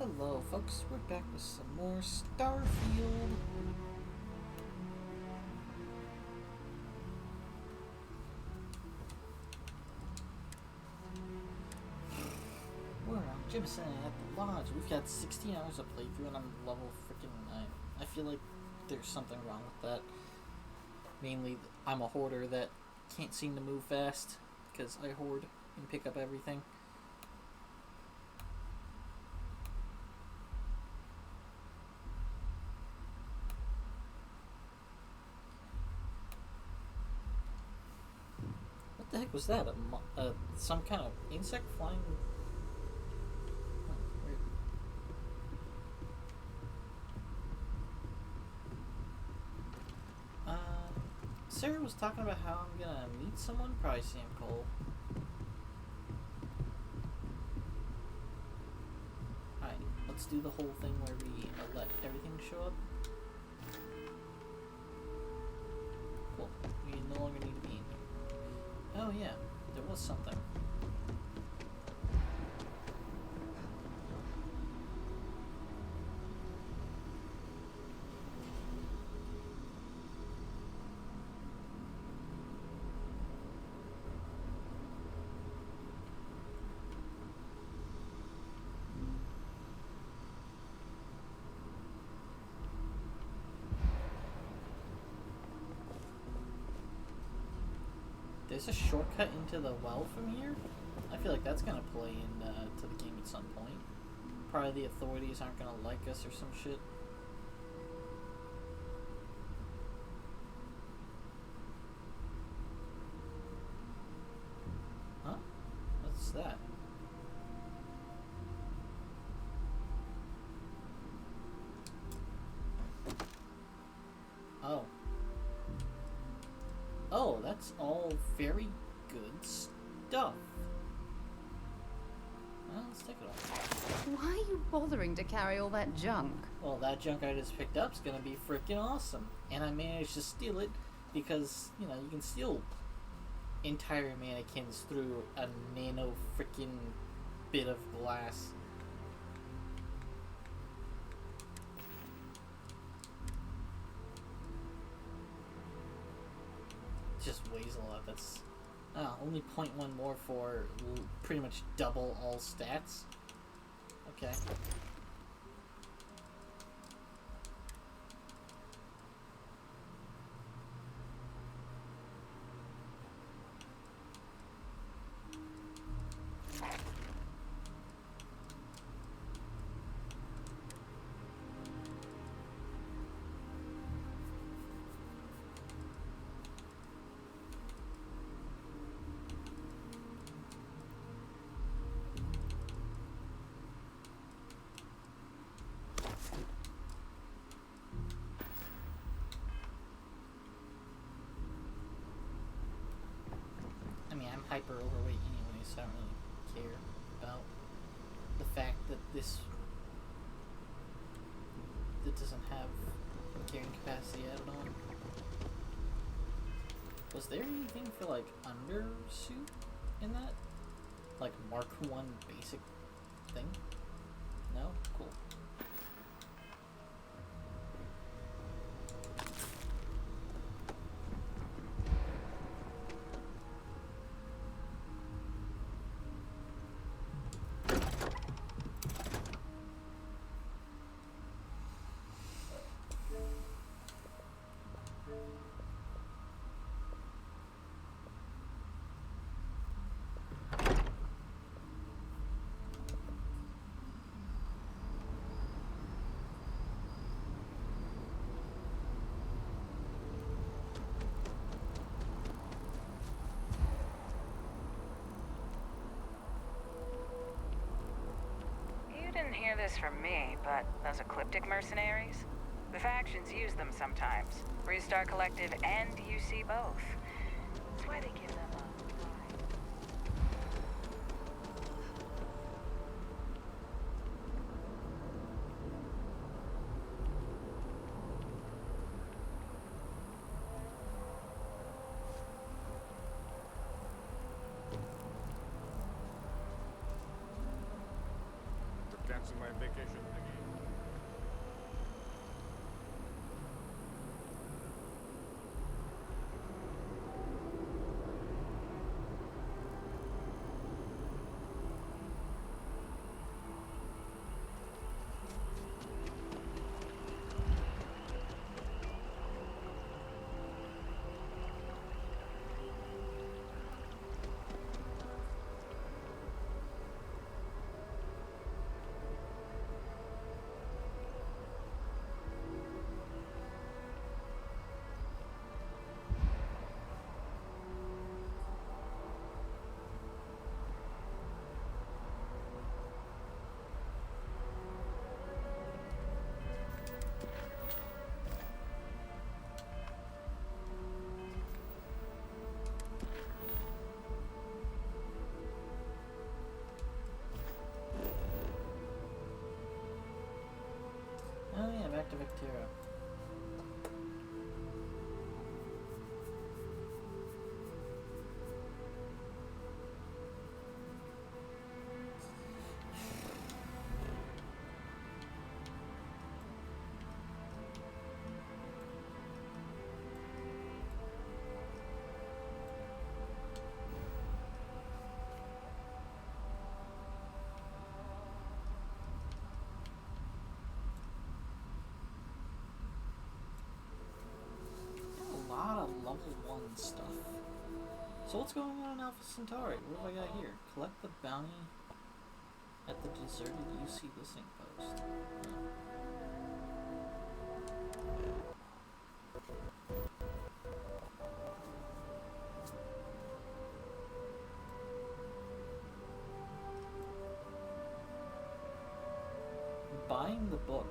Hello, folks. We're back with some more Starfield. We're on Jimson at the lodge. We've got 16 hours of playthrough, and I'm level freaking 9. I feel like there's something wrong with that. Mainly, I'm a hoarder that can't seem to move fast because I hoard and pick up everything. What the heck was that? Some kind of insect flying? Weird. Sarah was talking about how I'm gonna meet someone. Probably Sam Cole. Alright, let's do the whole thing where we let everything show up. Cool. We no longer need to be in here. Oh yeah, there was something. There's a shortcut into the well from here? I feel like that's gonna play into the game at some point. Probably the authorities aren't gonna like us or some shit. Huh? What's that? Oh. Oh, that's all very good stuff. Well, let's take it all. Why are you bothering to carry all that junk? Well, that junk I just picked up is gonna be freaking awesome. And I managed to steal it because, you know, you can steal entire mannequins through a nano freaking bit of glass. Just weighs a lot. That's only 0.1 more for pretty much double all stats. Okay. I'm hyper overweight anyway, so I don't really care about the fact that this doesn't have carrying capacity added on. Was there anything for like undersuit in that? Like Mark 1 basic thing? No? Cool. You didn't hear this from me, but those ecliptic mercenaries? The factions use them sometimes. Restart Collective and UC both. That's why they give them a... The cancel my vacation thingy. Oh yeah, back to Victoria. A lot of level 1 stuff. So what's going on in Alpha Centauri? What have I got here? Collect the bounty at the deserted UC listening post. Buying the book.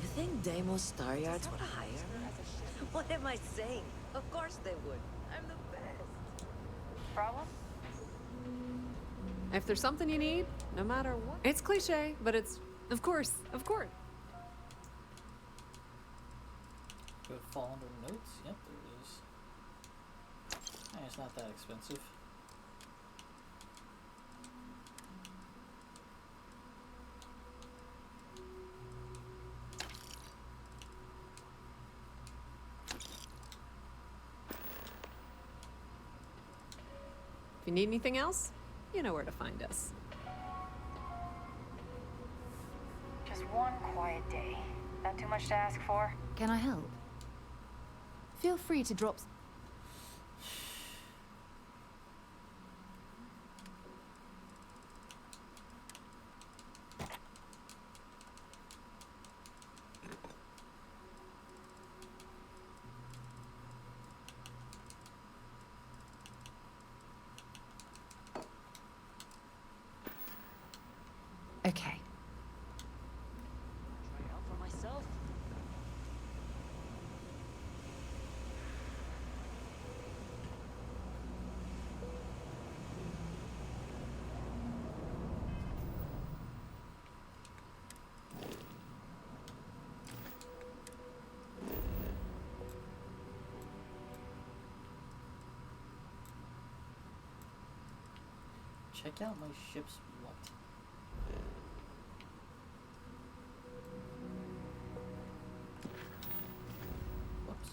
You think Deimos Star Yards would hire me? What am I saying? Of course they would. I'm the best. Problem? If there's something you need, no matter what. It's cliche, but it's, of course, of course. Could fall under notes? Yep, there it is. Hey, it's not that expensive. If you need anything else, you know where to find us. Just one quiet day. That too much to ask for? Can I help? Feel free to drop. Okay. Try it out for myself. Check out my ship's what? Whoops.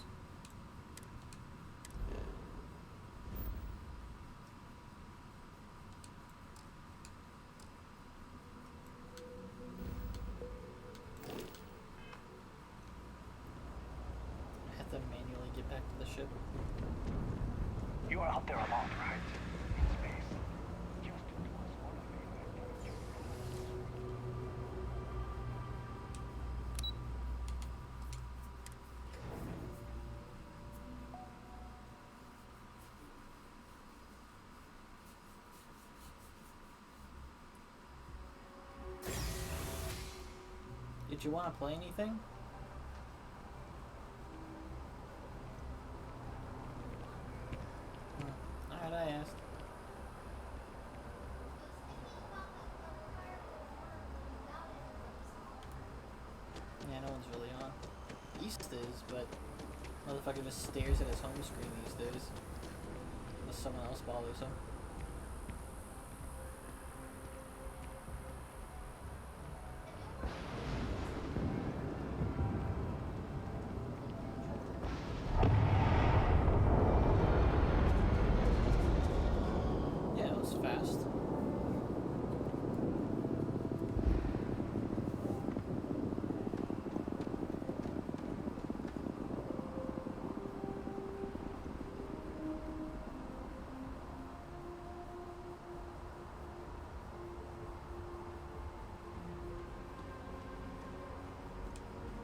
I have to manually get back to the ship. You are out there alone, right? In space. Just to do a smaller favor. Did you want to play anything? Alright, I asked. Yeah, no one's really on. East is, but motherfucker just stares at his home screen these days. Unless someone else bothers him. Yeah, it was fast.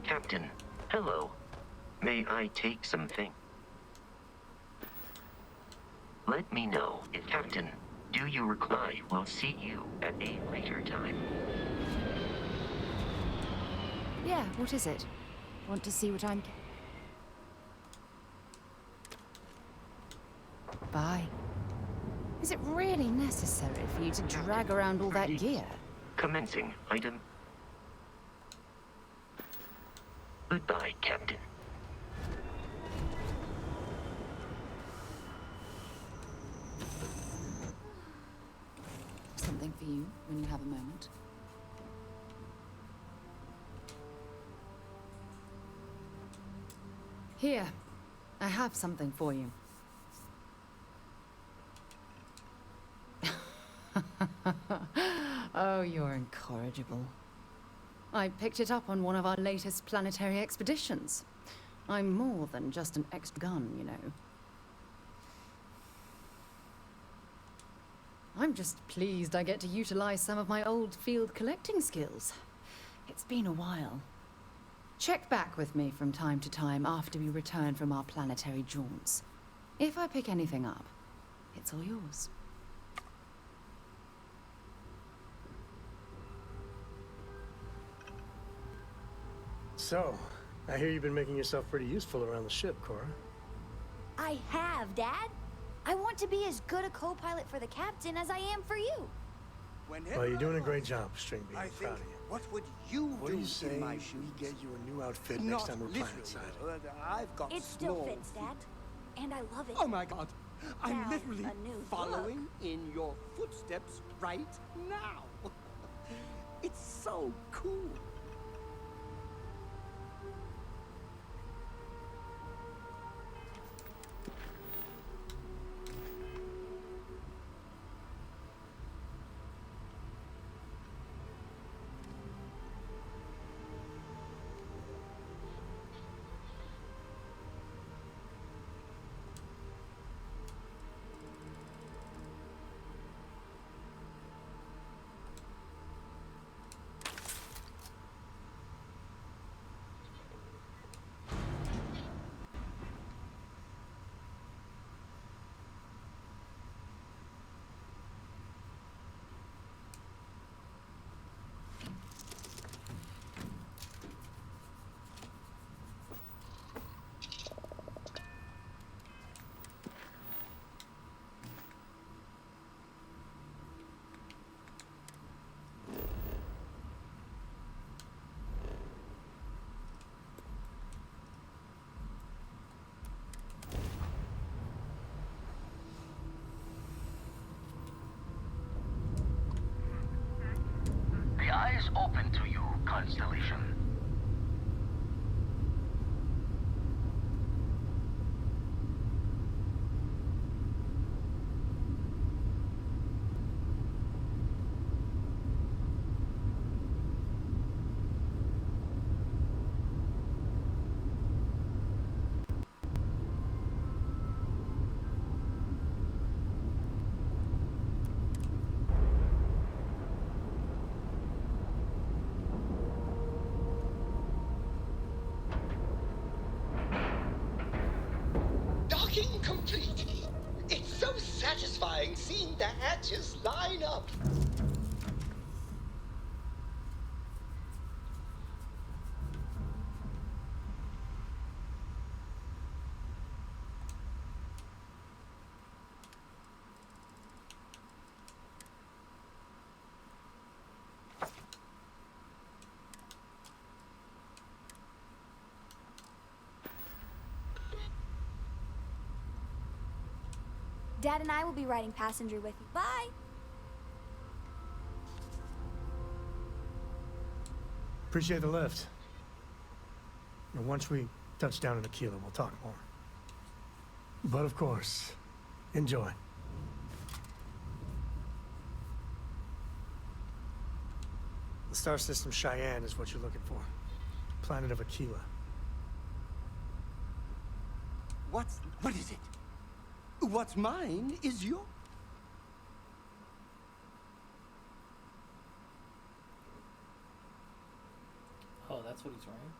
Captain, hello. May I take something? Let me know if Captain, do you reply? We'll see you at a later time. Yeah, what is it? Want to see what I'm. Bye. Is it really necessary for you to drag around all that gear? Commencing item. Goodbye, Captain. Something for you when you have a moment. Here, I have something for you. Oh, you're incorrigible. I picked it up on one of our latest planetary expeditions. I'm more than just an extra gun, you know. I'm just pleased I get to utilize some of my old field collecting skills. It's been a while. Check back with me from time to time after we return from our planetary jaunts. If I pick anything up, it's all yours. So, I hear you've been making yourself pretty useful around the ship, Cora. I have, Dad. I want to be as good a co-pilot for the captain as I am for you. Well, you're doing a great job, Stringbean. I'm proud of you. What would you What do you say in my we shoes? get you a new outfit Not next time we're literally, planetside? I've got It still small fits, Dad. And I love it. Oh my god! I'm Now, literally a new following in your footsteps right now. It's so cool. eyes open to you, Constellation. Docking complete. It's so satisfying seeing the hatches line up. Dad and I will be riding passenger with you. Bye! Appreciate the lift. And once we touch down in Aquila, we'll talk more. But of course, enjoy. The star system Cheyenne is what you're looking for. Planet of Aquila. What is it? What's mine is yours. Oh, that's what he's wearing?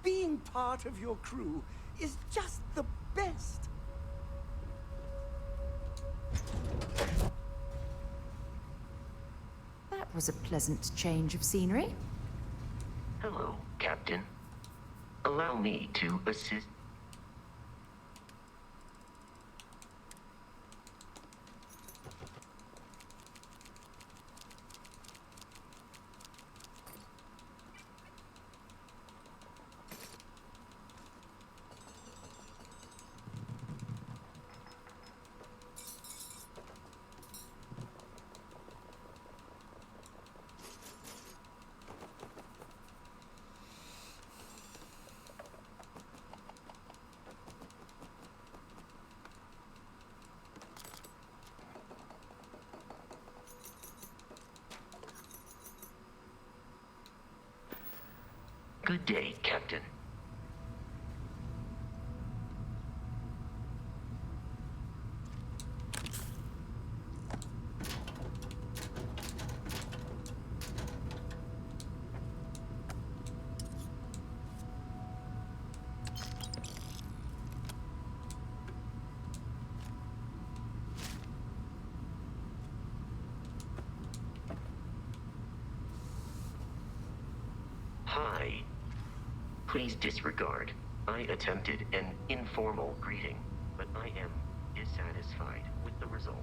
Being part of your crew is just the best. That was a pleasant change of scenery. Hello, Captain. Allow me to assist. Good day, Captain. Hi. Please disregard. I attempted an informal greeting, but I am dissatisfied with the results.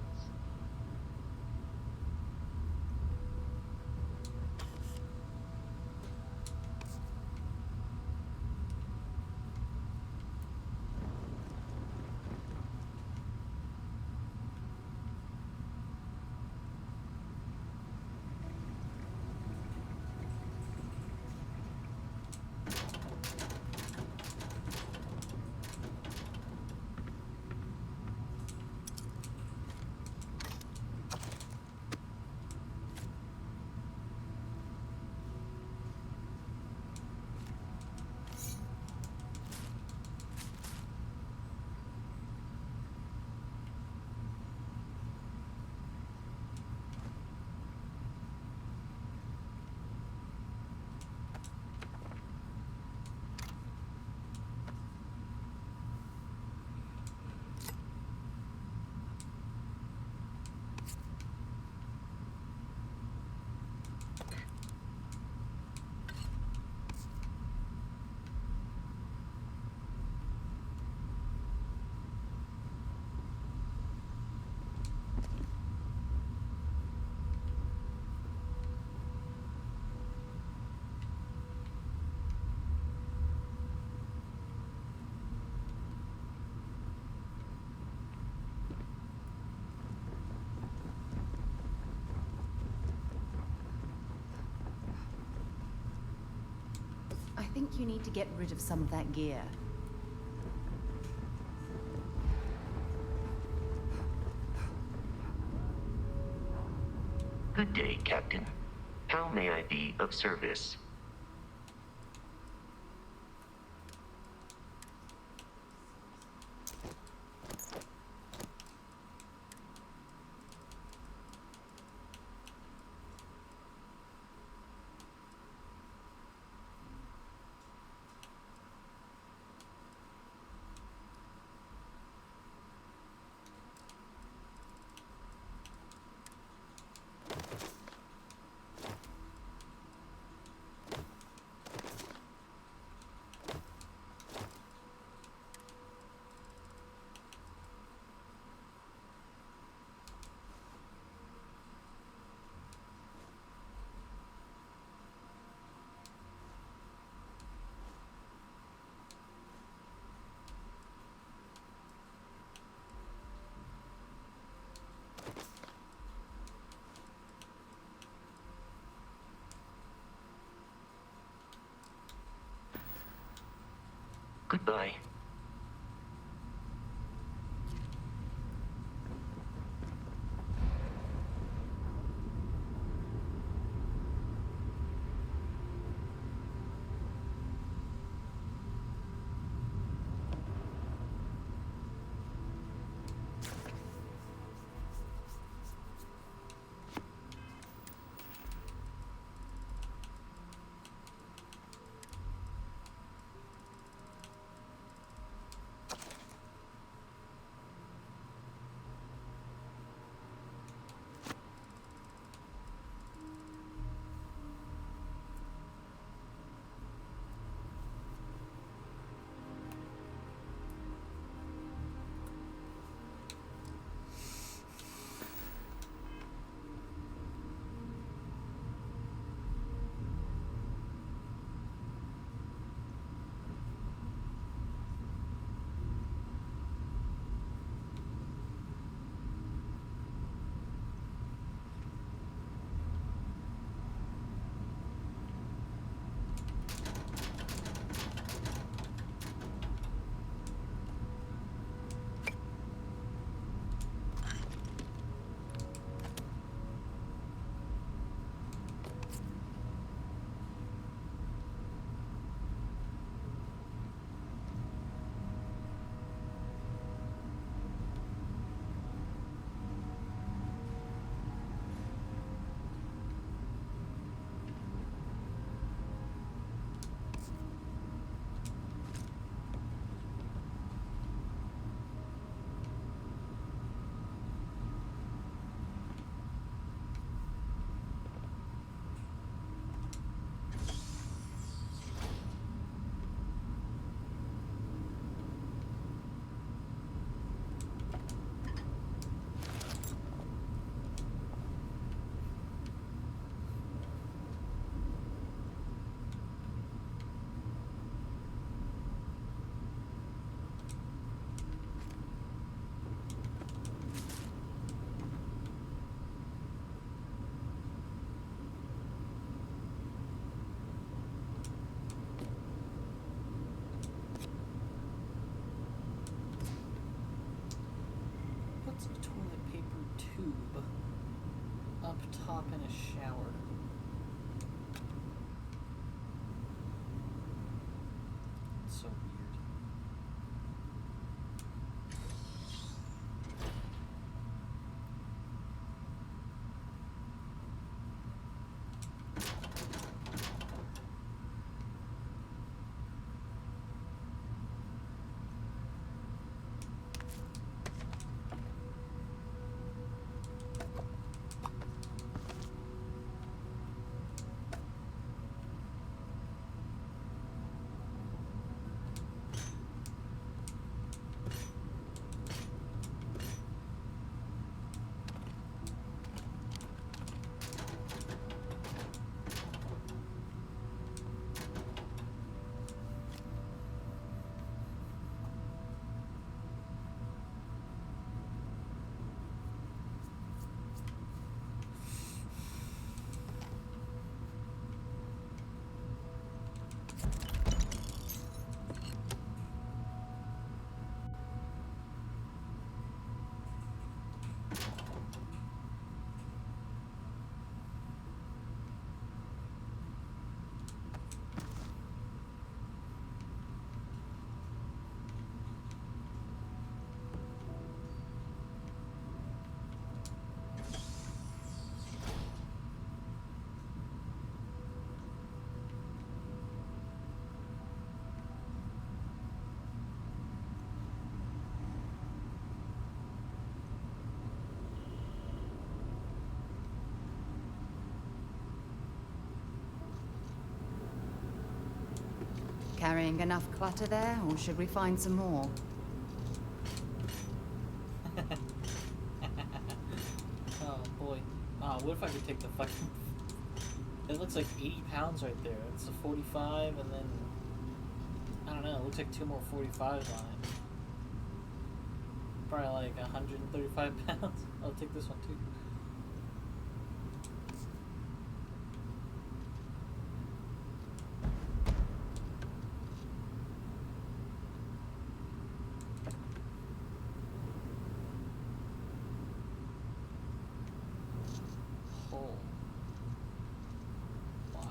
think you need to get rid of some of that gear. Good day, Captain. How may I be of service? Goodbye. Carrying enough clutter there, or should we find some more? Oh boy. What if I could take the fucking... It looks like 80 pounds right there. It's a 45 and then... I don't know, it looks like 2 more 45s on it. Probably like 135 pounds. I'll take this one too. Oh. Why?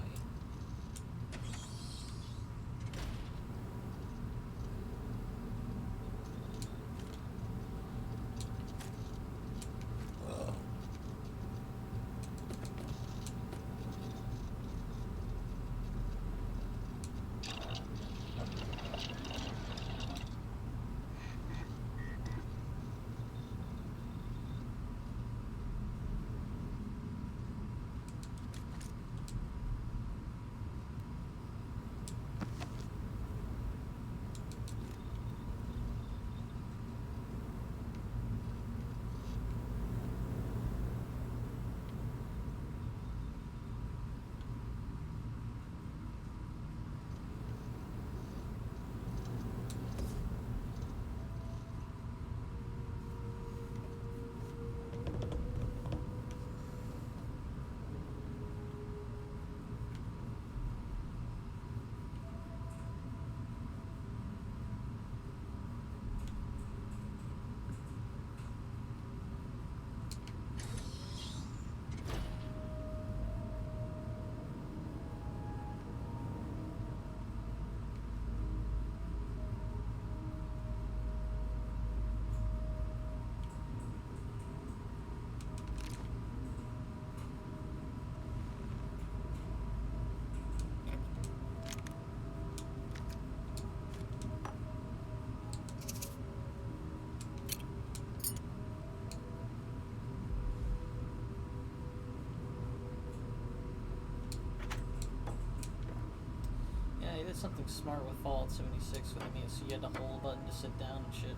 They did something smart with Fallout 76 with me, so you had to hold a button to sit down and shit.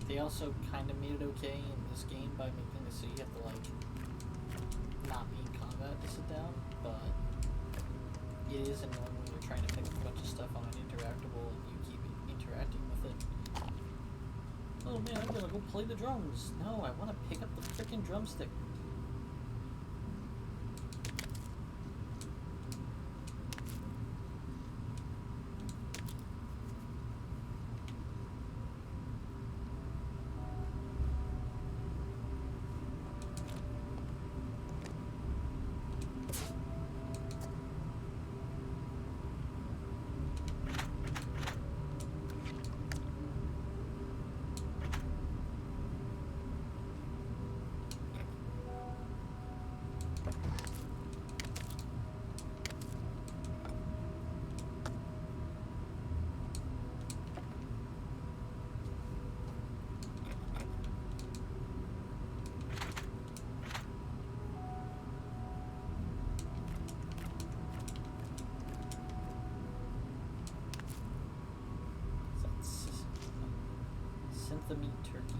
They also kind of made it okay in this game by making it so you have to, like, not be in combat to sit down, but it is annoying when you're trying to pick up a bunch of stuff on an interactable and you keep interacting with it. Oh man, I'm gonna go play the drums. No, I want to pick up the freaking drumstick. Synthamine turkey.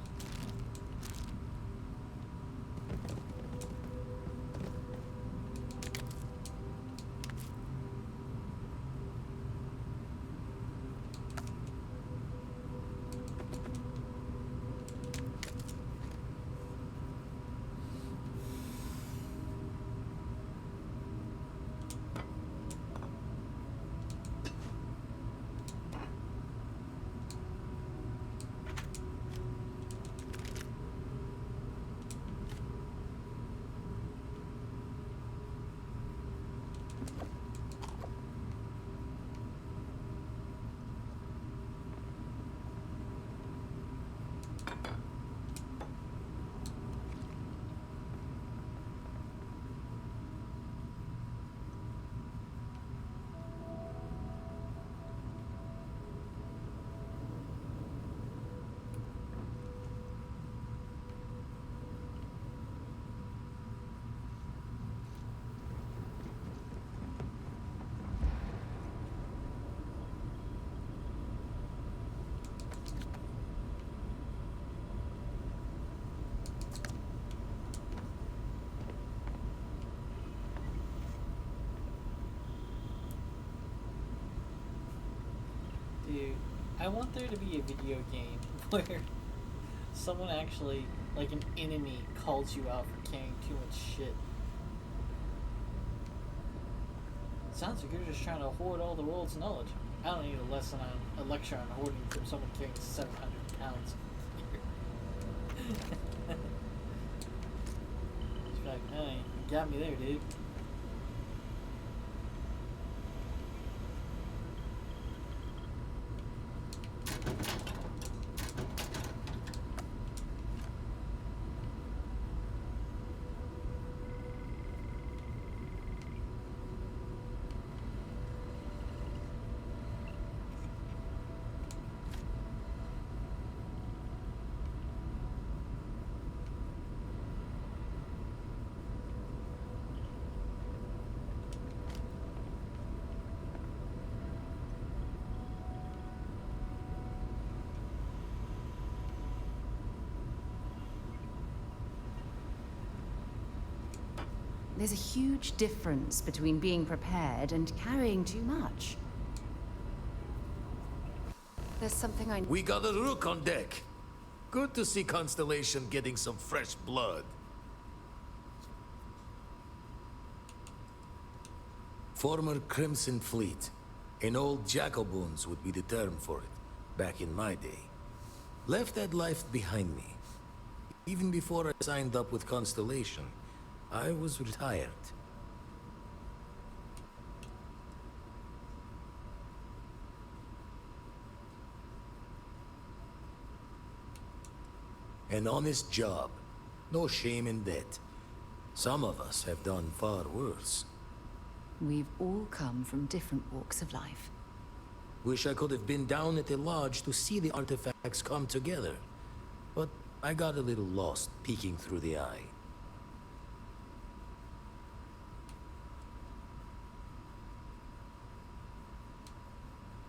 Dude, I want there to be a video game where someone actually, like an enemy, calls you out for carrying too much shit. Sounds like you're just trying to hoard all the world's knowledge. I don't need a lecture on hoarding from someone carrying 700 pounds. She's like, hey, you got me there, dude. There's a huge difference between being prepared and carrying too much. There's something I... We got a rook on deck. Good to see Constellation getting some fresh blood. Former Crimson Fleet. An old Jacoboons would be the term for it, back in my day. Left that life behind me. Even before I signed up with Constellation, I was retired. An honest job. No shame in that. Some of us have done far worse. We've all come from different walks of life. Wish I could have been down at the lodge to see the artifacts come together. But I got a little lost peeking through the eye.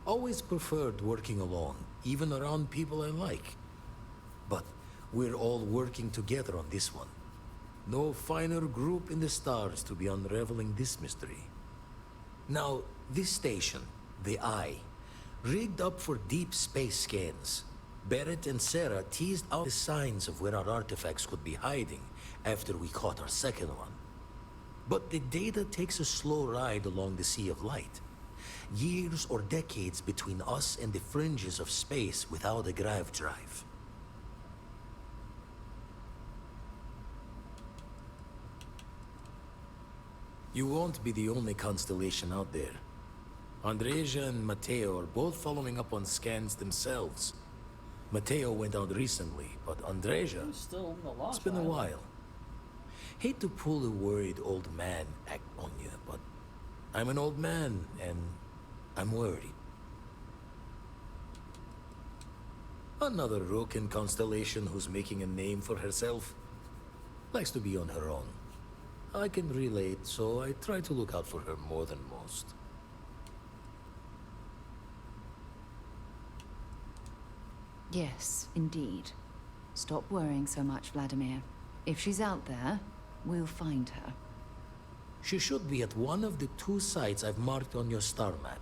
Always preferred working alone, even around people I like. But we're all working together on this one. No finer group in the stars to be unraveling this mystery. Now, this station, the Eye, rigged up for deep space scans. Barrett and Sarah teased out the signs of where our artifacts could be hiding after we caught our second one. But the data takes a slow ride along the Sea of Light. Years or decades between us and the fringes of space without a grav drive. You won't be the only constellation out there. Andreja and Mateo are both following up on scans themselves. Mateo went out recently, but Andreja... Who's still in the lodge? It's been a while. Hate to pull a worried old man act on you, but I'm an old man, and I'm worried. Another rook in Constellation who's making a name for herself. Likes to be on her own. I can relate, so I try to look out for her more than most. Yes, indeed. Stop worrying so much, Vladimir. If she's out there, we'll find her. She should be at one of the 2 sites I've marked on your star map.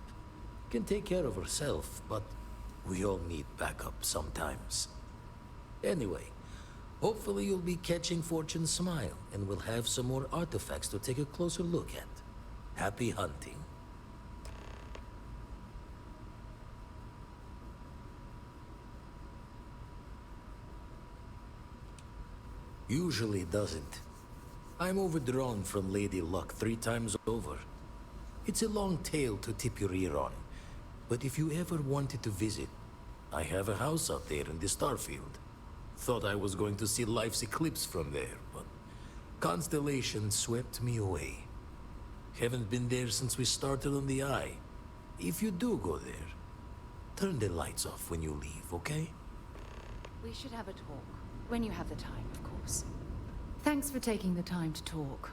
Can take care of herself, but we all need backup sometimes. Anyway, hopefully you'll be catching Fortune's smile, and we'll have some more artifacts to take a closer look at. Happy hunting. Usually doesn't. I'm overdrawn from Lady Luck 3 times over. It's a long tale to tip your ear on, but if you ever wanted to visit, I have a house out there in the Starfield. Thought I was going to see life's eclipse from there, but Constellation swept me away. Haven't been there since we started on the Eye. If you do go there, turn the lights off when you leave, okay? We should have a talk. When you have the time, of course. Thanks for taking the time to talk.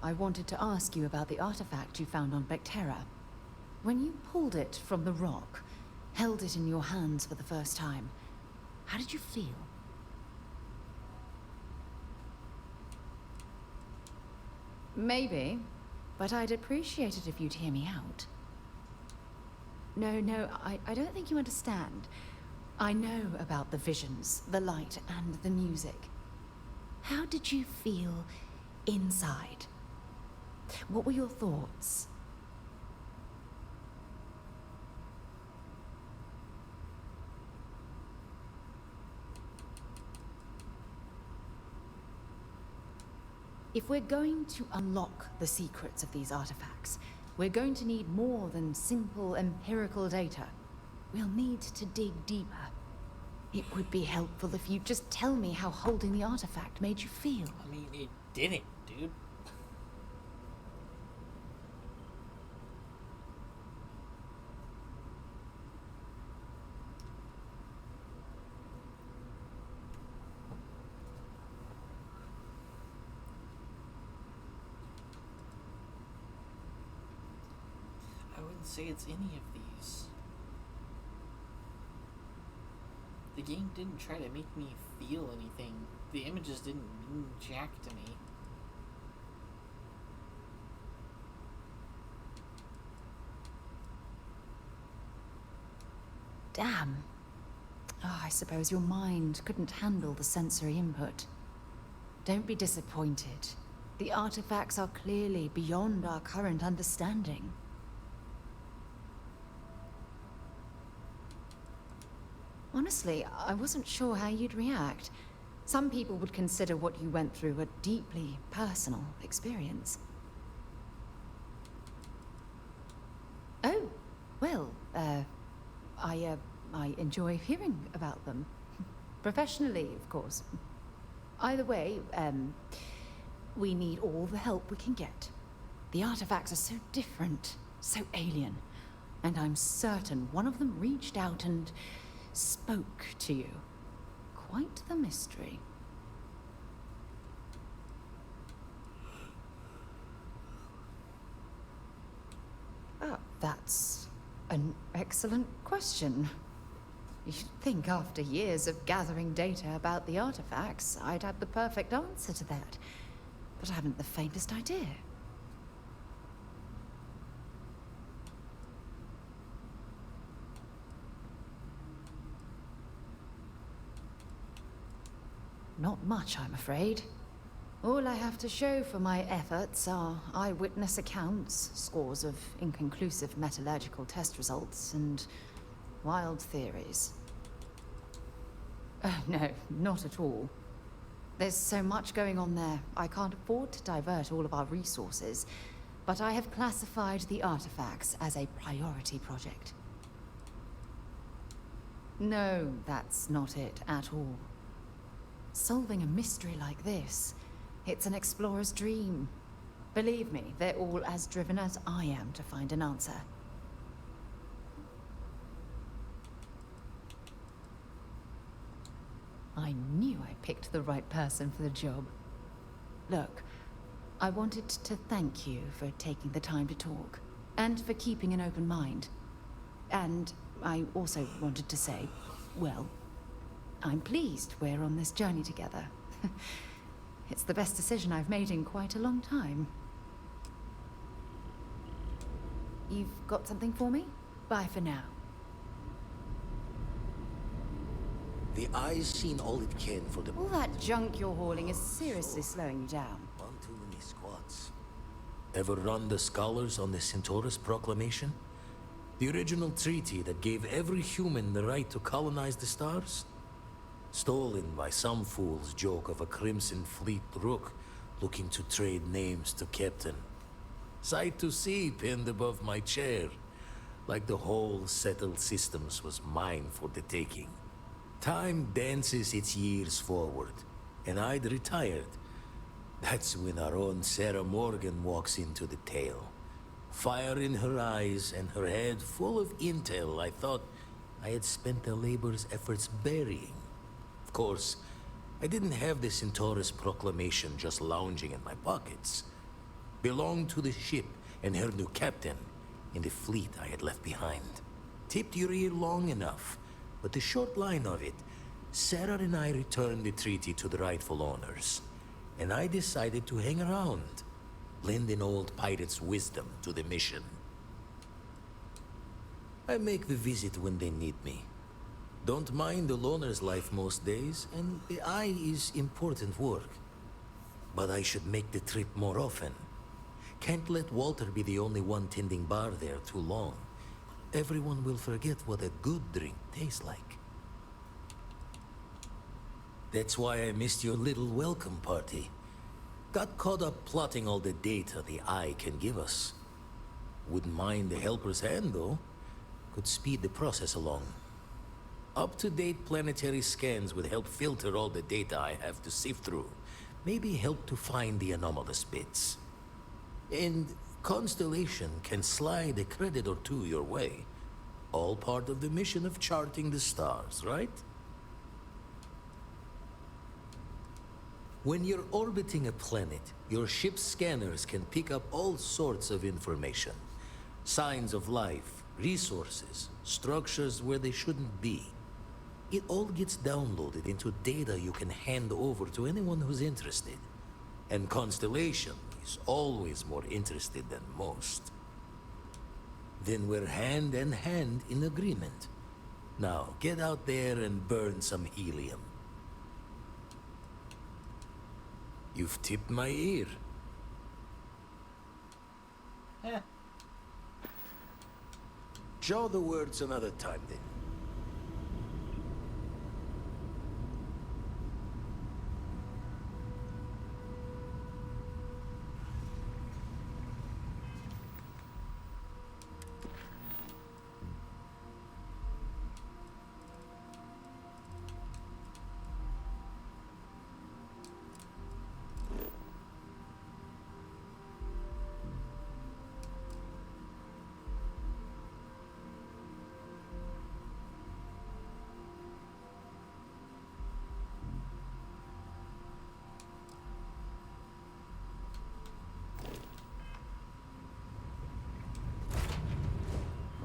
I wanted to ask you about the artifact you found on Vectera. When you pulled it from the rock, held it in your hands for the first time, how did you feel? Maybe, but I'd appreciate it if you'd hear me out. No, I don't think you understand. I know about the visions, the light, and the music. How did you feel inside? What were your thoughts? If we're going to unlock the secrets of these artifacts, we're going to need more than simple empirical data. We'll need to dig deeper. It would be helpful if you'd just tell me how holding the artifact made you feel. I mean, it didn't, dude. I wouldn't say it's any of these. The game didn't try to make me feel anything. The images didn't mean jack to me. Damn. Oh, I suppose your mind couldn't handle the sensory input. Don't be disappointed. The artifacts are clearly beyond our current understanding. Honestly, I wasn't sure how you'd react. Some people would consider what you went through a deeply personal experience. Oh, well, I enjoy hearing about them. Professionally, of course. Either way, we need all the help we can get. The artifacts are so different, so alien, and I'm certain one of them reached out and spoke to you. Quite the mystery. Oh, that's an excellent question. You'd think after years of gathering data about the artifacts, I'd have the perfect answer to that. But I haven't the faintest idea. Not much, I'm afraid. All I have to show for my efforts are eyewitness accounts, scores of inconclusive metallurgical test results, and wild theories. Oh, no, not at all. There's so much going on there, I can't afford to divert all of our resources, but I have classified the artifacts as a priority project. No, that's not it at all. Solving a mystery like this, it's an explorer's dream. Believe me, they're all as driven as I am to find an answer. I knew I picked the right person for the job. Look, I wanted to thank you for taking the time to talk, and for keeping an open mind. And I also wanted to say, well, I'm pleased we're on this journey together. It's the best decision I've made in quite a long time. You've got something for me? Bye for now. The eye's seen all it can for the... All that junk you're hauling is seriously slowing you down. One too many squats. Ever run the scholars on the Centaurus Proclamation? The original treaty that gave every human the right to colonize the stars? Stolen by some fool's joke of a Crimson Fleet rook looking to trade names to Captain. Sight to see pinned above my chair, like the whole settled systems was mine for the taking. Time dances its years forward, and I'd retired. That's when our own Sarah Morgan walks into the tale. Fire in her eyes and her head full of intel I thought I had spent the labor's efforts burying. Of course, I didn't have the Centaurus Proclamation just lounging in my pockets. Belonged to the ship and her new captain in the fleet I had left behind. Tipped your ear long enough, but the short line of it, Sarah and I returned the treaty to the rightful owners, and I decided to hang around, lend an old pirate's wisdom to the mission. I make the visit when they need me. Don't mind the loner's life most days, and the eye is important work. But I should make the trip more often. Can't let Walter be the only one tending bar there too long. Everyone will forget what a good drink tastes like. That's why I missed your little welcome party. Got caught up plotting all the data the eye can give us. Wouldn't mind a helper's hand, though. Could speed the process along. Up-to-date planetary scans would help filter all the data I have to sift through. Maybe help to find the anomalous bits. And Constellation can slide a credit or two your way. All part of the mission of charting the stars, right? When you're orbiting a planet, your ship's scanners can pick up all sorts of information. Signs of life, resources, structures where they shouldn't be. It all gets downloaded into data you can hand over to anyone who's interested. And Constellation is always more interested than most. Then we're hand in hand in agreement. Now, get out there and burn some helium. You've tipped my ear. Yeah. Jaw the words another time, then.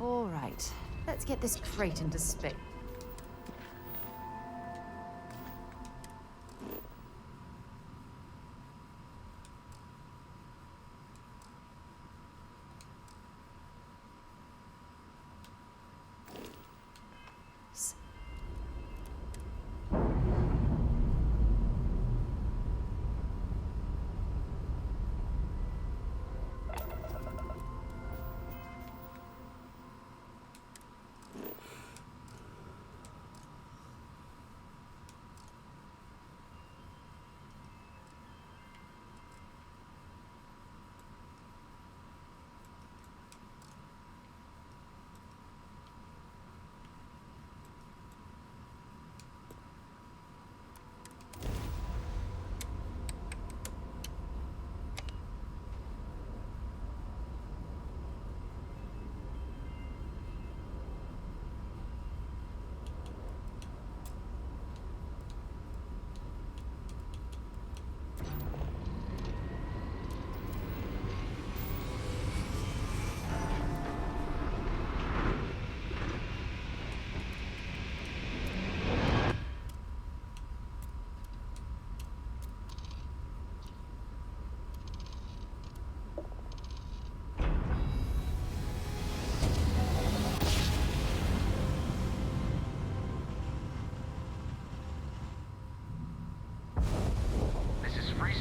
All right, let's get this crate into space.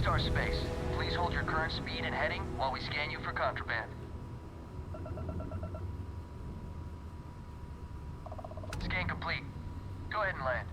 Star space. Please hold your current speed and heading while we scan you for contraband. Scan complete. Go ahead and land.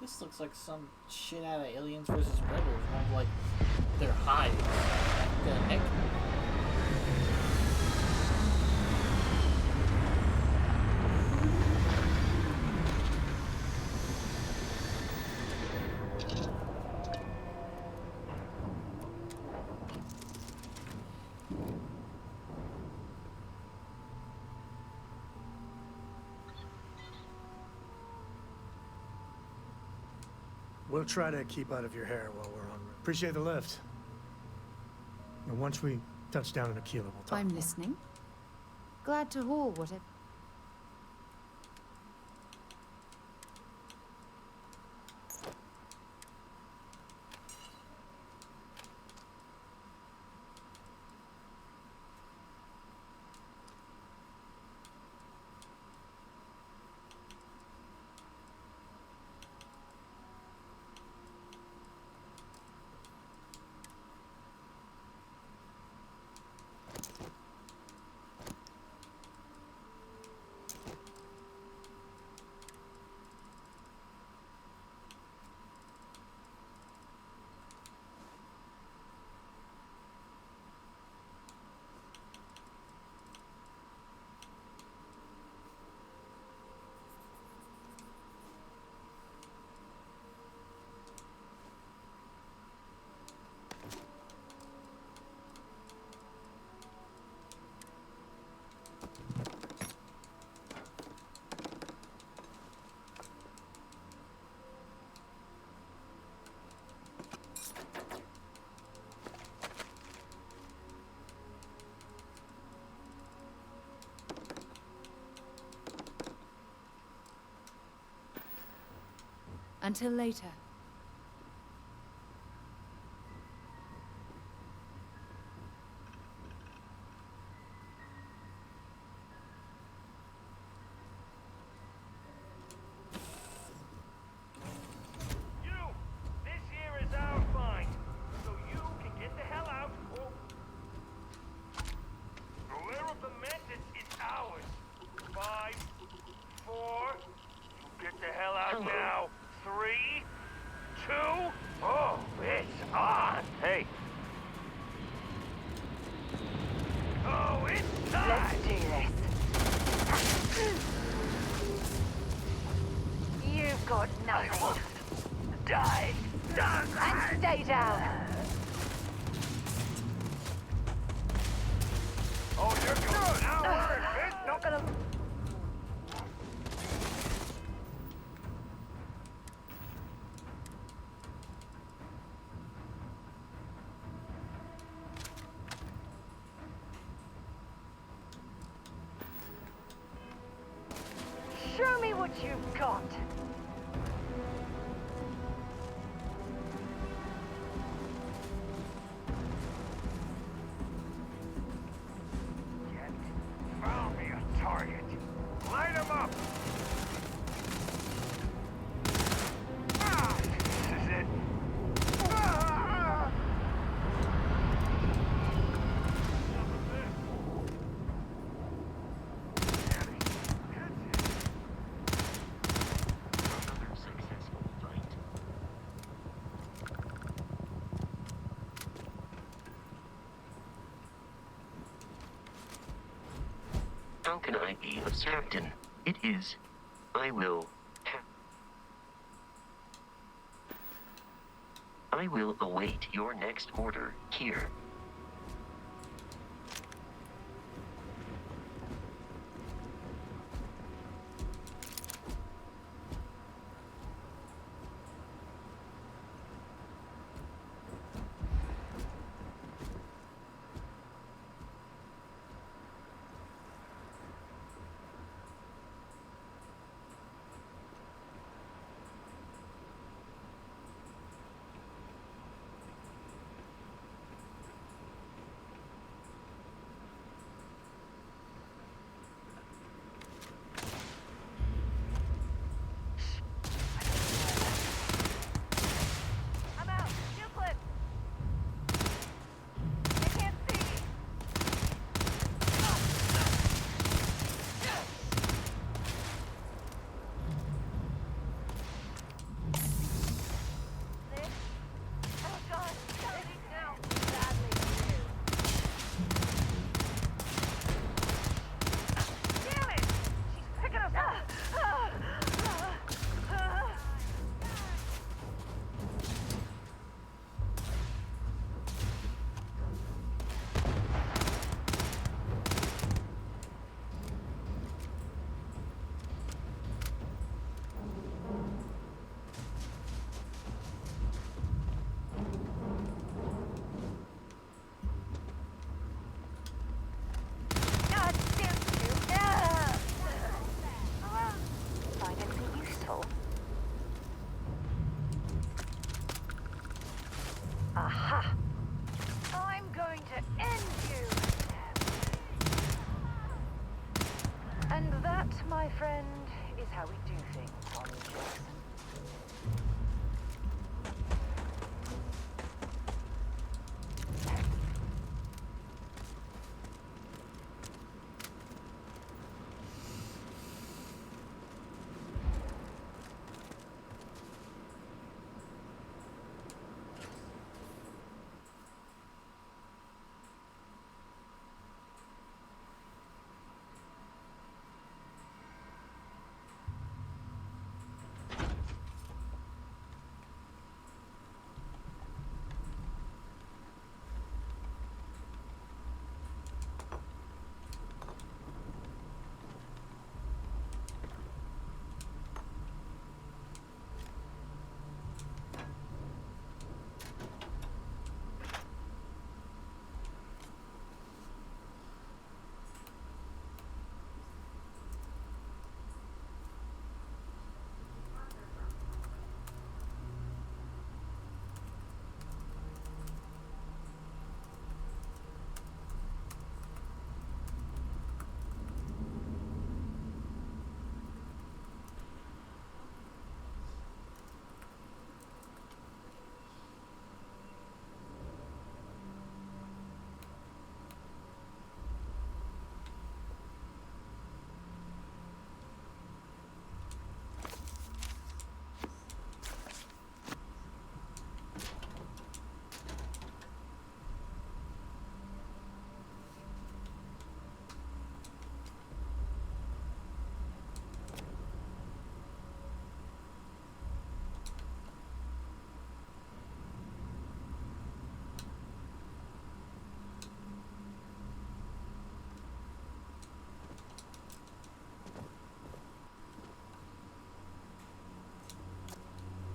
This looks like some shit out of Aliens versus Predators. One of, like, their hives. What the heck? We'll try to keep out of your hair while we're on. Appreciate the lift. And once we touch down in Aquila, we'll talk. I'm listening. Glad to haul whatever. Until later. You! This here is our find, so you can get the hell out or... The lair of the mantis is ours. 5, 4... You get the hell out now. 3, 2... Oh, it's on! Hey. Oh, it's time! Let's do this. You've got nothing. Die! And stay down. Oh, you're good! Now we're in. Not gonna... Show me what you've got. Found me a target. Light him up! Ah! This is it. Ah! Another successful fight. How can I be of Captain? It is. I will await your next order here. Aha! I'm going to end you! And that, my friend, is how we do things on Jackson.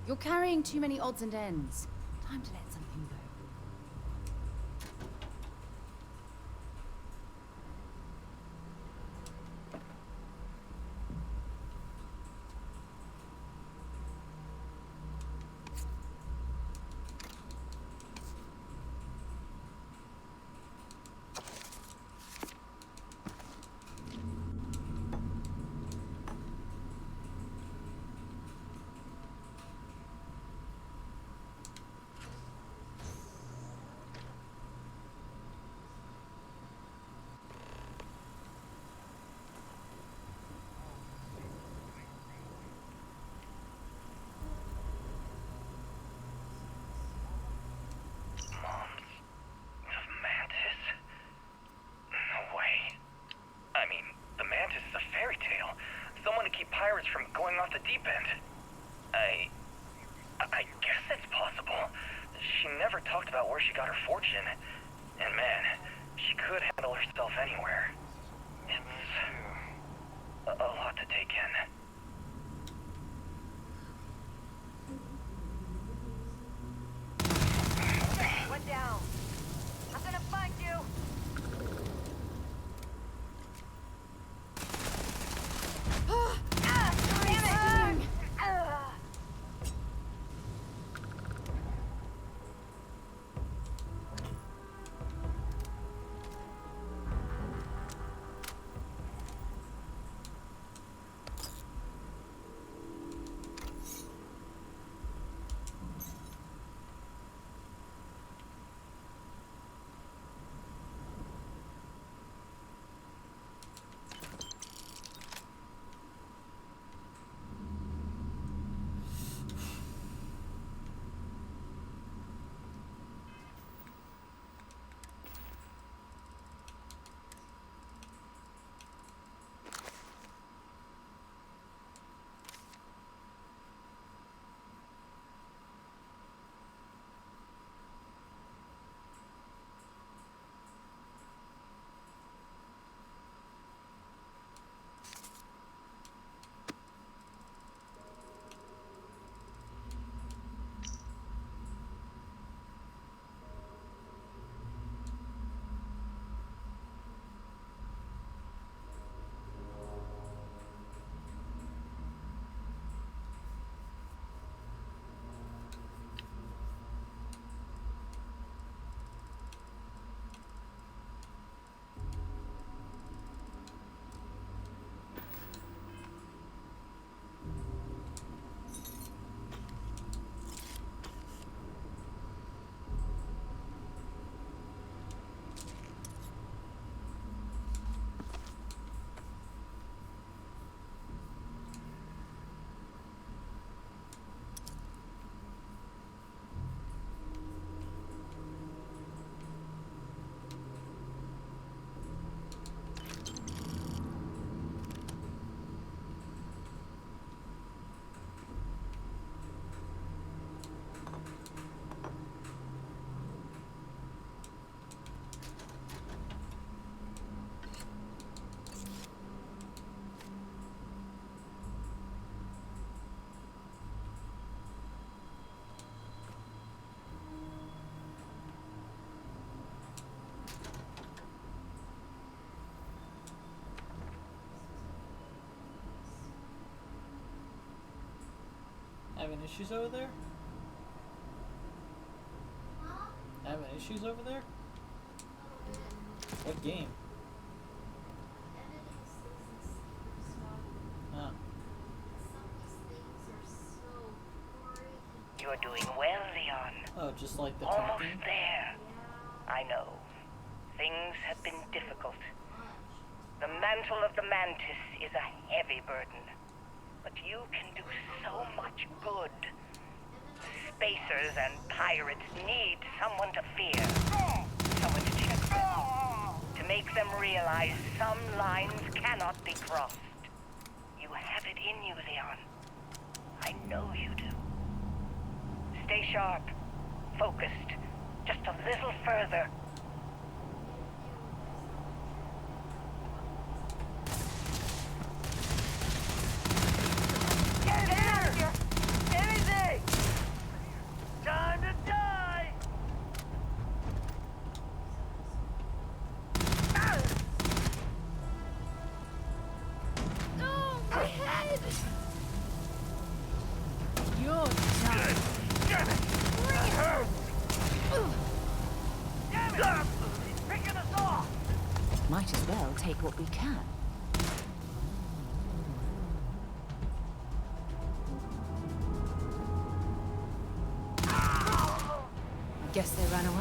You're carrying too many odds and ends. Time to let something go. Pirates from going off the deep end. I guess it's possible. She never talked about where she got her fortune. And man, she could handle herself anywhere. It's a lot to take in. One down. I'm gonna find you. Having issues over there? Having issues over there? What game? Huh. You're doing well, Leon. Oh, just like the Almost talking? there. I know. Things have been difficult. The mantle of the Mantis is a heavy burden. But you can do so much good. Spacers and pirates need someone to fear. Someone to check them. To make them realize some lines cannot be crossed. You have it in you, Leon. I know you do. Stay sharp. Focused. Just a little further. Get here! Anything! Time to die! No, my head! You're done. Damn it! That hurts! Damn it! He's picking us off! Might as well take what we can. I guess they ran away.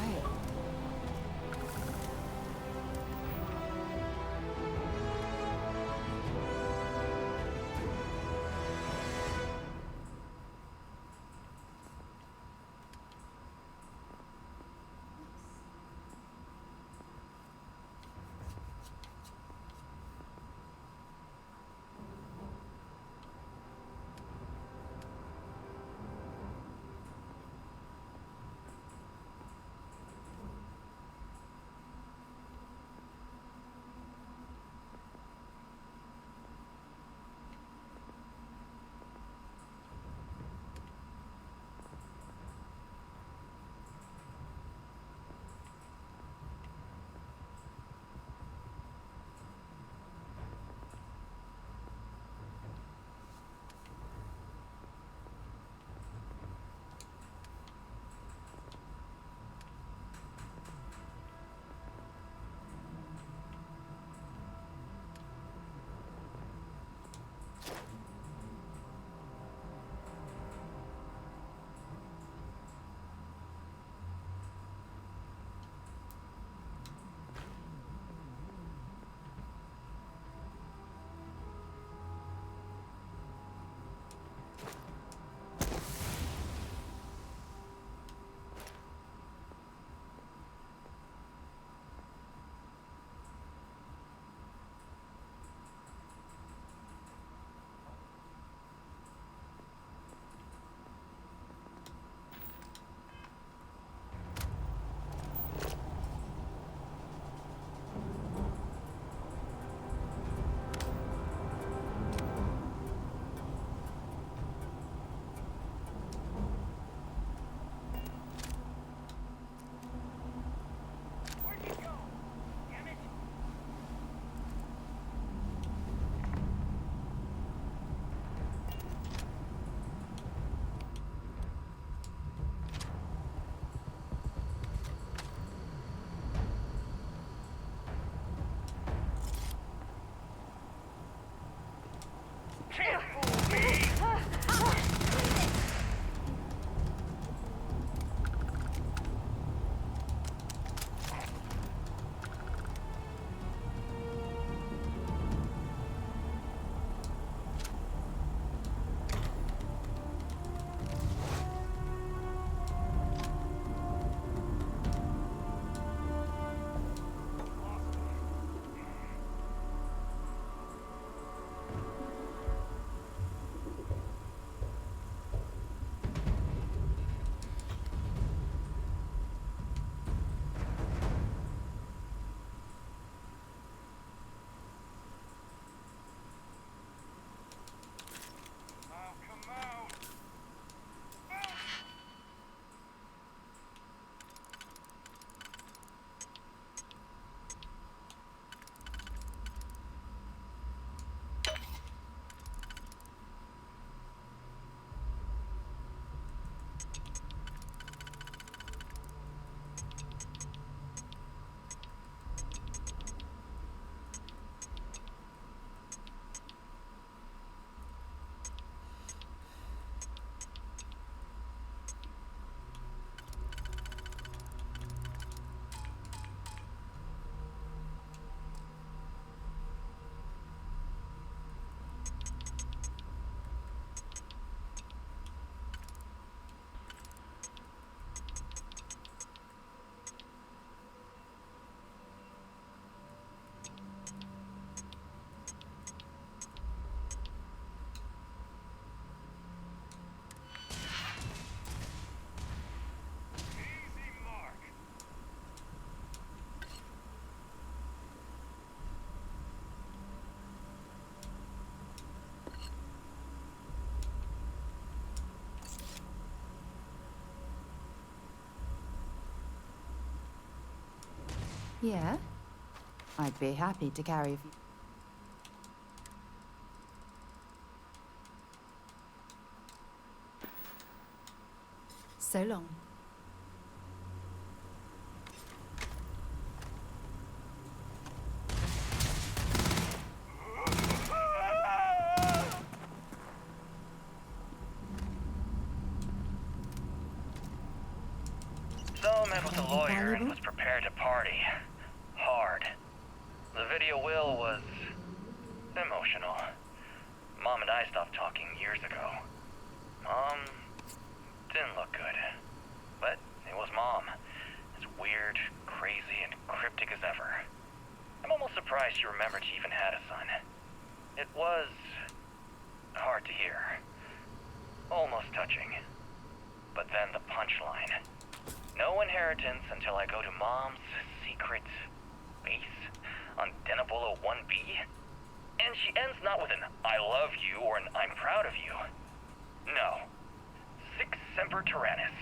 Yeah? I'd be happy to carry... So long. So met with the lawyer and was prepared to party. Hard. The video will was emotional. Mom and I stopped talking years ago. Mom didn't look good. But it was Mom. As weird, crazy, and cryptic as ever. I'm almost surprised she remembered she even had a son. It was hard to hear. Almost touching. But then the punchline. No inheritance until I go to Mom's secret base on Denabolo 1B. And she ends not with an I love you or an I'm proud of you. No. Sic semper tyrannis.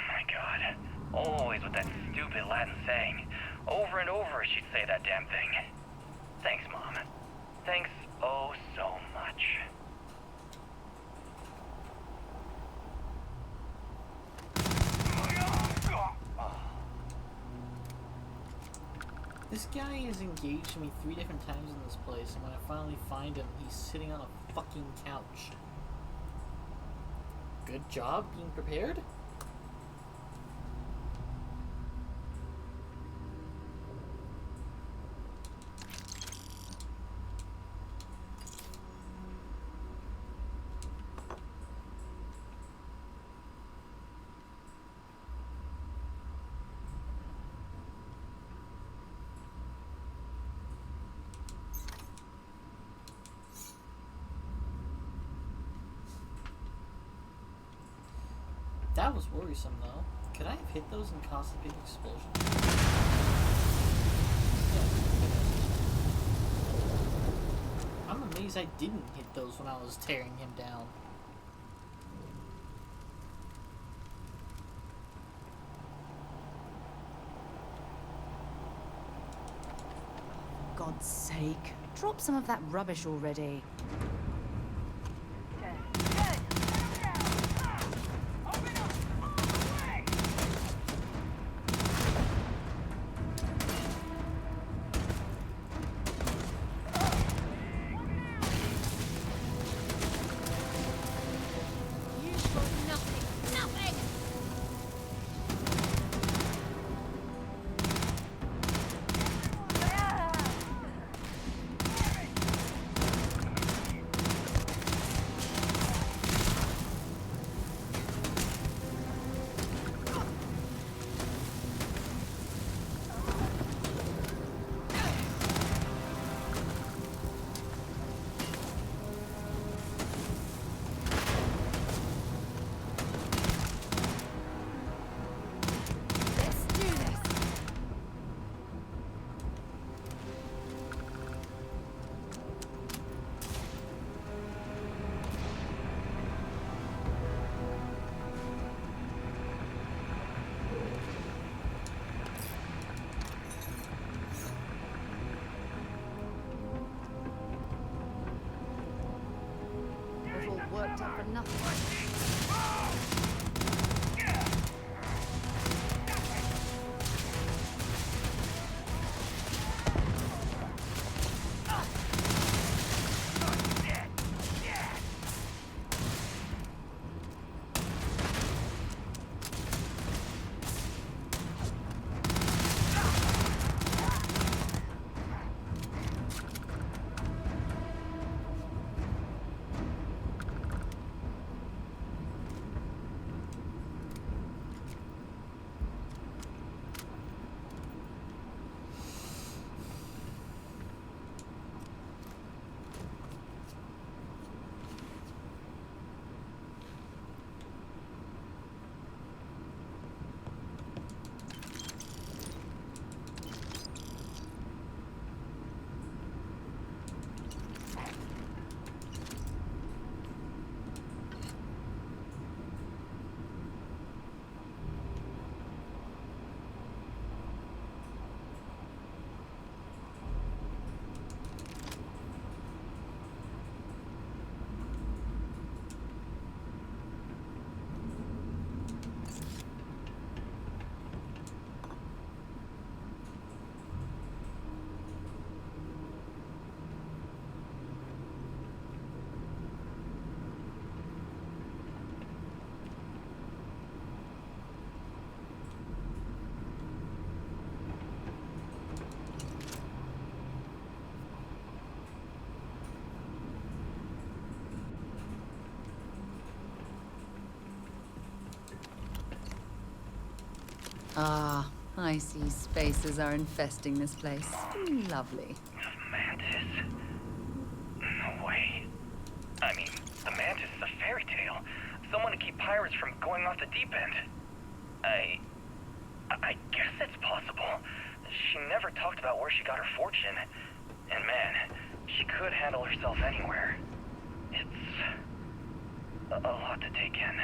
My God. Always with that stupid Latin saying. Over and over she'd say that damn thing. Thanks, Mom. Thanks oh so much. This guy has engaged me 3 different times in this place, and when I finally find him, he's sitting on a fucking couch. Good job being prepared? That was worrisome, though. Could I have hit those and caused a big explosion? Yeah. I'm amazed I didn't hit those when I was tearing him down. For God's sake, drop some of that rubbish already. Worked up for nothing. Ah, I see spacers are infesting this place. Lovely. Mantis? No way. I mean, the Mantis is a fairy tale. Someone to keep pirates from going off the deep end. I guess it's possible. She never talked about where she got her fortune. And man, she could handle herself anywhere. It's a lot to take in.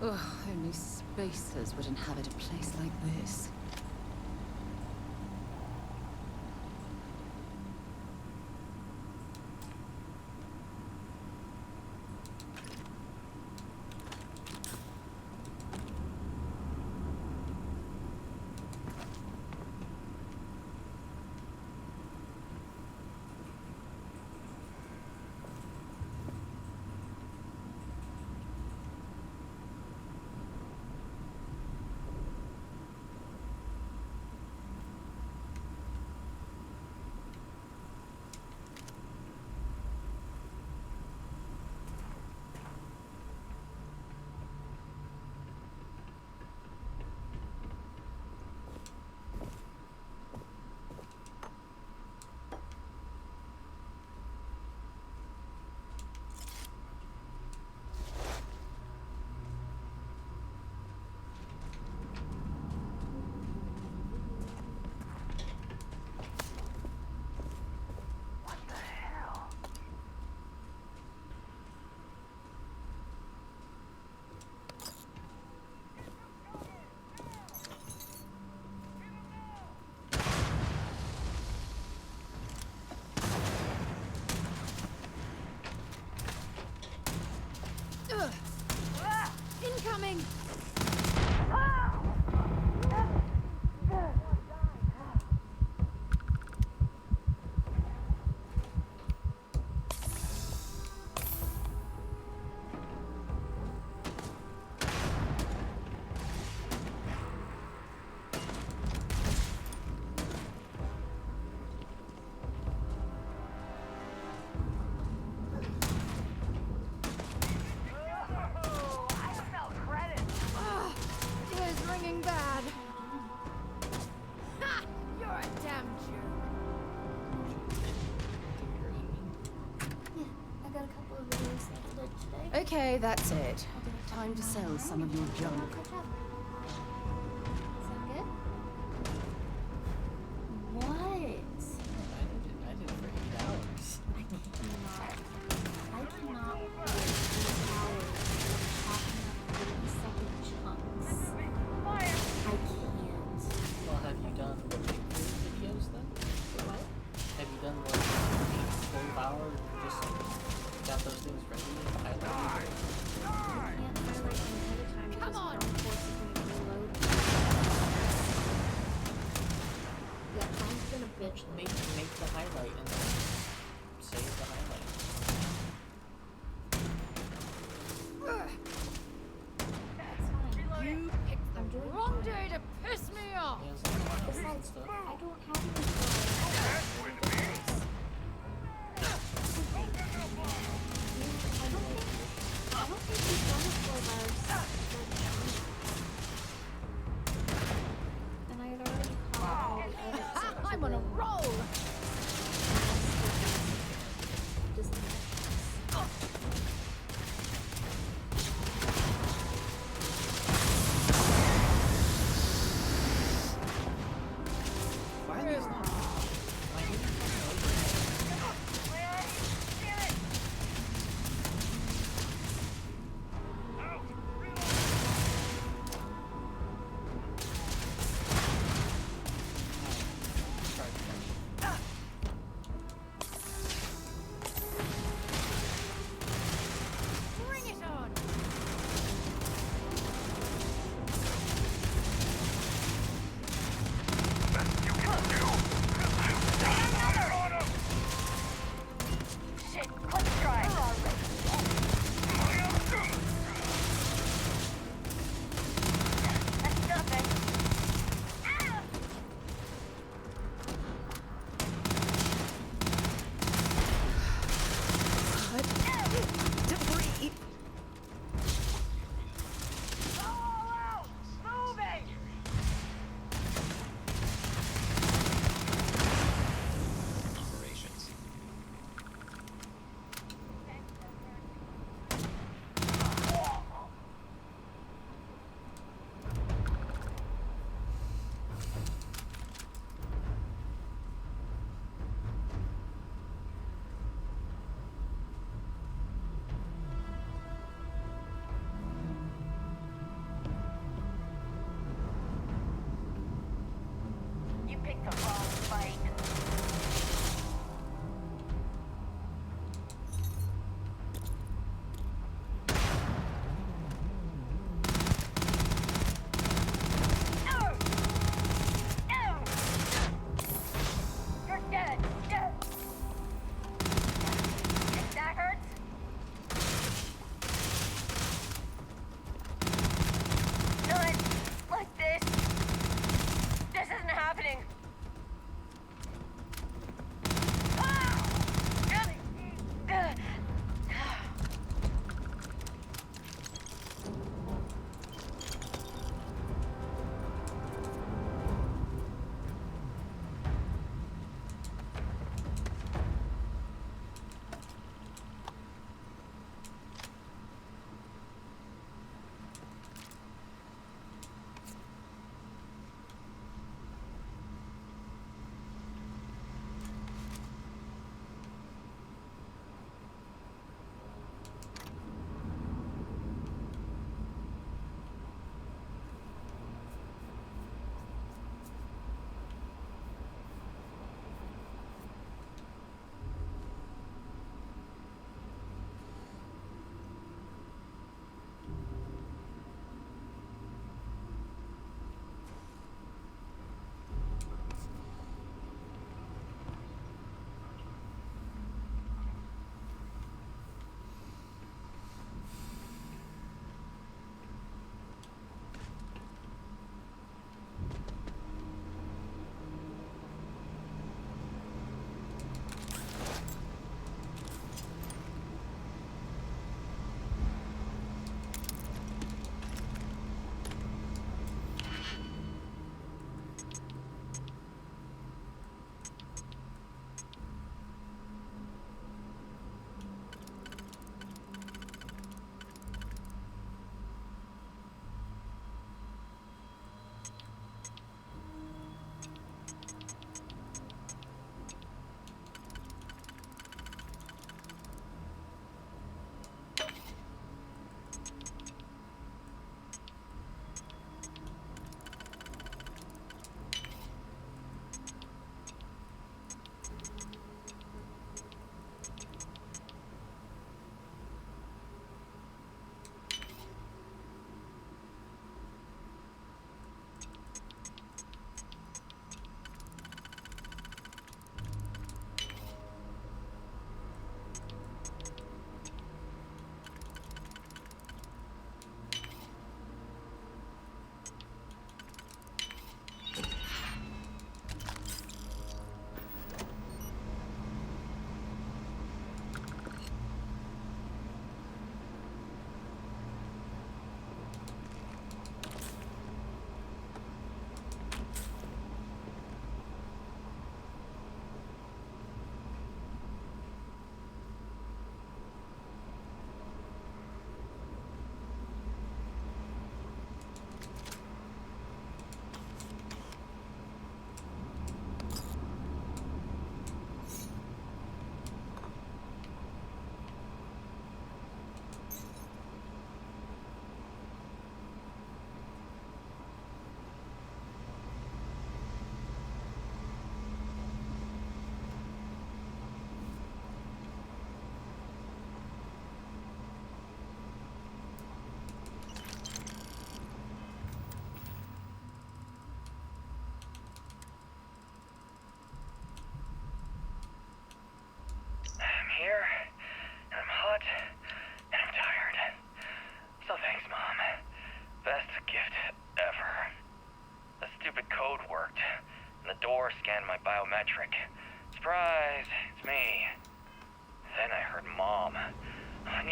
Ugh, only spacers would inhabit a place like this. Incoming! Bad. Ha! You're a damn jerk. Yeah, I got a couple of videos scheduled today. Okay, that's it. Time to sell some of your junk. Good job. Sound good? What? I did for 8 hours. I cannot wait 8 hours talking about 30-second chunks. I can't. Well, have you done the big videos then? What? Have you done like 8 hour just got those things ready and highlighted? I can't highlight them ahead of time. Come on! Forces me to reload. Yeah, Tom's gonna bitch. Make the highlight and then save the highlight. That's fine. You picked the wrong day to piss me off! Yeah, it's like highlights and Besides, stuff. I don't have any stories. I don't think we've done a 12 hours. And I had already caught all the edits. I'm on a roll! Just Why are these not? Why are these not?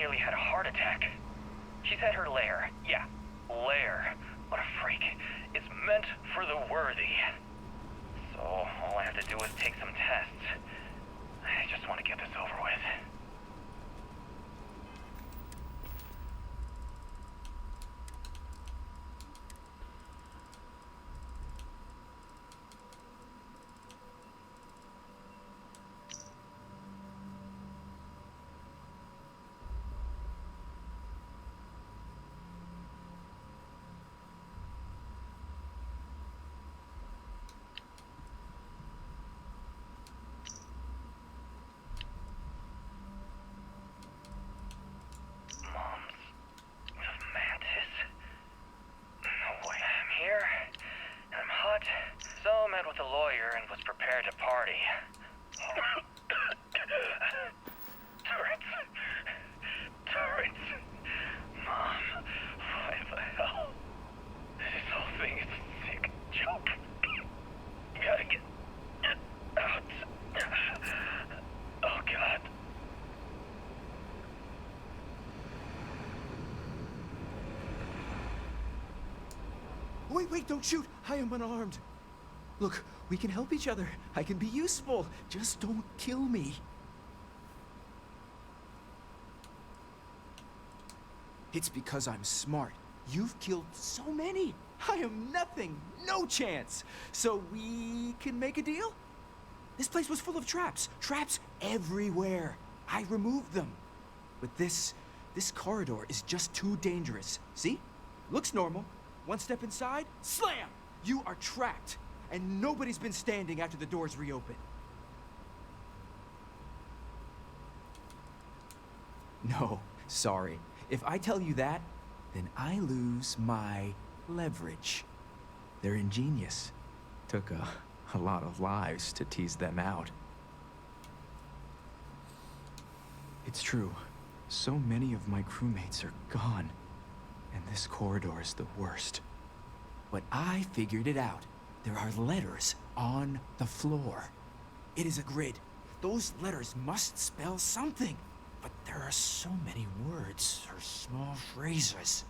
nearly had a heart attack. She's at her lair. Yeah, lair. What a freak. It's meant for the worthy. So, all I have to do is take some tests. I just want to get this over with. So met with a lawyer and was prepared to party. Turrets. Mom, why the hell? This whole thing is a sick joke. Gotta get out. Oh, God. Wait, don't shoot! I am unarmed. Look, we can help each other. I can be useful. Just don't kill me. It's because I'm smart. You've killed so many. I am nothing. No chance. So we can make a deal? This place was full of traps. Traps everywhere. I removed them. But this corridor is just too dangerous. See? Looks normal. One step inside, slam! You are trapped. And nobody's been standing after the doors reopen. No, sorry. If I tell you that, then I lose my leverage. They're ingenious. Took a lot of lives to tease them out. It's true. So many of my crewmates are gone. And this corridor is the worst. But I figured it out. There are letters on the floor. It is a grid. Those letters must spell something. But there are so many words or small phrases.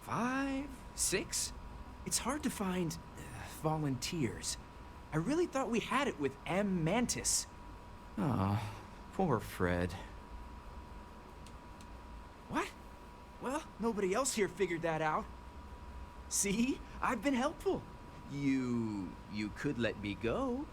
5, 6? It's hard to find volunteers. I really thought we had it with M. Mantis. Ah, poor Fred. What? Well, nobody else here figured that out. See? I've been helpful. You could let me go.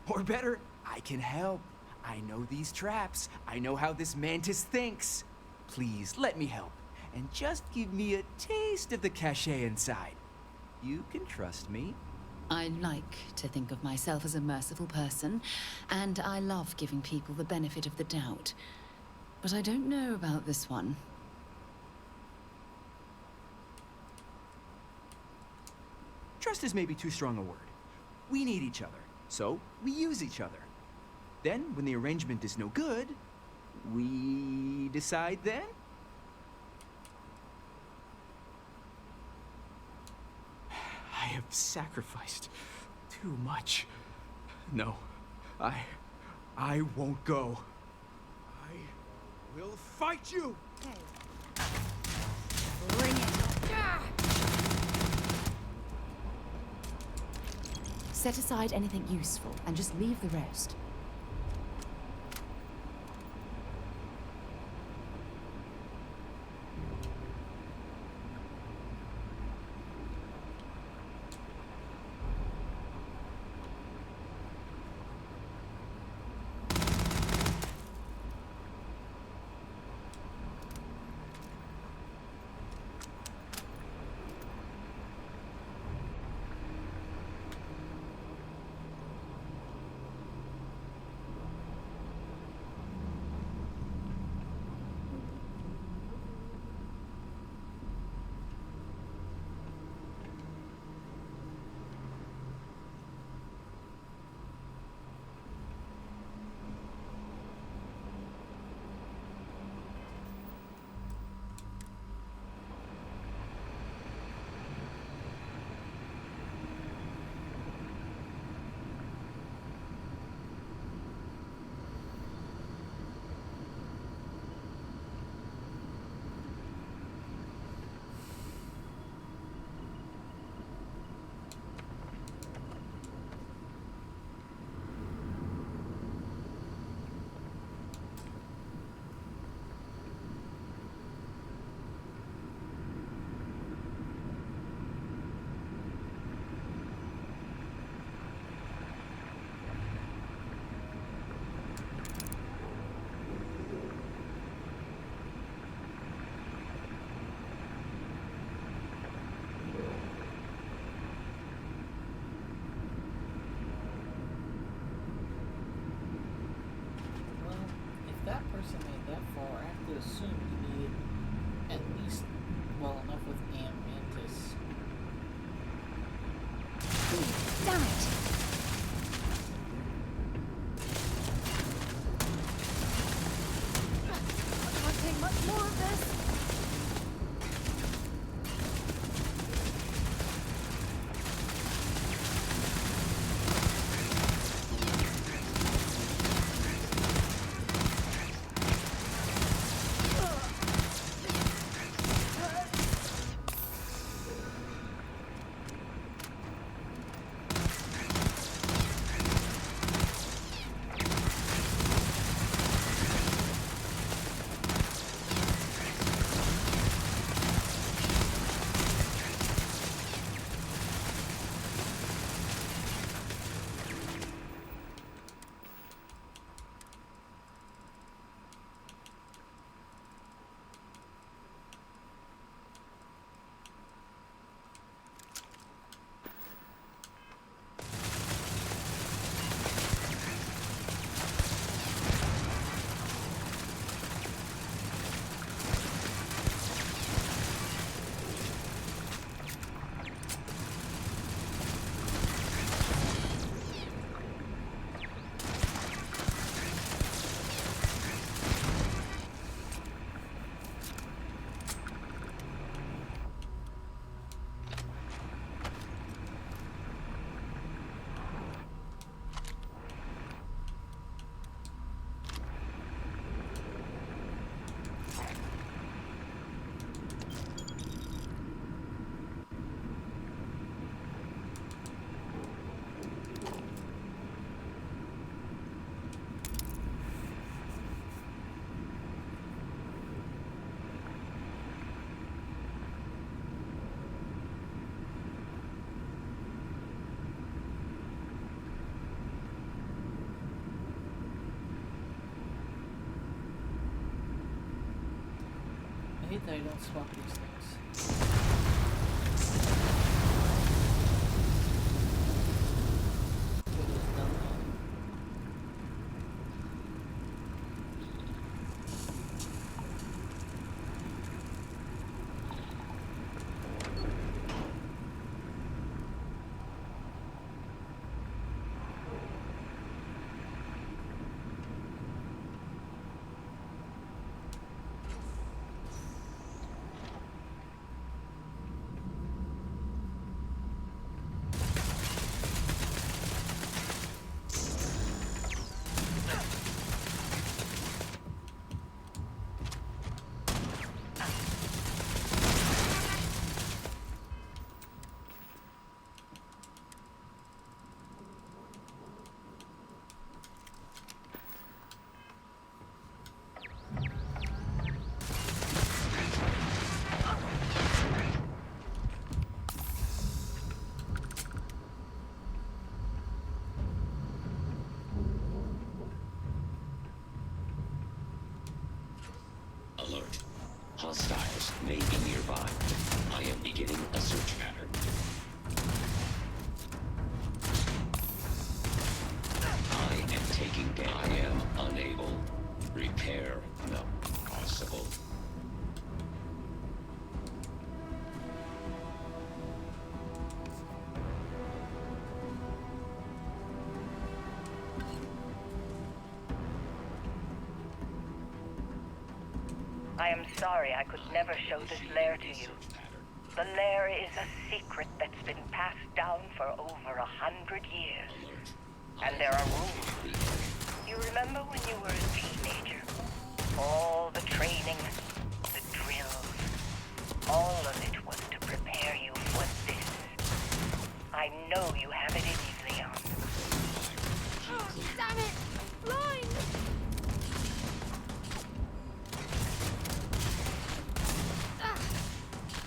Or better, I can help. I know these traps. I know how this mantis thinks. Please, let me help. And just give me a taste of the cachet inside. You can trust me. I like to think of myself as a merciful person, and I love giving people the benefit of the doubt. But I don't know about this one. Trust is maybe too strong a word. We need each other, so we use each other. Then, when the arrangement is no good, we decide then? I have sacrificed too much. No, I won't go. I will fight you! Bring it. Set aside anything useful and just leave the rest. that person made that far, I have to assume he needed at least well enough with Mantis. Damn it! I can't take much more of this. I hate that I don't swap these things. What was done now? Alert. Hostiles may be nearby. I am beginning a search pattern. I am taking damage. I am unable. Repair. No. Possible. I am sorry I could never show this lair to you. The lair is a secret that's been passed down for over 100 years. And there are rules. You remember when you were a teenager? All the training, the drills, all of it was to prepare you for this. I know you have it in you, Leon. Oh, damn it! Blind!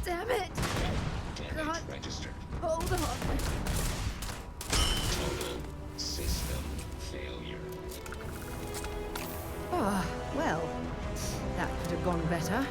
Damn it! God. Registered. Hold on. Total system failure. Ah, well, that could have gone better.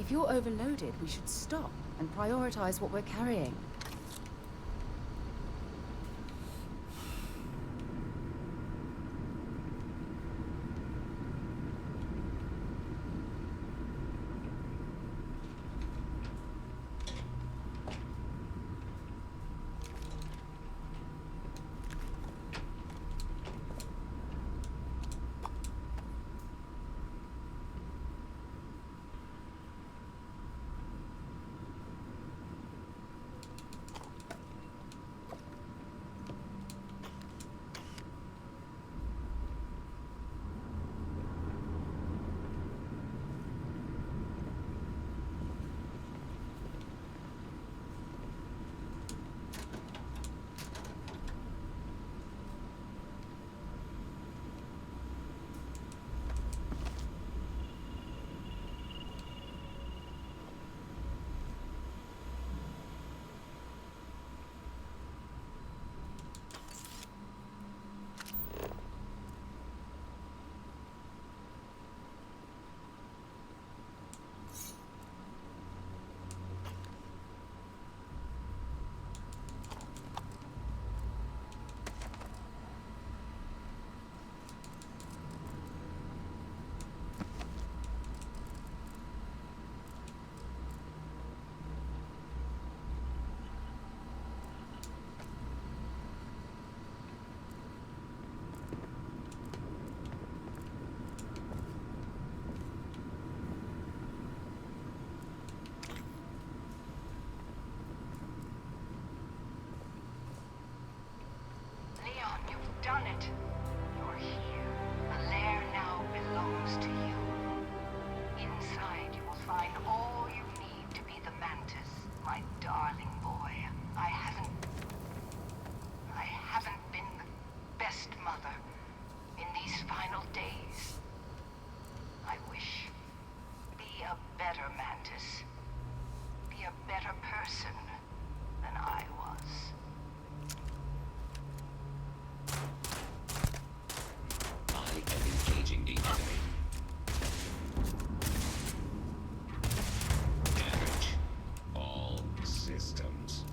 If you're overloaded, we should stop and prioritize what we're carrying. Leon, you've done it. You're here. The lair now belongs to you. Inside, you will find all you need to be the Mantis, my darling boy. I haven't been the best mother in these final days. I wish. Be a better Mantis. Be a better person than I was. I am engaging the enemy. Damage. All systems.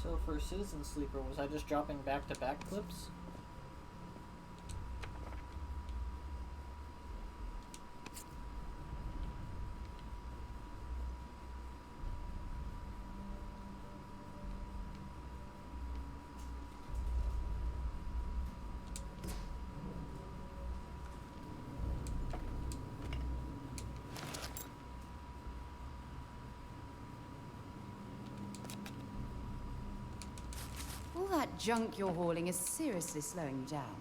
So for Citizen Sleeper, was I just dropping back-to-back clips? All that junk you're hauling is seriously slowing you down.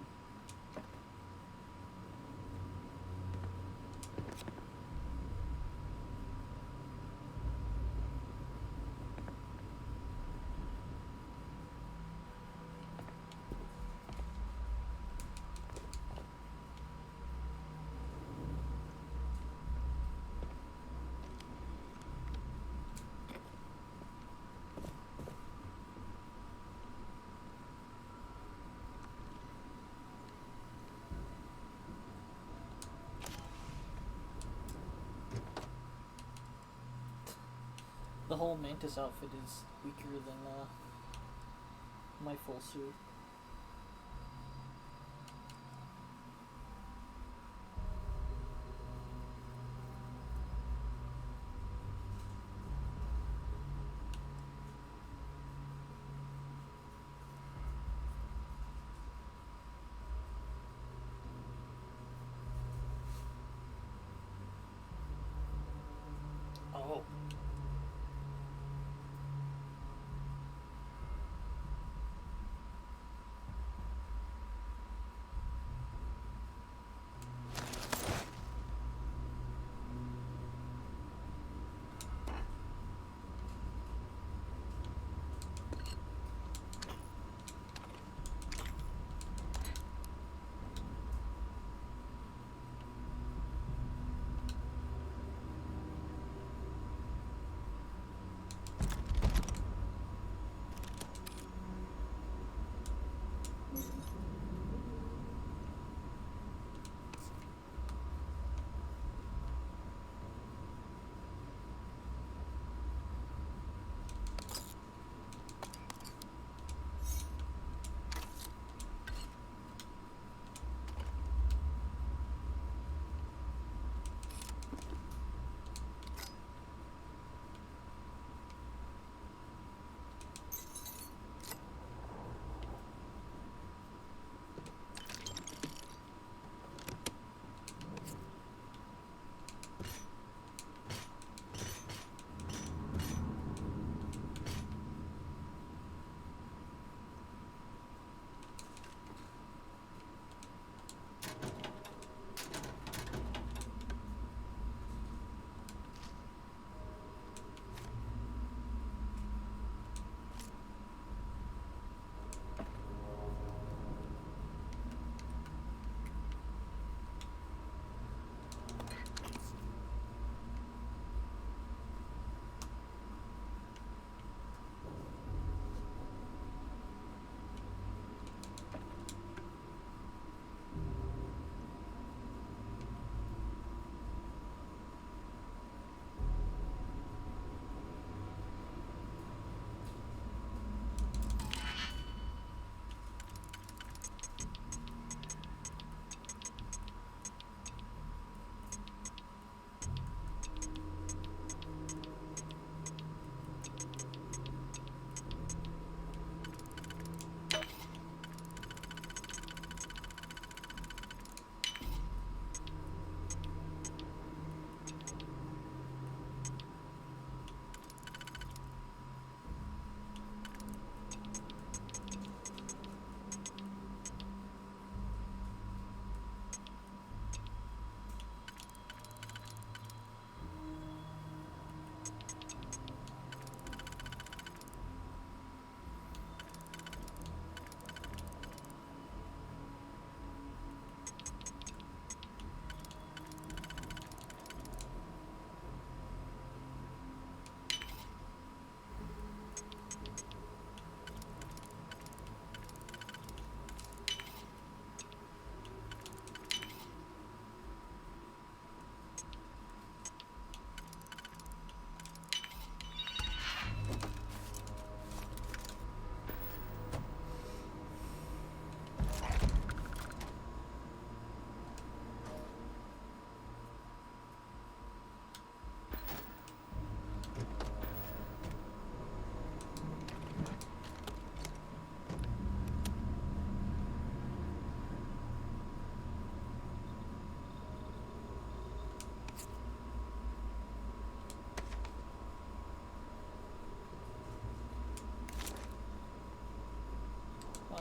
The whole Mantis outfit is weaker than my full suit. Oh.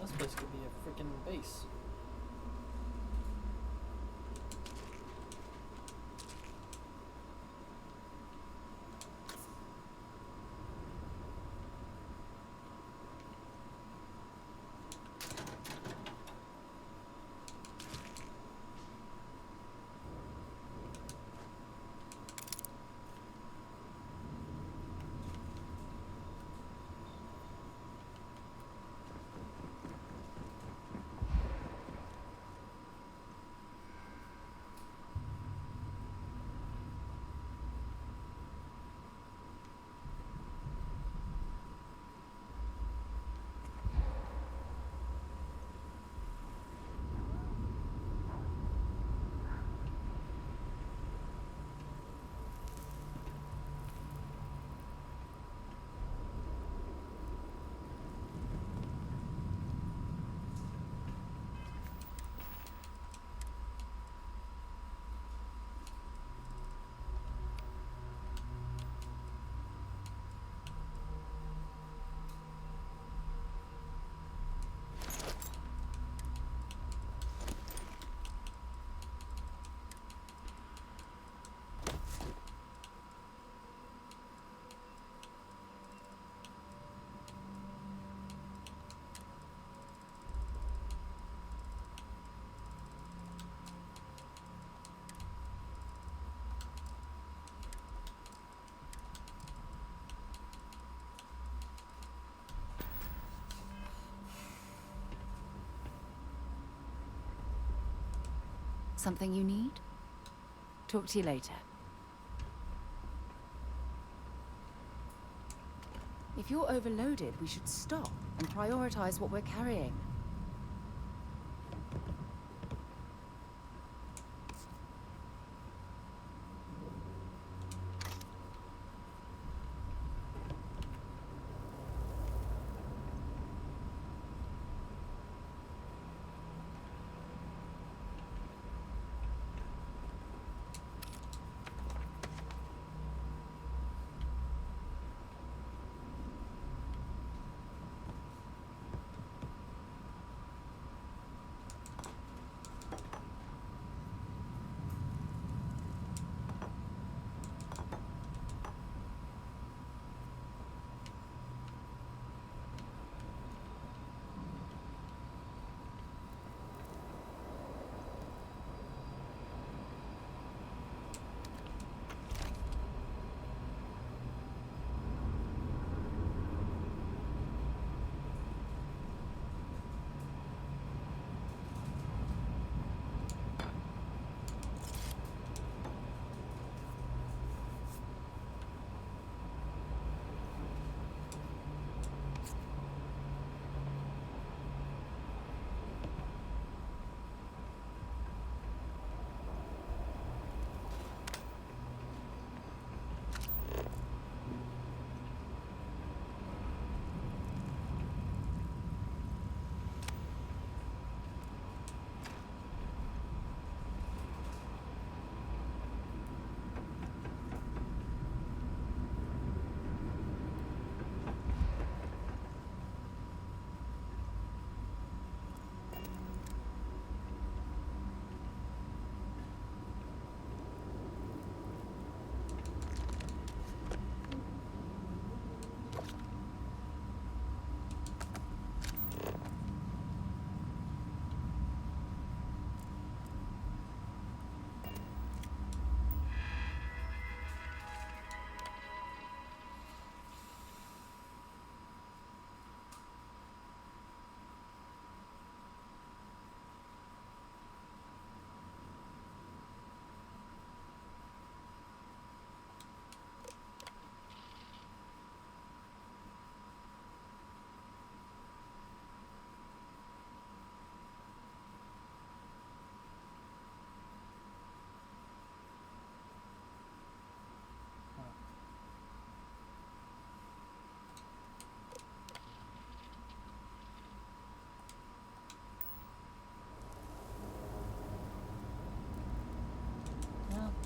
this place could be a freaking base. Something you need? Talk to you later. If you're overloaded, we should stop and prioritize what we're carrying.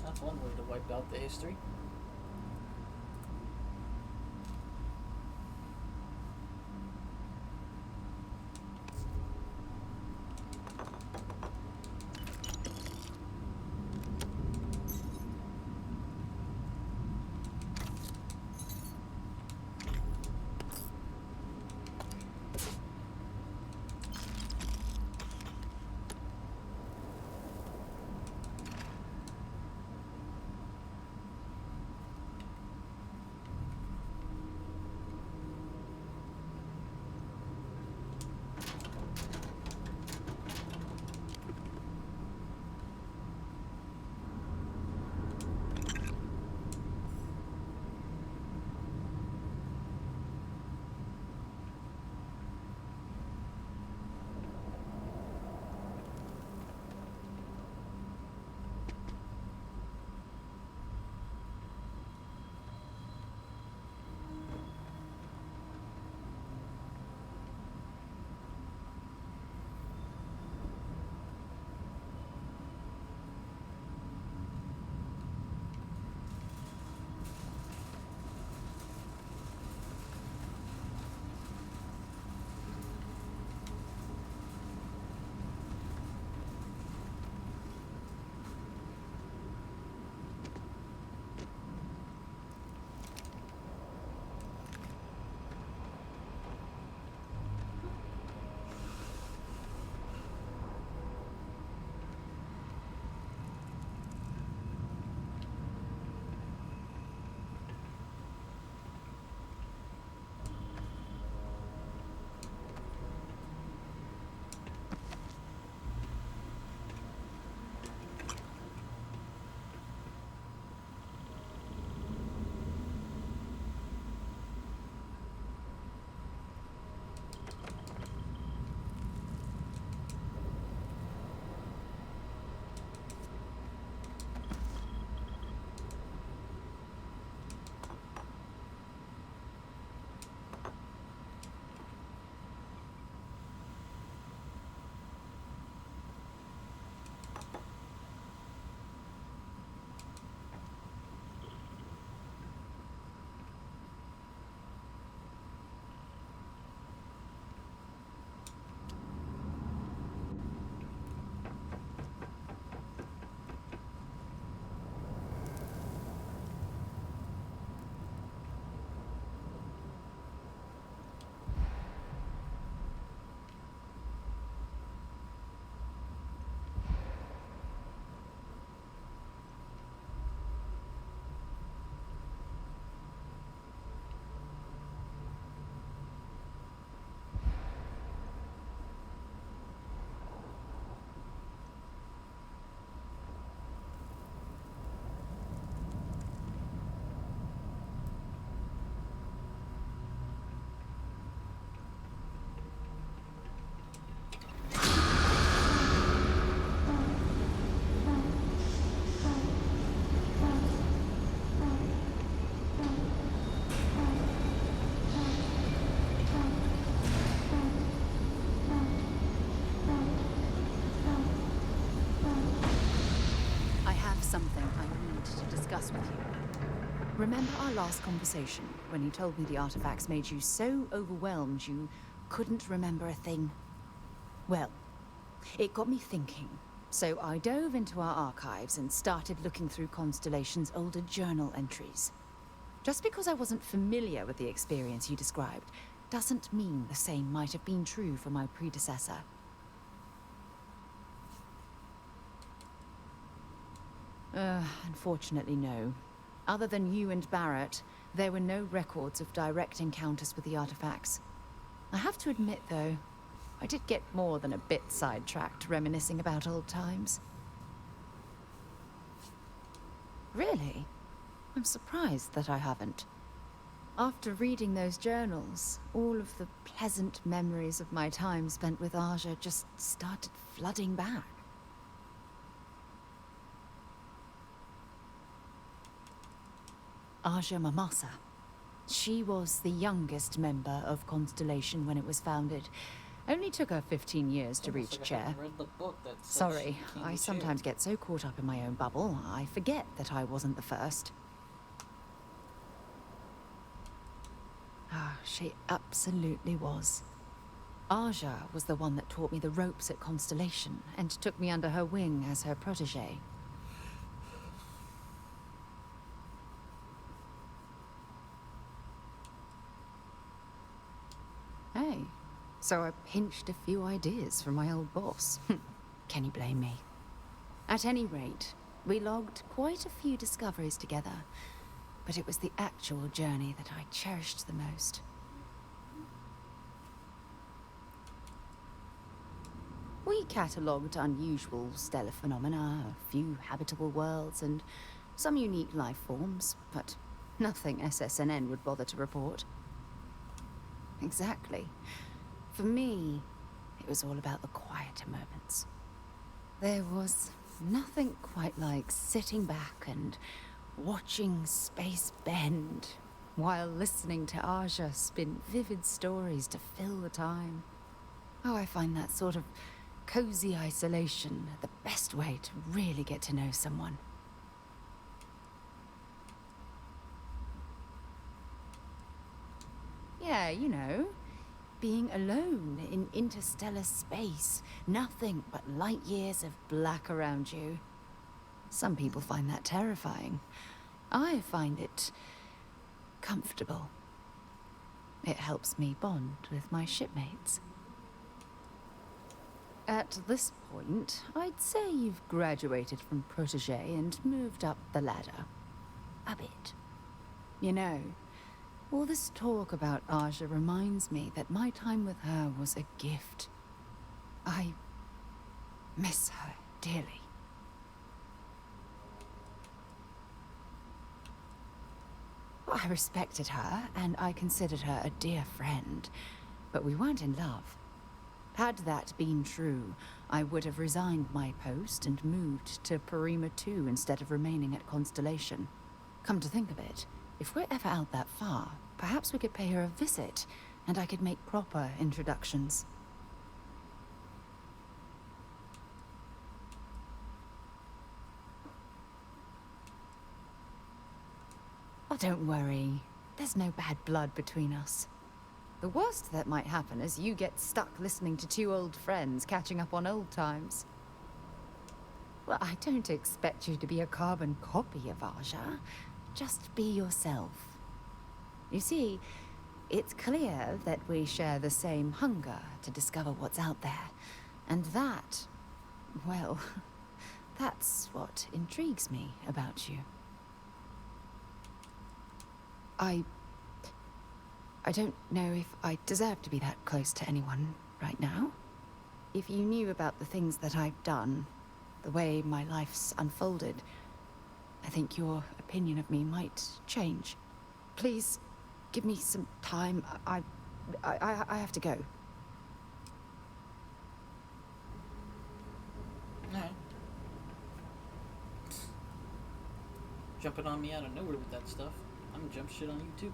That's one way to wipe out the history. something I need to discuss with you. Remember our last conversation when you told me the artifacts made you so overwhelmed you couldn't remember a thing? Well, it got me thinking. So I dove into our archives and started looking through Constellation's older journal entries. Just because I wasn't familiar with the experience you described doesn't mean the same might have been true for my predecessor. Unfortunately, no. Other than you and Barrett, there were no records of direct encounters with the artifacts. I have to admit, though, I did get more than a bit sidetracked reminiscing about old times. Really? I'm surprised that I haven't. After reading those journals, all of the pleasant memories of my time spent with Aja just started flooding back. Aja Mamasa. She was the youngest member of Constellation when it was founded. Only took her 15 years to reach chair. Sorry, I sometimes get so caught up in my own bubble, I forget that I wasn't the first. Ah, she absolutely was. Aja was the one that taught me the ropes at Constellation and took me under her wing as her protege. Hey, so I pinched a few ideas from my old boss. Can you blame me? At any rate, we logged quite a few discoveries together, but it was the actual journey that I cherished the most. We catalogued unusual stellar phenomena, a few habitable worlds, and some unique life forms, but nothing SSNN would bother to report. Exactly. For me, it was all about the quieter moments. There was nothing quite like sitting back and watching space bend while listening to Aja spin vivid stories to fill the time. Oh, I find that sort of cozy isolation the best way to really get to know someone. Yeah, you know, being alone in interstellar space, nothing but light years of black around you. Some people find that terrifying. I find it comfortable. It helps me bond with my shipmates. At this point, I'd say you've graduated from protege and moved up the ladder. A bit. You know, all this talk about Aja reminds me that my time with her was a gift. I miss her dearly. I respected her, and I considered her a dear friend, but we weren't in love. Had that been true, I would have resigned my post and moved to Parima 2 instead of remaining at Constellation. Come to think of it, if we're ever out that far, perhaps we could pay her a visit, and I could make proper introductions. Oh, don't worry. There's no bad blood between us. The worst that might happen is you get stuck listening to two old friends catching up on old times. Well, I don't expect you to be a carbon copy of Aja. Just be yourself. You see, it's clear that we share the same hunger to discover what's out there. And that, well, that's what intrigues me about you. I don't know if I deserve to be that close to anyone right now. If you knew about the things that I've done, the way my life's unfolded, I think your opinion of me might change. Please, give me some time. I have to go. Alright. Jumping on me out of nowhere with that stuff. I'm gonna jump shit on you too.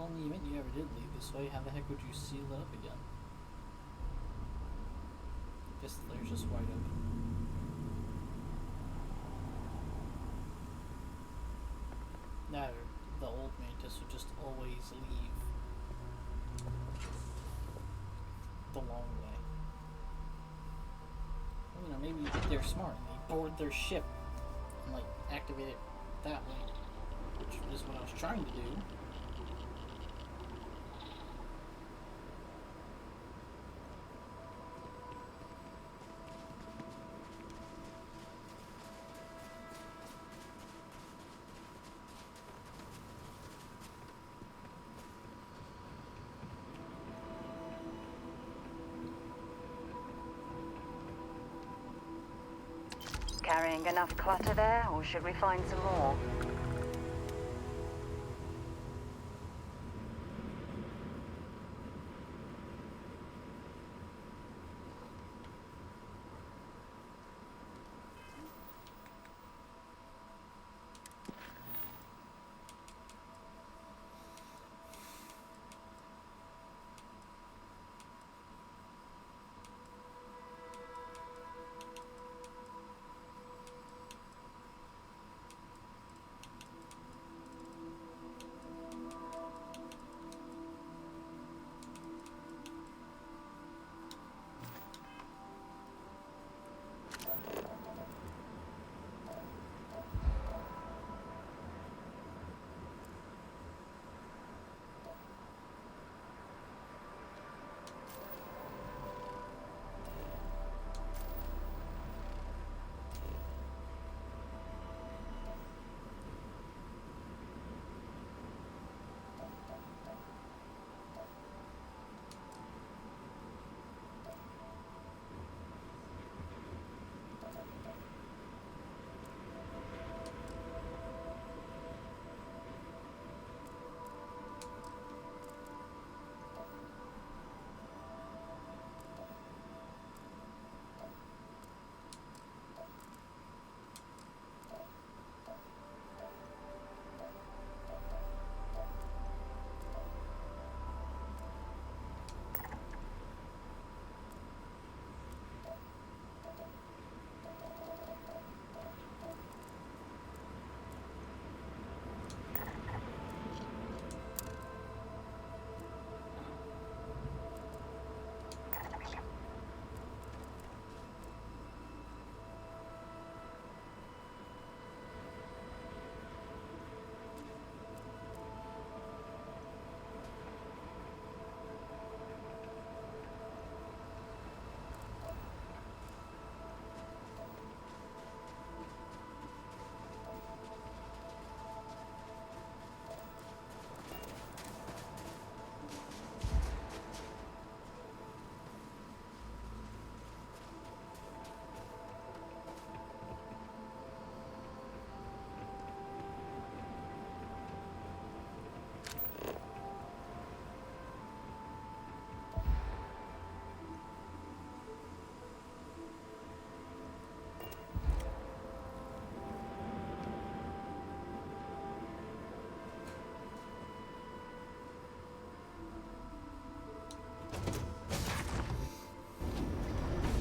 only admit you ever did leave this way. How the heck would you seal it up again? Guess the lair's just wide open. No, the old mantis would just always leave the long way. Well, you know, maybe they're smart and they board their ship and, like, activate it that way, which is what I was trying to do. Carrying enough clutter there, or should we find some more?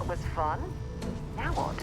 Was fun. Now what?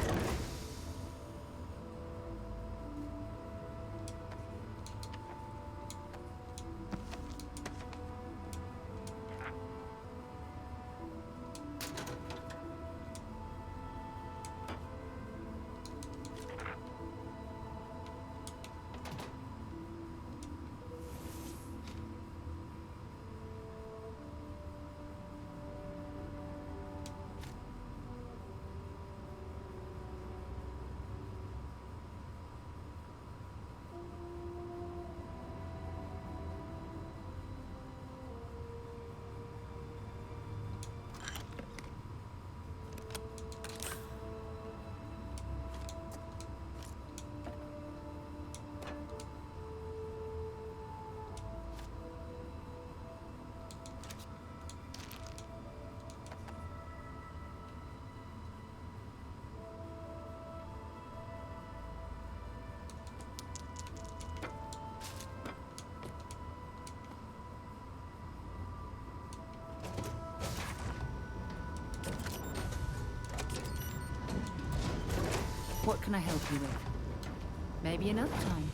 What can I help you with? Maybe another time.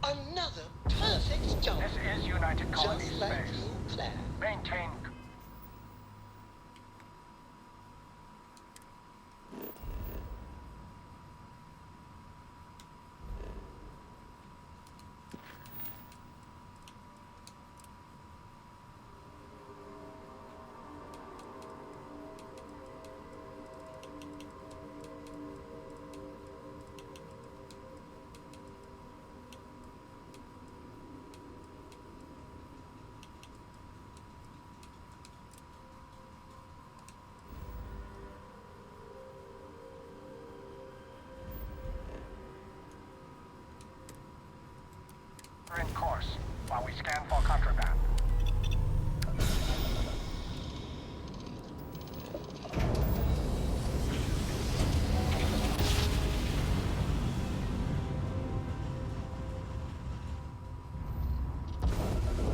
Another perfect job. This is United Colony Just like Space. you planned. Maintain. In course while we scan for contraband.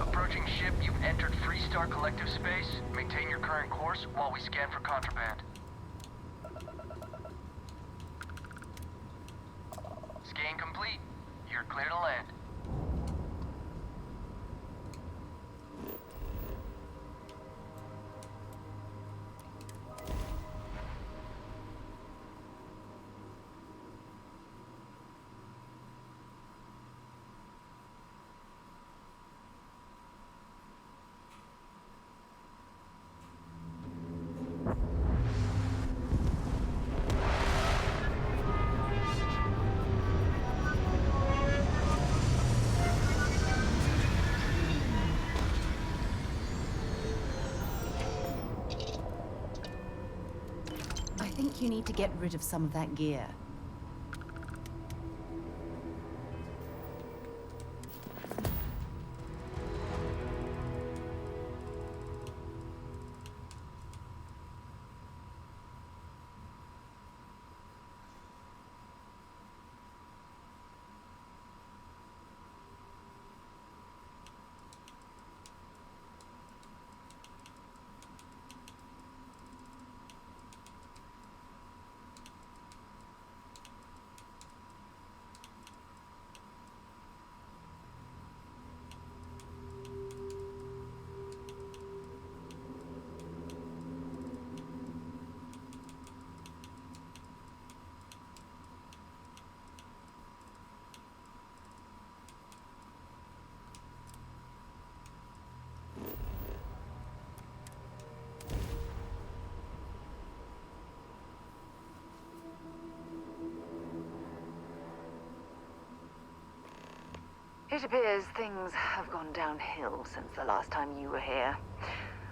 Approaching ship, you've entered Freestar Collective space. Maintain your current course while we scan for contraband. Scan complete. You're clear to land. I think you need to get rid of some of that gear. It appears things have gone downhill since the last time you were here.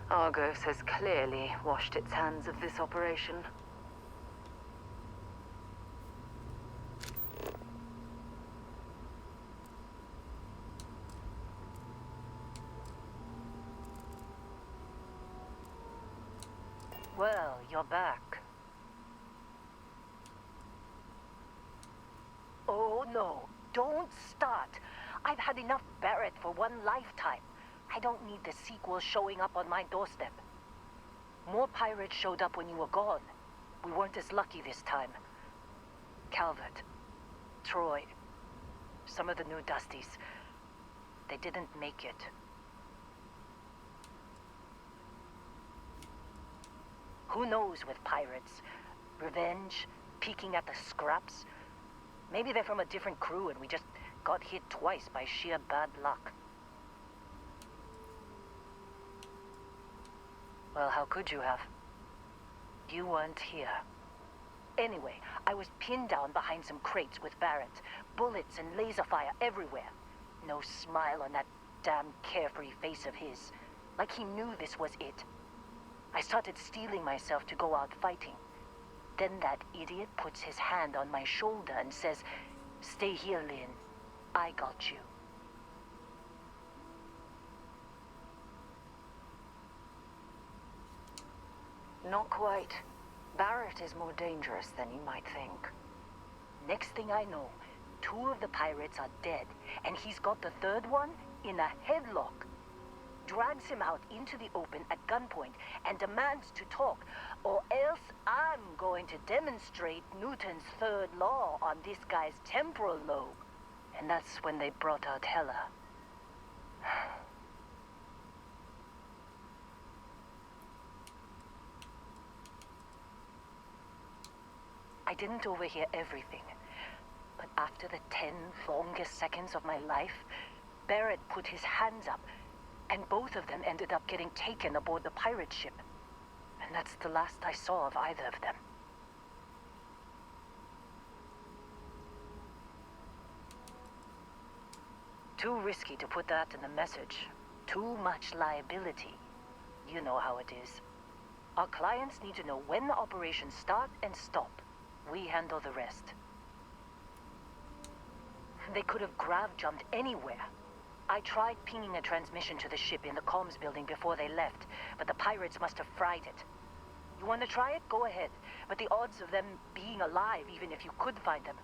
Argos has clearly washed its hands of this operation. Well, you're back. Oh, no. Don't start. I've had enough Barrett for one lifetime. I don't need the sequel showing up on my doorstep. More pirates showed up when you were gone. We weren't as lucky this time. Calvert, Troy, some of the new Dusties, they didn't make it. Who knows with pirates? Revenge? Peeking at the scraps? Maybe they're from a different crew and we just got hit twice by sheer bad luck. Well, how could you have? You weren't here. Anyway, I was pinned down behind some crates with Barrett. Bullets and laser fire everywhere. No smile on that damn carefree face of his. Like he knew this was it. I started steeling myself to go out fighting. Then that idiot puts his hand on my shoulder and says, "Stay here, Lynn. I got you." Not quite. Barrett is more dangerous than you might think. Next thing I know, 2 of the pirates are dead, and he's got the 3rd one in a headlock. Drags him out into the open at gunpoint and demands to talk, or else I'm going to demonstrate Newton's 3rd law on this guy's temporal lobe. And that's when they brought out Hela. I didn't overhear everything, but after the 10 longest seconds of my life, Barrett put his hands up, and both of them ended up getting taken aboard the pirate ship. And that's the last I saw of either of them. Too risky to put that in the message. Too much liability. You know how it is. Our clients need to know when the operations start and stop. We handle the rest. They could have grav-jumped anywhere. I tried pinging a transmission to the ship in the comms building before they left, but the pirates must have fried it. You want to try it? Go ahead. But the odds of them being alive, even if you could find them...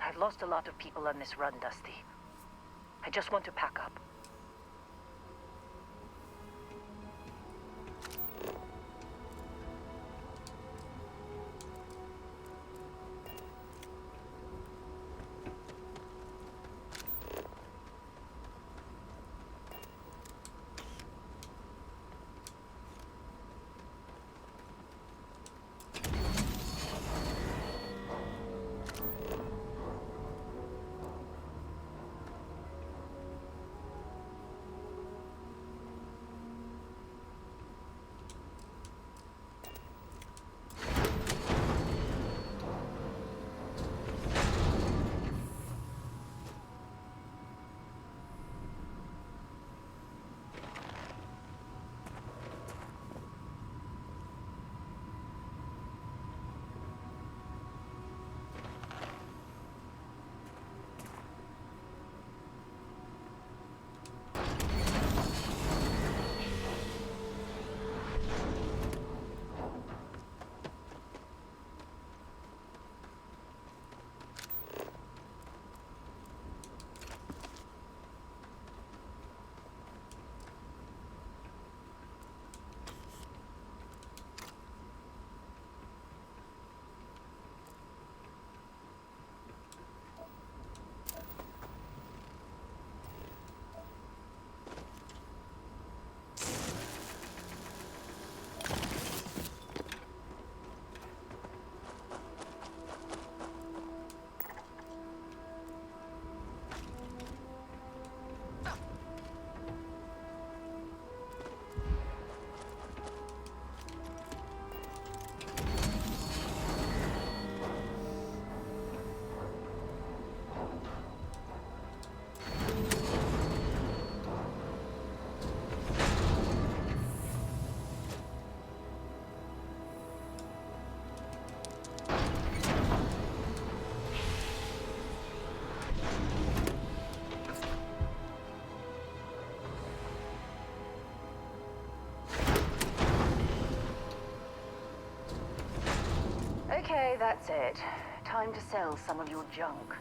I've lost a lot of people on this run, Dusty. I just want to pack up. Okay, that's it. Time to sell some of your junk.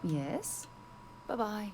Yes? Bye-bye.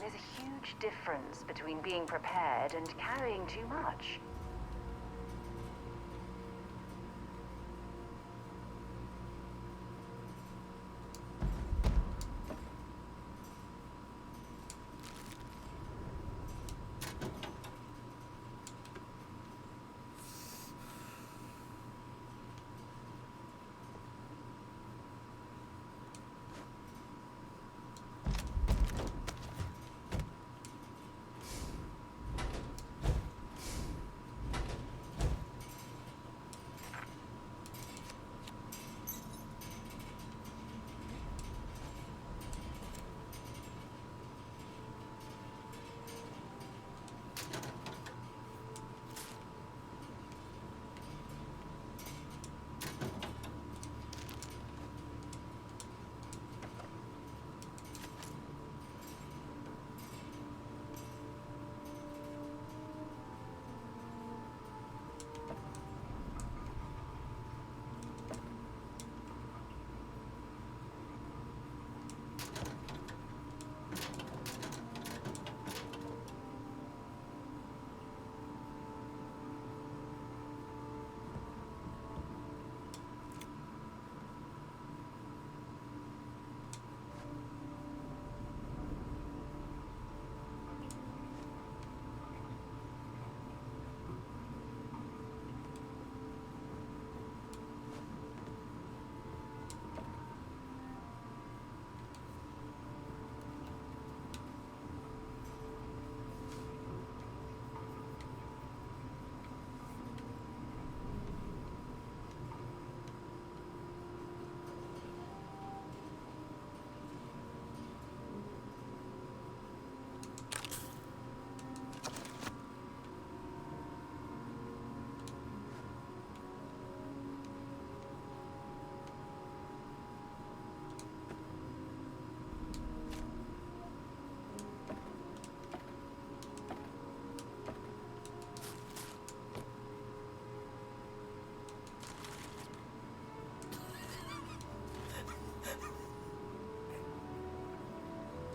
There's a huge difference between being prepared and carrying too much.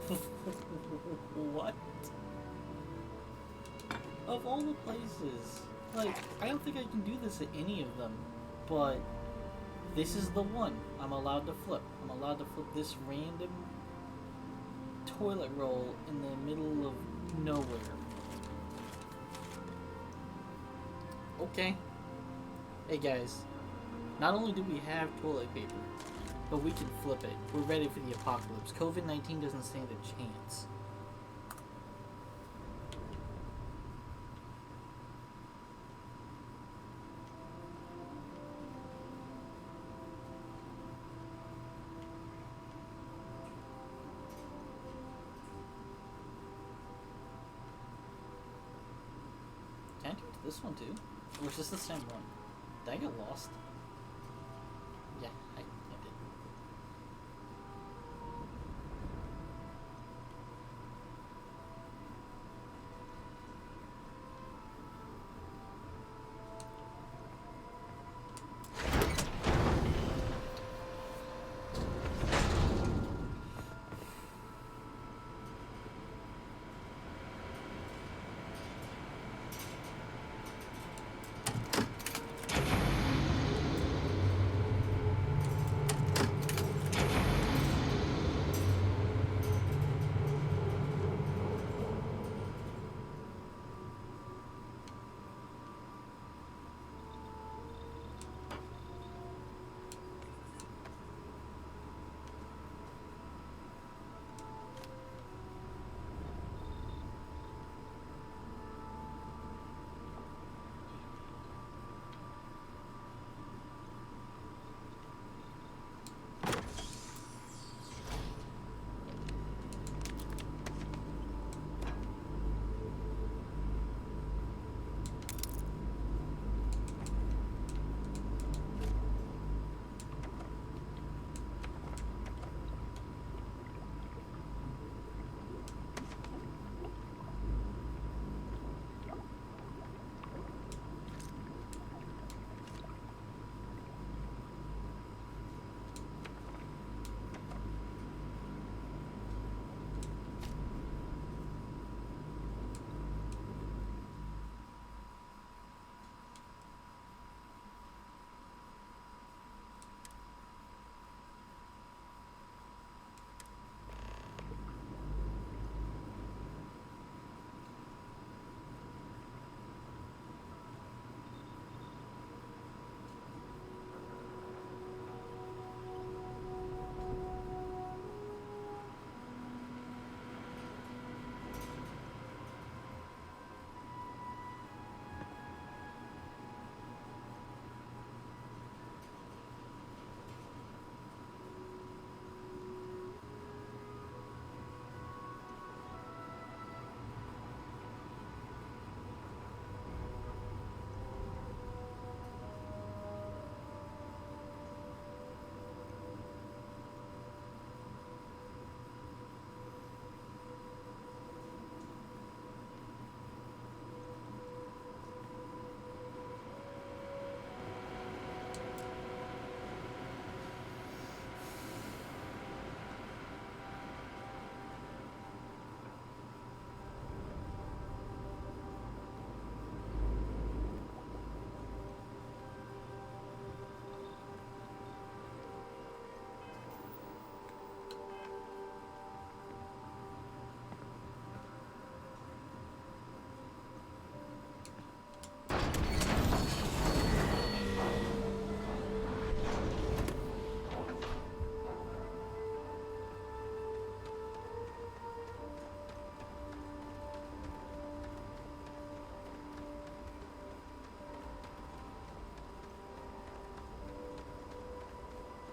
What? Of all the places, like, I don't think I can do this at any of them, but this is the one I'm allowed to flip. I'm allowed to flip this random toilet roll in the middle of nowhere. Okay. Hey guys, not only do we have toilet paper, but we can flip it. We're ready for the apocalypse. COVID-19 doesn't stand a chance. Can I do it to this one too? Or is this the same one? Did I get lost? Yeah, I did.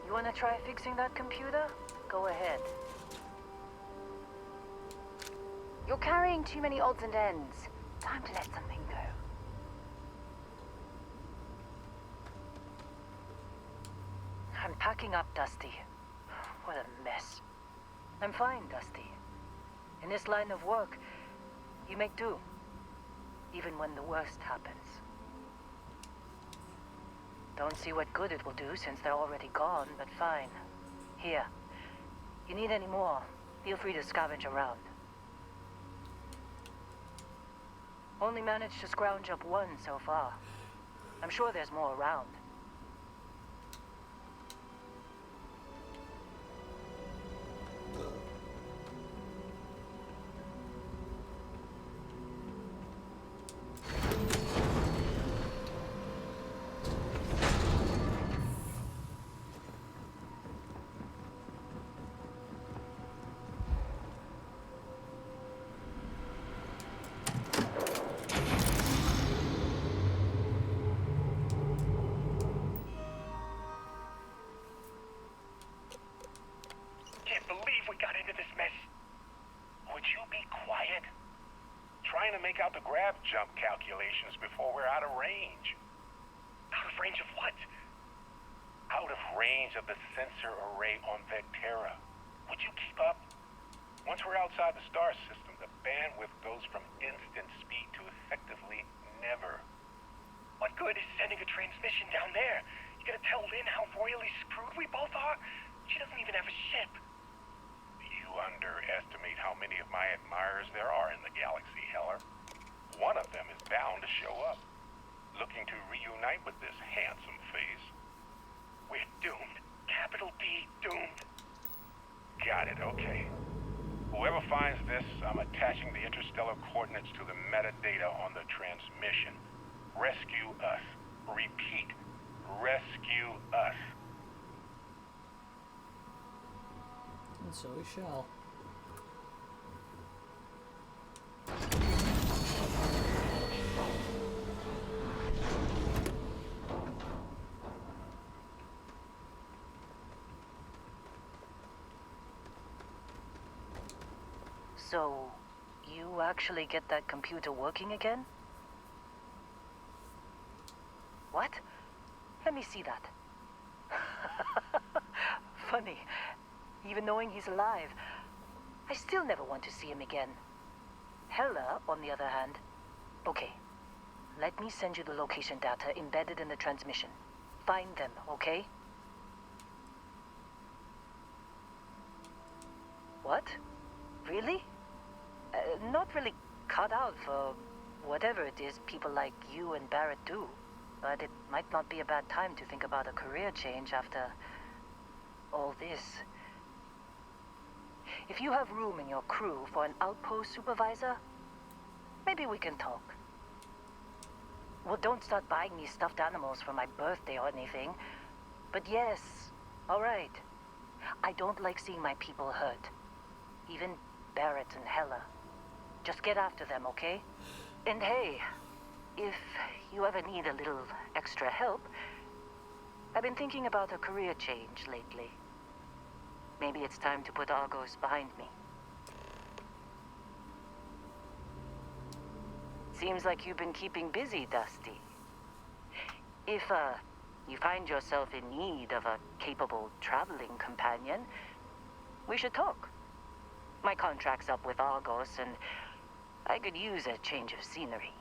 You wanna try fixing that computer? Go ahead. You're carrying too many odds and ends. Time to let something go. I'm packing up, Dusty. What a mess. I'm fine, Dusty. In this line of work, you make do. Even when the worst happens. Don't see what good it will do since they're already gone, but fine. Here. You need any more? Feel free to scavenge around. Only managed to scrounge up one so far. I'm sure there's more around. Can't believe we got into this mess. Would you be quiet? Trying to make out the grab jump calculations before we're out of range. Out of range of what? Out of range of the sensor array on Vectera. Would you keep up? Once we're outside the star system, the bandwidth goes from instant speed to effectively never. What good is sending a transmission down there? You gonna tell Lynn how royally screwed we both are? She doesn't even have a ship. You underestimate how many of my admirers there are in the galaxy, Heller. One of them is bound to show up, looking to reunite with this handsome face. We're doomed. Capital D, doomed. Got it, okay. Whoever finds this, I'm attaching the interstellar coordinates to the metadata on the transmission. Rescue us. Repeat. Rescue us. And so we shall. So, you actually get that computer working again? What? Let me see that. Funny. Even knowing he's alive, I still never want to see him again. Hella, on the other hand. Okay. Let me send you the location data embedded in the transmission. Find them, okay? What? Really? Not really cut out for whatever it is people like you and Barrett do. But it might not be a bad time to think about a career change after all this. If you have room in your crew for an outpost supervisor, maybe we can talk. Well, don't start buying me stuffed animals for my birthday or anything. But yes, all right. I don't like seeing my people hurt. Even Barrett and Hella. Just get after them, okay? And hey, if you ever need a little extra help, I've been thinking about a career change lately. Maybe it's time to put Argos behind me. Seems like you've been keeping busy, Dusty. If, you find yourself in need of a capable traveling companion, we should talk. My contract's up with Argos, and I could use a change of scenery.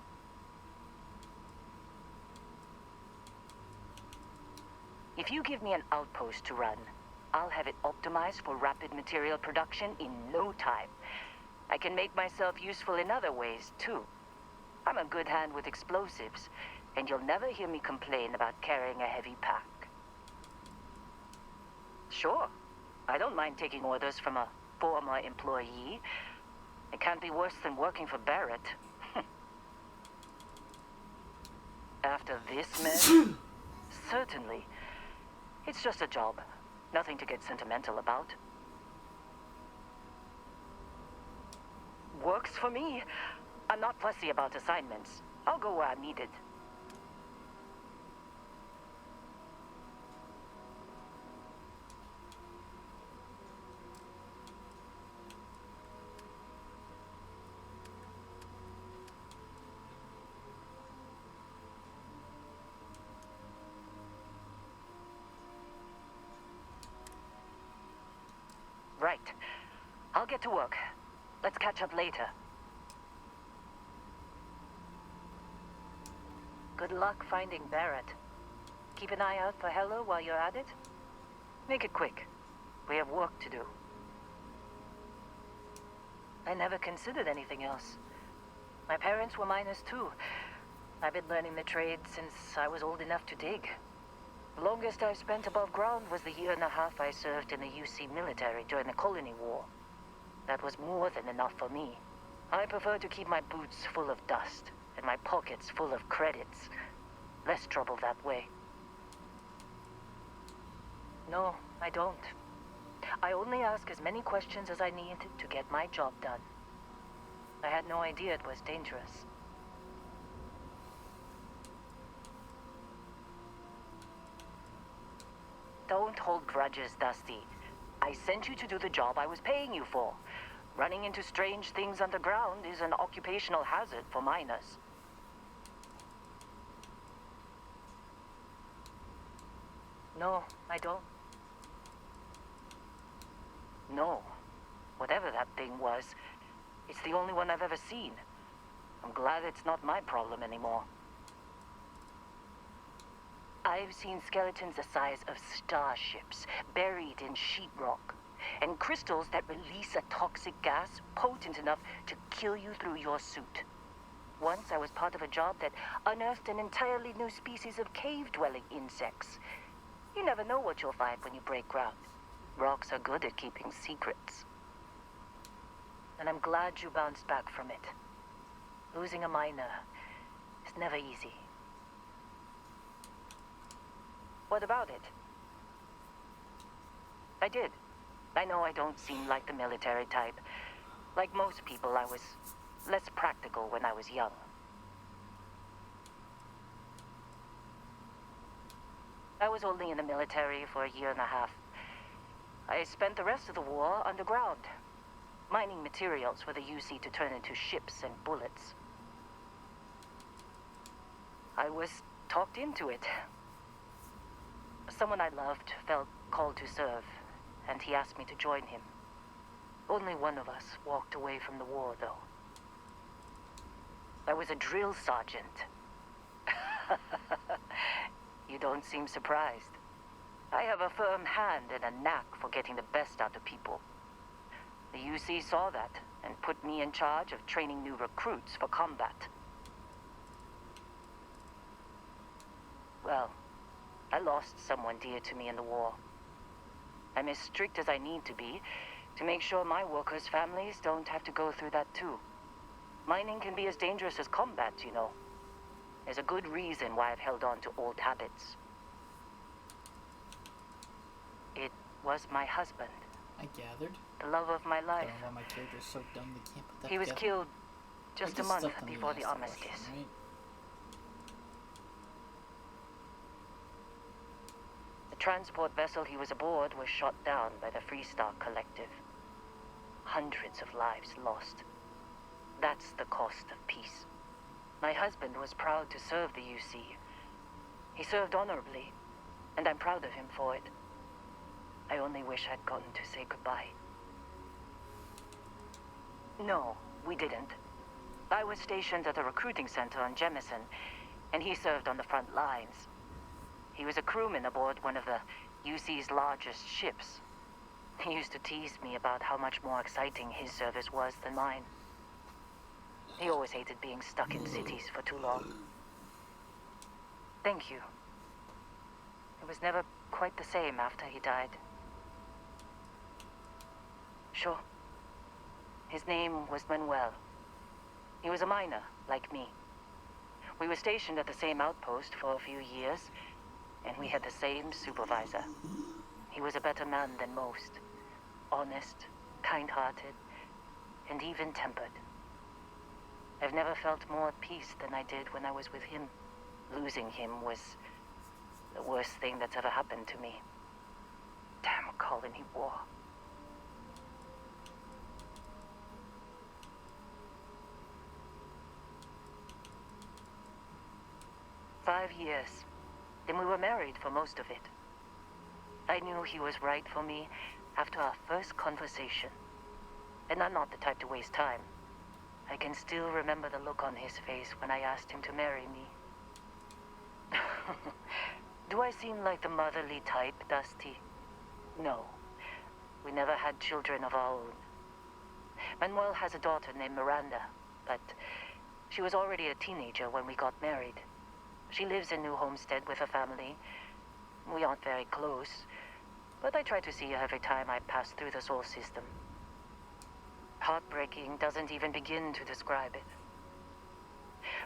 If you give me an outpost to run, I'll have it optimized for rapid material production in no time. I can make myself useful in other ways, too. I'm a good hand with explosives, and you'll never hear me complain about carrying a heavy pack. Sure, I don't mind taking orders from a former employee. It can't be worse than working for Barrett. After this mess? Certainly. It's just a job. Nothing to get sentimental about. Works for me. I'm not fussy about assignments. I'll go where I'm needed. Right. I'll get to work. Let's catch up later. Good luck finding Barrett. Keep an eye out for Hella while you're at it. Make it quick. We have work to do. I never considered anything else. My parents were miners too. I've been learning the trade since I was old enough to dig. The longest I've spent above ground was the 1.5 years I served in the UC military during the Colony War. That was more than enough for me. I prefer to keep my boots full of dust and my pockets full of credits. Less trouble that way. No, I don't. I only ask as many questions as I need to get my job done. I had no idea it was dangerous. Don't hold grudges, Dusty. I sent you to do the job I was paying you for. Running into strange things underground is an occupational hazard for miners. No, I don't. No. Whatever that thing was, it's the only one I've ever seen. I'm glad it's not my problem anymore. I've seen skeletons the size of starships buried in sheetrock, and crystals that release a toxic gas potent enough to kill you through your suit. Once I was part of a job that unearthed an entirely new species of cave-dwelling insects. You never know what you'll find when you break ground. Rocks are good at keeping secrets. And I'm glad you bounced back from it. Losing a miner is never easy. What about it? I did. I know I don't seem like the military type. Like most people, I was less practical when I was young. I was only in the military for 1.5 years. I spent the rest of the war underground, mining materials for the UC to turn into ships and bullets. I was talked into it. Someone I loved felt called to serve, and he asked me to join him. Only one of us walked away from the war, though. I was a drill sergeant. You don't seem surprised. I have a firm hand and a knack for getting the best out of people. The UC saw that and put me in charge of training new recruits for combat. Well, I lost someone dear to me in the war. I'm as strict as I need to be to make sure my workers' families don't have to go through that too. Mining can be as dangerous as combat, you know. There's a good reason why I've held on to old habits. It was my husband. I gathered. The love of my life. I don't know why my character's so dumb they can't put that He was together. killed just a month Stuff on before the ass to armistice. Russian, right? The transport vessel he was aboard was shot down by the Freestar Collective. Hundreds of lives lost. That's the cost of peace. My husband was proud to serve the UC. He served honorably, and I'm proud of him for it. I only wish I'd gotten to say goodbye. No, we didn't. I was stationed at a recruiting center on Jemison, and he served on the front lines. He was a crewman aboard one of the UC's largest ships. He used to tease me about how much more exciting his service was than mine. He always hated being stuck in cities for too long. Thank you. It was never quite the same after he died. Sure. His name was Manuel. He was a miner, like me. We were stationed at the same outpost for a few years, and we had the same supervisor. He was a better man than most. Honest, kind-hearted, and even-tempered. I've never felt more at peace than I did when I was with him. Losing him was the worst thing that's ever happened to me. Damn colony war. "5 years. Then we were married for most of it. I knew he was right for me after our first conversation. And I'm not the type to waste time. I can still remember the look on his face when I asked him to marry me. Do I seem like the motherly type, Dusty? No. We never had children of our own. Manuel has a daughter named Miranda, but she was already a teenager when we got married. She lives in New Homestead with her family. We aren't very close, but I try to see her every time I pass through the Sol system. Heartbreaking doesn't even begin to describe it.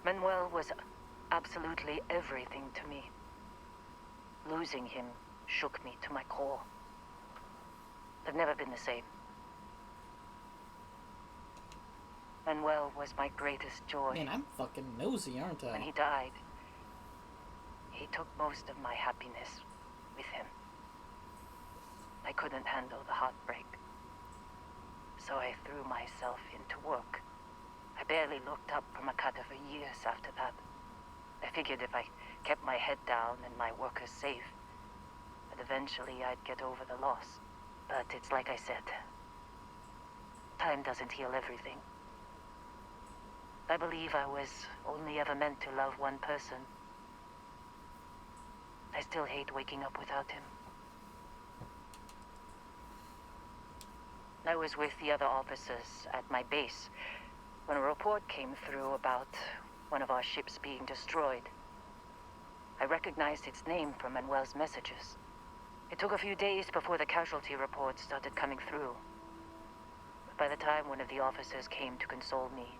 Manuel was absolutely everything to me. Losing him shook me to my core. I've never been the same. Manuel was my greatest joy. Man, I'm fucking nosy, aren't I? When he died, he took most of my happiness with him. I couldn't handle the heartbreak, so I threw myself into work. I barely looked up from Akata for years after that. I figured if I kept my head down and my workers safe, that eventually I'd get over the loss. But it's like I said, time doesn't heal everything. I believe I was only ever meant to love one person. I still hate waking up without him. I was with the other officers at my base when a report came through about one of our ships being destroyed. I recognized its name from Manuel's messages. It took a few days before the casualty reports started coming through. But by the time one of the officers came to console me,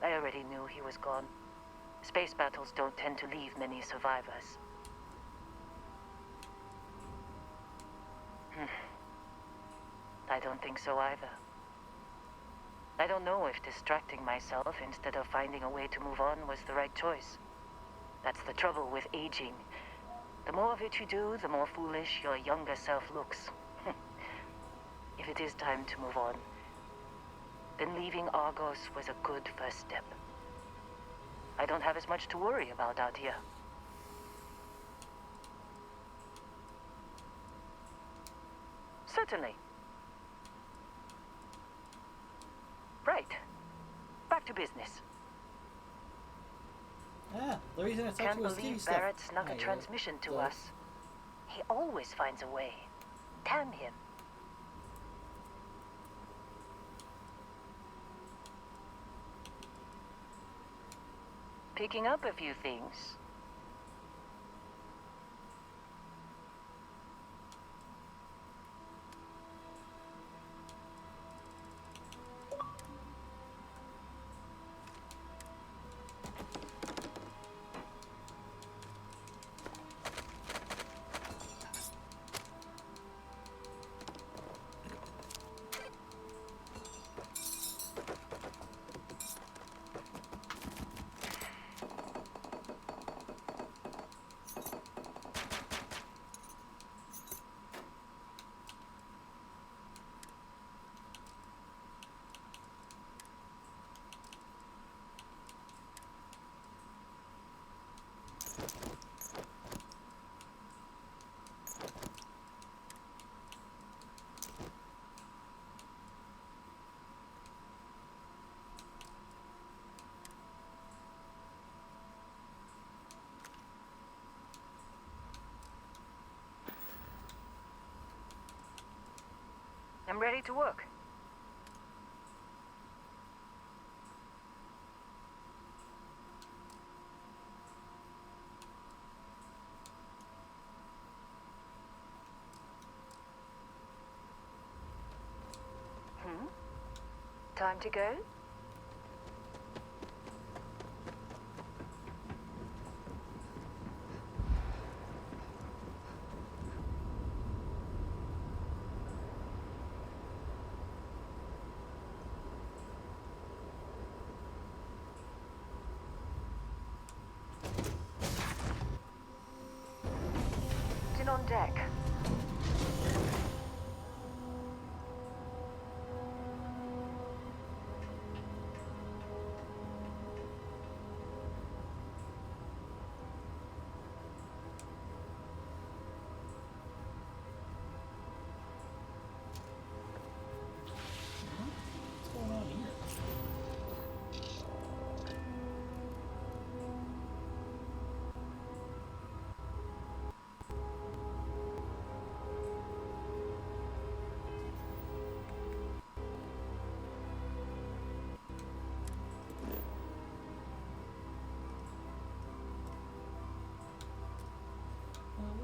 I already knew he was gone. Space battles don't tend to leave many survivors. I don't think so either. I don't know if distracting myself instead of finding a way to move on was the right choice. That's the trouble with aging. The more of it you do, the more foolish your younger self looks. If it is time to move on, then leaving Argos was a good first step. I don't have as much to worry about out here. Certainly. Right. Back to business. Ah, the reason I thought Can't you was believe stuff. Barrett snuck a transmission to us. He always finds a way. Damn him. Picking up a few things. I'm ready to work. Time to go? Captain on deck. What's going on here?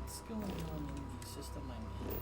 What's going on in the system I'm in?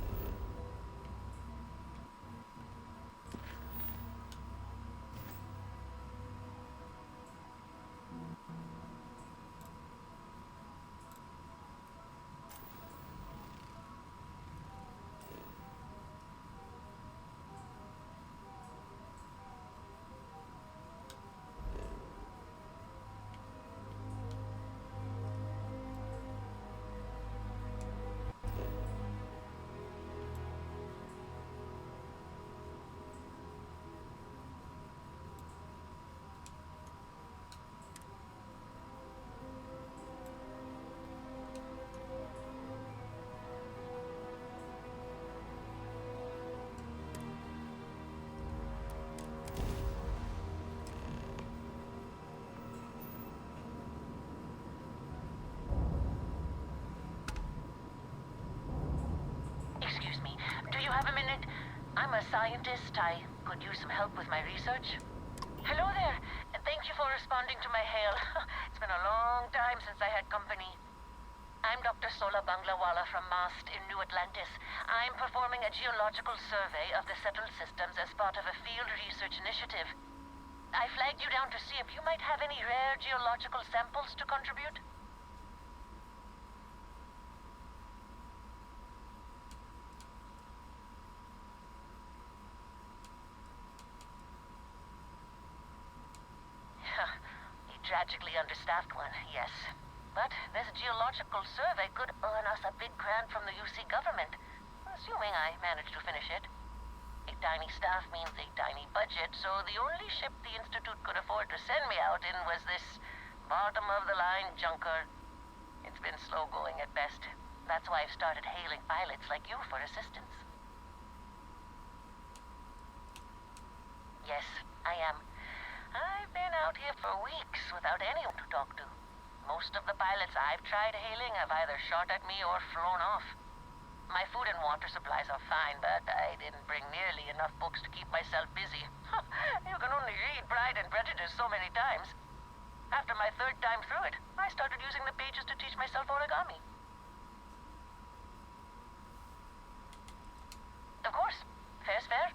Excuse me, do you have a minute? I'm a scientist. I could use some help with my research. Hello there. Thank you for responding to my hail. It's been a long time since I had company. I'm Dr. Sola Banglawala from MAST in New Atlantis. I'm performing a geological survey of the settled systems as part of a field research initiative. I flagged you down to see if you might have any rare geological samples to contribute. A tragically understaffed one, yes. But this geological survey could earn us a big grant from the UC government, assuming I manage to finish it. A tiny staff means a tiny budget, so the only ship the Institute could afford to send me out in was this bottom-of-the-line junker. It's been slow going at best. That's why I've started hailing pilots like you for assistance. Yes, I am. I've been out here for weeks without anyone to talk to. Most of the pilots I've tried hailing have either shot at me or flown off. My food and water supplies are fine, but I didn't bring nearly enough books to keep myself busy. You can only read Pride and Prejudice so many times. After my third time through it, I started using the pages to teach myself origami. Of course, fair's fair.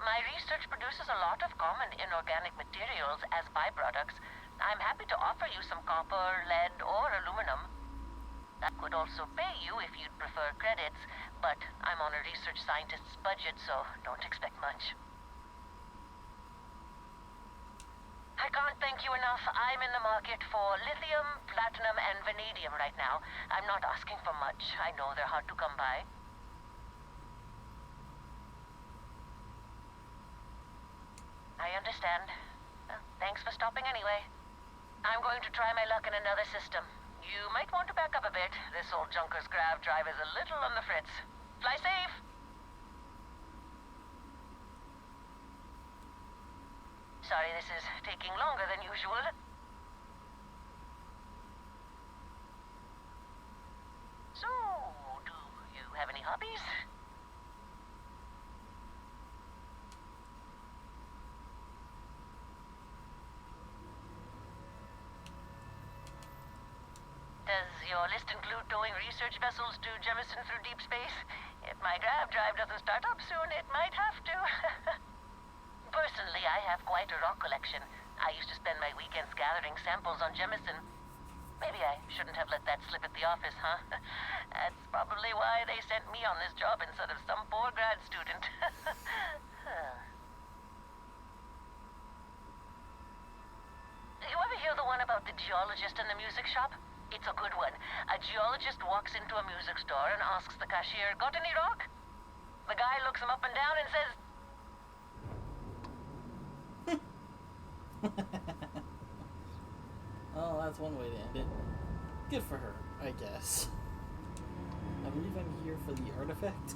My research produces a lot of common inorganic materials as byproducts. I'm happy to offer you some copper, lead, or aluminum. I could also pay you if you'd prefer credits, but I'm on a research scientist's budget, so don't expect much. I can't thank you enough. I'm in the market for lithium, platinum, and vanadium right now. I'm not asking for much. I know they're hard to come by. I understand. Thanks for stopping anyway. I'm going to try my luck in another system. You might want to back up a bit. This old junker's grav drive is a little on the fritz. Fly safe! Sorry this is taking longer than usual. So, do you have any hobbies? Does your list include towing research vessels to Jemison through deep space? If my grav drive doesn't start up soon, it might have to. Personally, I have quite a rock collection. I used to spend my weekends gathering samples on Jemison. Maybe I shouldn't have let that slip at the office, huh? That's probably why they sent me on this job instead of some poor grad student. You ever hear the one about the geologist in the music shop? It's a good one. A geologist walks into a music store and asks the cashier, "Got any rock?" The guy looks him up and down and says, Oh, that's one way to end it. Good for her, I guess. I believe I'm here for the artifact.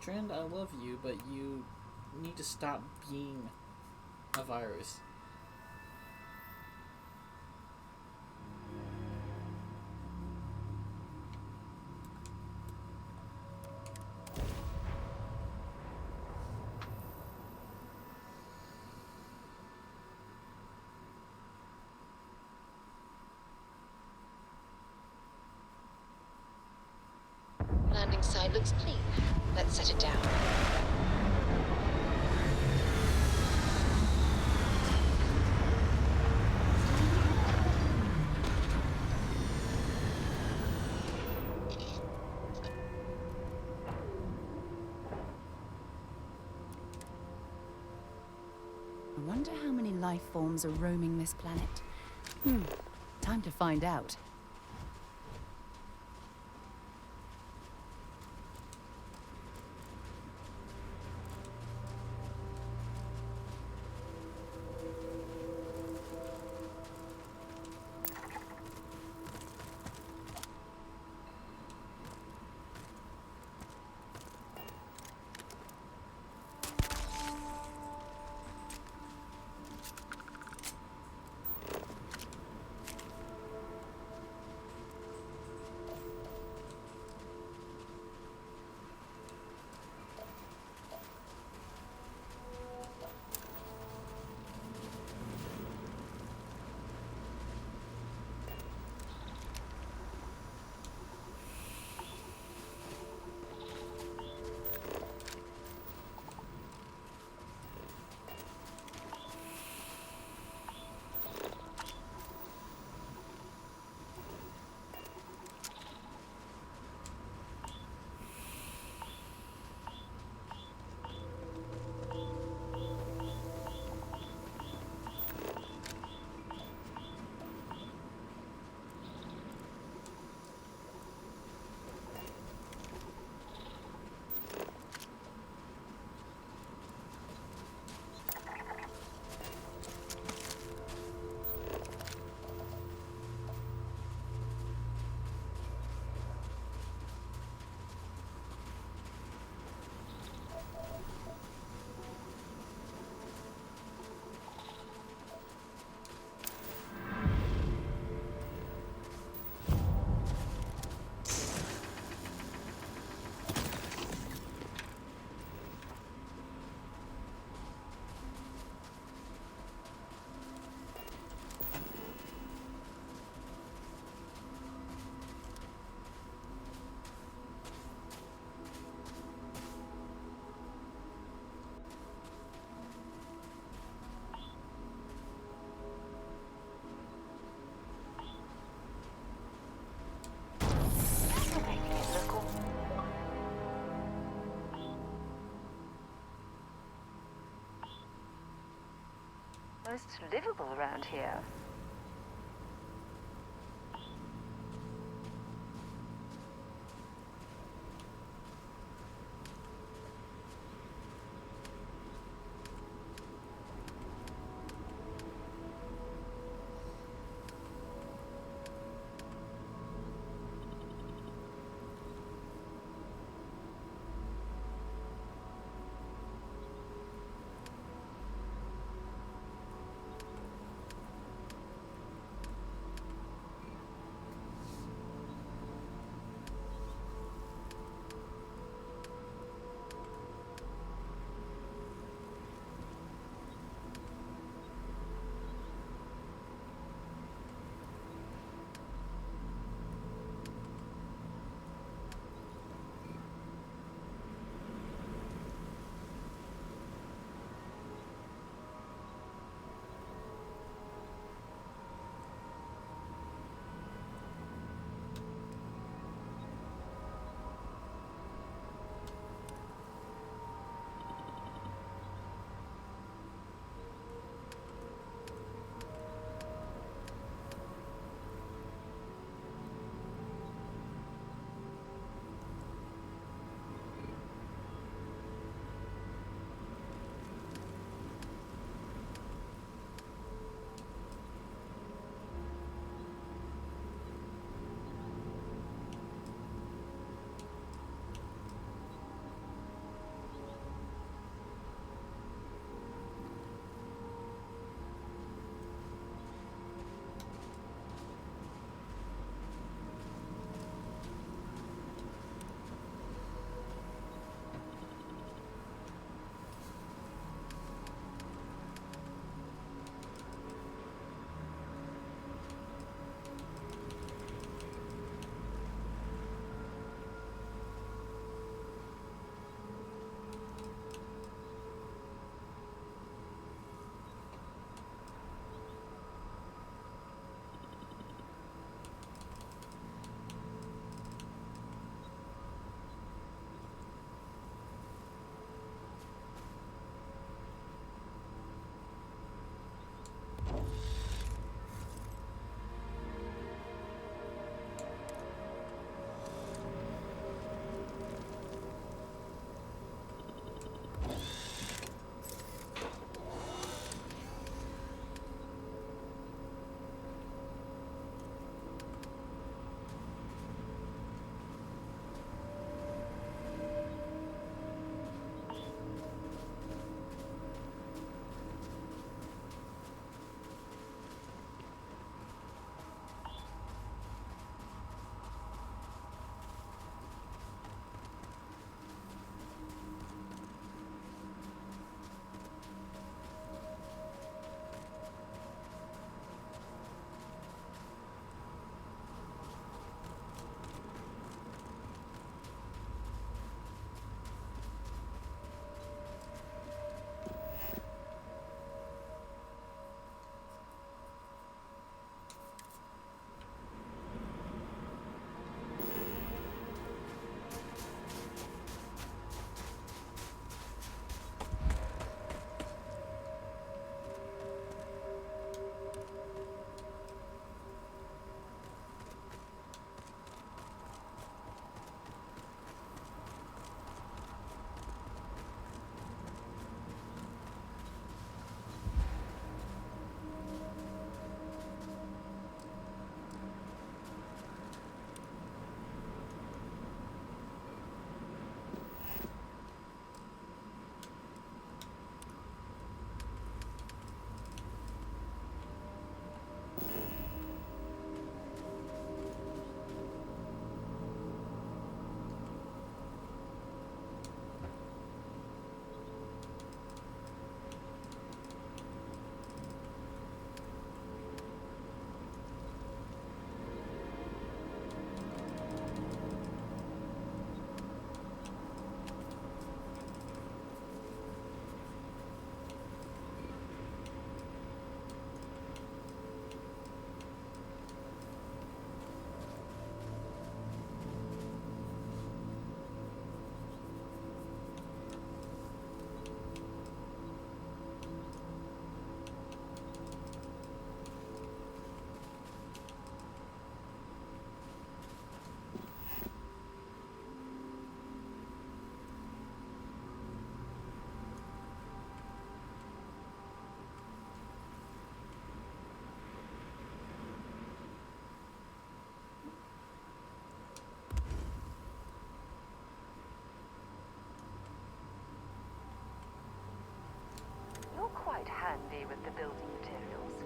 Trend, I love you, but you need to stop being a virus. landing site looks clean. Let's set it down. I wonder how many life forms are roaming this planet. Time to find out. Most livable around here. handy with the building materials.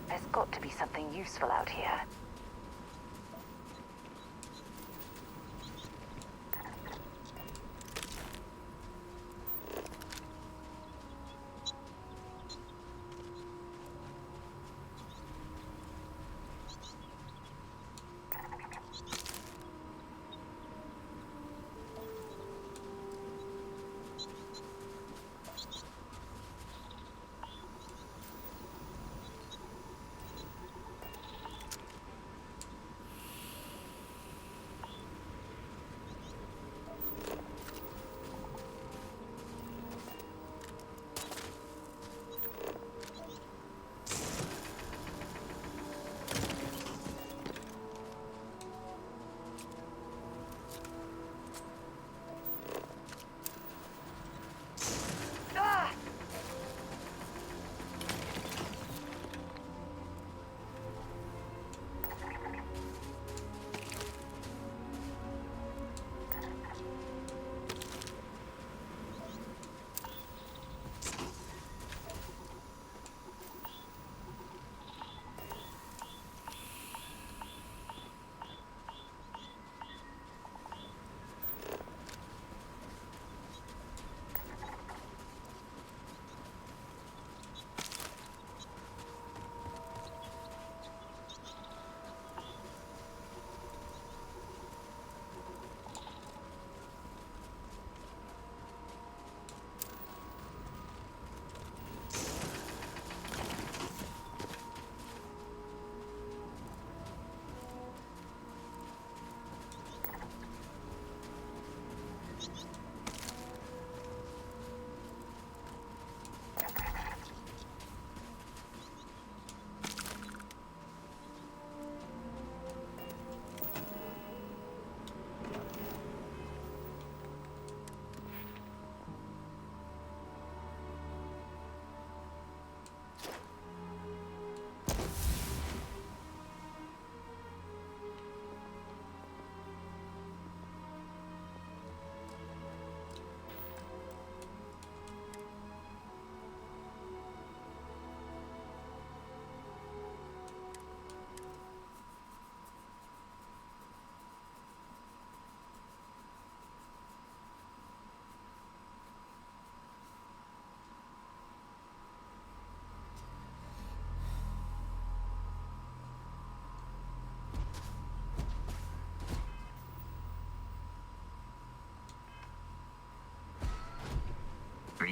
There's got to be something useful out here.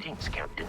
Greetings, Captain.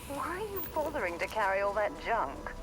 Why are you bothering to carry all that junk?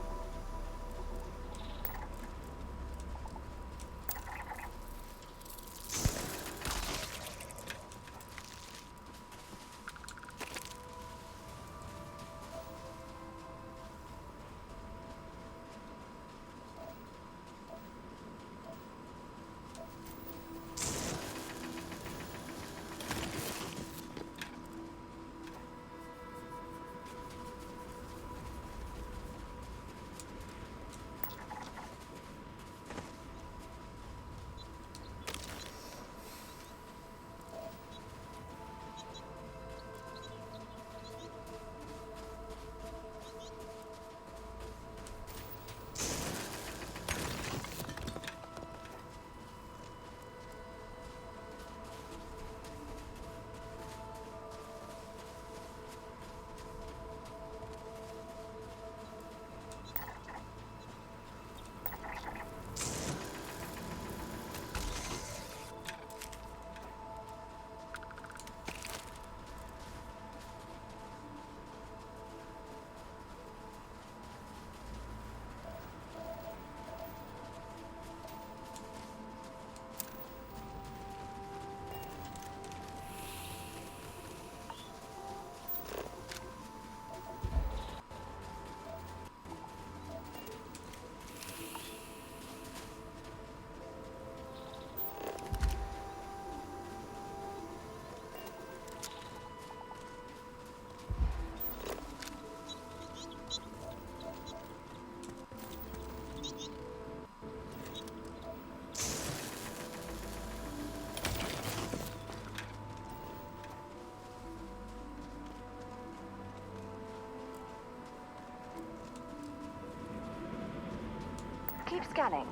Keep scanning.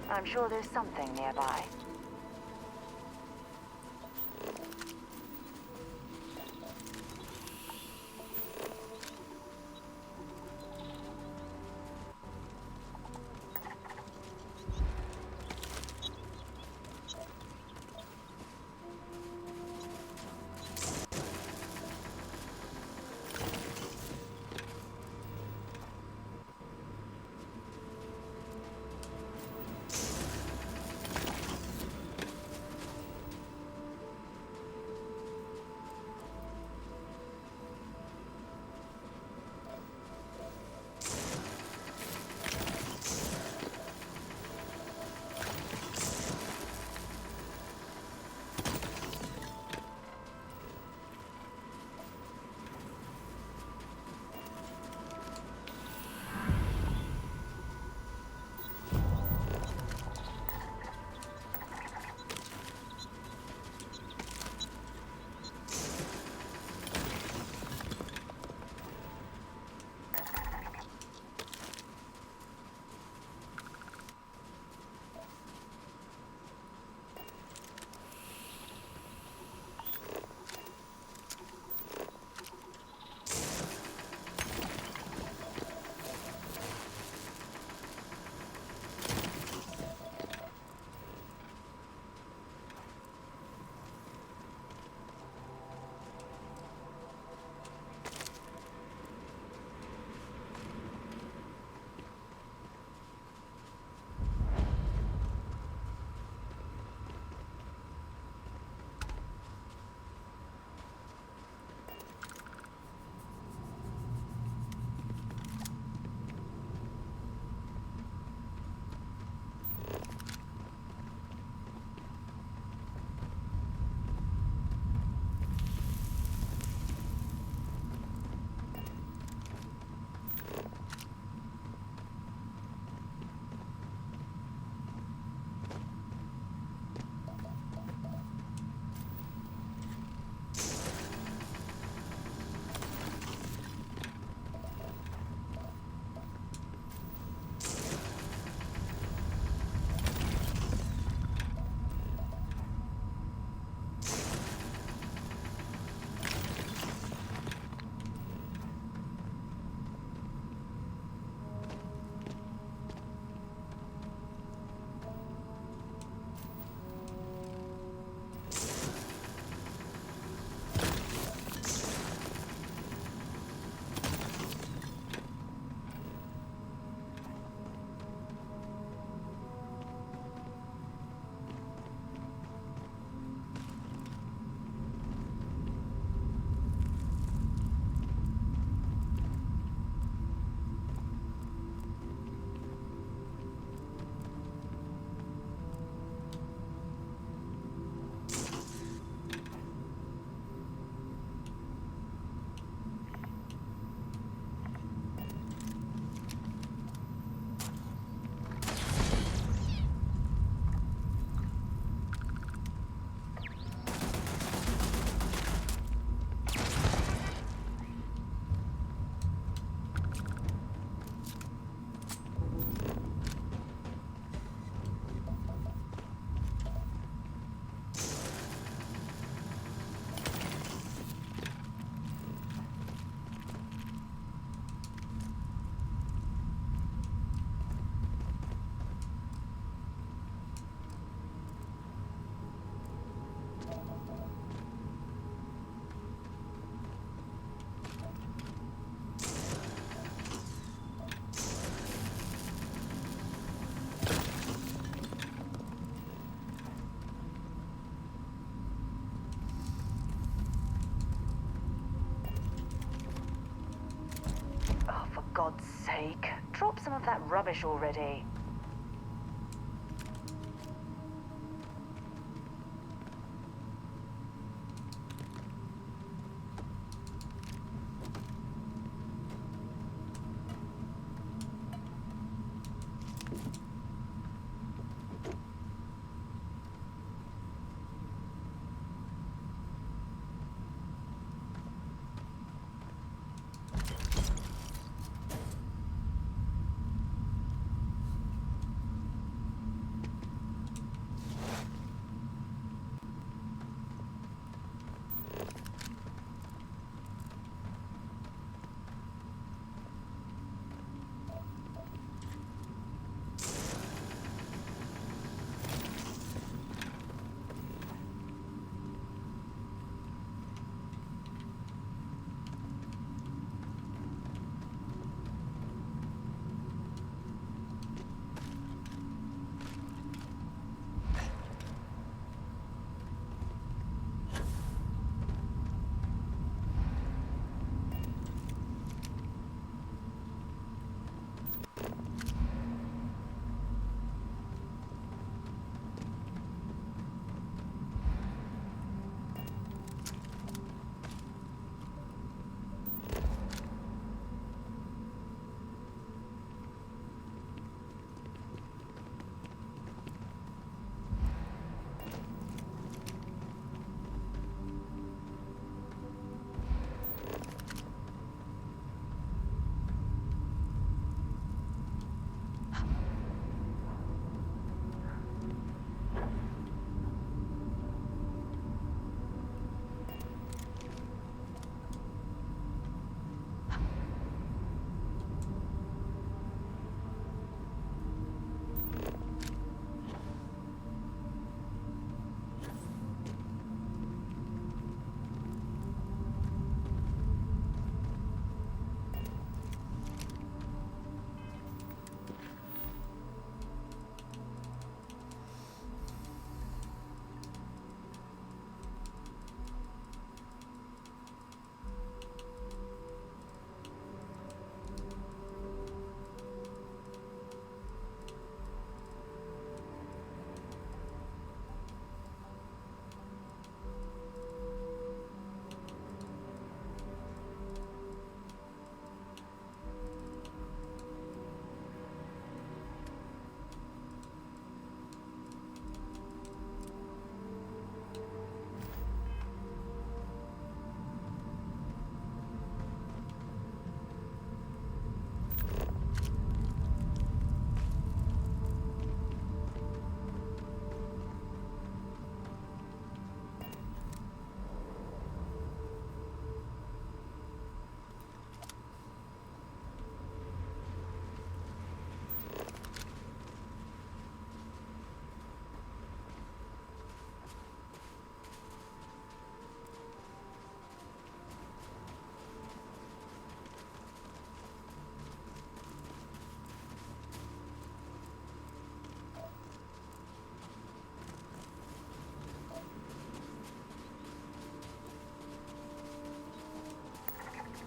I'm sure there's something nearby. God's sake, drop some of that rubbish already.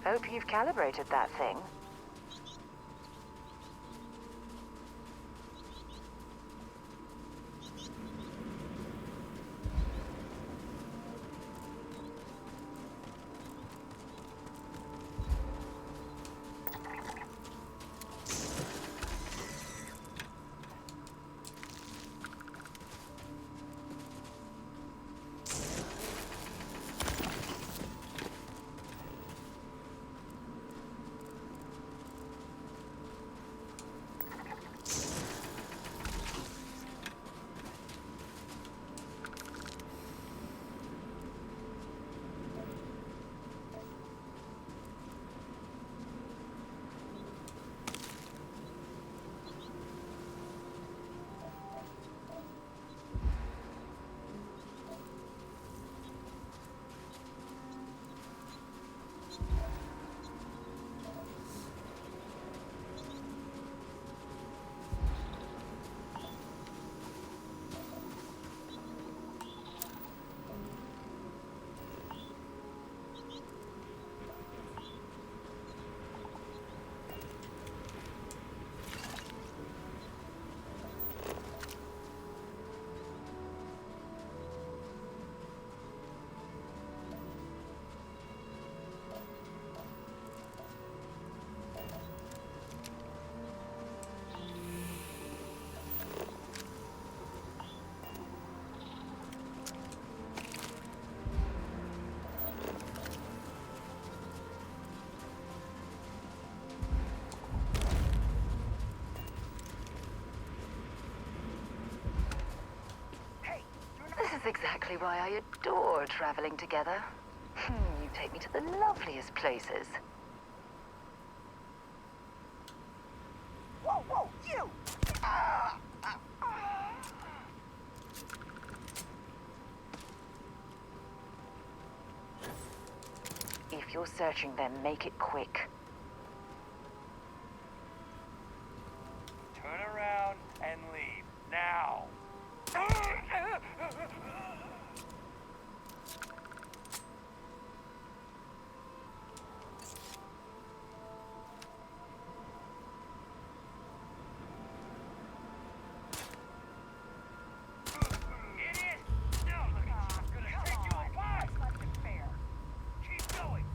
Hope you've calibrated that thing. This is exactly why I adore traveling together. You take me to the loveliest places. Whoa, whoa, you! If you're searching them, make it quick. Turn around and leave. Now. Idiot! No, I'm gonna take you apart! Keep going!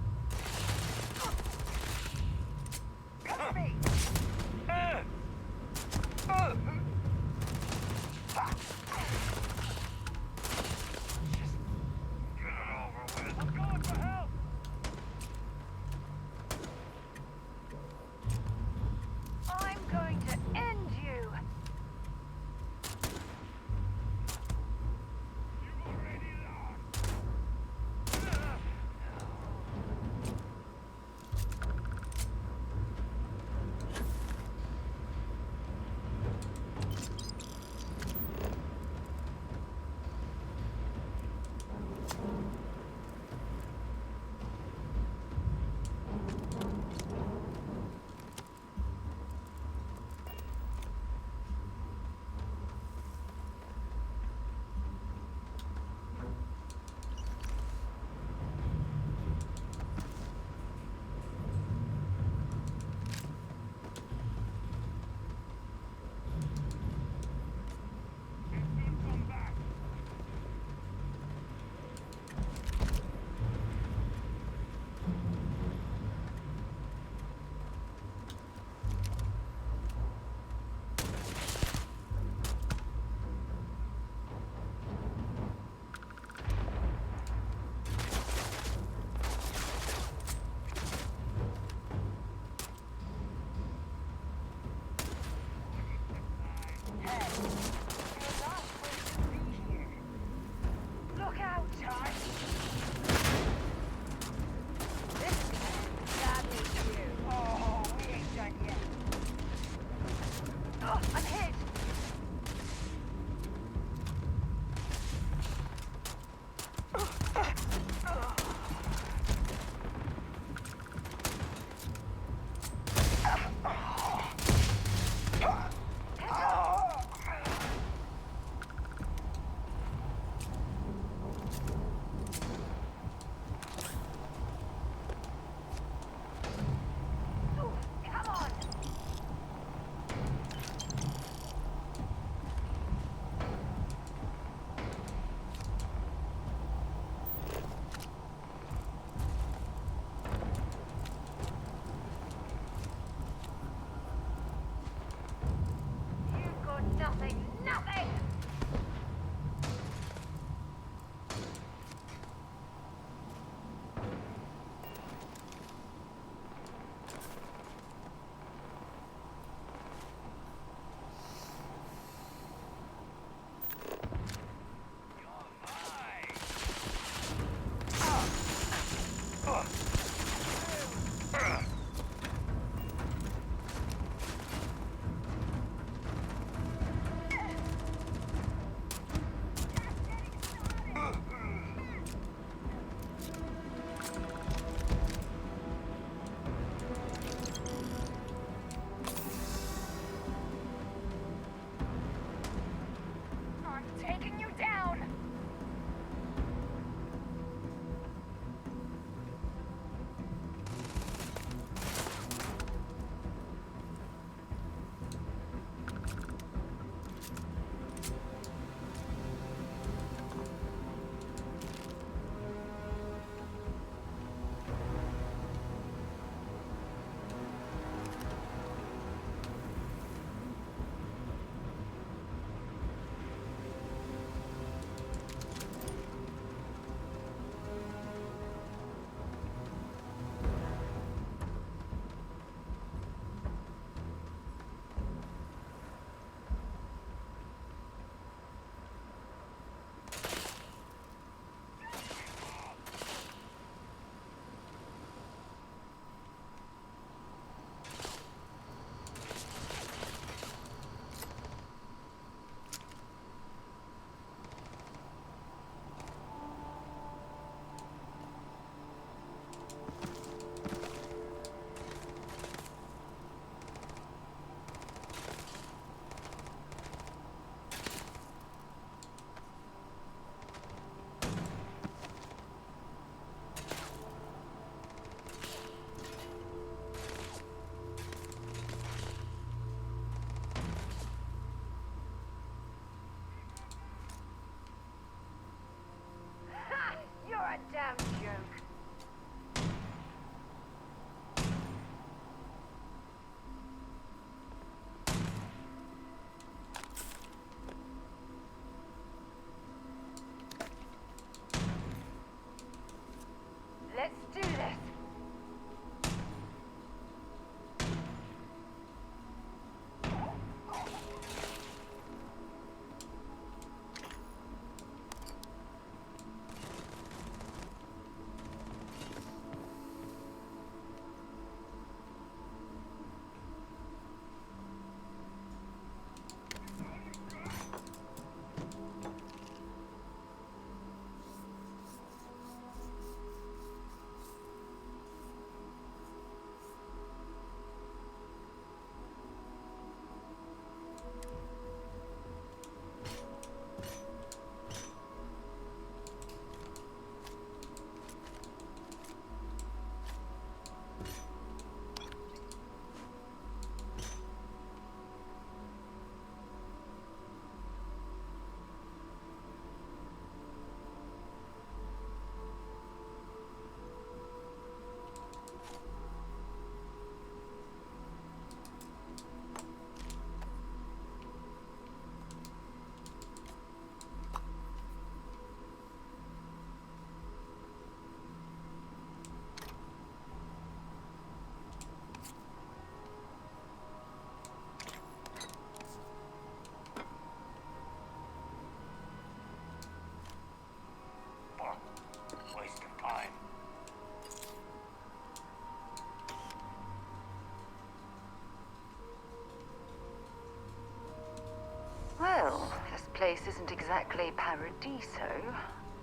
place isn't exactly paradiso,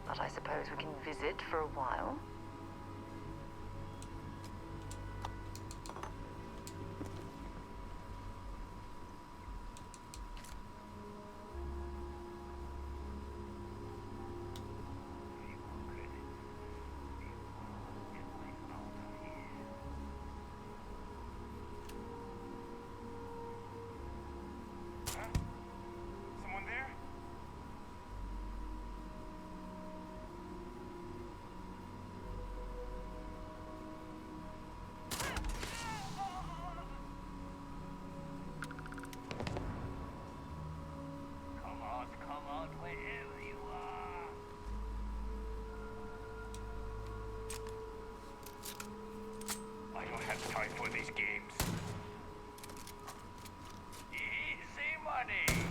but I suppose we can visit for a while. Someone there? Come on, wherever you are. I don't have time for these games. Easy money.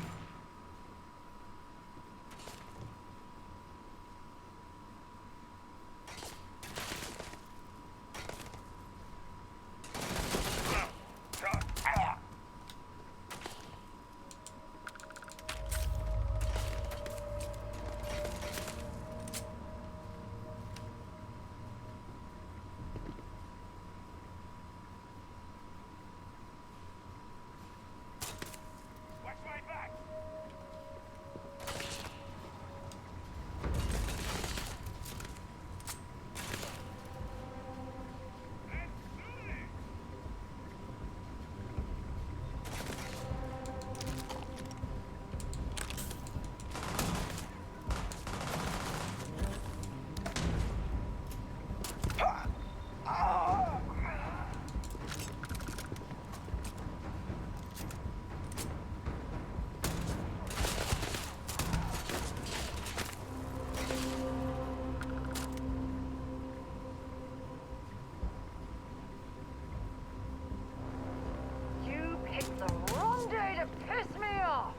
Watch my back. You picked the wrong day to piss me off!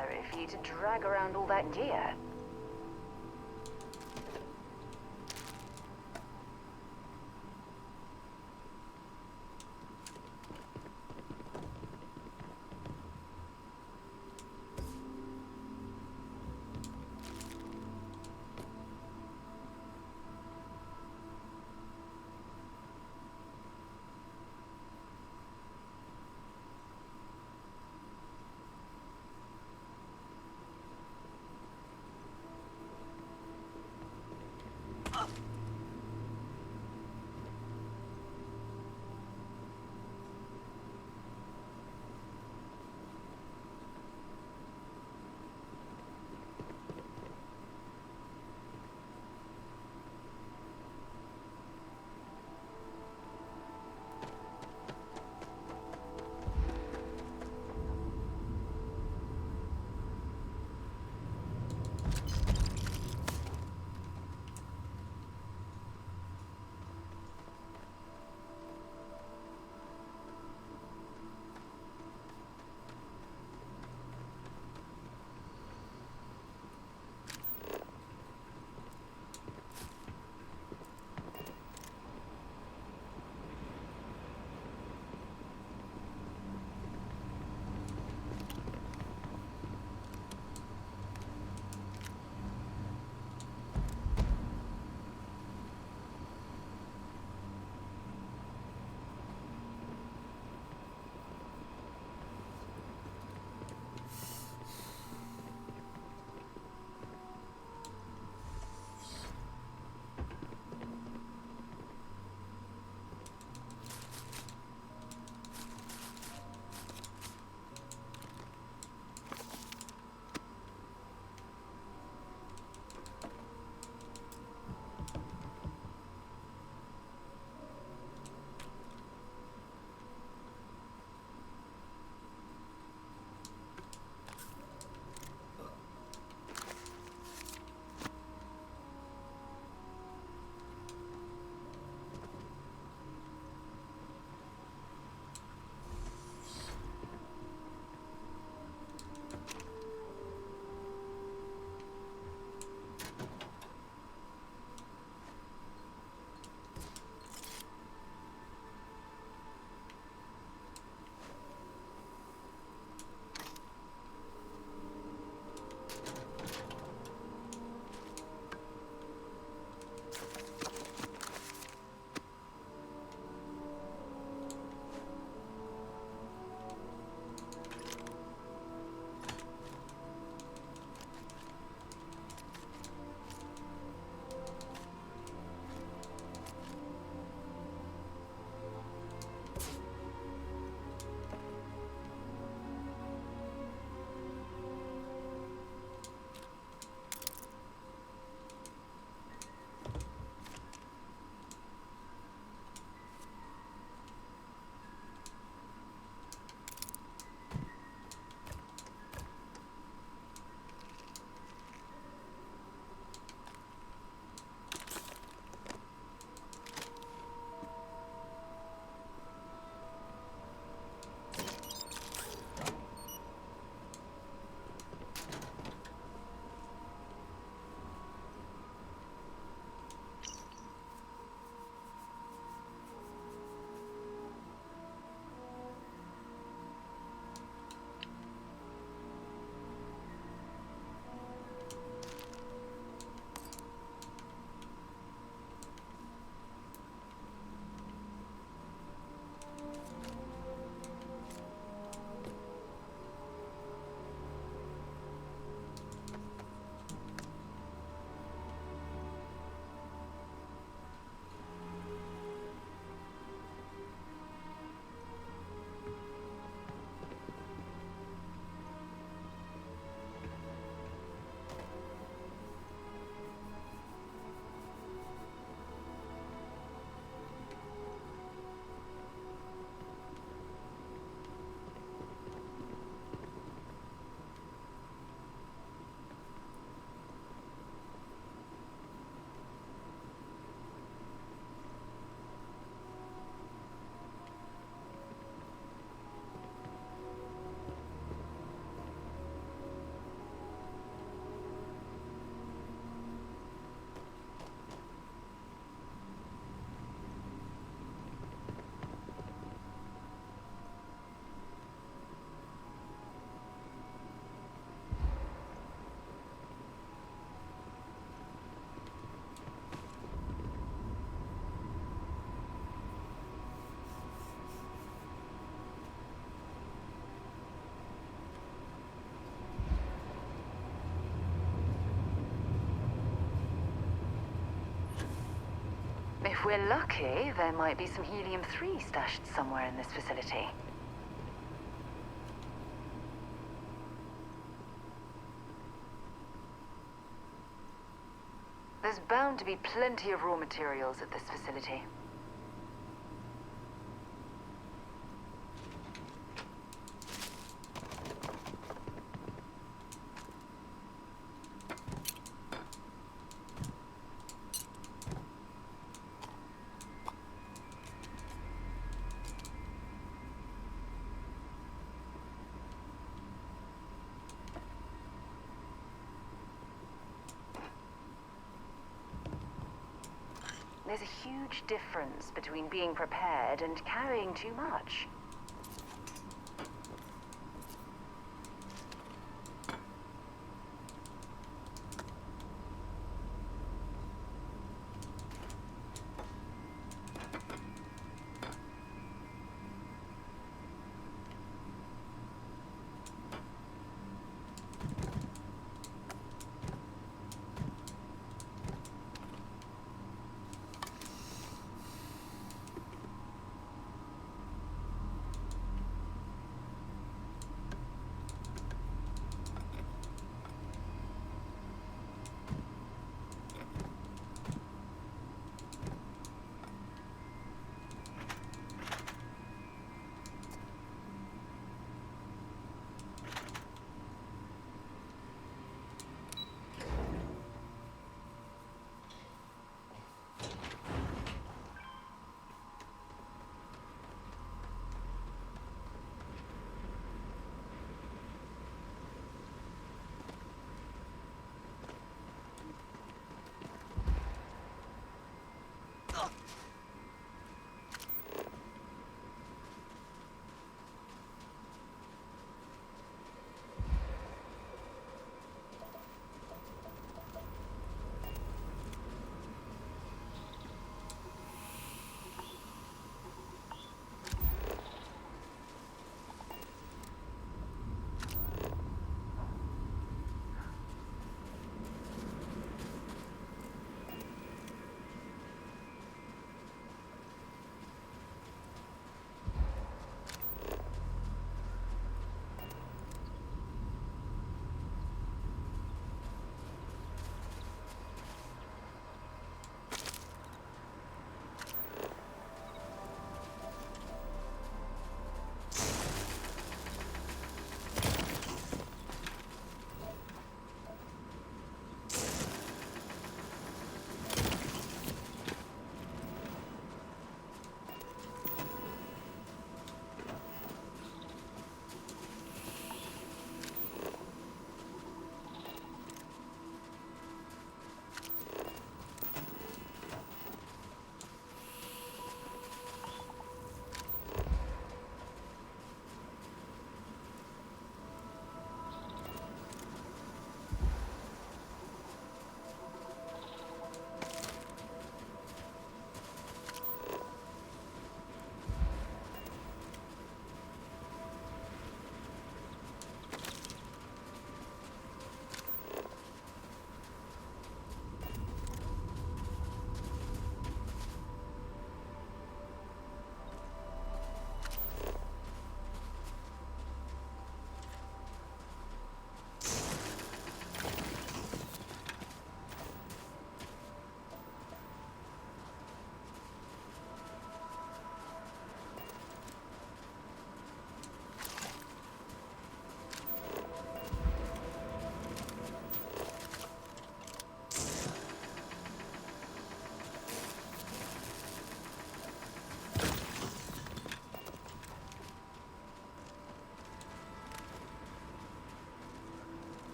necessary for you to drag around all that gear. If we're lucky, there might be some helium-3 stashed somewhere in this facility. There's bound to be plenty of raw materials at this facility. There's a huge difference between being prepared and carrying too much.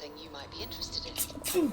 something you might be interested in.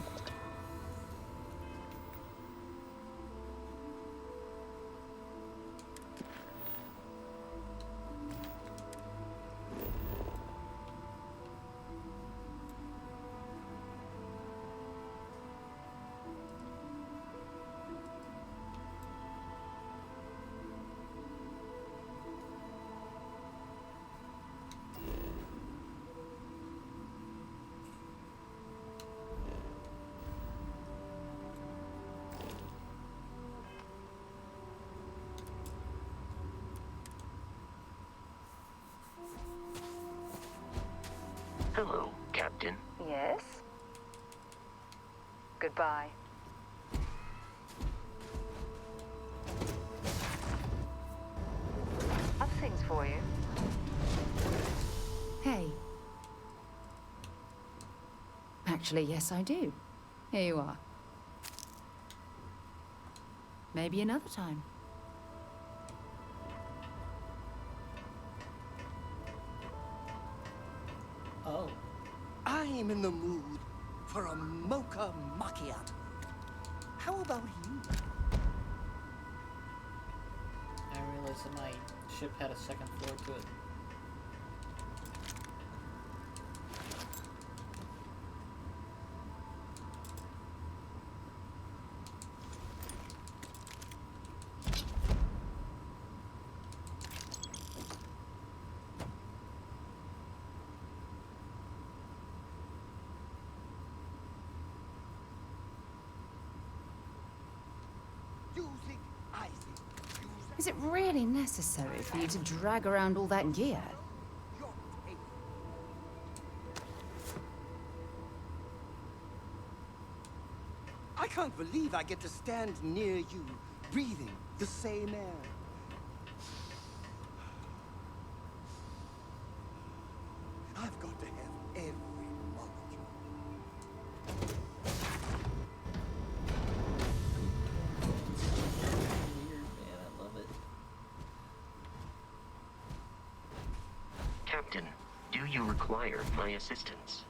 Hello, Captain. Yes? Goodbye. Have things for you. Hey. Actually, yes, I do. Here you are. Maybe another time. Oh. I'm in the mood for a mocha macchiato. How about you? I realized that my ship had a second floor to it. Is it really necessary for you to drag around all that gear? I can't believe I get to stand near you, breathing the same air. I've got to have every molecule. Weird, man. I love it. Captain, do you require my assistance?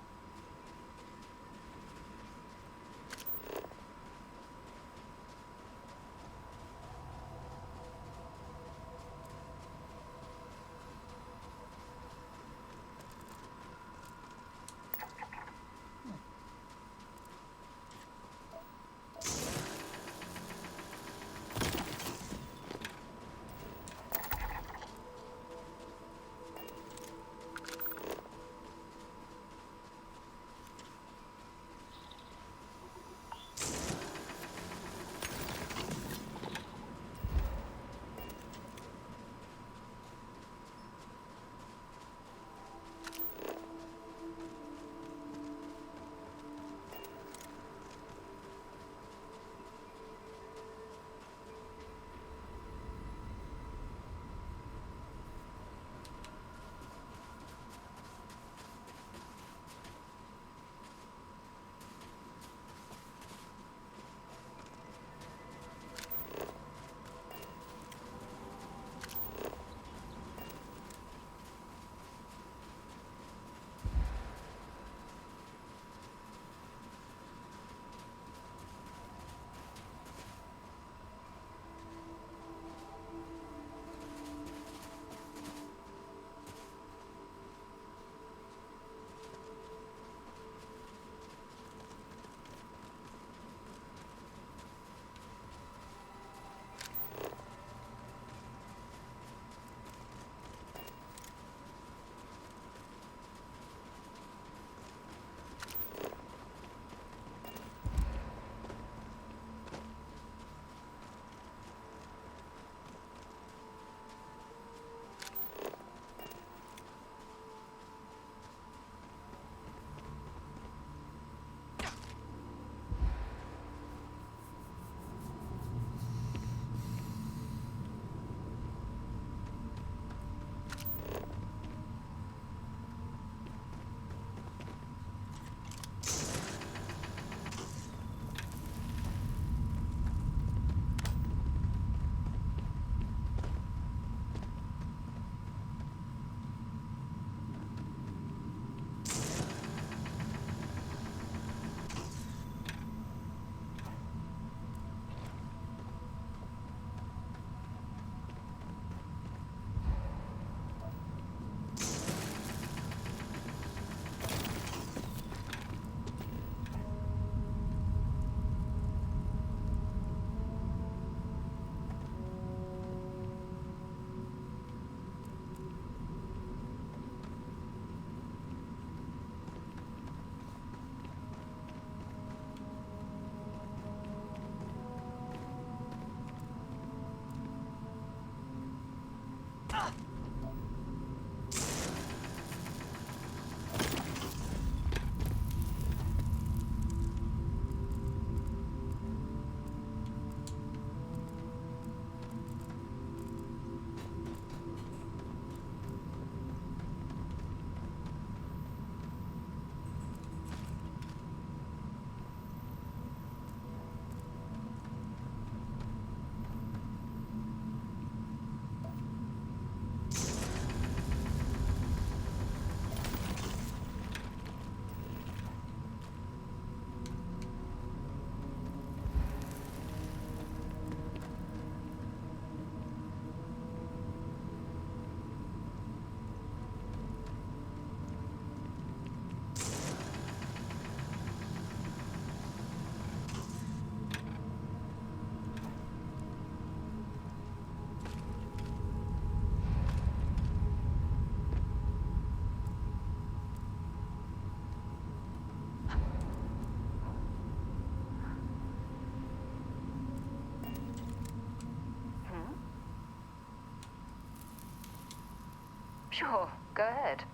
Sure, go ahead.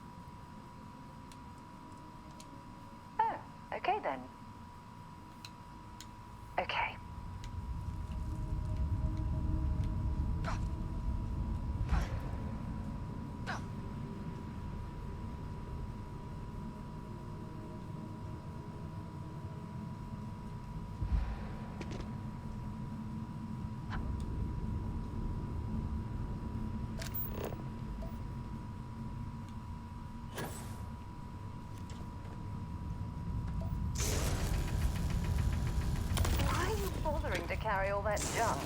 Oh, okay then. Okay. Why are you bothering to carry all that junk?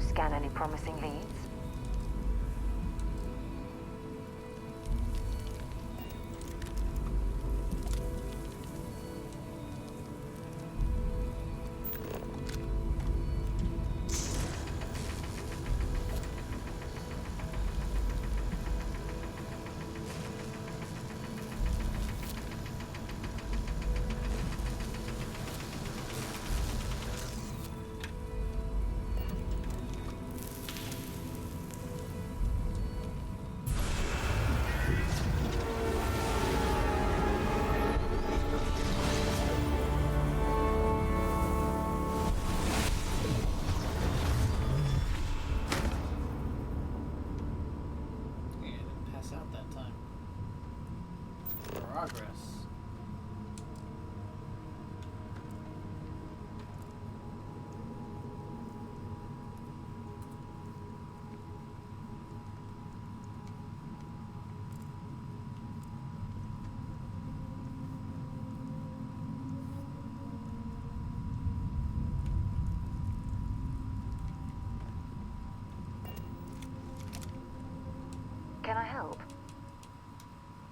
Scan any promising leads?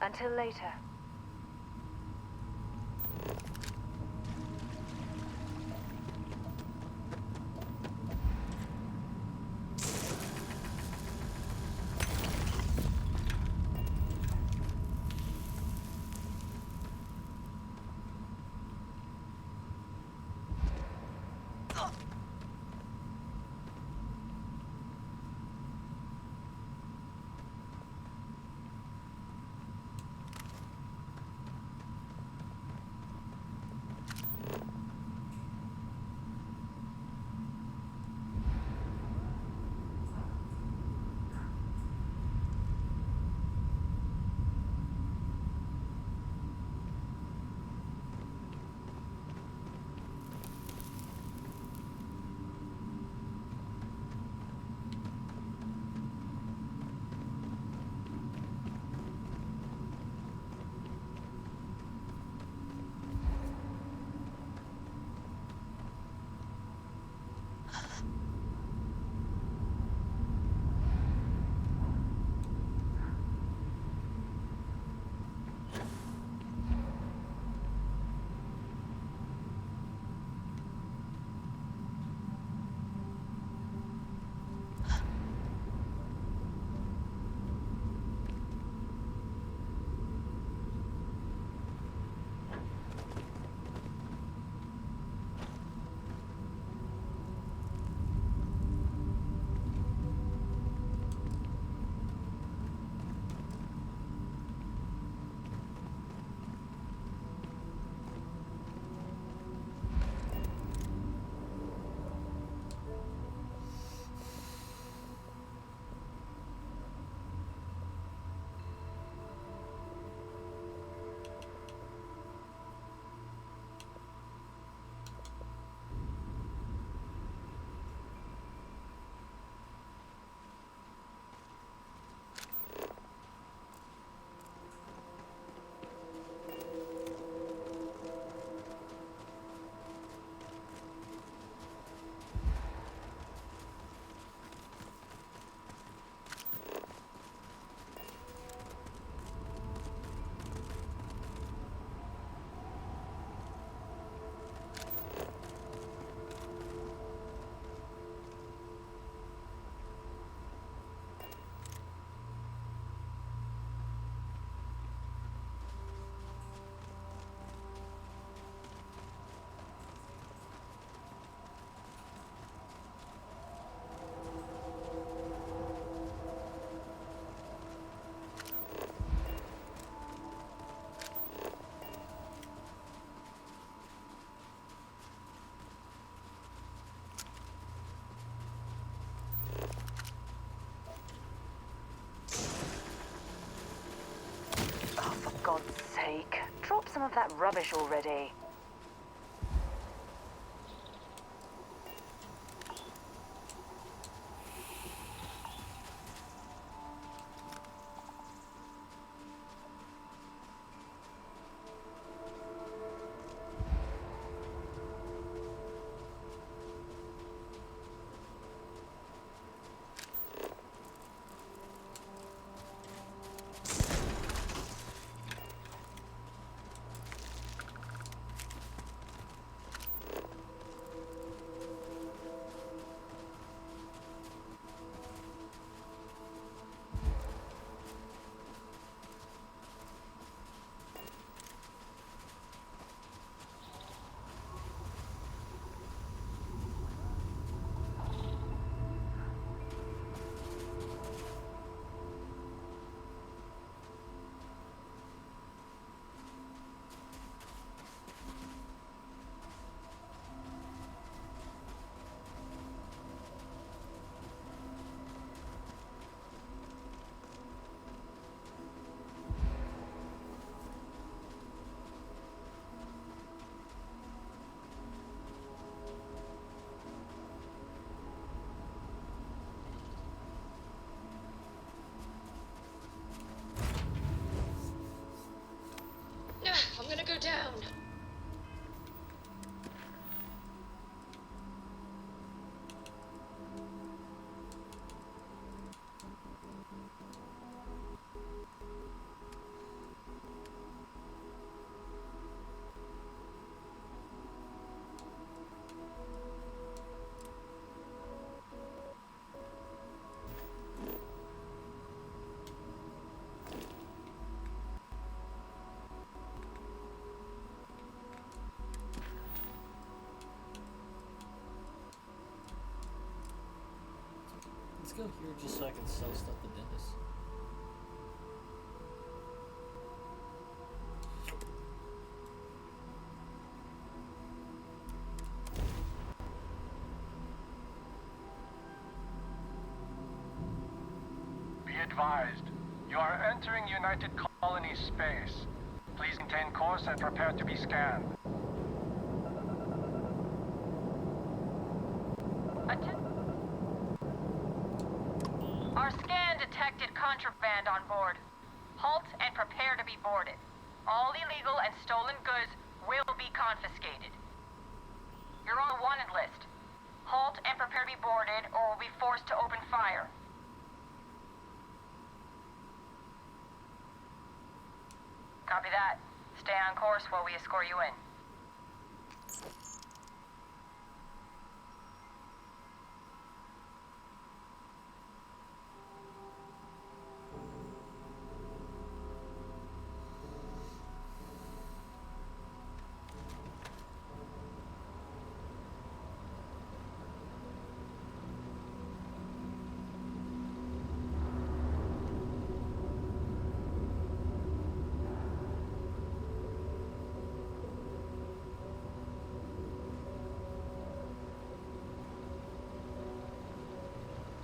Until later. For God's sake, drop some of that rubbish already. Let's go here just so I can sell stuff to Dennis. Be advised, you are entering United Colony space. Please maintain course and prepare to be scanned. Our scan detected contraband on board. Halt and prepare to be boarded. All illegal and stolen goods will be confiscated. You're on the wanted list. Halt and prepare to be boarded or will be forced to open fire. Copy that. Stay on course while we escort you in.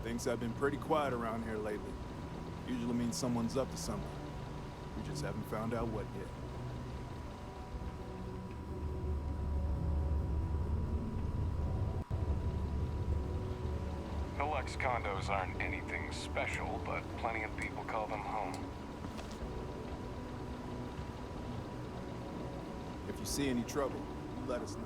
Things have been pretty quiet around here lately. Usually means someone's up to something. We just haven't found out what yet. Deluxe condos aren't anything special, but plenty of people call them home. If you see any trouble, you let us know.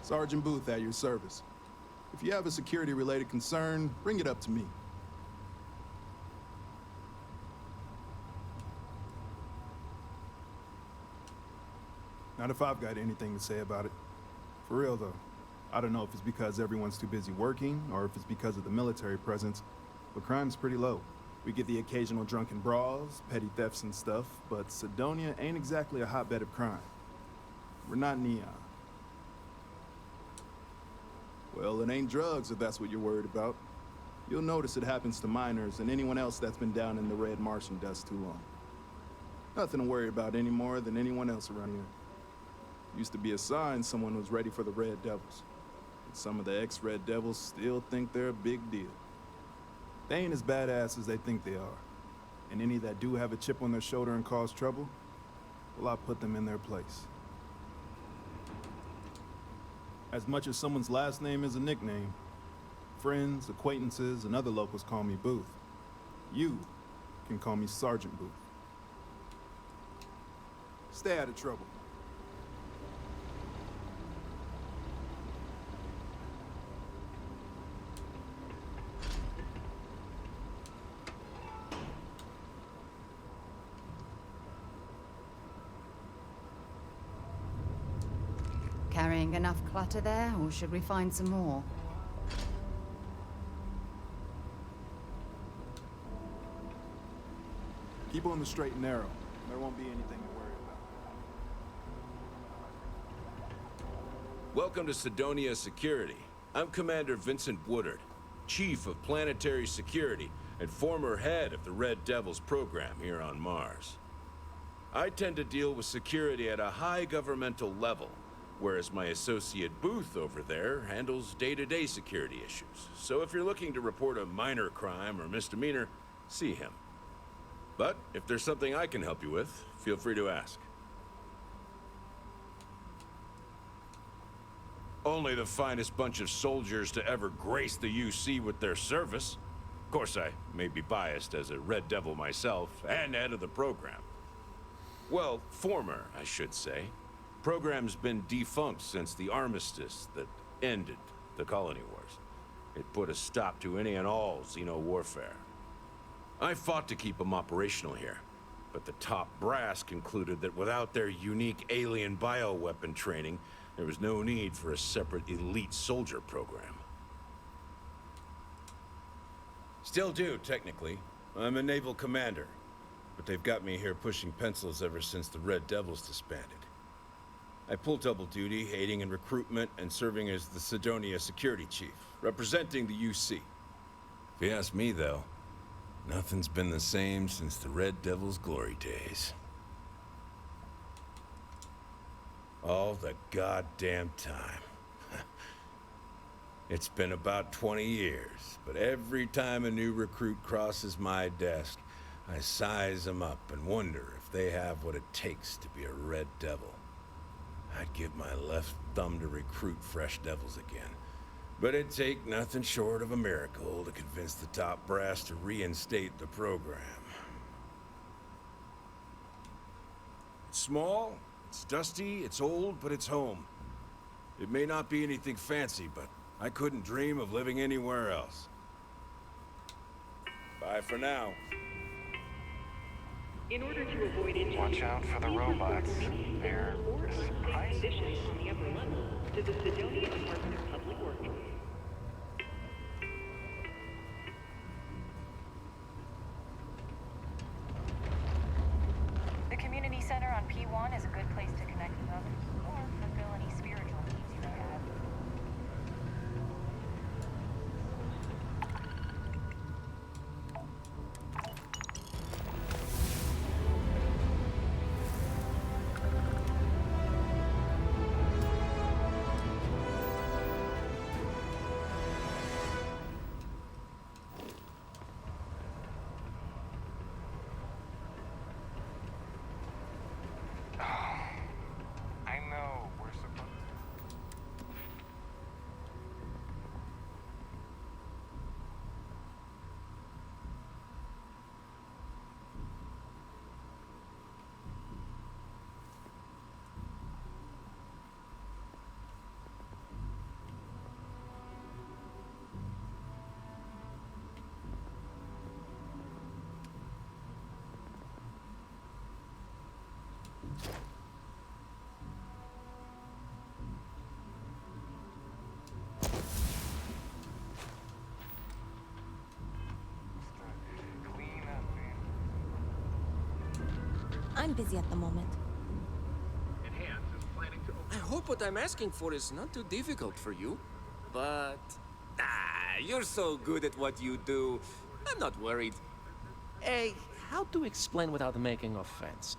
Sergeant Booth at your service. If you have a security-related concern, bring it up to me. Not if I've got anything to say about it. For real, though. I don't know if it's because everyone's too busy working, or if it's because of the military presence, but crime's pretty low. We get the occasional drunken brawls, petty thefts and stuff, but Cydonia ain't exactly a hotbed of crime. We're not Neon. Well, it ain't drugs if that's what you're worried about. You'll notice it happens to miners and anyone else that's been down in the red Martian dust too long. Nothing to worry about any more than anyone else around here. Used to be a sign someone was ready for the Red Devils. And some of the ex-Red Devils still think they're a big deal. They ain't as badass as they think they are. And any that do have a chip on their shoulder and cause trouble, well, I'll put them in their place. As much as someone's last name is a nickname, friends, acquaintances, and other locals call me Booth. You can call me Sergeant Booth. Stay out of trouble. Carrying enough clutter there, or should we find some more? Keep on the straight and narrow. There won't be anything to worry about. Welcome to Cydonia Security. I'm Commander Vincent Woodard, Chief of Planetary Security and former head of the Red Devils program here on Mars. I tend to deal with security at a high governmental level, whereas my associate Booth over there handles day-to-day security issues. So if you're looking to report a minor crime or misdemeanor, see him. But if there's something I can help you with, feel free to ask. Only the finest bunch of soldiers to ever grace the UC with their service. Of course, I may be biased as a Red Devil myself and head of the program. Well, former, I should say. Program's been defunct since the armistice that ended the colony wars. It put a stop to any and all Xeno warfare. I fought to keep them operational here. But the top brass concluded that without their unique alien bioweapon training, there was no need for a separate elite soldier program. Still do, technically. I'm a naval commander. But they've got me here pushing pencils ever since the Red Devils disbanded. I pull double duty, aiding in recruitment and serving as the Sidonia security chief, representing the UC. If you ask me, though, nothing's been the same since the Red Devils' glory days. All the goddamn time. It's been about 20 years, but every time a new recruit crosses my desk, I size them up and wonder if they have what it takes to be a Red Devil. I'd give my left thumb to recruit fresh devils again. But it'd take nothing short of a miracle to convince the top brass to reinstate the program. It's small, it's dusty, it's old, but it's home. It may not be anything fancy, but I couldn't dream of living anywhere else. Bye for now. In order to avoid injury, Watch out for the robots. They're surprising. conditions on the upper level to the Sidonia Department of Public Works. The community center on P1 is a good place to connect with others or fulfill any spiritual needs you may have. I know, we're supposed... I'm busy at the moment. I hope what I'm asking for is not too difficult for you. But... you're so good at what you do. I'm not worried. Hey, how to explain without making offense?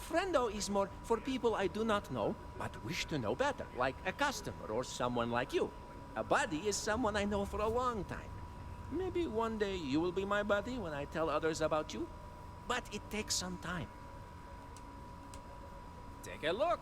Friendo is more for people I do not know, but wish to know better, like a customer or someone like you. A buddy is someone I know for a long time. Maybe one day you will be my buddy when I tell others about you. But it takes some time. Take a look.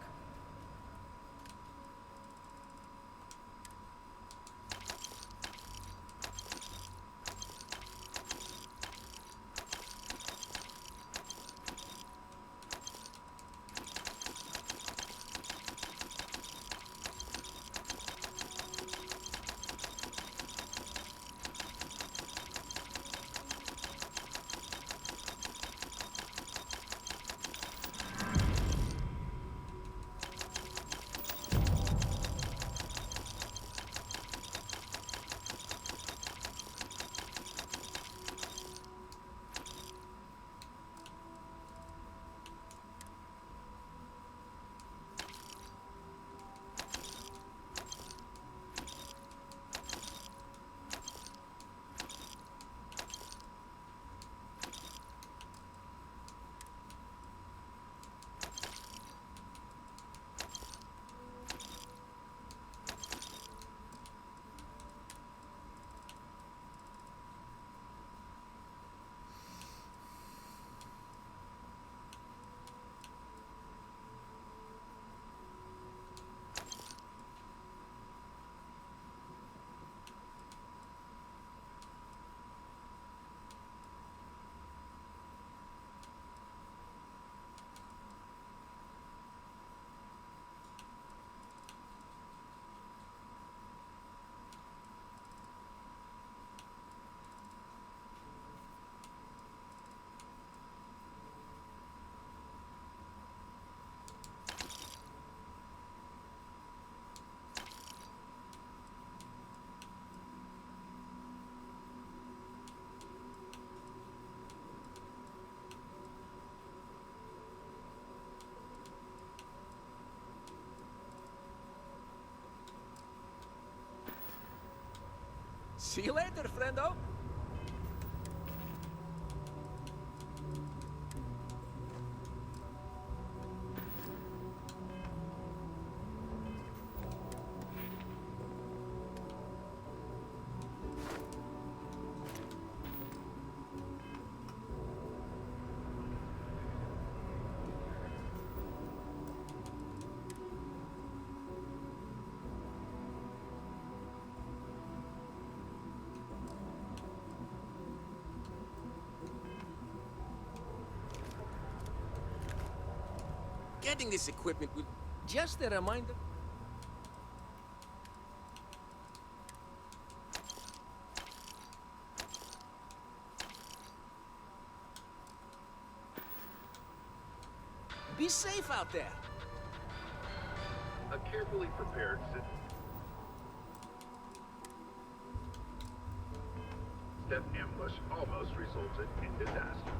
See you later, friendo. Getting this equipment will just a reminder. Be safe out there. A carefully prepared step ambush almost resulted in disaster.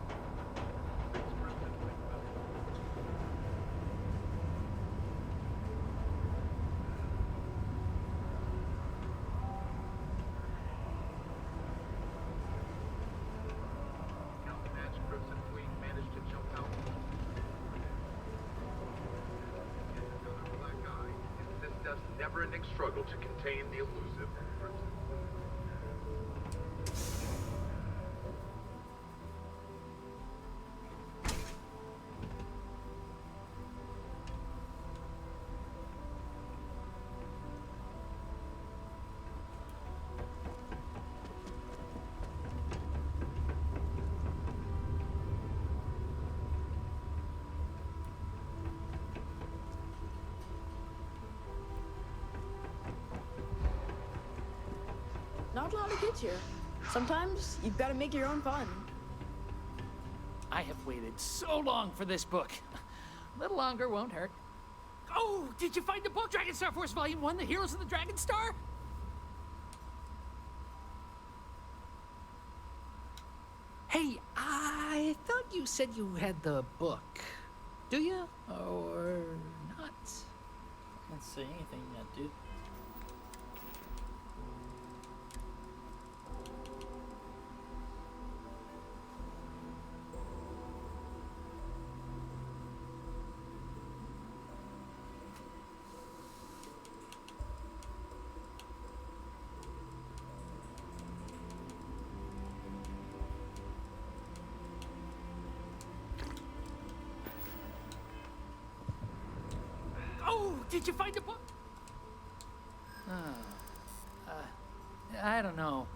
Never-ending struggle to contain the elusive Crimson. Not a lot of kids here. Sometimes you've got to make your own fun. I have waited so long for this book. A little longer won't hurt. Oh, did you find the book, Dragon Star Force Volume 1, The Heroes of the Dragon Star? Hey, I thought you said you had the book. Do you? Or not? I can't say anything yet, dude. Oh, did you find the book? I don't know.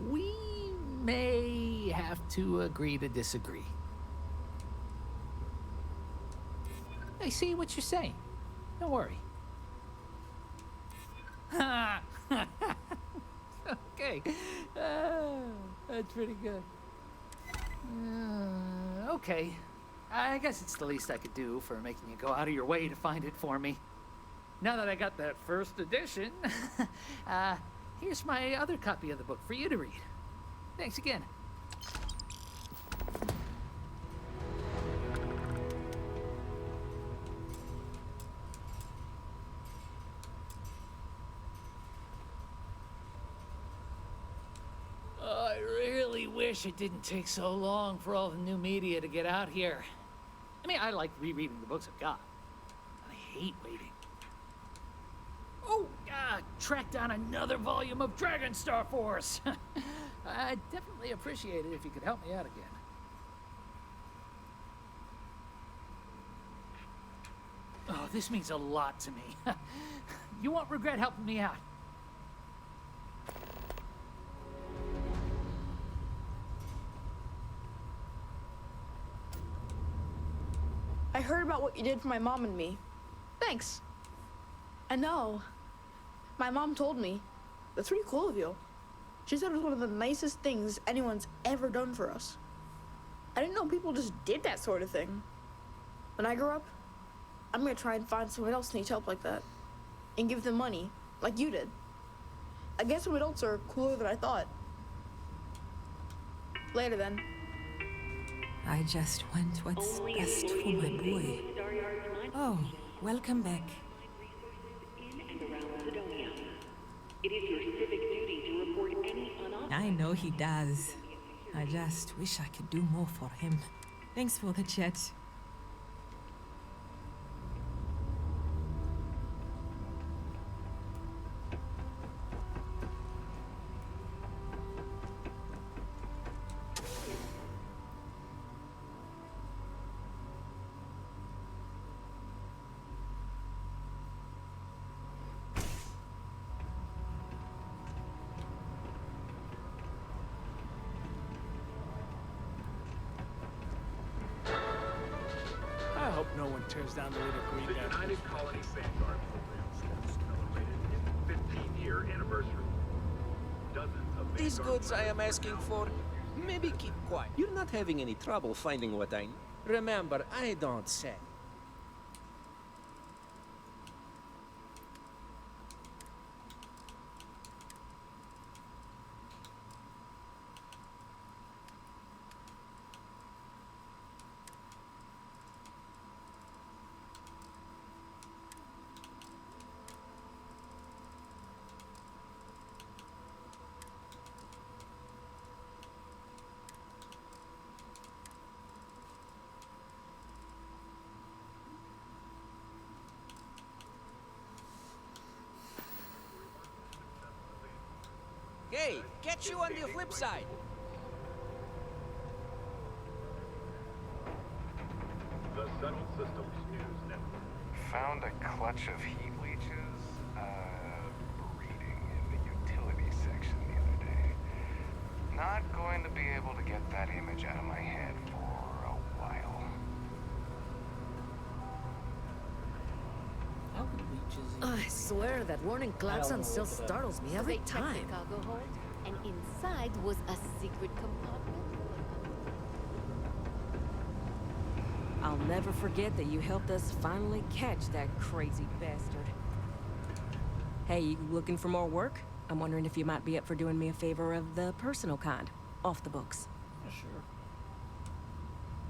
We may have to agree to disagree. I see what you're saying. Don't worry. Okay. That's pretty good. Okay. I guess it's the least I could do for making you go out of your way to find it for me. Now that I got that first edition, here's my other copy of the book for you to read. Thanks again. I really wish it didn't take so long for all the new media to get out here. I mean, I like rereading the books I've got. I hate waiting. Oh, track down another volume of Dragon Star Force. I'd definitely appreciate it if you could help me out again. Oh, this means a lot to me. You won't regret helping me out. I heard about what you did for my mom and me. Thanks. I know. My mom told me. That's pretty cool of you. She said it was one of the nicest things anyone's ever done for us. I didn't know people just did that sort of thing. When I grow up, I'm gonna try and find someone else who needs help like that. And give them money, like you did. I guess some adults are cooler than I thought. Later then. I just want what's best for my boy. Oh, welcome back. In and around Sidonia. It is your civic duty to report any unauthorized... I know he does. I just wish I could do more for him. Thanks for the chat. I hope no one tears down the little green The guy. United Colony Vanguard program has celebrated its 15-year anniversary. Dozens of These Vanguard goods I am asking for, maybe keep quiet. You're not having any trouble finding what I need. Remember, I don't say. Hey, catch you on the flip side. The Settled Systems News Network. Found a clutch of heat leeches, breeding in the utility section the other day. Not going to be able to get that image out of my head for a while. How could leeches I swear that warning klaxon still startles me every time. Cargo hold, and inside was a secret compartment. I'll never forget that you helped us finally catch that crazy bastard. Hey, you looking for more work? I'm wondering if you might be up for doing me a favor of the personal kind, off the books. Yeah, sure.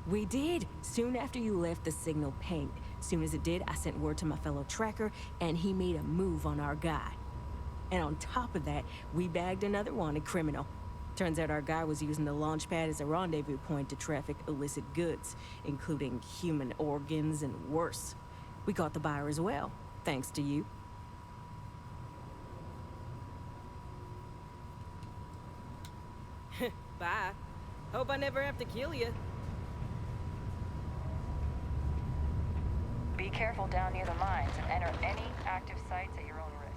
We did, soon after you left the signal pinged. Soon as it did, I sent word to my fellow tracker, and he made a move on our guy. And on top of that, we bagged another wanted criminal. Turns out our guy was using the launch pad as a rendezvous point to traffic illicit goods, including human organs and worse. We caught the buyer as well, thanks to you. Bye. Hope I never have to kill you. Be careful down near the mines and enter any active sites at your own risk.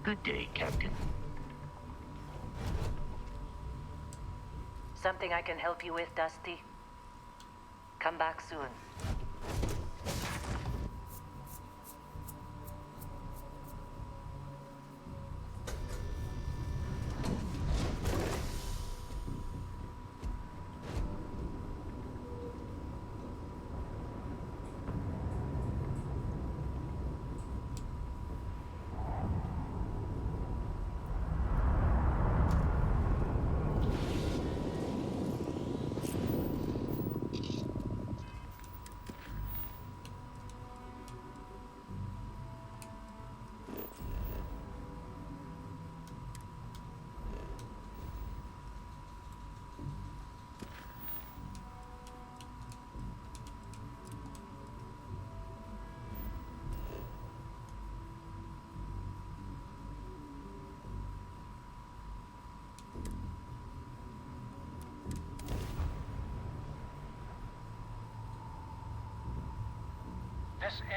Good day, Captain. Something I can help you with, Dusty? Come back soon.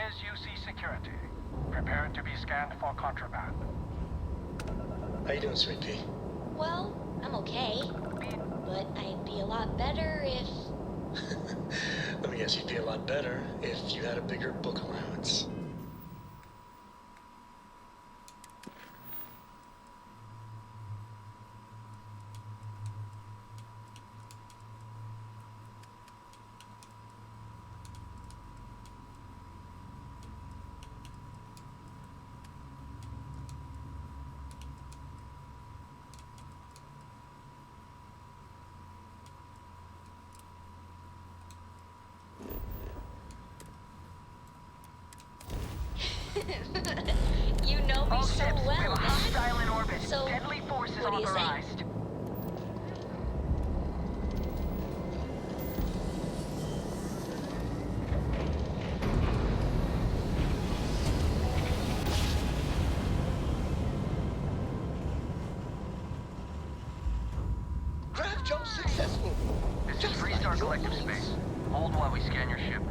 is UC Security. Prepare to be scanned for contraband. How you doing, Sweet Pea? Well, I'm okay. But I'd be a lot better if... Let me guess, you'd be a lot better if you had a bigger book allowance. You know me All so ships, we have well, a hostile in orbit. So, Deadly force is what do you say? authorized. Grav jump successful. This is Freestar Collective Space. Hold while we scan your ship.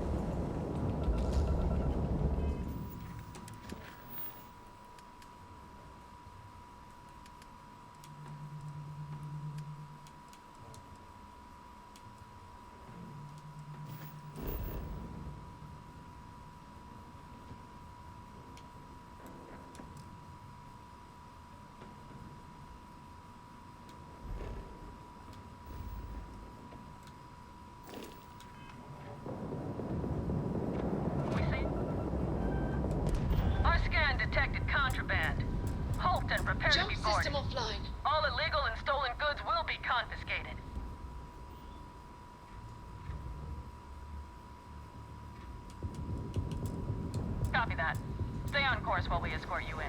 Our scan detected contraband. Halt and prepare to be boarded. System offline. All illegal and stolen goods will be confiscated. Copy that. Stay on course while we escort you in.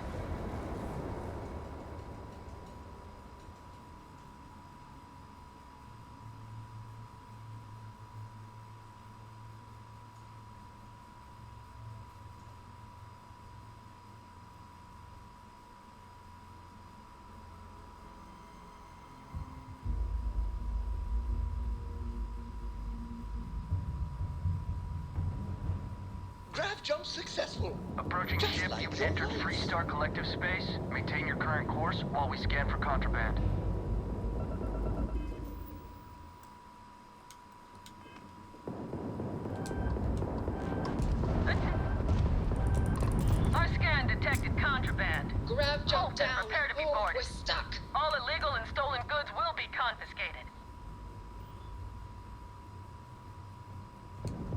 Grav jump successful. Approaching Just ship, like you've your entered life. Freestar Collective Space. Maintain your current course while we scan for contraband. Our scan detected contraband. Grav jump Halt and down. prepare to be Oh, boarded. we're stuck. All illegal and stolen goods will be confiscated.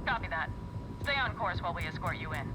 Copy that. Stay on course while we escort you in.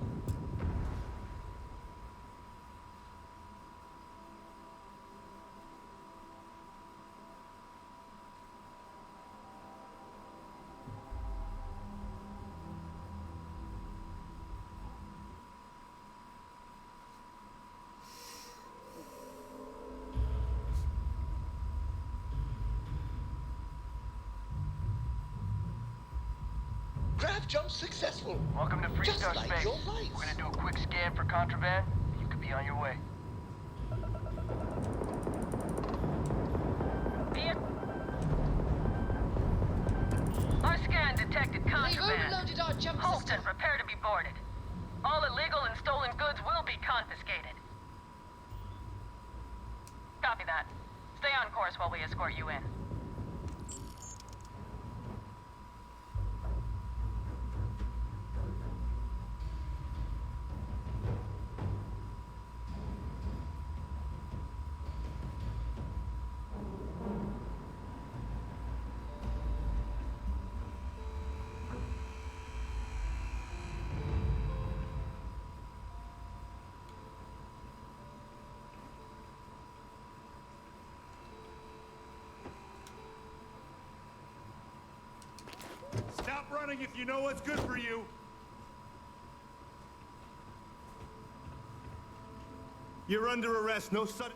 Grav jump successful. Welcome to Just Freestar like Space. your life. We're gonna do a quick scan for contraband. You could be on your way. Our scan detected contraband. They've overloaded our jump Halt system. and prepare to be boarded. All illegal and stolen goods will be confiscated. Copy that. Stay on course while we escort you in. Stop running if you know what's good for you. You're under arrest. No sudden...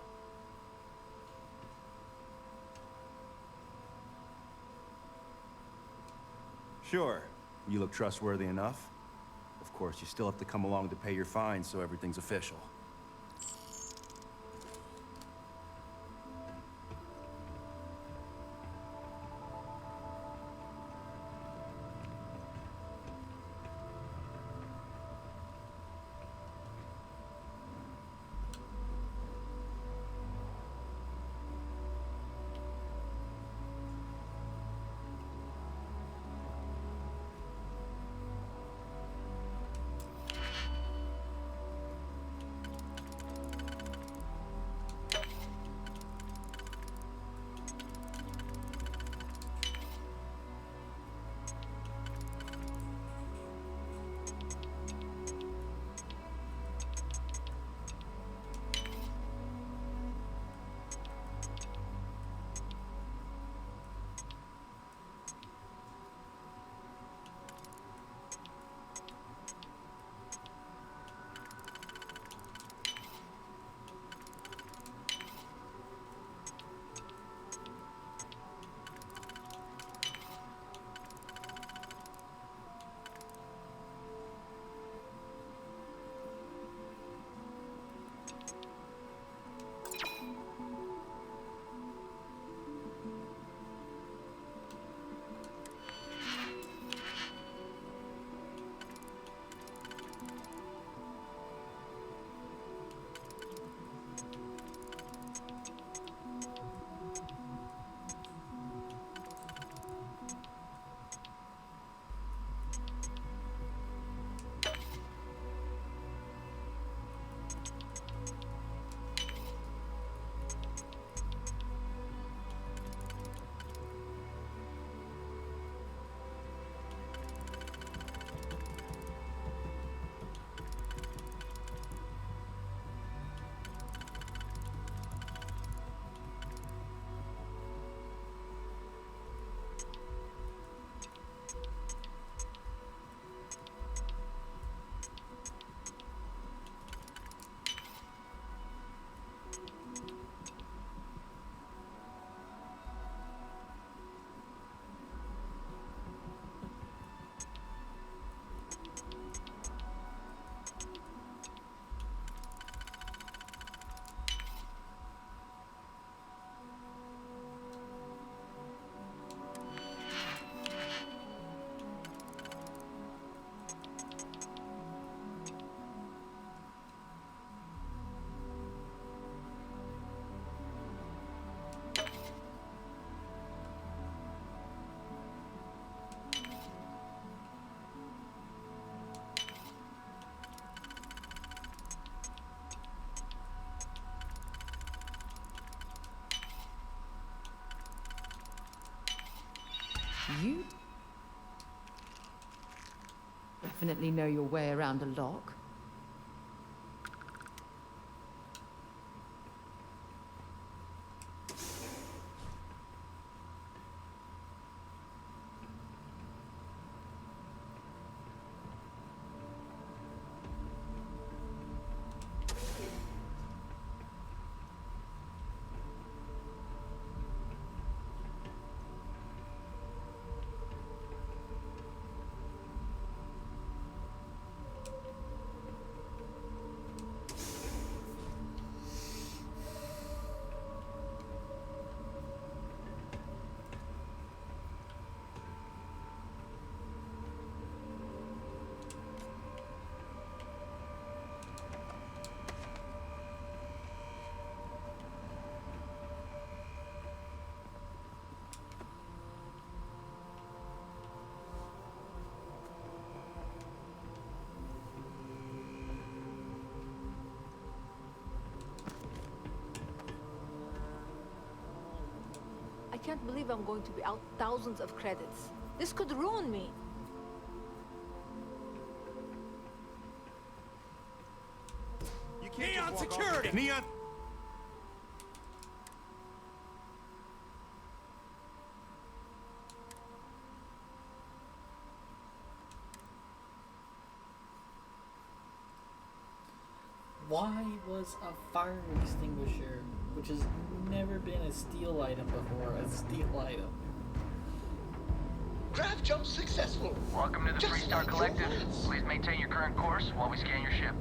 Sure. You look trustworthy enough. Of course, you still have to come along to pay your fine, so everything's official. You definitely know your way around a lock. I can't believe I'm going to be out thousands of credits. This could ruin me. You can't Neon security! Neon! Why was a fire extinguisher, which has never been a steal item before, a steal item? Draft jump successful. Welcome to the Freestar Collective. Please maintain your current course while we scan your ship.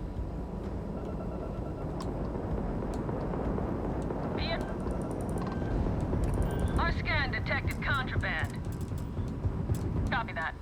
Our scan detected contraband. Copy that.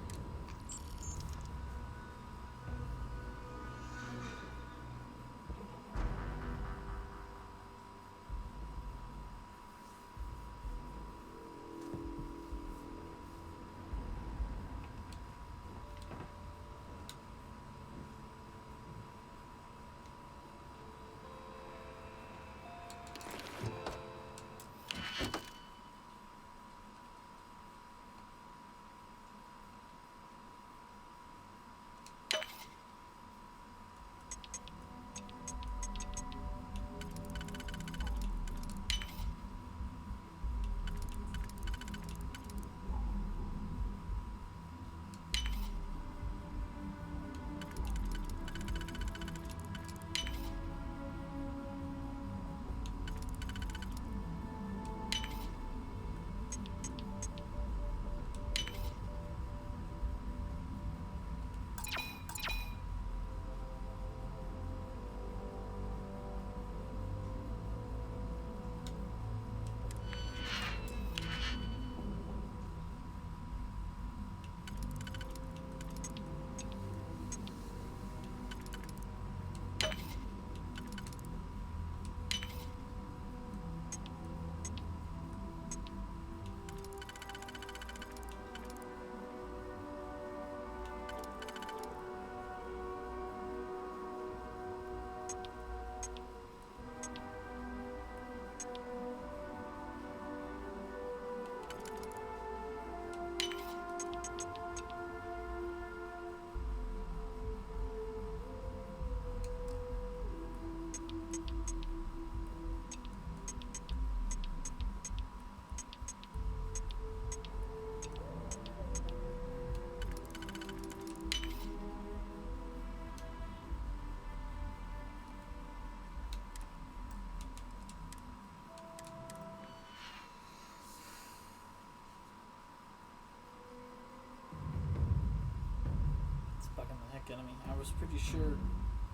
Enemy. I was pretty sure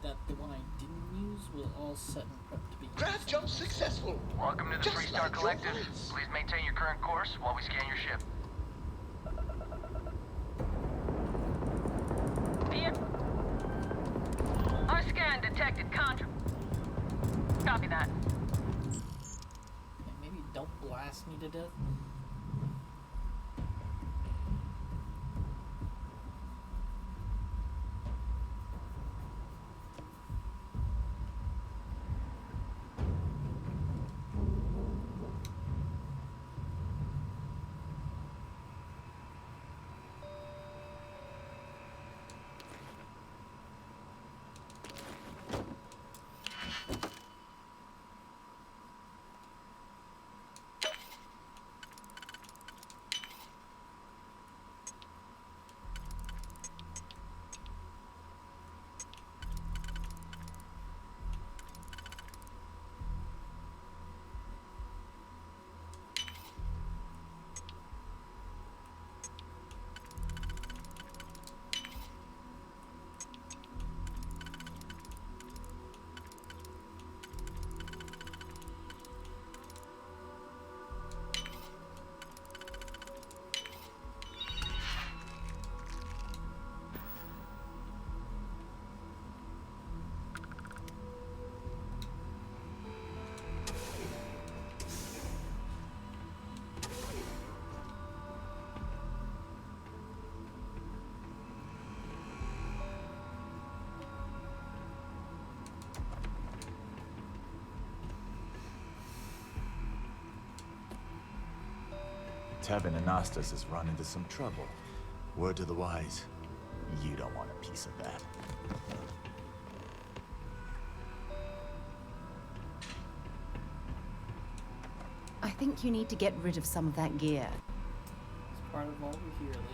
that the one I didn't use was all set and prepped to be used. Draft jump successful. Welcome to the Freestar Collective. Please maintain your current course while we scan your ship. Our scan detected Copy that. Okay, maybe don't blast me to death. Tevin Anastas has run into some trouble. Word to the wise, you don't want a piece of that. I think you need to get rid of some of that gear. It's part of what we're here, lady.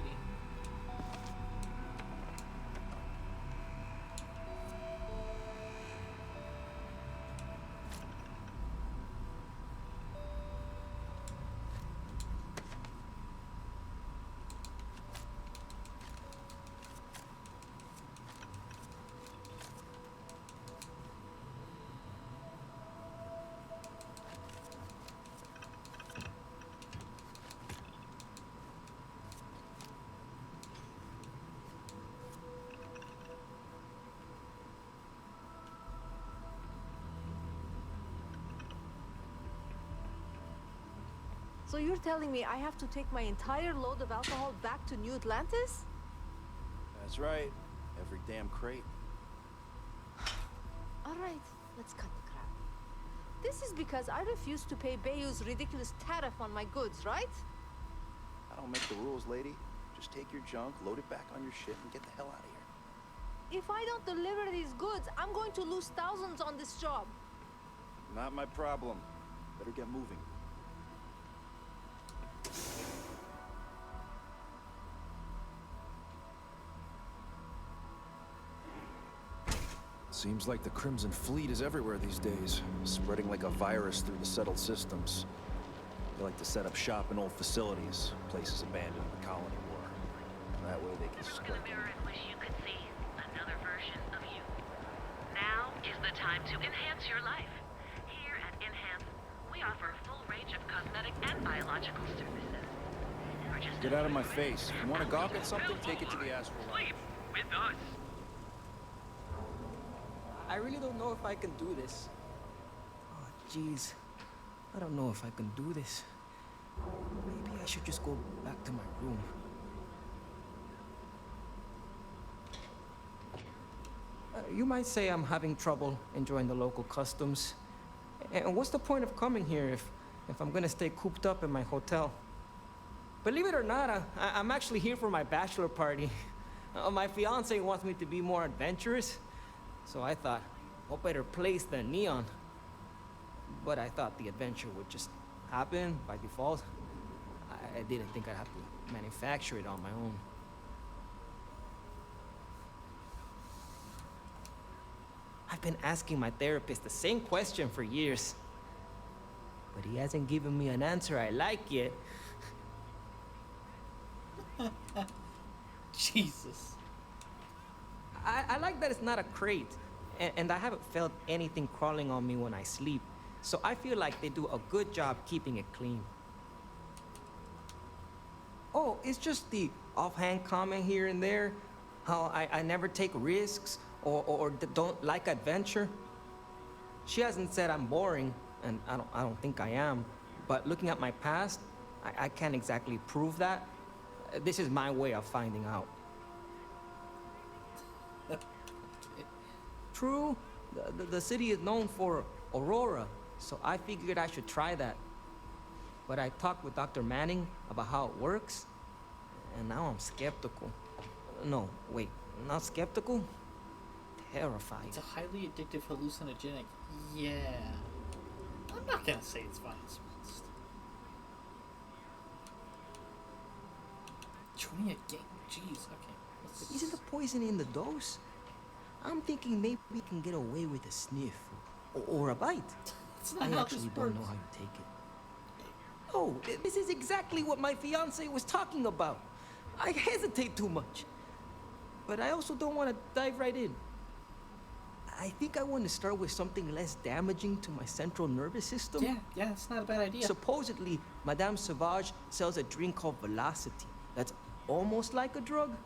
So you're telling me I have to take my entire load of alcohol back to New Atlantis? That's right. Every damn crate. All right, let's cut the crap. This is because I refuse to pay Bayou's ridiculous tariff on my goods, right? I don't make the rules, lady. Just take your junk, load it back on your ship, and get the hell out of here. If I don't deliver these goods, I'm going to lose thousands on this job. Not my problem. Better get moving. Seems like the Crimson Fleet is everywhere these days, spreading like a virus through the settled systems. They like to set up shop in old facilities, places abandoned in the colony war. That way they can Look in the mirror and wish you could see another version of you. Now is the time to enhance your life. Here at Enhance, we offer a full range of cosmetic and biological services. Get out of my face. If you want to gawk at something, take it to the astral lounge. With us. I really don't know if I can do this. Oh, jeez. I don't know if I can do this. Maybe I should just go back to my room. You might say I'm having trouble enjoying the local customs. And what's the point of coming here if I'm gonna stay cooped up in my hotel? Believe it or not, I'm actually here for my bachelor party. My fiance wants me to be more adventurous. So I thought, what better place than Neon? But I thought the adventure would just happen by default. I didn't think I'd have to manufacture it on my own. I've been asking my therapist the same question for years. But he hasn't given me an answer I like yet. Jesus. I like that it's not a crate, and I haven't felt anything crawling on me when I sleep, so I feel like they do a good job keeping it clean. Oh, it's just the offhand comment here and there, how I never take risks or don't like adventure. She hasn't said I'm boring, and I don't think I am, but looking at my past, I can't exactly prove that. This is my way of finding out. True, the city is known for Aurora, so I figured I should try that. But I talked with Dr. Manning about how it works, and now I'm skeptical. No, wait, not skeptical? Terrified. It's a highly addictive hallucinogenic. Yeah. I'm not gonna say it's fine. It's joining a gang. Jeez, okay. Isn't the poison in the dose? I'm thinking maybe we can get away with a sniff or a bite. I actually don't know how you take it. Oh, this is exactly what my fiance was talking about. I hesitate too much. But I also don't want to dive right in. I think I want to start with something less damaging to my central nervous system. Yeah, it's not a bad idea. Supposedly, Madame Sauvage sells a drink called Velocity that's almost like a drug.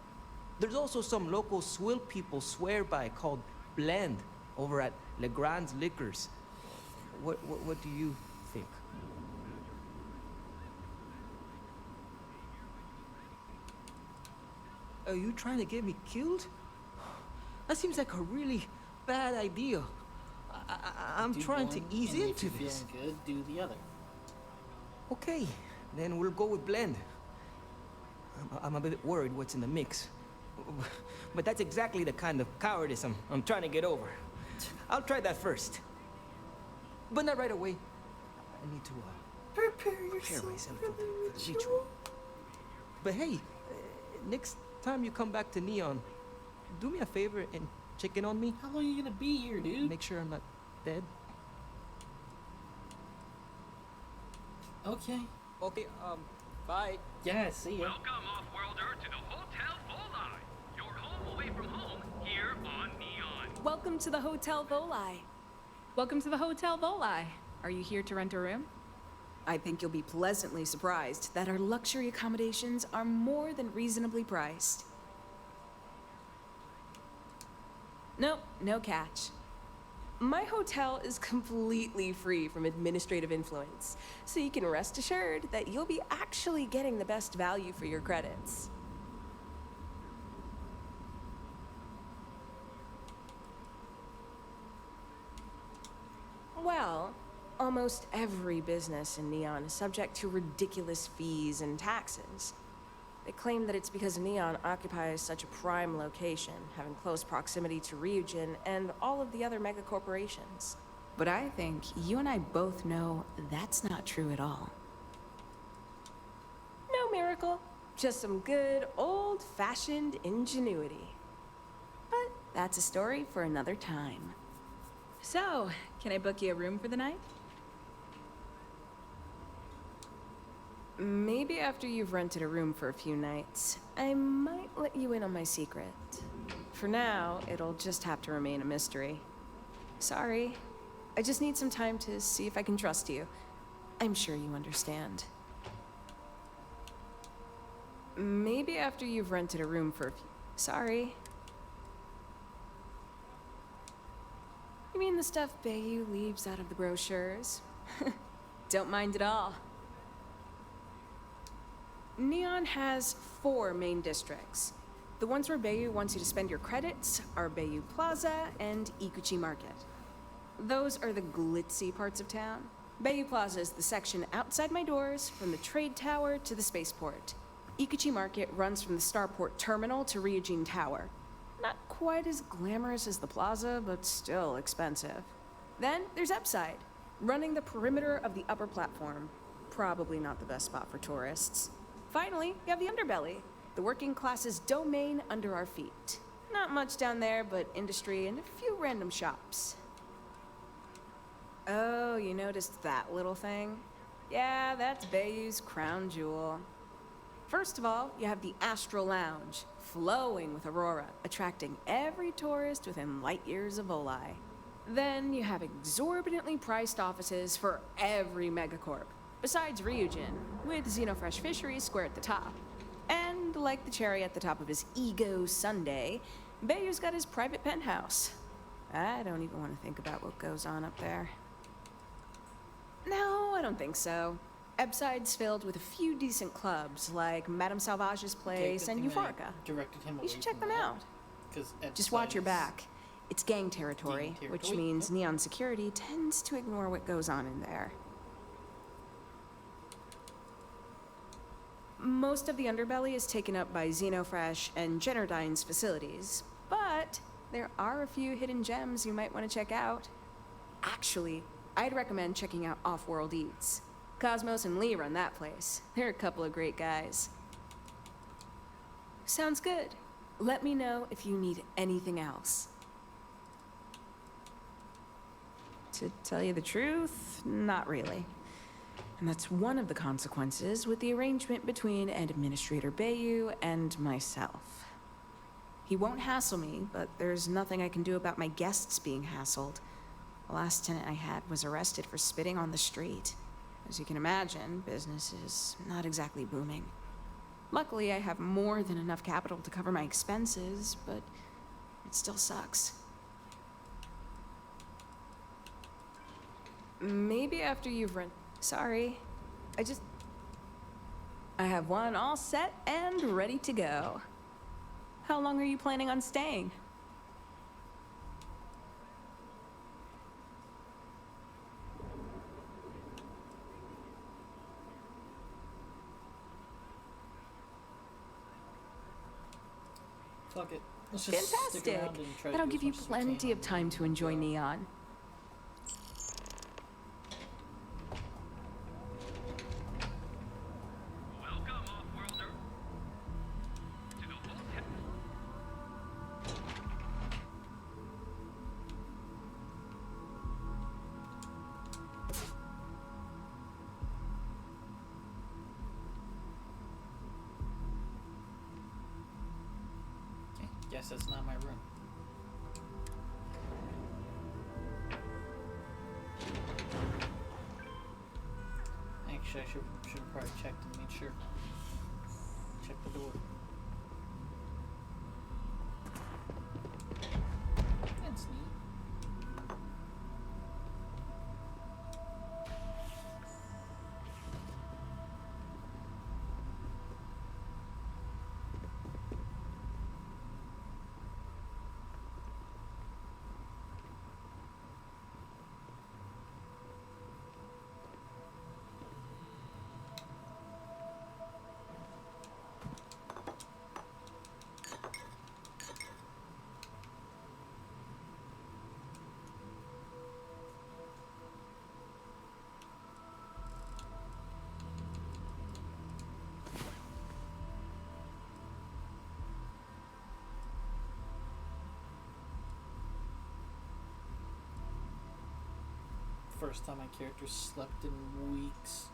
There's also some local swill people swear by called Blend over at Legrand's Liquors. What do you think? Are you trying to get me killed? That seems like a really bad idea. I'm trying to ease into this. If you're feeling good, do the other. Okay, then we'll go with blend. I'm a bit worried what's in the mix. But that's exactly the kind of cowardice I'm trying to get over. I'll try that first. But not right away. I need to prepare myself for the ritual. But hey, next time you come back to Neon, do me a favor and check in on me. How long are you gonna be here, dude? Make sure I'm not dead. Okay. Okay, bye. Yeah, see ya. Welcome, off-worlder, to the Hotel Volai. Your home away from home here on Neon. Welcome to the Hotel Volai. Welcome to the Hotel Volai. Are you here to rent a room? I think you'll be pleasantly surprised that our luxury accommodations are more than reasonably priced. Nope, no catch. My hotel is completely free from administrative influence, so you can rest assured that you'll be actually getting the best value for your credits. Well, almost every business in Neon is subject to ridiculous fees and taxes. They claim that it's because Neon occupies such a prime location, having close proximity to Ryujin and all of the other megacorporations. But I think you and I both know that's not true at all. No miracle, just some good old-fashioned ingenuity. But that's a story for another time. So, can I book you a room for the night? Maybe after you've rented a room for a few nights, I might let you in on my secret. For now, it'll just have to remain a mystery. Sorry. I just need some time to see if I can trust you. I'm sure you understand. Maybe after you've rented a room for a few... Sorry. You mean the stuff Bayu leaves out of the brochures? Don't mind at all. Neon has 4 main districts. The ones where Bayu wants you to spend your credits are Bayu Plaza and Ikuchi Market. Those are the glitzy parts of town. Bayu Plaza is the section outside my doors, from the trade tower to the spaceport. Ikuchi Market runs from the Starport terminal to Ryujin Tower. Not quite as glamorous as the plaza, but still expensive. Then there's Upside, running the perimeter of the upper platform. Probably not the best spot for tourists. Finally, you have the Underbelly, the working class's domain under our feet. Not much down there, but industry and a few random shops. Oh, you noticed that little thing? Yeah, that's Bayu's crown jewel. First of all, you have the Astral Lounge, flowing with Aurora, attracting every tourist within light years of Volai. Then you have exorbitantly priced offices for every megacorp, besides Ryujin, with Xenofresh Fisheries square at the top. And like the cherry at the top of his ego sundae, Bayu's got his private penthouse. I don't even want to think about what goes on up there. No, I don't think so. Ebside's filled with a few decent clubs, like Madame Sauvage's place and Euphorica. You should check them out. Just watch your back. It's gang territory, which means Neon security tends to ignore what goes on in there. Most of the underbelly is taken up by Xenofresh and Generdyne's facilities, but there are a few hidden gems you might want to check out. Actually, I'd recommend checking out Off-World Eats. Cosmos and Lee run that place. They're a couple of great guys. Sounds good. Let me know if you need anything else. To tell you the truth, not really. And that's one of the consequences with the arrangement between Administrator Bayu and myself. He won't hassle me, but there's nothing I can do about my guests being hassled. The last tenant I had was arrested for spitting on the street. As you can imagine, business is not exactly booming. Luckily, I have more than enough capital to cover my expenses, but it still sucks. Maybe after you've run... Sorry. I have one all set and ready to go. How long are you planning on staying? Fuck it. Let's just stick Fantastic. around and try to That'll do give as you much as we plenty can. of time to enjoy Neon. Welcome, off-worlder. To the hotel. Okay, guess that's not my room. Actually, I should have probably checked and made sure. Check the door. That's neat. First time my character slept in weeks.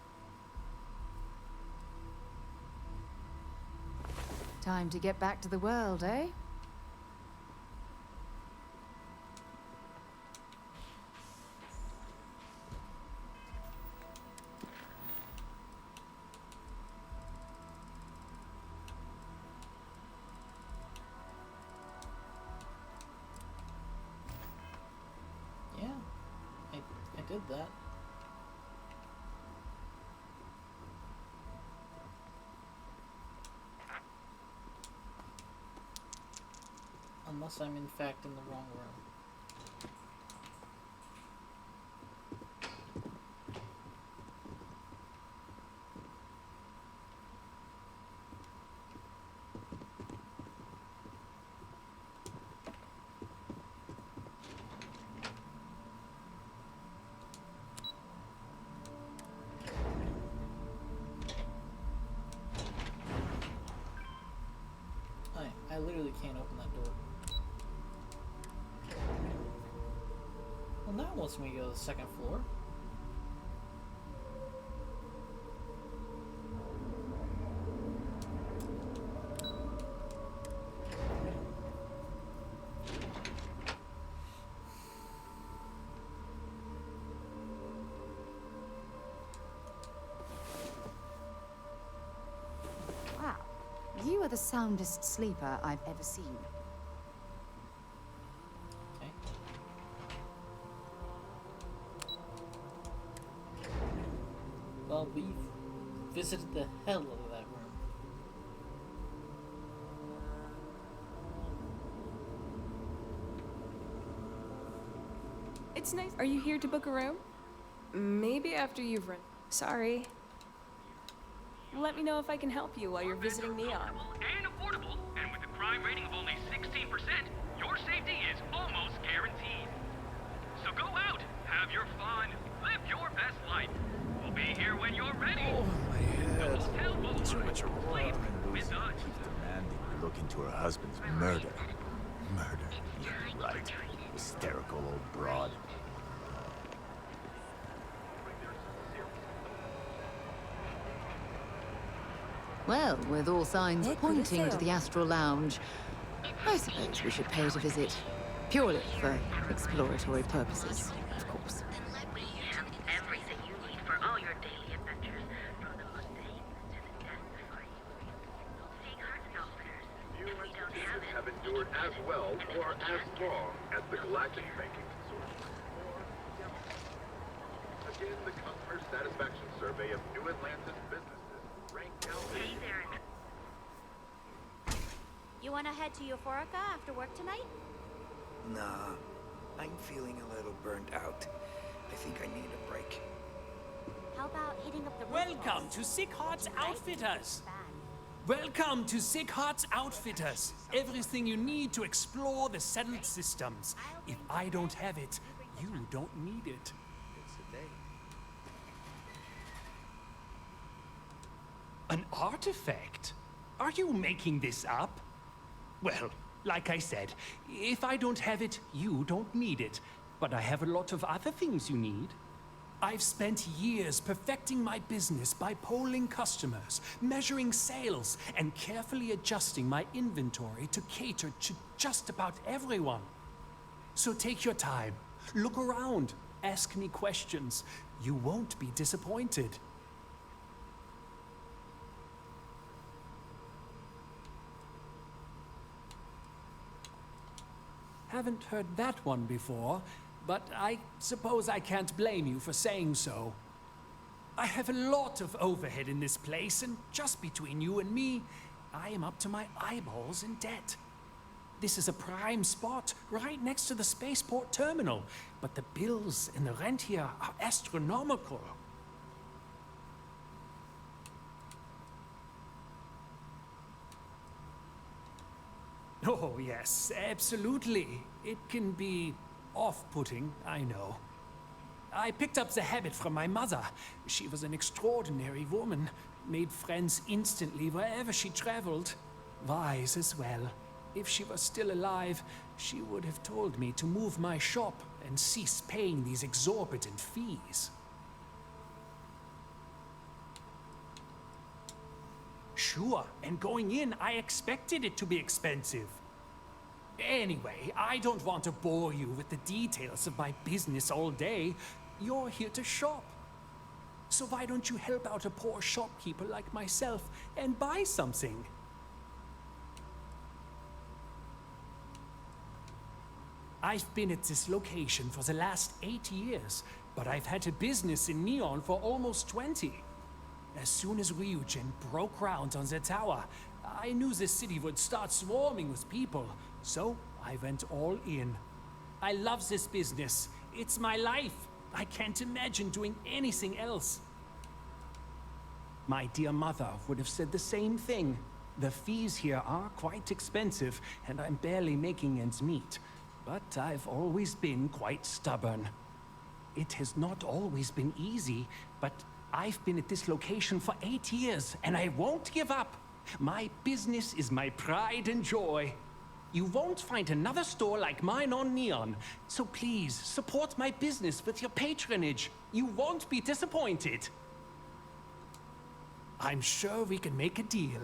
Time to get back to the world, eh? Yeah, I did that. Unless I'm in fact in the wrong room. I literally can't open that door. Well, now it lets me go to the second floor. Wow. You are the soundest sleeper I've ever seen. Okay. Well, we've visited the hell out of that room. It's nice. Are you here to book a room? Maybe after you've run. Sorry. Let me know if I can help you while you're visiting Neon. And affordable, and with a crime rating of only 16%, your safety is almost guaranteed. So go out, have your fun, live your best life. We'll be here when you're ready. Oh, my head. Hotel Boulevard. Too much aurora. Sleep with us. Keeps demanding we look into her husband's murder. Murder. Yeah, right. Hysterical old broad. Well, with all signs pointing to the Astral Lounge, I suppose we should pay it a visit. Purely for exploratory purposes, of course. Everything you need for all your daily adventures, from the mundane to the death-defying. Seeing heart outfitters. If we don't have it, have endured as well or as long as the Galactic Banking Consortium. Again, the customer satisfaction survey of New Atlantis businesses ranked out. Hey there. You wanna head to Euphorica after work tonight? Nah, I'm feeling a little burnt out. I think I need a break. How about hitting up the Welcome to Sick Heart's Outfitters. Welcome to Sick Hearts Outfitters. Everything you need to explore the settled systems. If I don't have it, you don't need it. An artifact? Are you making this up? Well, like I said, if I don't have it, you don't need it. But I have a lot of other things you need. I've spent years perfecting my business by polling customers, measuring sales, and carefully adjusting my inventory to cater to just about everyone. So take your time, look around, ask me questions. You won't be disappointed. Haven't heard that one before, but I suppose I can't blame you for saying so. I have a lot of overhead in this place, and just between you and me, I am up to my eyeballs in debt. This is a prime spot, right next to the spaceport terminal, but the bills and the rent here are astronomical. Oh, yes, absolutely. It can be off-putting, I know. I picked up the habit from my mother. She was an extraordinary woman, made friends instantly wherever she traveled. Wise as well. If she was still alive, she would have told me to move my shop and cease paying these exorbitant fees. Sure, and going in, I expected it to be expensive. Anyway, I don't want to bore you with the details of my business all day. You're here to shop. So why don't you help out a poor shopkeeper like myself and buy something? I've been at this location for the last 8 years, but I've had a business in Neon for almost 20. As soon as Ryujin broke ground on the tower, I knew the city would start swarming with people, so I went all in. I love this business. It's my life. I can't imagine doing anything else. My dear mother would have said the same thing. The fees here are quite expensive, and I'm barely making ends meet. But I've always been quite stubborn. It has not always been easy, but I've been at this location for 8 years, and I won't give up. My business is my pride and joy. You won't find another store like mine on Neon, so please support my business with your patronage. You won't be disappointed. I'm sure we can make a deal.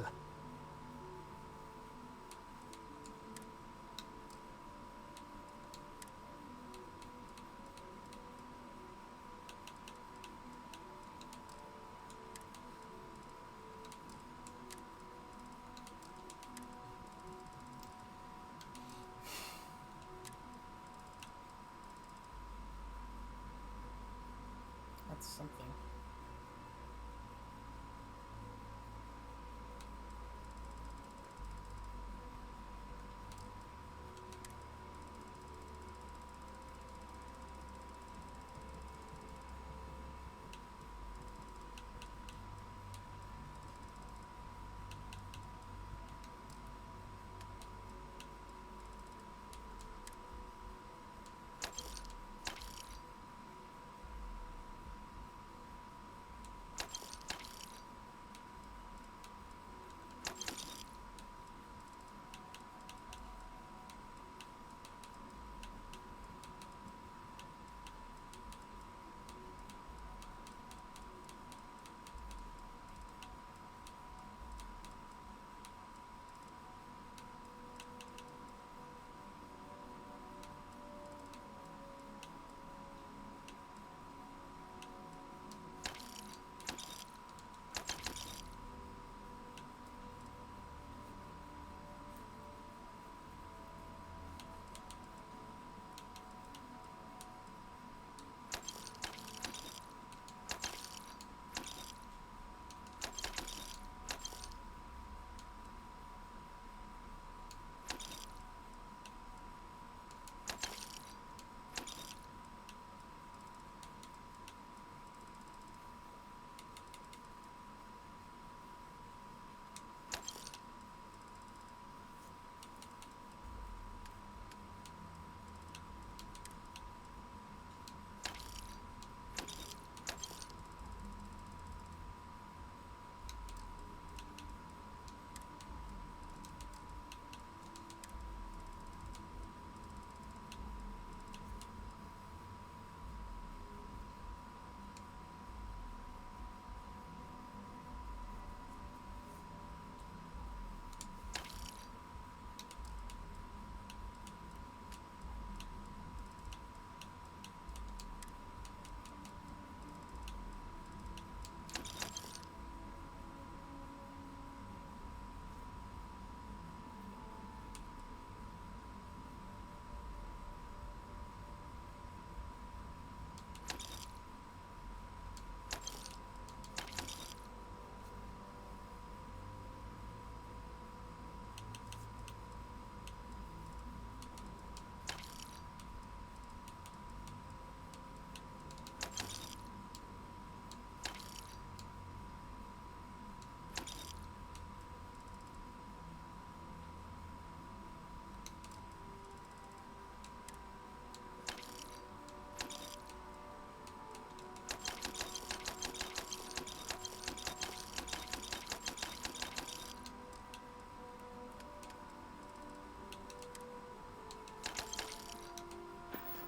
That's something.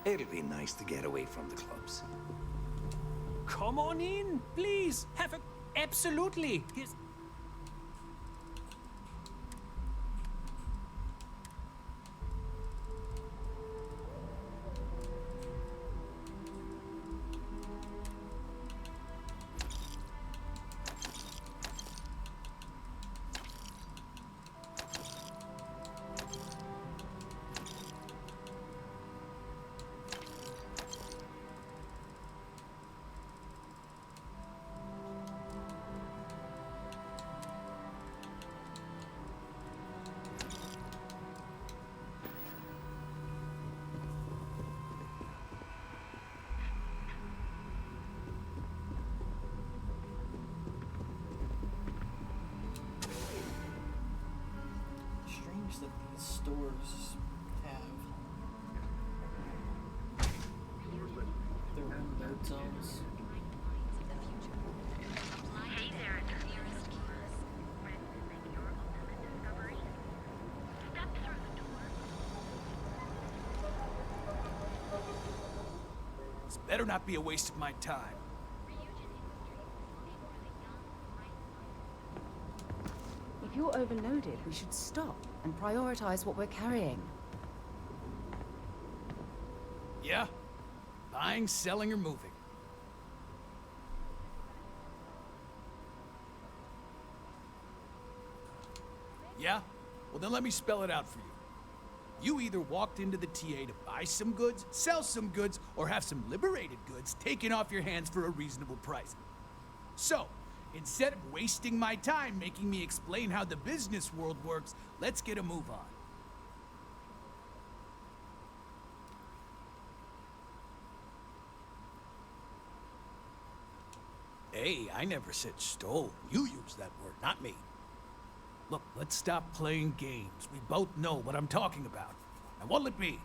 It'll be nice to get away from the clubs. Come on in, please. Have a... Absolutely. Here's... Strange that these stores have their own node zones. Hey there, nearest keys. Ready to make your ultimate discovery? Step through the door. This better not be a waste of my time. If you're overloaded, we should stop and prioritize what we're carrying. Yeah? Buying, selling, or moving. Yeah? Well, then let me spell it out for you. You either walked into the TA to buy some goods, sell some goods, or have some liberated goods taken off your hands for a reasonable price. So, instead of wasting my time making me explain how the business world works, let's get a move on. Hey, I never said stole. You used that word, not me. Look, let's stop playing games. We both know what I'm talking about. Now what'll it be?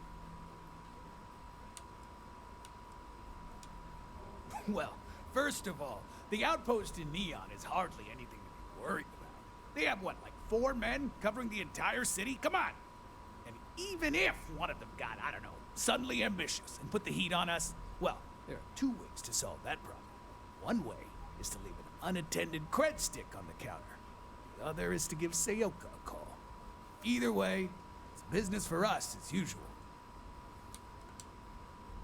Well, first of all, the outpost in Neon is hardly anything to be worried about. They have, what, like 4 men covering the entire city? Come on! And even if one of them got, I don't know, suddenly ambitious and put the heat on us, well, there are 2 ways to solve that problem. One way is to leave an unattended cred stick on the counter. The other is to give Sayoka a call. Either way, it's business for us as usual.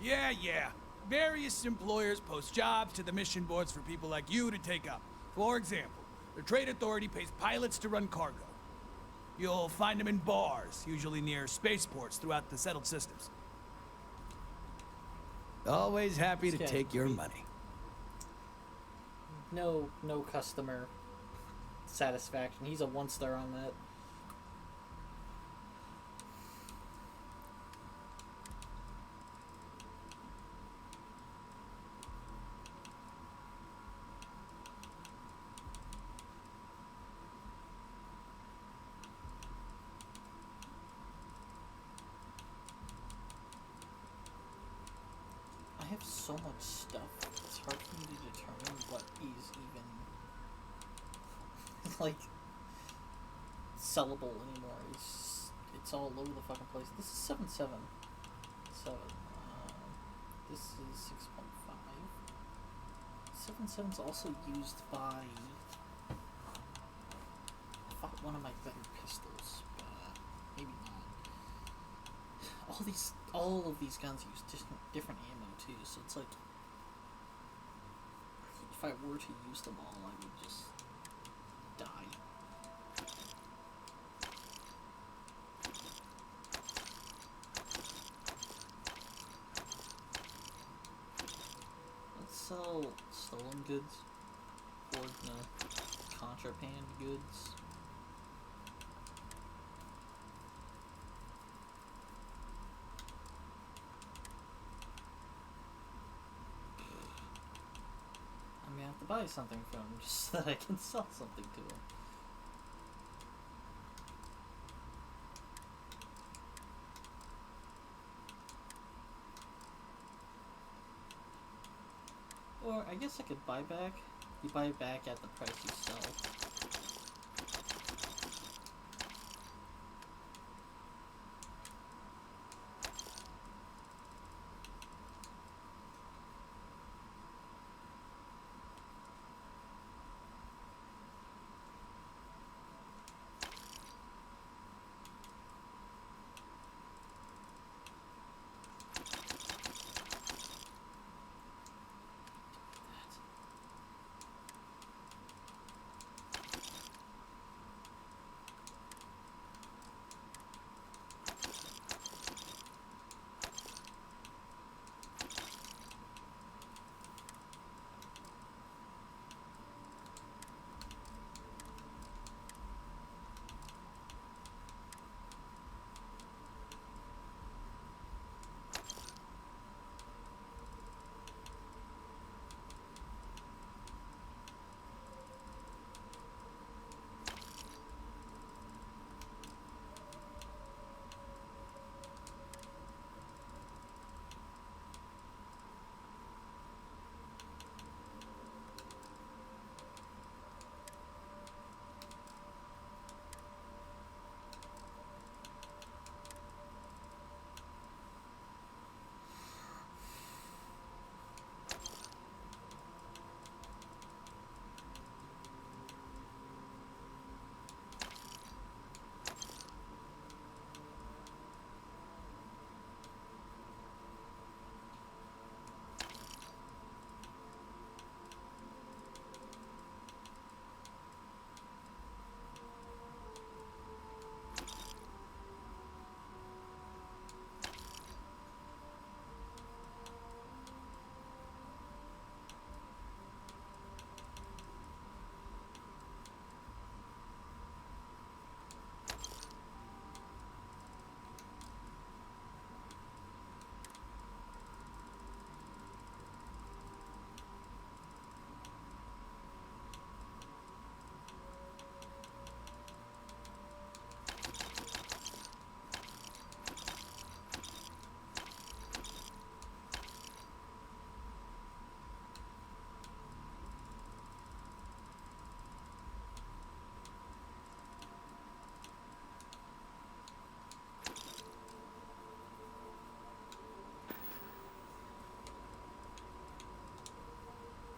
Yeah. Various employers post jobs to the mission boards for people like you to take up. For example, the Trade Authority pays pilots to run cargo. You'll find them in bars, usually near spaceports throughout the settled systems. Always happy to take your money. No customer satisfaction. He's a 1-star on that. I have so much stuff, it's hard for me to determine what is even, like, sellable anymore. It's all over the fucking place. This is 7.7. This is 6.5. 7.7 is also used by, I thought, one of my better pistols, but maybe not. All of these guns use different ammo too, so it's like, if I were to use them all, I would just die. Let's sell stolen goods or the contraband goods. I have to buy something from him just so that I can sell something to him. Or I guess I could buy back. You buy back at the price you sell.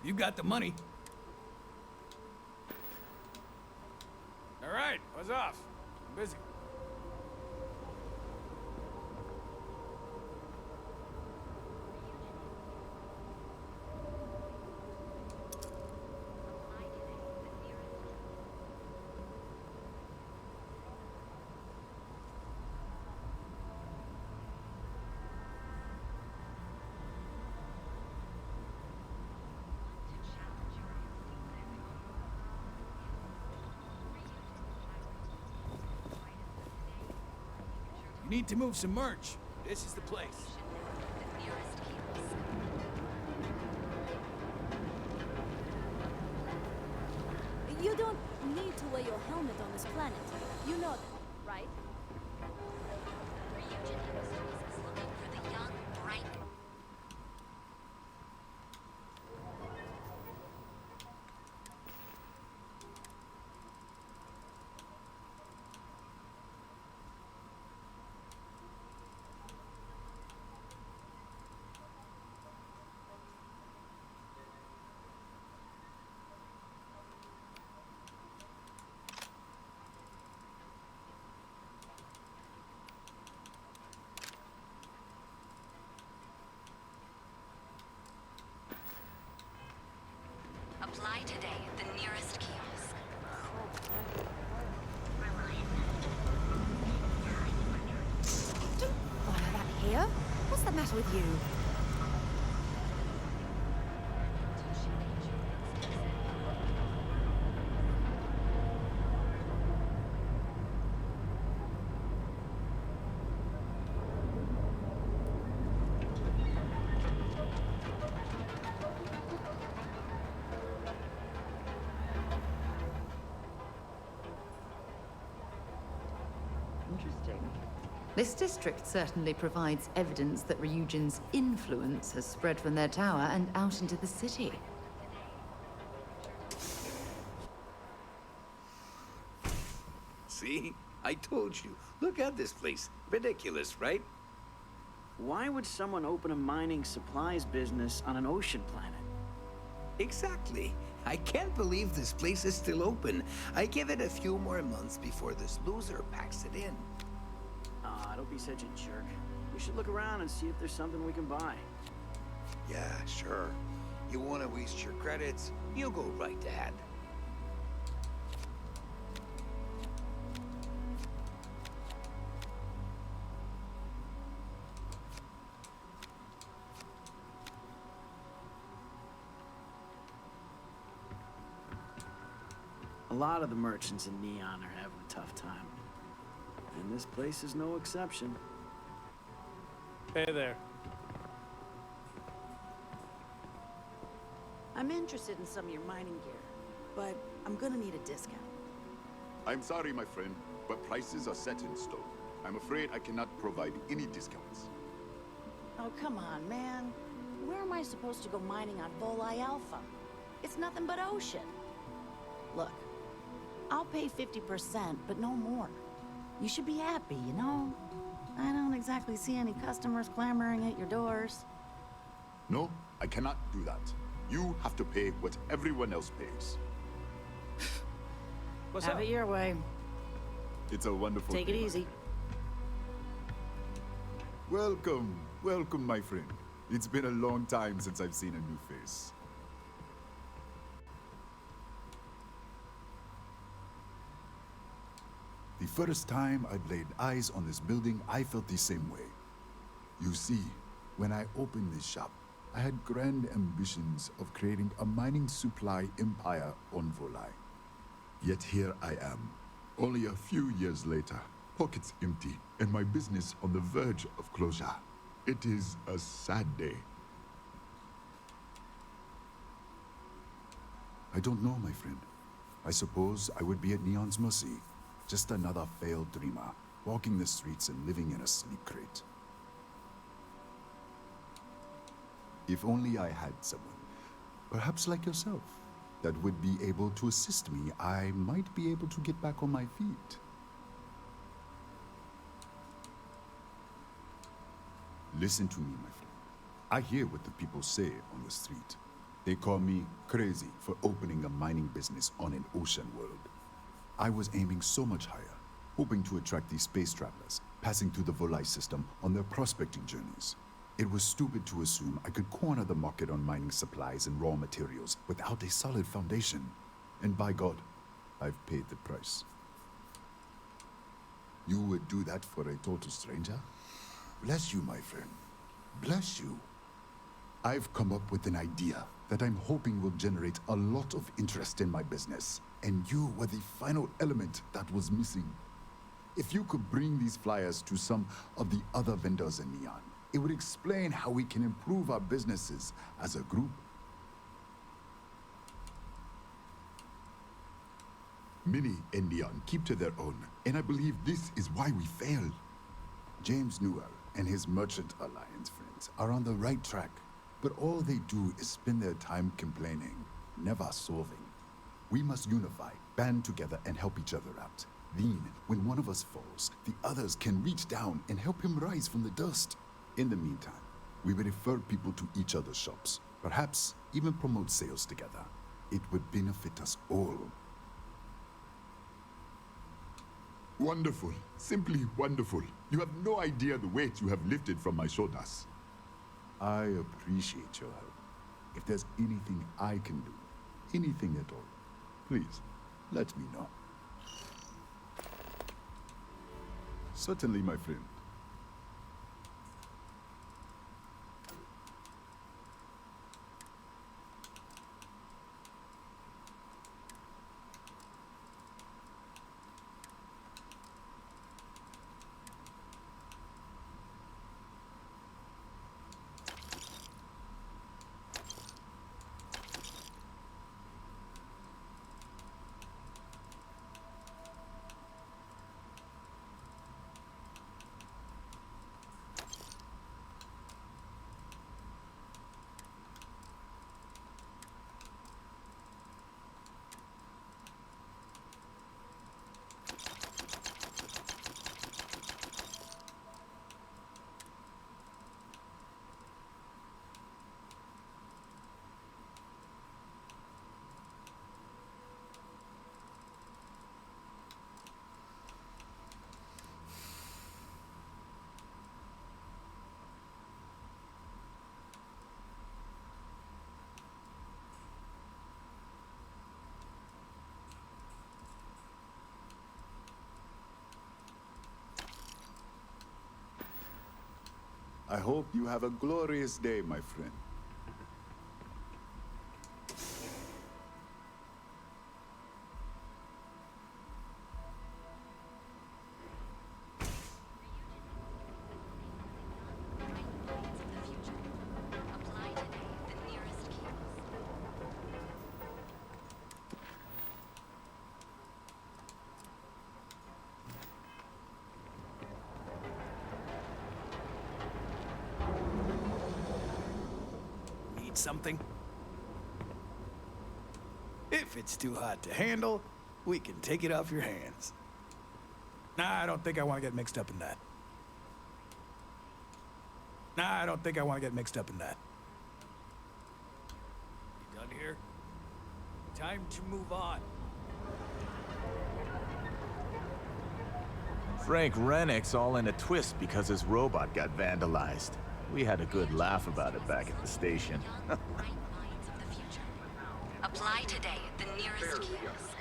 You got the money. All right, buzz off. I'm busy. You need to move some merch. This is the place. You don't need to wear your helmet on this planet. You know that, right? Apply today at the nearest kiosk. Don't fire that here. What's the matter with you? Interesting. This district certainly provides evidence that Ryujin's influence has spread from their tower and out into the city. See? I told you. Look at this place. Ridiculous, right? Why would someone open a mining supplies business on an ocean planet? Exactly. I can't believe this place is still open. I give it a few more months before this loser packs it in. Ah, don't be such a jerk. We should look around and see if there's something we can buy. Yeah, sure. You want to waste your credits? You go right ahead. A lot of the merchants in Neon are having a tough time. And this place is no exception. Hey there. I'm interested in some of your mining gear, but I'm gonna need a discount. I'm sorry, my friend, but prices are set in stone. I'm afraid I cannot provide any discounts. Oh, come on, man. Where am I supposed to go mining on Volai Alpha? It's nothing but ocean. Look, I'll pay 50%, but no more. You should be happy, you know? I don't exactly see any customers clamoring at your doors. No, I cannot do that. You have to pay what everyone else pays. Have it your way. It's a wonderful Take it day, my easy. Welcome, welcome, my friend. It's been a long time since I've seen a new face. The first time I laid eyes on this building, I felt the same way. You see, when I opened this shop, I had grand ambitions of creating a mining supply empire on Volai. Yet here I am, only a few years later, pockets empty, and my business on the verge of closure. It is a sad day. I don't know, my friend. I suppose I would be at Neon's mercy. Just another failed dreamer, walking the streets and living in a sleep crate. If only I had someone, perhaps like yourself, that would be able to assist me, I might be able to get back on my feet. Listen to me, my friend. I hear what the people say on the street. They call me crazy for opening a mining business on an ocean world. I was aiming so much higher, hoping to attract these space travelers, passing through the Volai system on their prospecting journeys. It was stupid to assume I could corner the market on mining supplies and raw materials without a solid foundation. And by God, I've paid the price. You would do that for a total stranger? Bless you, my friend. Bless you. I've come up with an idea that I'm hoping will generate a lot of interest in my business. And you were the final element that was missing. If you could bring these flyers to some of the other vendors in Neon, it would explain how we can improve our businesses as a group. Mini and Neon keep to their own, and I believe this is why we failed. James Newell and his Merchant Alliance friends are on the right track, but all they do is spend their time complaining, never solving. We must unify, band together, and help each other out. Then, when one of us falls, the others can reach down and help him rise from the dust. In the meantime, we will refer people to each other's shops, perhaps even promote sales together. It would benefit us all. Wonderful. Simply wonderful. You have no idea the weight you have lifted from my shoulders. I appreciate your help. If there's anything I can do, anything at all, please, let me know. Certainly, my friend. I hope you have a glorious day, my friend. Something? If it's too hot to handle, we can take it off your hands. Nah, I don't think I want to get mixed up in that. Nah, I don't think I want to get mixed up in that. You done here? Time to move on. Frank Rennick's all in a twist because his robot got vandalized. We had a good laugh about it back at the station. Apply today at the nearest kiosk.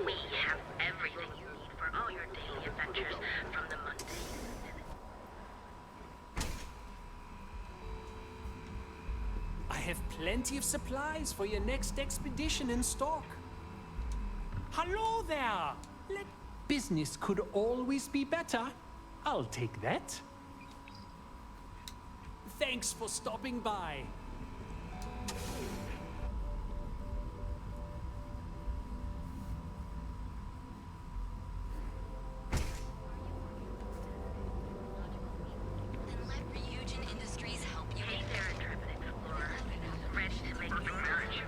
We have everything you need for all your daily adventures, from the mundane. I have plenty of supplies for your next expedition in stock. Hello there! Business could always be better. I'll take that. Thanks for stopping by. Then let Ryujin Industries help you. Hey there, intrepid explorer. Ready to make your march?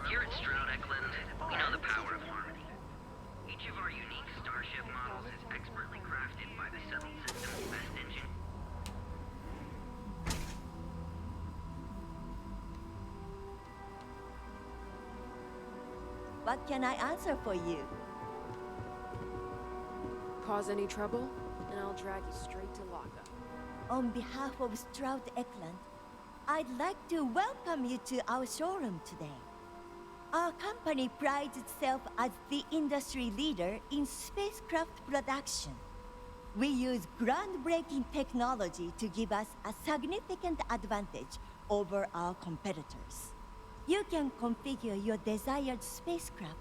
Here at Stroud Eklund, we know the power of harmony. Each of our unique starship models is expertly crafted by the Settled System's best engineers. What can I answer for you? Cause any trouble, and I'll drag you straight to lockup. On behalf of Stroud Eklund, I'd like to welcome you to our showroom today. Our company prides itself as the industry leader in spacecraft production. We use groundbreaking technology to give us a significant advantage over our competitors. You can configure your desired spacecraft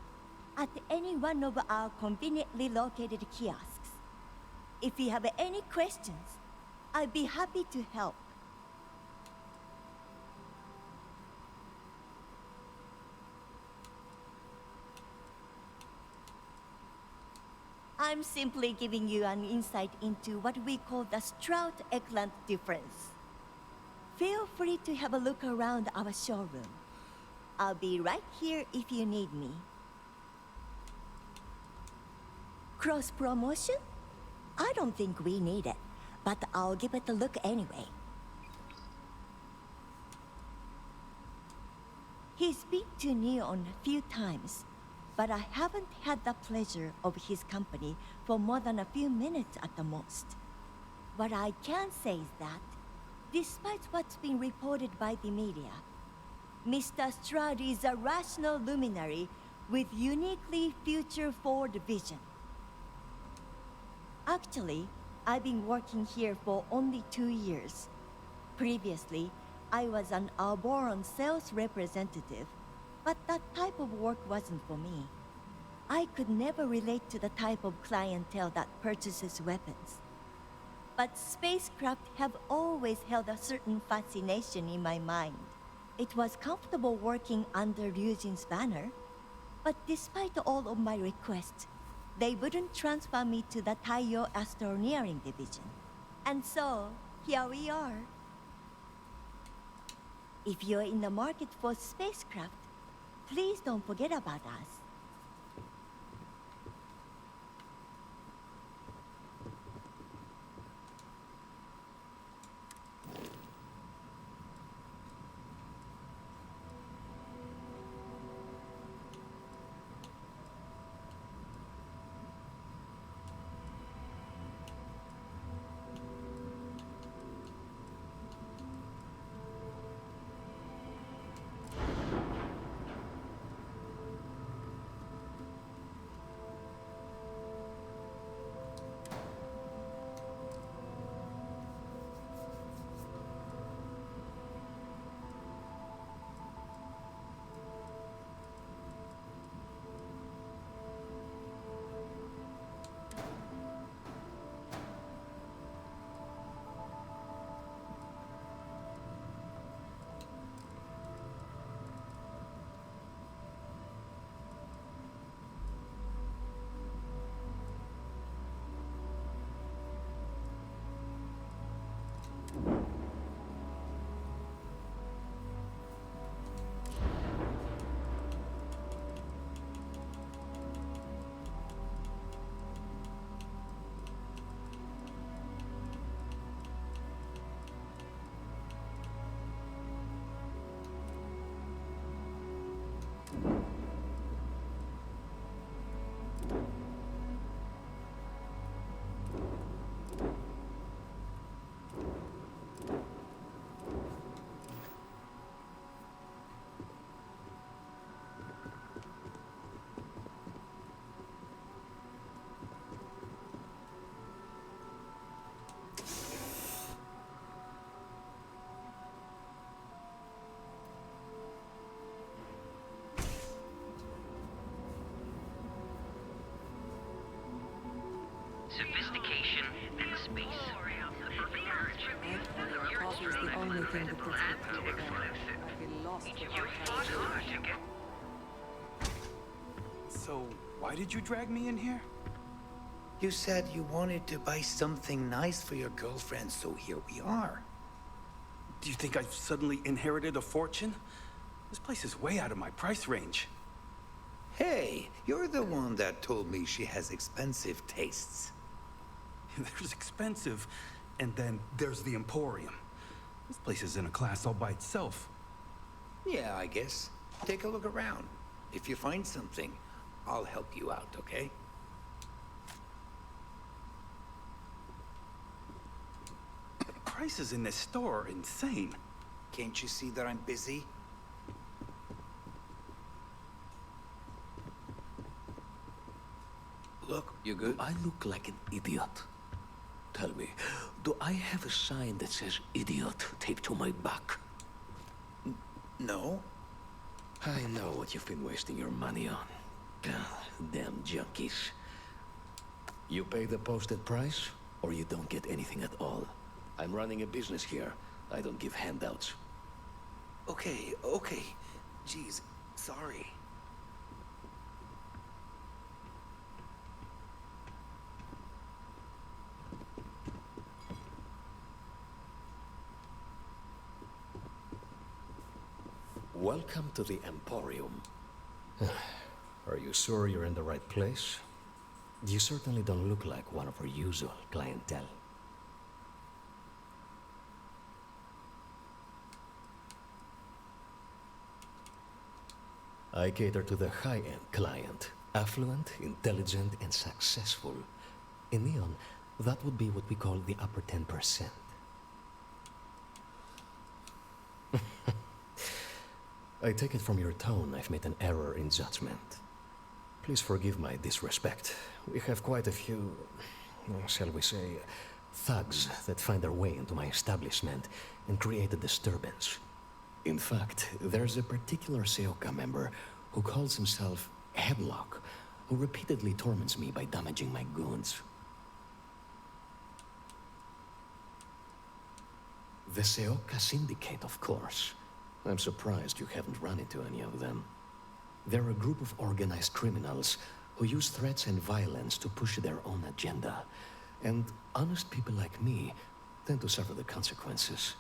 at any one of our conveniently located kiosks. If you have any questions, I'd be happy to help. I'm simply giving you an insight into what we call the Stroud-Eklund difference. Feel free to have a look around our showroom. I'll be right here if you need me. Cross-promotion? I don't think we need it, but I'll give it a look anyway. He's been to Neon a few times, but I haven't had the pleasure of his company for more than a few minutes at the most. What I can say is that, despite what's been reported by the media, Mr. Stroud is a rational luminary with uniquely future-forward vision. Actually, I've been working here for only 2 years. Previously, I was an Arboron sales representative, but that type of work wasn't for me. I could never relate to the type of clientele that purchases weapons. But spacecraft have always held a certain fascination in my mind. It was comfortable working under Ryujin's banner, but despite all of my requests, they wouldn't transfer me to the Taiyo Astroneering Division. And so, here we are. If you're in the market for spacecraft, please don't forget about us. Sophistication and space. The perfect marriage. Your Coffee's the only thing that gets me through the day. I'd be lost You without fought coffee. hard to get. So, why did you drag me in here? You said you wanted to buy something nice for your girlfriend, so here we are. Do you think I've suddenly inherited a fortune? This place is way out of my price range. Hey, you're the one that told me she has expensive tastes. There's expensive, and then there's the Emporium. This place is in a class all by itself. Yeah, I guess. Take a look around. If you find something, I'll help you out, okay? Prices in this store are insane. Can't you see that I'm busy? Look, You good? I look like an idiot. Tell me, do I have a sign that says idiot taped to my back? No. I know what you've been wasting your money on. Damn junkies. You pay the posted price, or you don't get anything at all. I'm running a business here. I don't give handouts. Okay. Jeez, sorry. Welcome to the Emporium. Are you sure you're in the right place? You certainly don't look like one of our usual clientele. I cater to the high-end client. Affluent, intelligent, and successful. In Neon, that would be what we call the upper 10%. I take it from your tone I've made an error in judgment. Please forgive my disrespect. We have quite a few, shall we say, thugs that find their way into my establishment and create a disturbance. In fact, there's a particular Seoka member who calls himself Headlock, who repeatedly torments me by damaging my goods. The Seoka Syndicate, of course. I'm surprised you haven't run into any of them. They're a group of organized criminals who use threats and violence to push their own agenda. And honest people like me tend to suffer the consequences.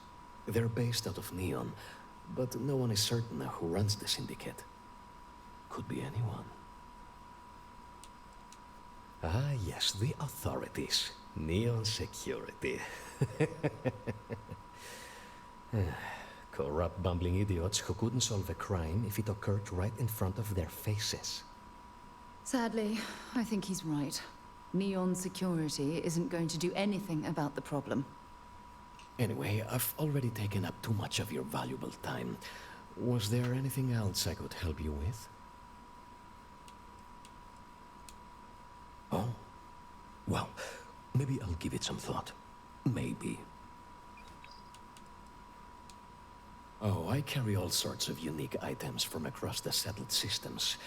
They're based out of Neon, but no one is certain who runs the syndicate. Could be anyone. Ah, yes, the authorities. Neon Security. Corrupt, bumbling idiots who couldn't solve a crime if it occurred right in front of their faces. Sadly, I think he's right. Neon Security isn't going to do anything about the problem. Anyway, I've already taken up too much of your valuable time. Was there anything else I could help you with? Oh? Well, maybe I'll give it some thought. Maybe. Oh, I carry all sorts of unique items from across the settled systems.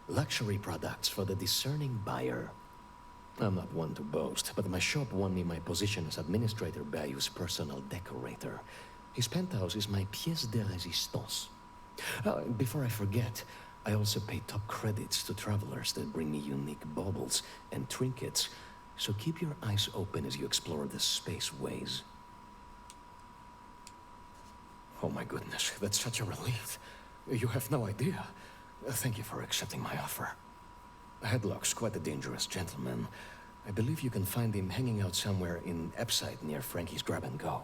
Luxury products for the discerning buyer. I'm not one to boast, but my shop won me my position as Administrator Bayou's personal decorator. His penthouse is my pièce de résistance. Before I forget, I also pay top credits to travelers that bring me unique baubles and trinkets, so keep your eyes open as you explore the spaceways. Oh my goodness, that's such a relief. You have no idea. Thank you for accepting my offer. Headlock's quite a dangerous gentleman. I believe you can find him hanging out somewhere in Epside near Frankie's Grab and Go.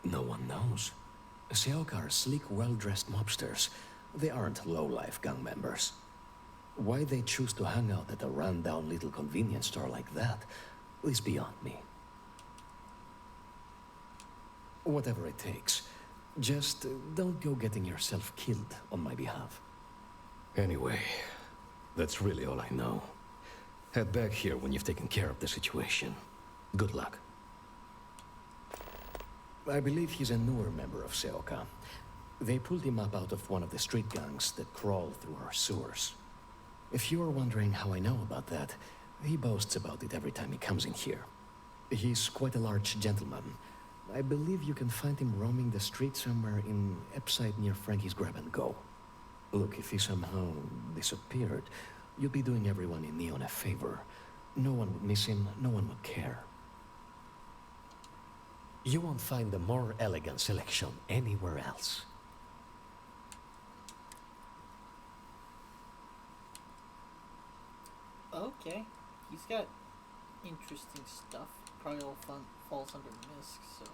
No one knows. Seoka are sleek, well-dressed mobsters. They aren't low-life gang members. Why they choose to hang out at a run-down little convenience store like that is beyond me. Whatever it takes. Just don't go getting yourself killed on my behalf. Anyway, that's really all I know. Head back here when you've taken care of the situation. Good luck. I believe he's a newer member of Seoka. They pulled him up out of one of the street gangs that crawl through our sewers. If you are wondering how I know about that, he boasts about it every time he comes in here. He's quite a large gentleman. I believe you can find him roaming the streets somewhere in Epside near Frankie's Grab and Go. Look, if he somehow disappeared, you'd be doing everyone in Neon a favor. No one would miss him, no one would care. You won't find a more elegant selection anywhere else. Okay, he's got interesting stuff. Probably all falls under MISC, so.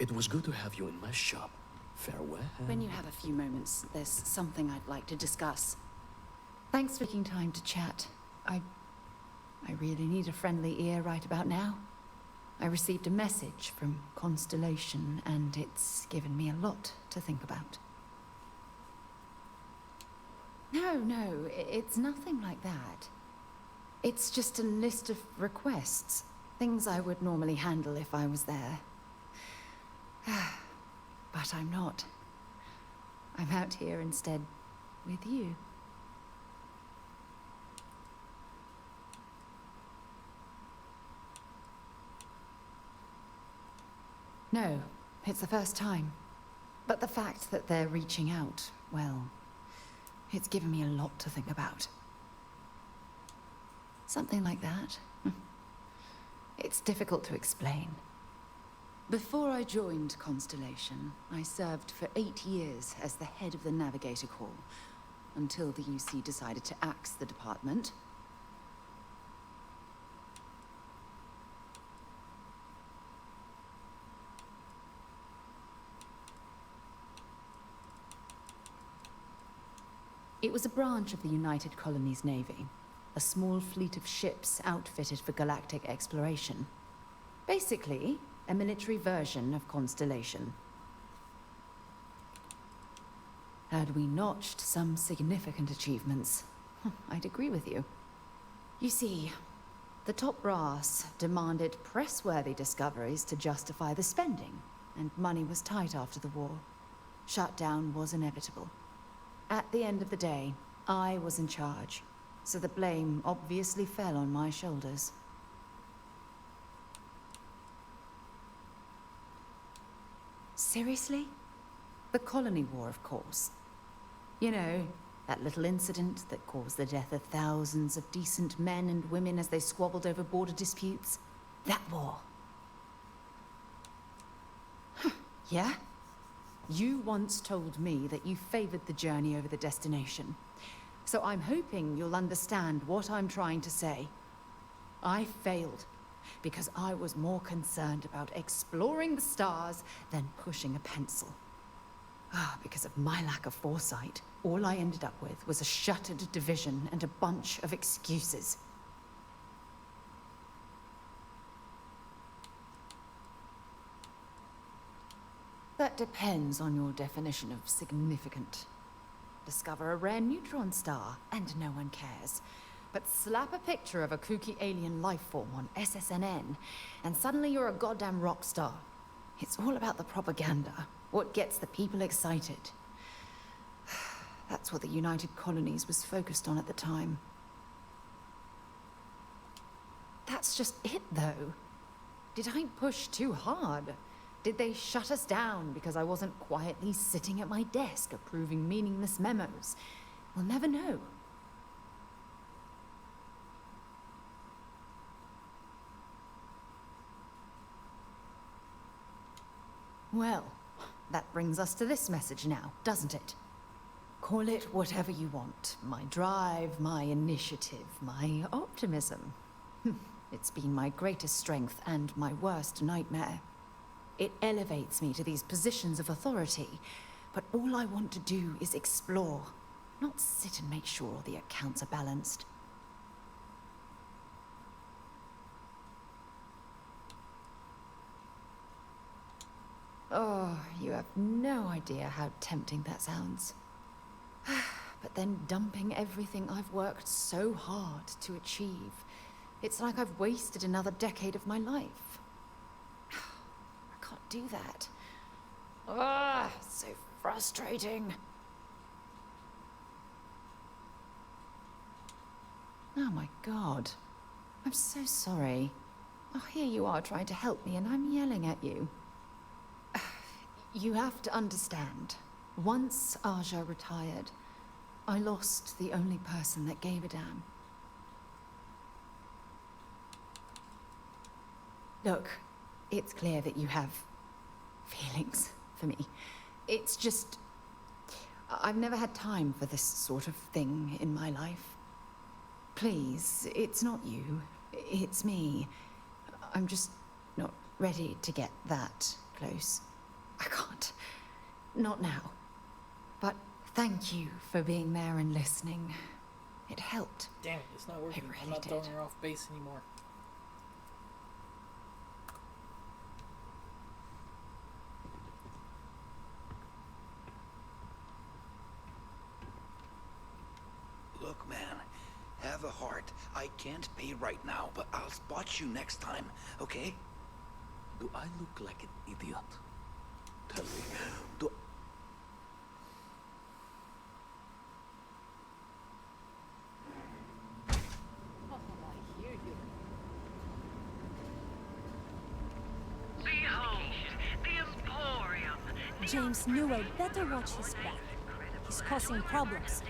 It was good to have you in my shop. Farewell. When you have a few moments, there's something I'd like to discuss. Thanks for taking time to chat. I really need a friendly ear right about now. I received a message from Constellation, and it's given me a lot to think about. No, it's nothing like that. It's just a list of requests. Things I would normally handle if I was there. But I'm not. I'm out here instead with you. No, it's the first time. But the fact that they're reaching out, well, it's given me a lot to think about. Something like that. It's difficult to explain. Before I joined Constellation, I served for 8 years as the head of the Navigator Corps, until the UC decided to axe the department. It was a branch of the United Colonies Navy, a small fleet of ships outfitted for galactic exploration. Basically, a military version of Constellation. Had we notched some significant achievements, I'd agree with you. You see, the top brass demanded press-worthy discoveries to justify the spending, and money was tight after the war. Shutdown was inevitable. At the end of the day, I was in charge, so the blame obviously fell on my shoulders. Seriously? The Colony War, of course. You know, that little incident that caused the death of thousands of decent men and women as they squabbled over border disputes? That war. Yeah? You once told me that you favored the journey over the destination. So I'm hoping you'll understand what I'm trying to say. I failed because I was more concerned about exploring the stars than pushing a pencil. Because of my lack of foresight, all I ended up with was a shuttered division and a bunch of excuses. That depends on your definition of significant. Discover a rare neutron star, and no one cares. But slap a picture of a kooky alien life form on SSNN, and suddenly you're a goddamn rock star. It's all about the propaganda, what gets the people excited. That's what the United Colonies was focused on at the time. That's just it, though. Did I push too hard? Did they shut us down because I wasn't quietly sitting at my desk approving meaningless memos? We'll never know. Well, that brings us to this message now, doesn't it? Call it whatever you want. My drive, my initiative, my optimism. It's been my greatest strength and my worst nightmare. It elevates me to these positions of authority, but all I want to do is explore, not sit and make sure all the accounts are balanced. Oh, you have no idea how tempting that sounds. But then dumping everything I've worked so hard to achieve, it's like I've wasted another decade of my life. I can't do that. So frustrating. Oh my God. I'm so sorry. Oh, here you are trying to help me and I'm yelling at you. You have to understand. Once Aja retired, I lost the only person that gave a damn. Look, it's clear that you have feelings for me. It's just, I've never had time for this sort of thing in my life. Please, it's not you, it's me. I'm just not ready to get that close. I can't. Not now. But thank you for being there and listening. It helped. Damn it, it's not working. Really I'm not did. throwing her off base anymore. Look, man, have a heart. I can't pay right now, but I'll spot you next time, okay? Do I look like an idiot? Tell me, do... Behold, the Emporium. James Newell better watch his back. He's causing problems.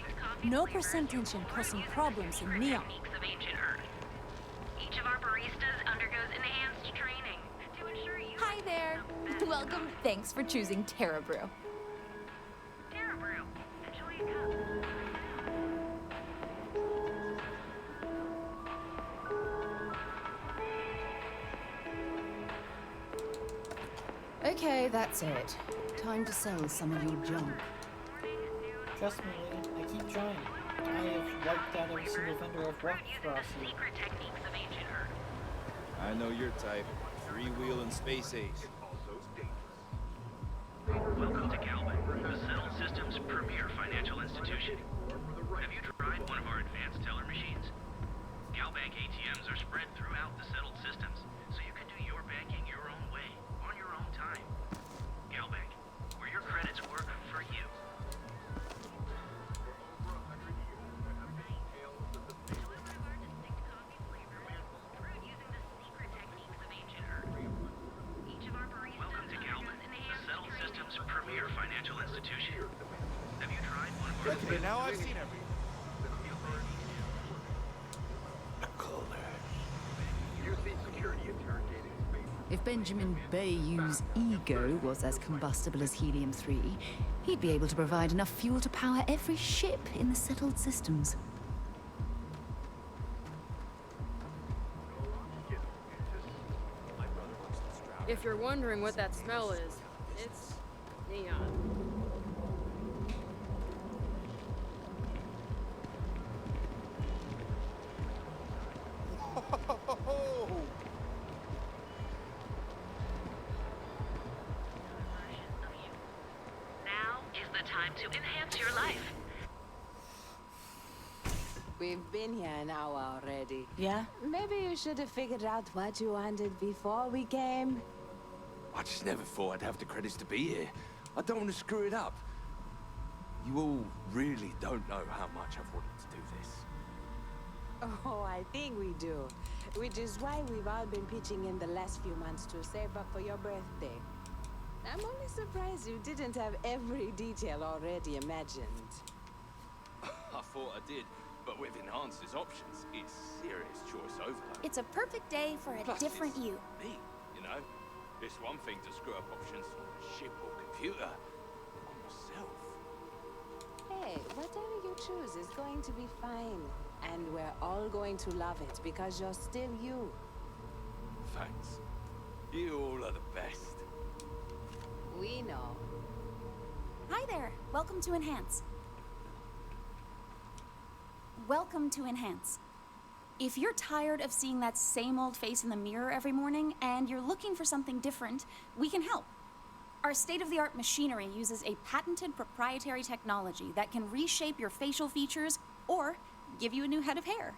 No percentage in causing problems in Neon. Of ancient Earth. Each of our baristas undergoes enhanced training to ensure you. Hi there. Welcome. Thanks for choosing Terra Brew. Terra Brew. Enjoy a cup. Okay, that's it. Time to sell some of your junk. Trust me, lady. I keep trying. I have wiped out every single vendor I've walked across here. Secret techniques of ancient Earth. I know your type. Three-wheel and space age. Welcome to Galvin, the Settled Systems' premier financial institution. Have you tried one of our advanced teller machines? Galbank ATMs are spread throughout the Settled Systems, so you can do your banking your own way, on your own time. Galbank, where your credits work for you. Welcome to Galvin, the Settled Systems' premier financial institution. Have you tried one of our... Okay, now I've seen everything. If Benjamin Bayou's ego was as combustible as helium-3, he'd be able to provide enough fuel to power every ship in the settled systems. If you're wondering what that smell is, it's neon. Now is the time to enhance your life. We've been here an hour already. Yeah? Maybe you should have figured out what you wanted before we came. I just never thought I'd have the credits to be here. I don't want to screw it up. You all really don't know how much I've wanted to do this. Oh, I think we do. Which is why we've all been pitching in the last few months to save up for your birthday. I'm only surprised you didn't have every detail already imagined. I thought I did, but with Enhancer's options, it's serious choice overload. It's a perfect day for a Plus, different it's you. Me, you know? It's one thing to screw up options on a ship or computer. On myself. Hey, whatever you choose is going to be fine. And we're all going to love it because you're still you. Thanks. You all are the best. We know. Hi there. Welcome to Enhance. Welcome to Enhance. If you're tired of seeing that same old face in the mirror every morning and you're looking for something different, we can help. Our state-of-the-art machinery uses a patented proprietary technology that can reshape your facial features or give you a new head of hair.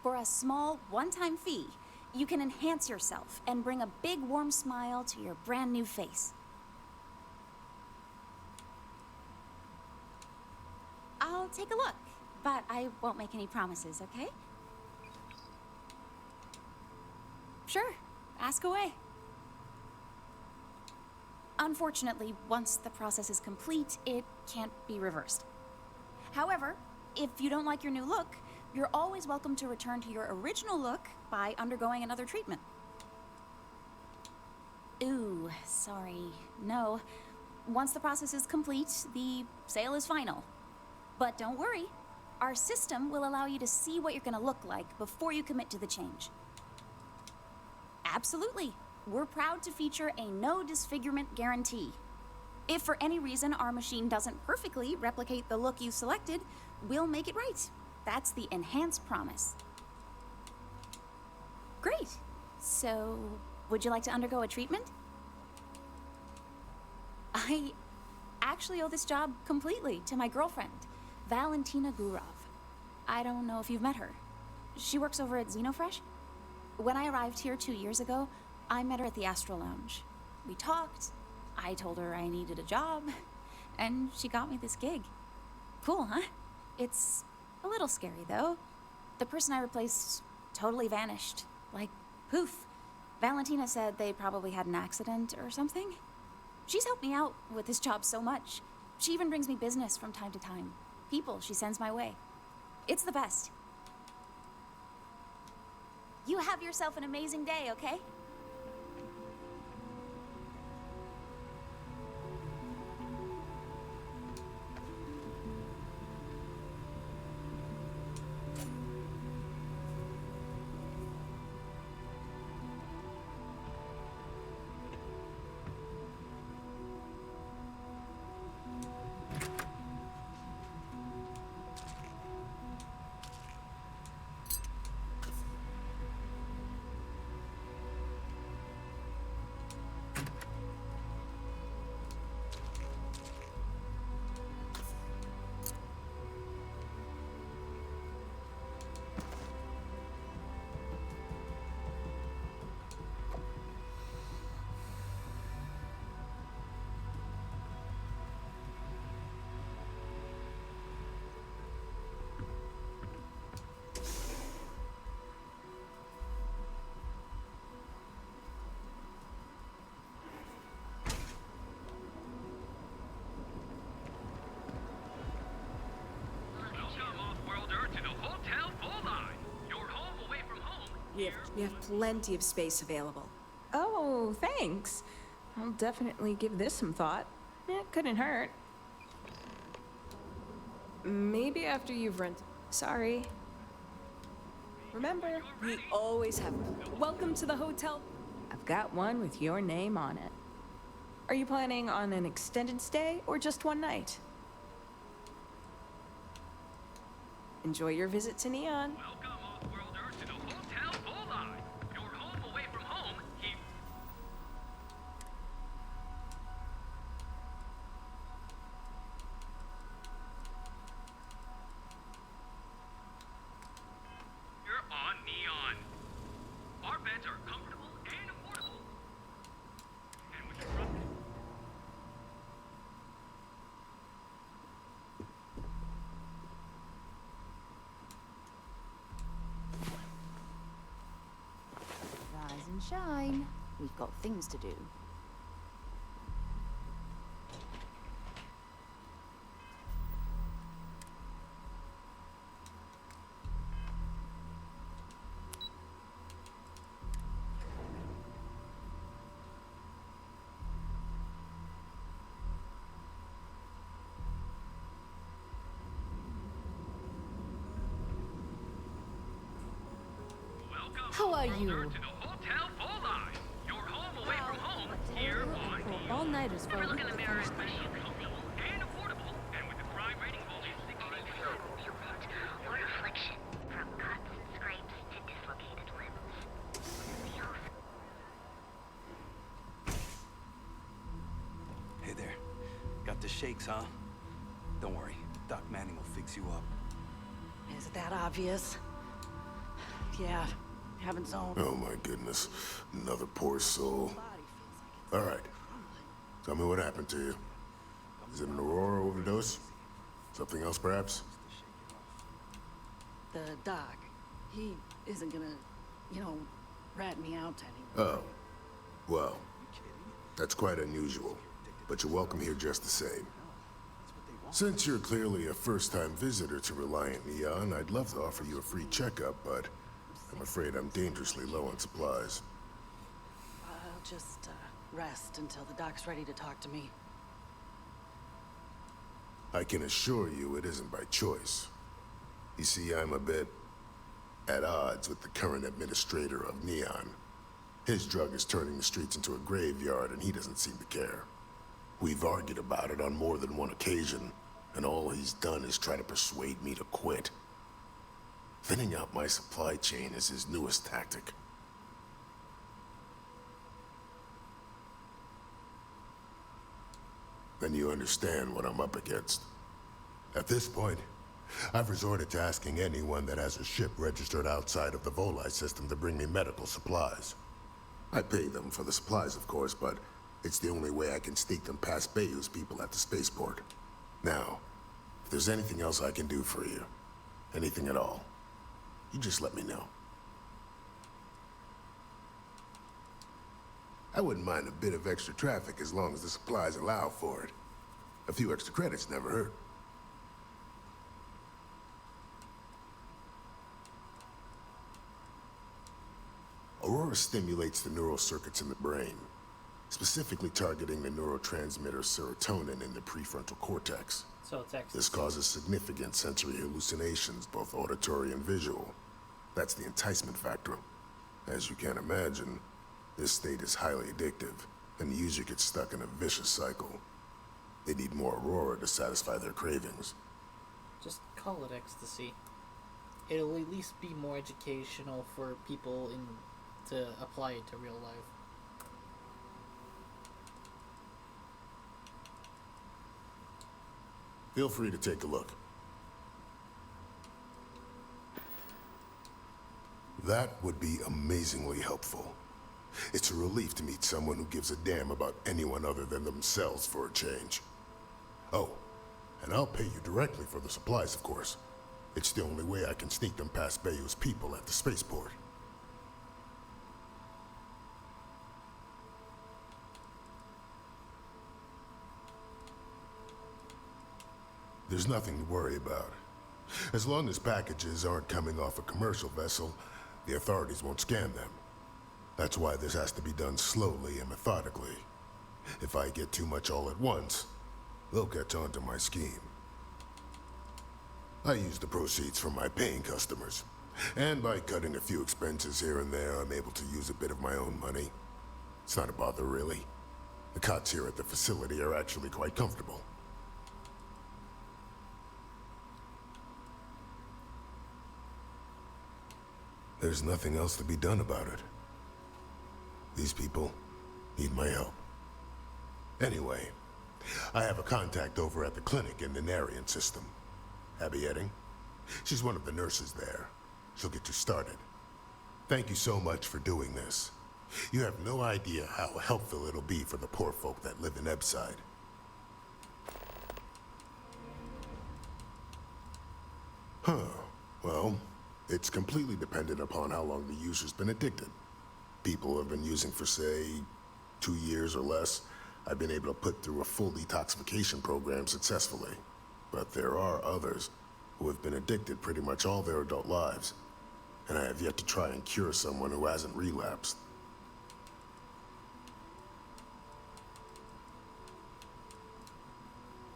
For a small, one-time fee, you can enhance yourself and bring a big, warm smile to your brand new face. I'll take a look, but I won't make any promises, okay? Sure, ask away. Unfortunately, once the process is complete, it can't be reversed. However, if you don't like your new look, you're always welcome to return to your original look by undergoing another treatment. Ooh, sorry. No. Once the process is complete, the sale is final. But don't worry, our system will allow you to see what you're gonna look like before you commit to the change. Absolutely. We're proud to feature a no disfigurement guarantee. If for any reason our machine doesn't perfectly replicate the look you selected, we'll make it right. That's the enhanced promise. Great. So, would you like to undergo a treatment? I actually owe this job completely to my girlfriend, Valentina Gurov. I don't know if you've met her. She works over at Xenofresh. When I arrived here 2 years ago, I met her at the Astro Lounge. We talked, I told her I needed a job, and she got me this gig. Cool, huh? It's a little scary, though. The person I replaced totally vanished. Like, poof. Valentina said they probably had an accident or something. She's helped me out with this job so much. She even brings me business from time to time. People she sends my way. It's the best. You have yourself an amazing day, okay? We have plenty of space available. Oh, thanks. I'll definitely give this some thought. It couldn't hurt. Maybe after you've rented. Sorry. Remember, we always have. Welcome to the hotel. I've got one with your name on it. Are you planning on an extended stay or just one night? Enjoy your visit to Neon. Welcome, off-worlder, to the Hotel Volai. Your home away from home. You're on Neon. Our beds are comfortable and affordable. And with your Rise and shine. We've got things to do. How are you? To the Hotel Volai. Your home away from home. Here on Neon. All nighters for Look in the mirror and wish you comfortable and affordable. And with a crime rating of only 16%. Or affliction, from cuts and scrapes to dislocated limbs. Hey there. Got the shakes, huh? Don't worry. Doc Manning will fix you up. Is it that obvious? Yeah, haven't zoned. Oh my goodness. Another poor soul. All right. Tell me what happened to you. Is it an Aurora overdose? Something else, perhaps? The doc, he isn't gonna, rat me out anymore. Oh. Well, that's quite unusual. But you're welcome here just the same. Since you're clearly a first-time visitor to Reliant Neon, I'd love to offer you a free checkup, but I'm afraid I'm dangerously low on supplies. I'll just rest until the doc's ready to talk to me. I can assure you it isn't by choice. You see, I'm a bit at odds with the current administrator of Neon. His drug is turning the streets into a graveyard, and he doesn't seem to care. We've argued about it on more than one occasion, and all he's done is try to persuade me to quit. Thinning out my supply chain is his newest tactic. Then you understand what I'm up against. At this point, I've resorted to asking anyone that has a ship registered outside of the Volai system to bring me medical supplies. I pay them for the supplies, of course, but it's the only way I can sneak them past Bayou's people at the spaceport. Now, if there's anything else I can do for you, anything at all, you just let me know. I wouldn't mind a bit of extra traffic as long as the supplies allow for it. A few extra credits never hurt. Aurora stimulates the neural circuits in the brain, specifically targeting the neurotransmitter serotonin in the prefrontal cortex. So it's ecstasy. This causes significant sensory hallucinations, both auditory and visual. That's the enticement factor. As you can imagine, this state is highly addictive, and the user gets stuck in a vicious cycle. They need more Aurora to satisfy their cravings. Just call it ecstasy. It'll at least be more educational for people to apply it to real life. Feel free to take a look. That would be amazingly helpful. It's a relief to meet someone who gives a damn about anyone other than themselves for a change. Oh, and I'll pay you directly for the supplies, of course. It's the only way I can sneak them past Bayou's people at the spaceport. There's nothing to worry about. As long as packages aren't coming off a commercial vessel, the authorities won't scan them. That's why this has to be done slowly and methodically. If I get too much all at once, they'll catch on to my scheme. I use the proceeds from my paying customers, and by cutting a few expenses here and there, I'm able to use a bit of my own money. It's not a bother, really. The cots here at the facility are actually quite comfortable. There's nothing else to be done about it. These people need my help. Anyway, I have a contact over at the clinic in the Narian system. Abby Edding. She's one of the nurses there. She'll get you started. Thank you so much for doing this. You have no idea how helpful it'll be for the poor folk that live in Ebside. Huh. Well, it's completely dependent upon how long the user's been addicted. People have been using for, say, 2 years or less. I've been able to put through a full detoxification program successfully. But there are others who have been addicted pretty much all their adult lives. And I have yet to try and cure someone who hasn't relapsed.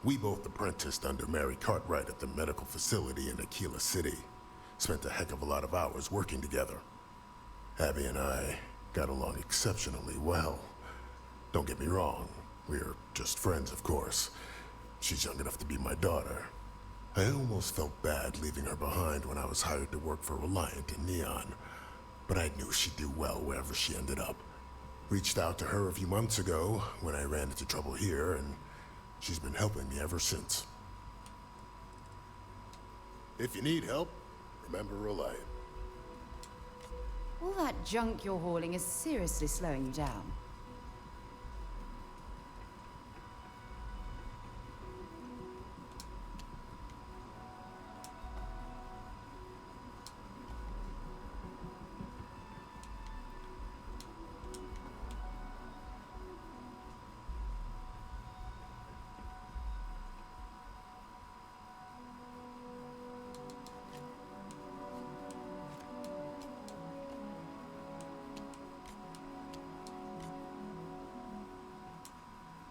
We both apprenticed under Mary Cartwright at the medical facility in Aquila City. Spent a heck of a lot of hours working together. Abby and I got along exceptionally well. Don't get me wrong, we're just friends, of course. She's young enough to be my daughter. I almost felt bad leaving her behind when I was hired to work for Reliant in Neon, but I knew she'd do well wherever she ended up. Reached out to her a few months ago when I ran into trouble here, and she's been helping me ever since. If you need help, remember Reliant. All that junk you're hauling is seriously slowing you down.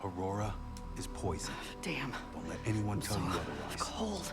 Aurora is poison. Damn. Don't let anyone tell you otherwise. Cold.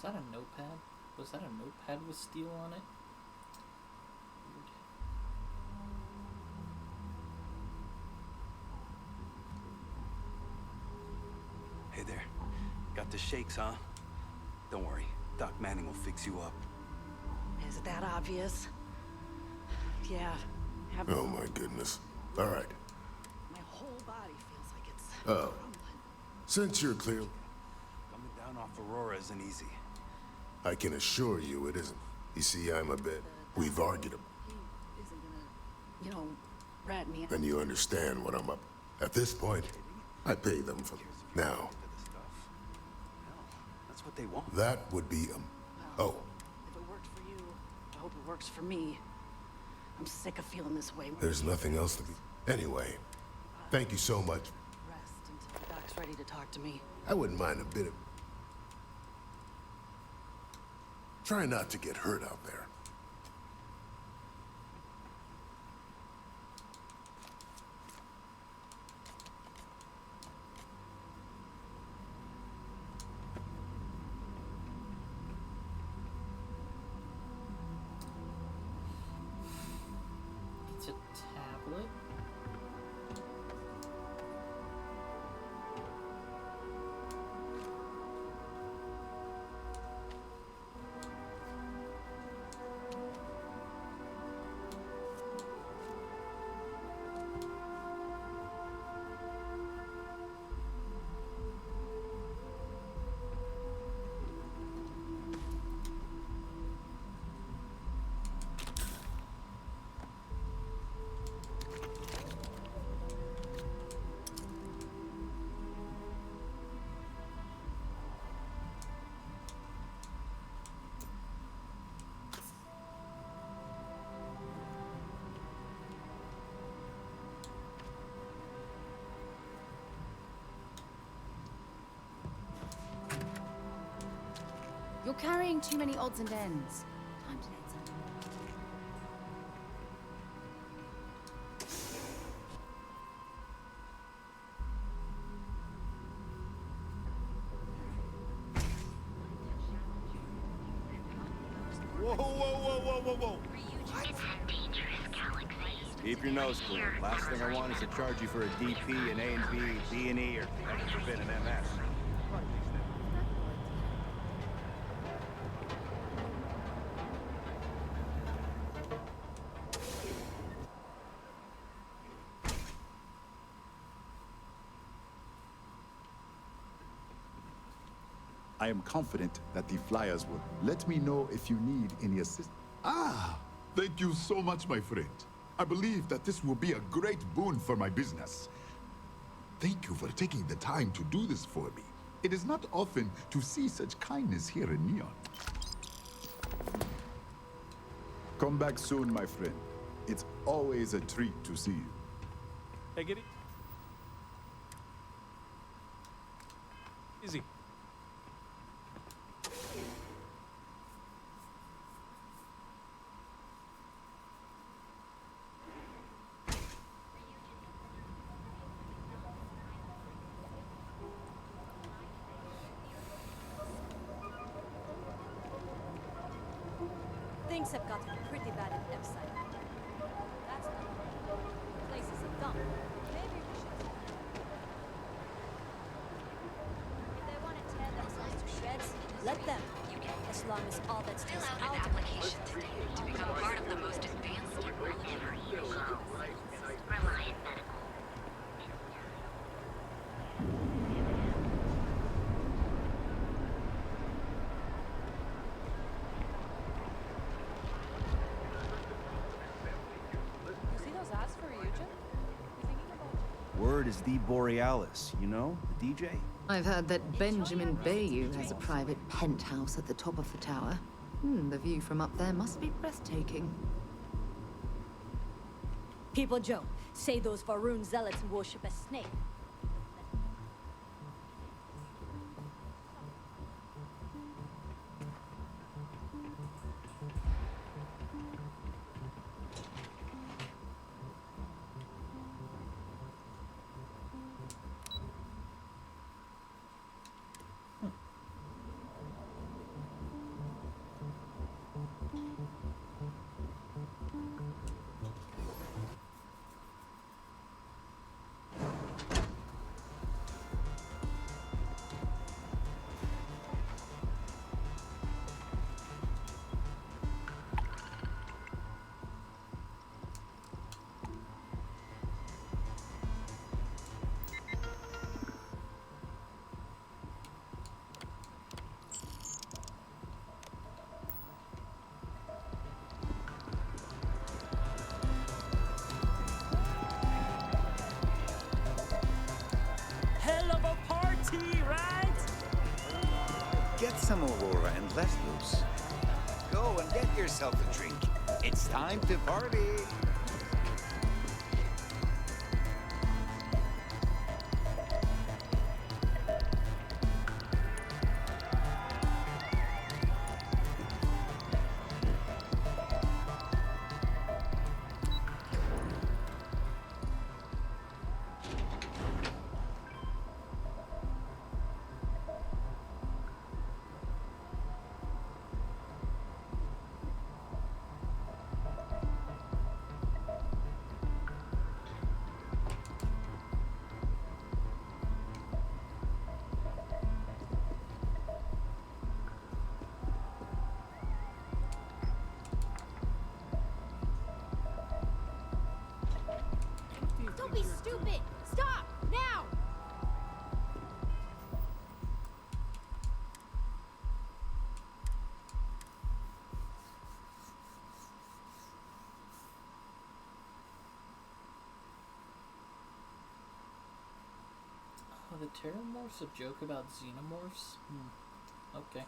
that a notepad? Was that a notepad with steel on it? Weird. Hey there. Got the shakes, huh? Don't worry. Doc Manning will fix you up. Is it that obvious? Yeah. Oh my goodness. All right. My whole body feels like it's Oh. Since you're clear, Coming down off Aurora isn't easy. I can assure you it isn't. You see, I'm a bit... We've argued, He isn't gonna, you know, rat me out. and you understand what I'm up. At this point, I pay them for them. Now, That's what they want. that would be, oh, If it worked for you, I hope it works for me. I'm sick of feeling this way. there's nothing else to be... Anyway, thank you so much. Rest until the doc's ready to talk to me. I wouldn't mind a bit of... Try not to get hurt out there. It's a tablet. You're carrying too many odds and ends. Time to let some. Whoa, whoa, whoa, whoa, whoa, whoa! It's a dangerous galaxy. Keep your nose clean. Last thing I want is to charge you for a DP, an A and B, B and E, or heaven forbid an MS. I am confident that the flyers will. Let me know if you need any assistance. Ah, thank you so much, my friend. I believe that this will be a great boon for my business. Thank you for taking the time to do this for me. It is not often to see such kindness here in Neon. Come back soon, my friend. It's always a treat to see you. Hey, get it. Easy. Things have gotten pretty bad at Epside. That's not good. The place is a dump. Maybe we should... If they want to tear themselves to shreds, let them. As long as all that's just out of Application today to become part of the most advanced network ever. Reliant Medical. You see those ads for Eugen? You thinking about... Word is the Borealis, you know? The DJ? I've heard that Benjamin Bayou has a private penthouse at the top of the tower. The view from up there must be breathtaking. People joke, say those Varun zealots worship a snake. some Aurora and let loose. Go and get yourself a drink. It's time to party. Don't be stupid! Stop! Now! Oh, the Terramorph's a joke about Xenomorphs? Okay.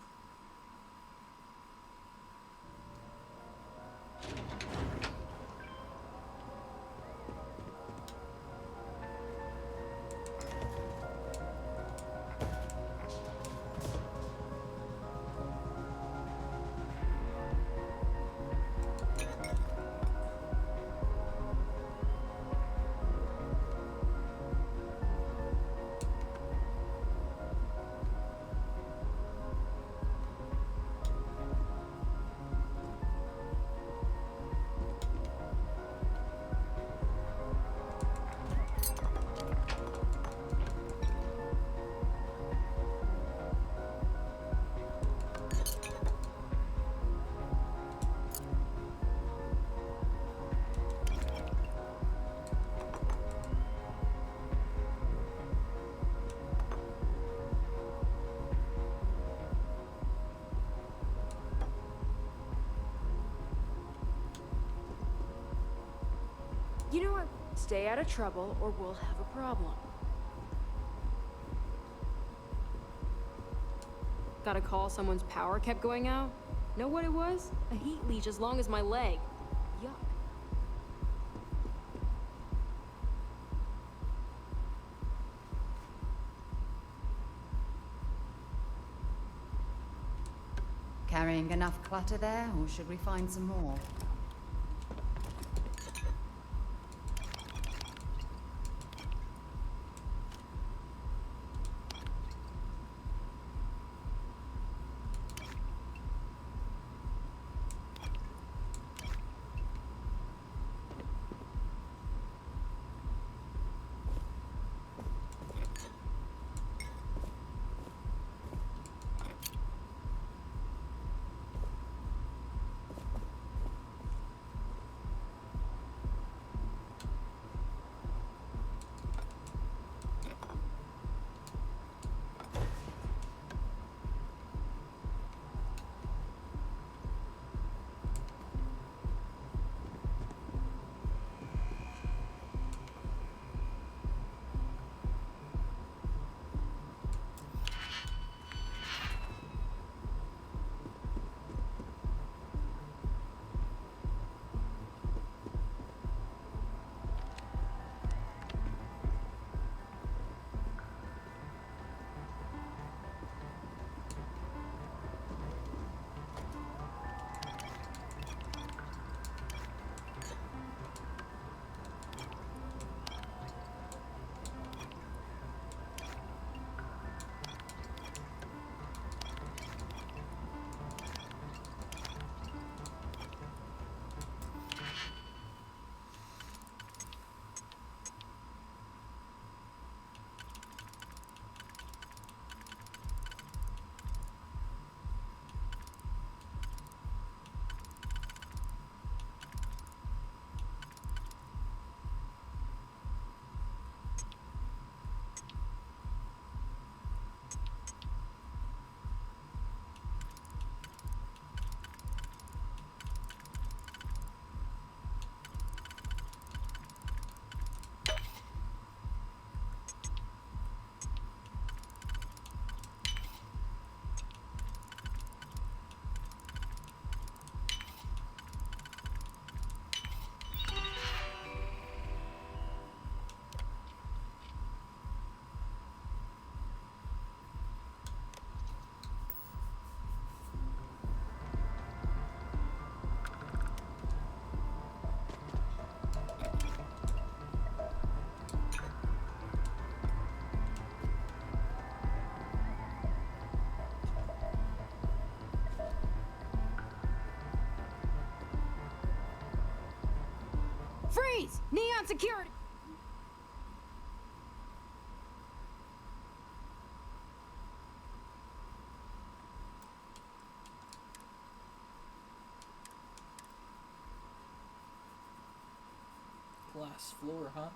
You know what? Stay out of trouble or we'll have a problem. Got a call someone's power kept going out? Know what it was? A heat leech as long as my leg. Yuck. Carrying enough clutter there, or should we find some more? Freeze! Neon security! Glass floor, huh?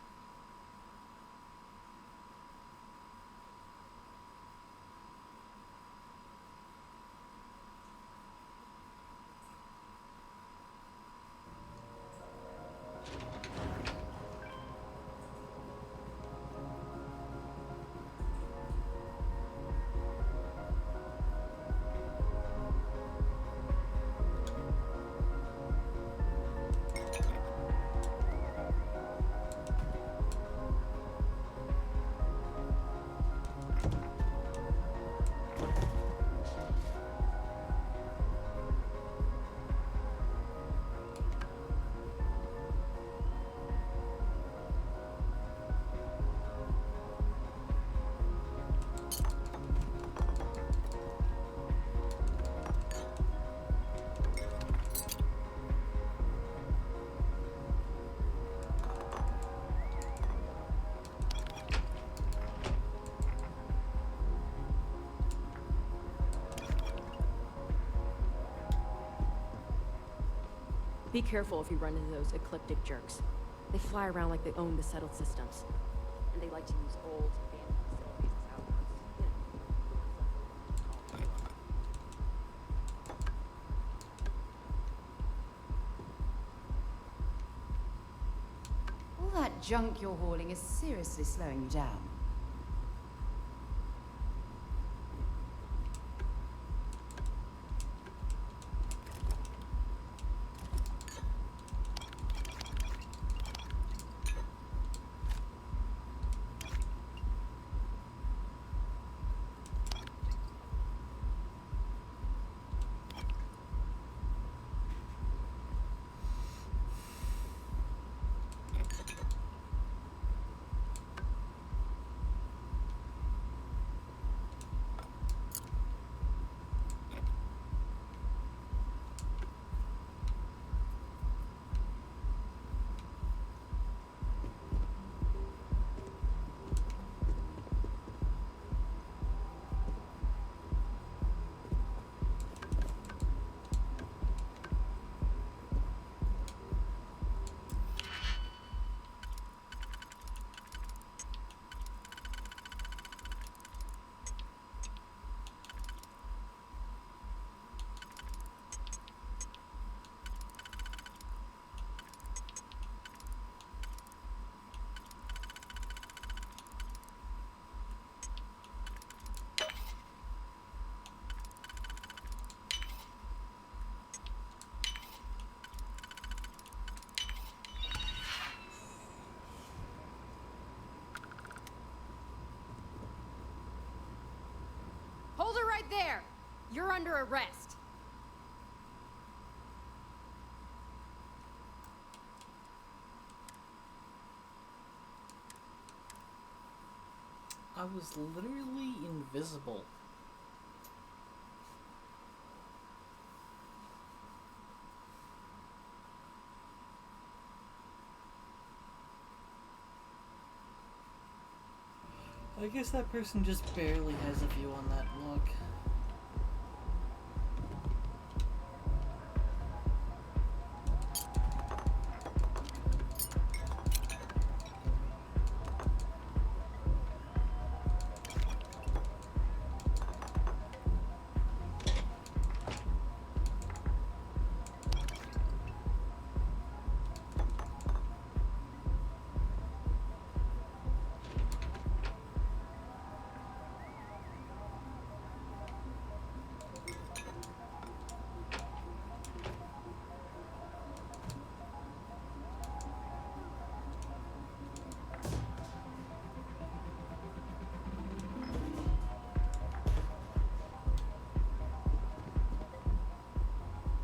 Be careful if you run into those ecliptic jerks. They fly around like they own the settled systems. And they like to use old, abandoned facilities as outposts. You know, All that junk you're hauling is seriously slowing you down. hold her right there! You're under arrest. I was literally invisible. I guess that person just barely has a view on that log.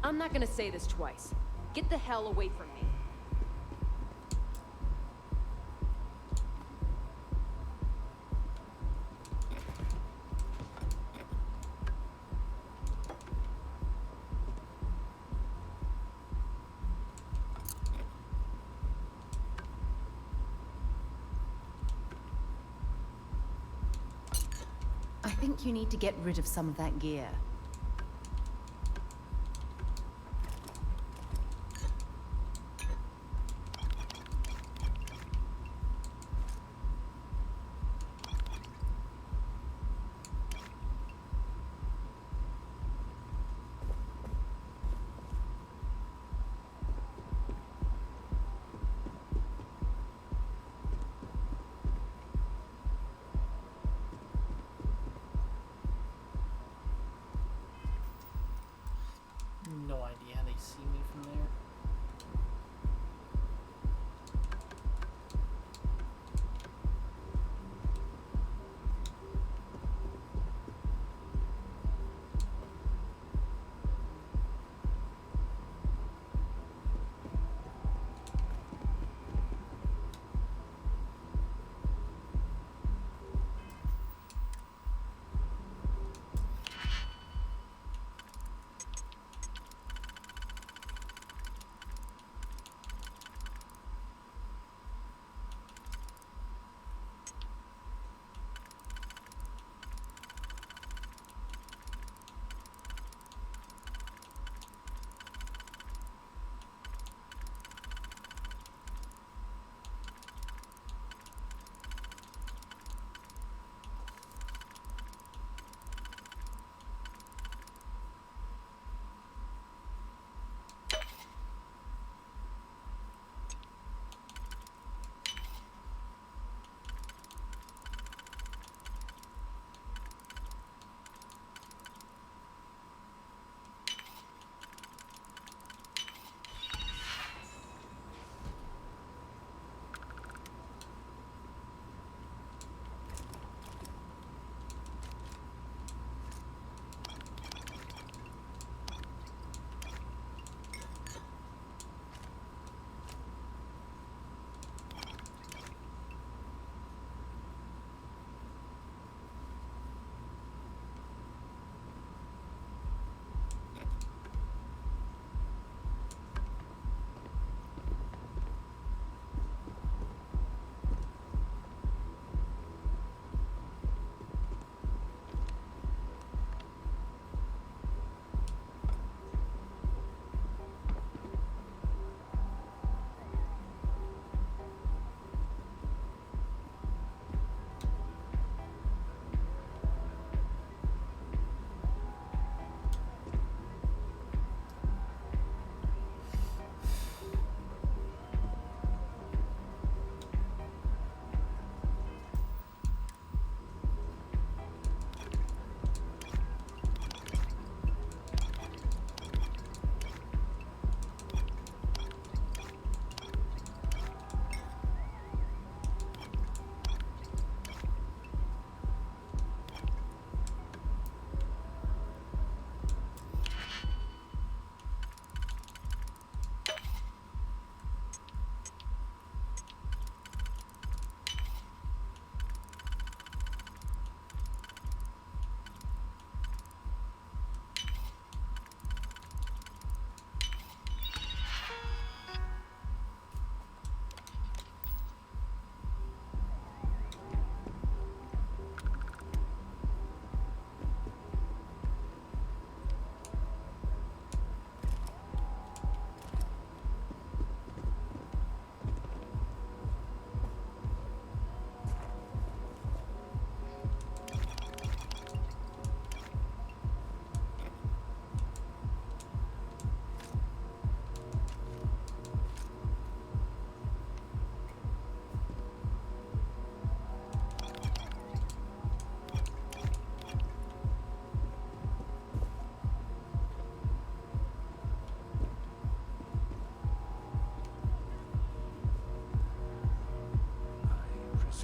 I'm not gonna say this twice. Get the hell away from me. think you need to get rid of some of that gear. No idea how they see me from there.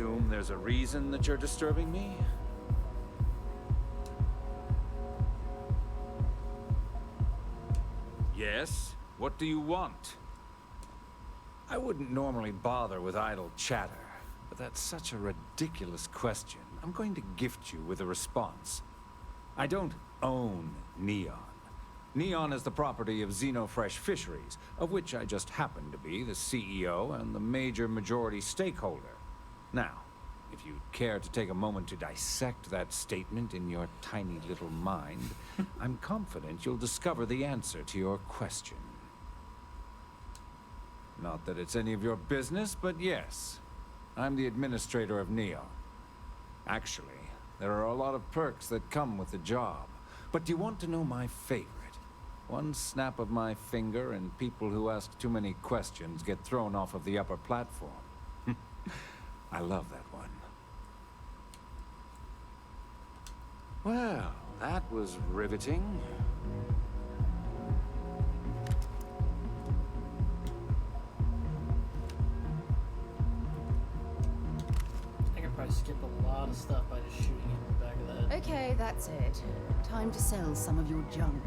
Presume there's a reason that you're disturbing me? Yes? What do you want? I wouldn't normally bother with idle chatter, but that's such a ridiculous question. I'm going to gift you with a response. I don't own Neon. Neon is the property of Xenofresh Fisheries, of which I just happen to be the CEO and the major majority stakeholder. Now, If you care to take a moment to dissect that statement in your tiny little mind, I'm confident you'll discover the answer to your question. Not that it's any of your business, but yes, I'm the administrator of Neo. Actually, there are a lot of perks that come with the job. But do you want to know my favorite? One snap of my finger and people who ask too many questions get thrown off of the upper platform. I love that one. Well, that was riveting. I could probably skip a lot of stuff by just shooting him in the back of the head. Okay, that's it. Time to sell some of your junk.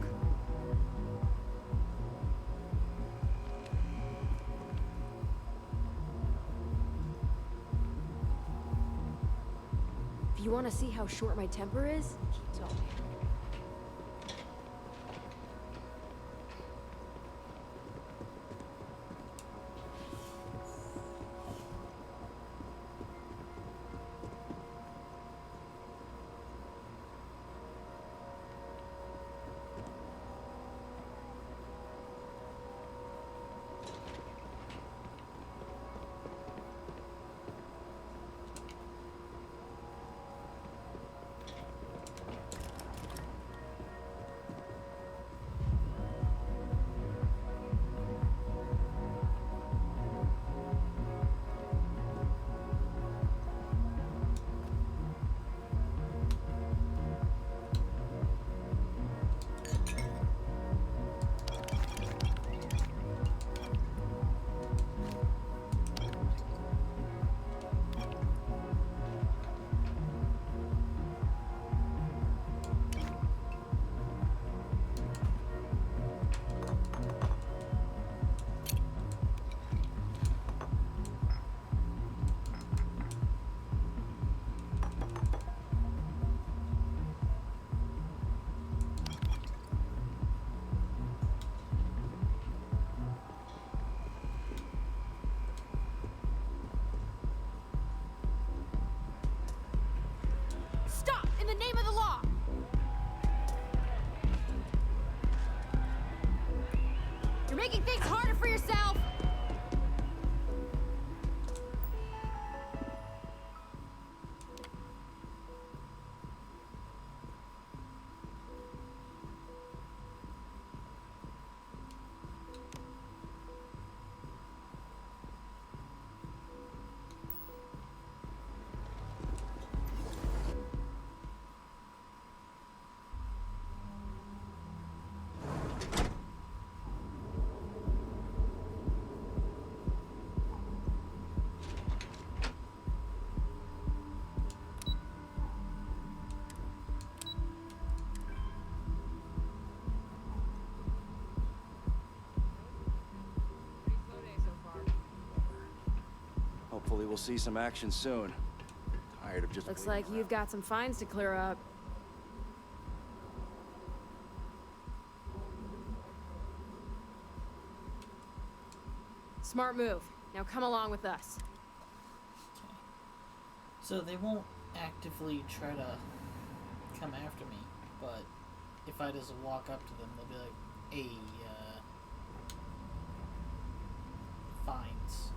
If you want to see how short my temper is, keep talking. Stop! In the name of the law! You're making things harder for yourself! Hopefully we'll see some action soon. Tired of just Looks waiting like you've got some fines to clear up. Smart move. Now come along with us. Okay. So they won't actively try to come after me, but if I just walk up to them, they'll be like, hey, fines.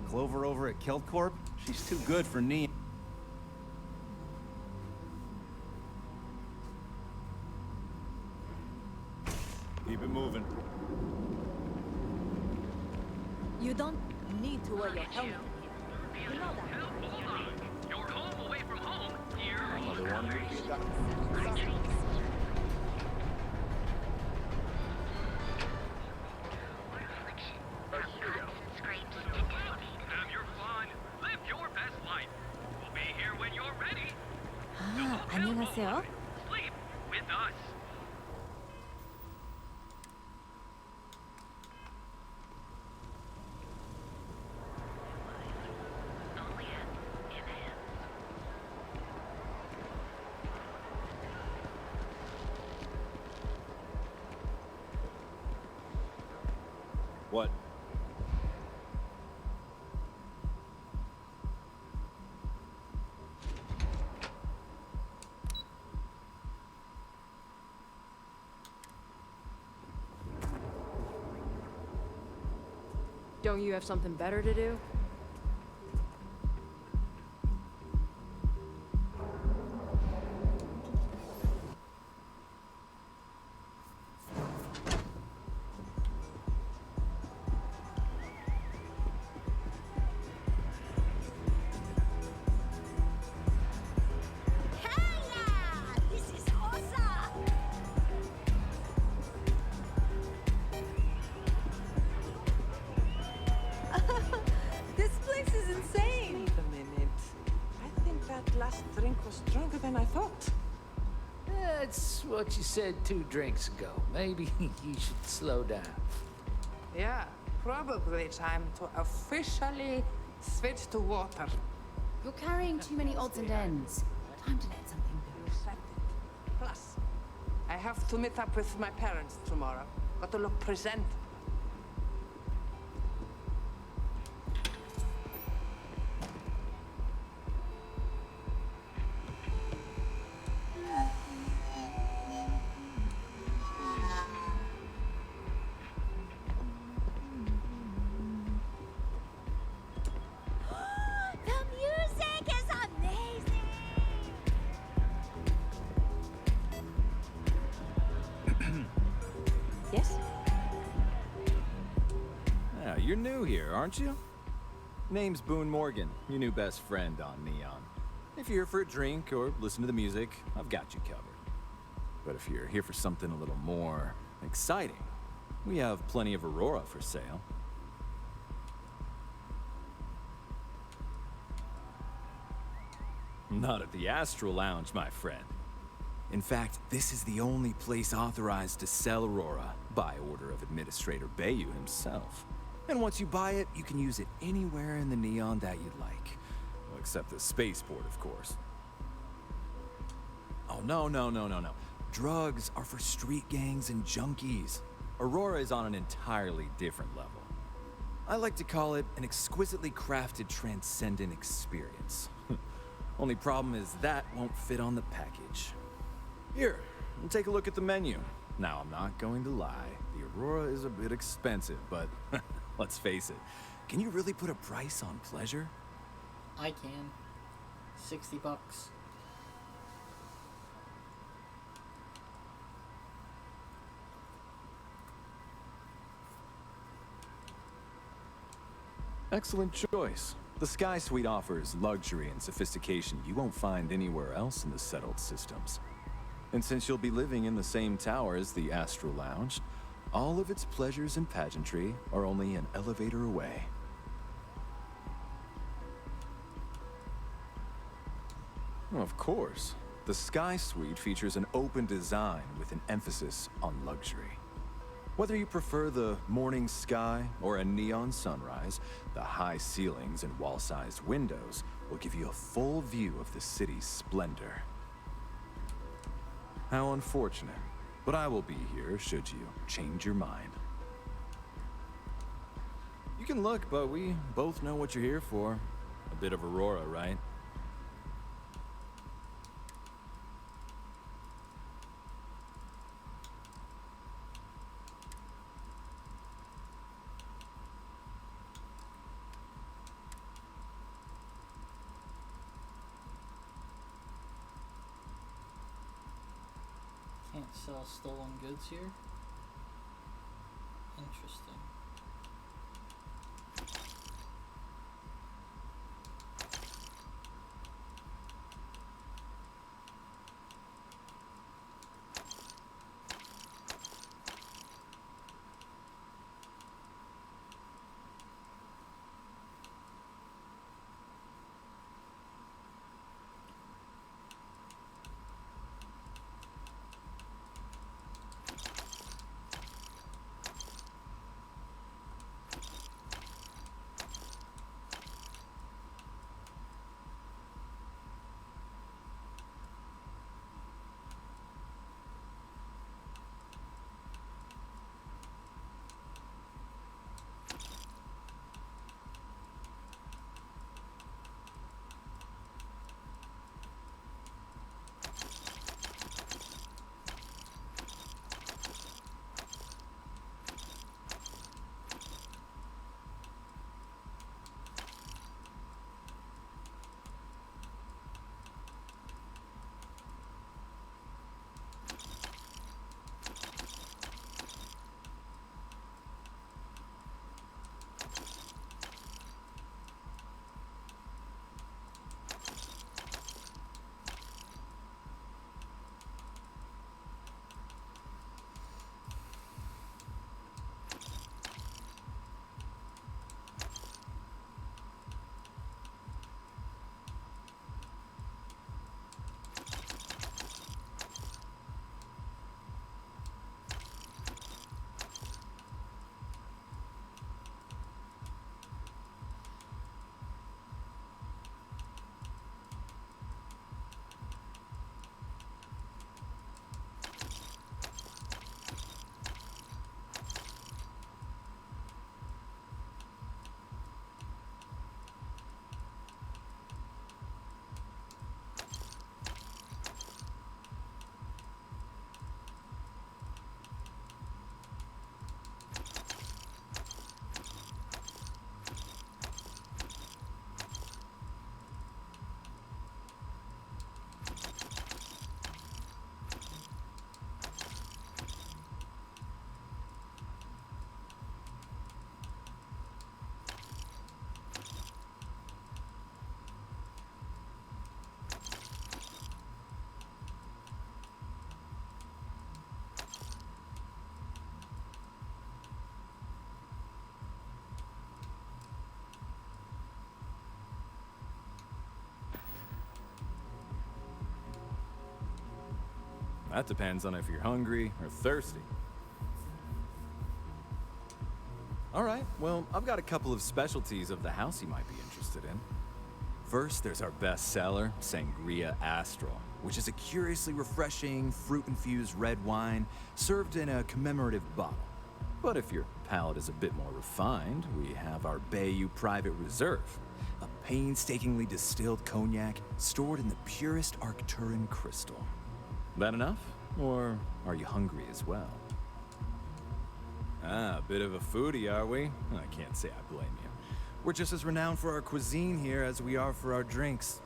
Clover over at Keltcorp? She's too good for Neon. Keep it moving. You don't need to wear your helmet. You know that. Hold on. You're home away from home. Here. Another one. Have your fun. Live your best life. We'll be here when you're ready. 아, 안녕하세요. Sleep with us. What? Don't you have something better to do? This is awesome! This place is insane! Wait a minute. I think that last drink was stronger than I thought. That's what you said 2 drinks ago. Maybe you should slow down. Yeah, probably time to officially switch to water. You're carrying too many odds and ends. Time to let something go. You said it. Plus, I have to meet up with my parents tomorrow. Got to look presentable. The music is amazing! Yes? Yeah, you're new here, aren't you? Name's Boone Morgan, your new best friend on Neon. If you're here for a drink or listen to the music, I've got you covered. But if you're here for something a little more exciting, we have plenty of Aurora for sale. Not at the Astral Lounge, my friend. In fact, this is the only place authorized to sell Aurora by order of Administrator Bayou himself. And once you buy it, you can use it anywhere in the Neon that you'd like. Well, except the spaceport, of course. Oh, no. Drugs are for street gangs and junkies. Aurora is on an entirely different level. I like to call it an exquisitely crafted transcendent experience. Only problem is that won't fit on the package. Here, take a look at the menu. Now, I'm not going to lie. The Aurora is a bit expensive, but let's face it. Can you really put a price on pleasure? I can. $60. Excellent choice. The Sky Suite offers luxury and sophistication you won't find anywhere else in the settled systems. And since you'll be living in the same tower as the Astral Lounge, all of its pleasures and pageantry are only an elevator away. Of course, the Sky Suite features an open design with an emphasis on luxury. Whether you prefer the morning sky or a neon sunrise, the high ceilings and wall-sized windows will give you a full view of the city's splendor. How unfortunate, but I will be here should you change your mind. You can look, but we both know what you're here for. A bit of Aurora, right? Can't sell stolen goods here. Interesting. That depends on if you're hungry or thirsty. All right, well, I've got a couple of specialties of the house you might be interested in. First, there's our best seller, Sangria Astral, which is a curiously refreshing, fruit-infused red wine served in a commemorative bottle. But if your palate is a bit more refined, we have our Bayou Private Reserve, a painstakingly distilled cognac stored in the purest Arcturan crystal. That enough? Or are you hungry as well? Ah, a bit of a foodie, are we? I can't say I blame you. We're just as renowned for our cuisine here as we are for our drinks.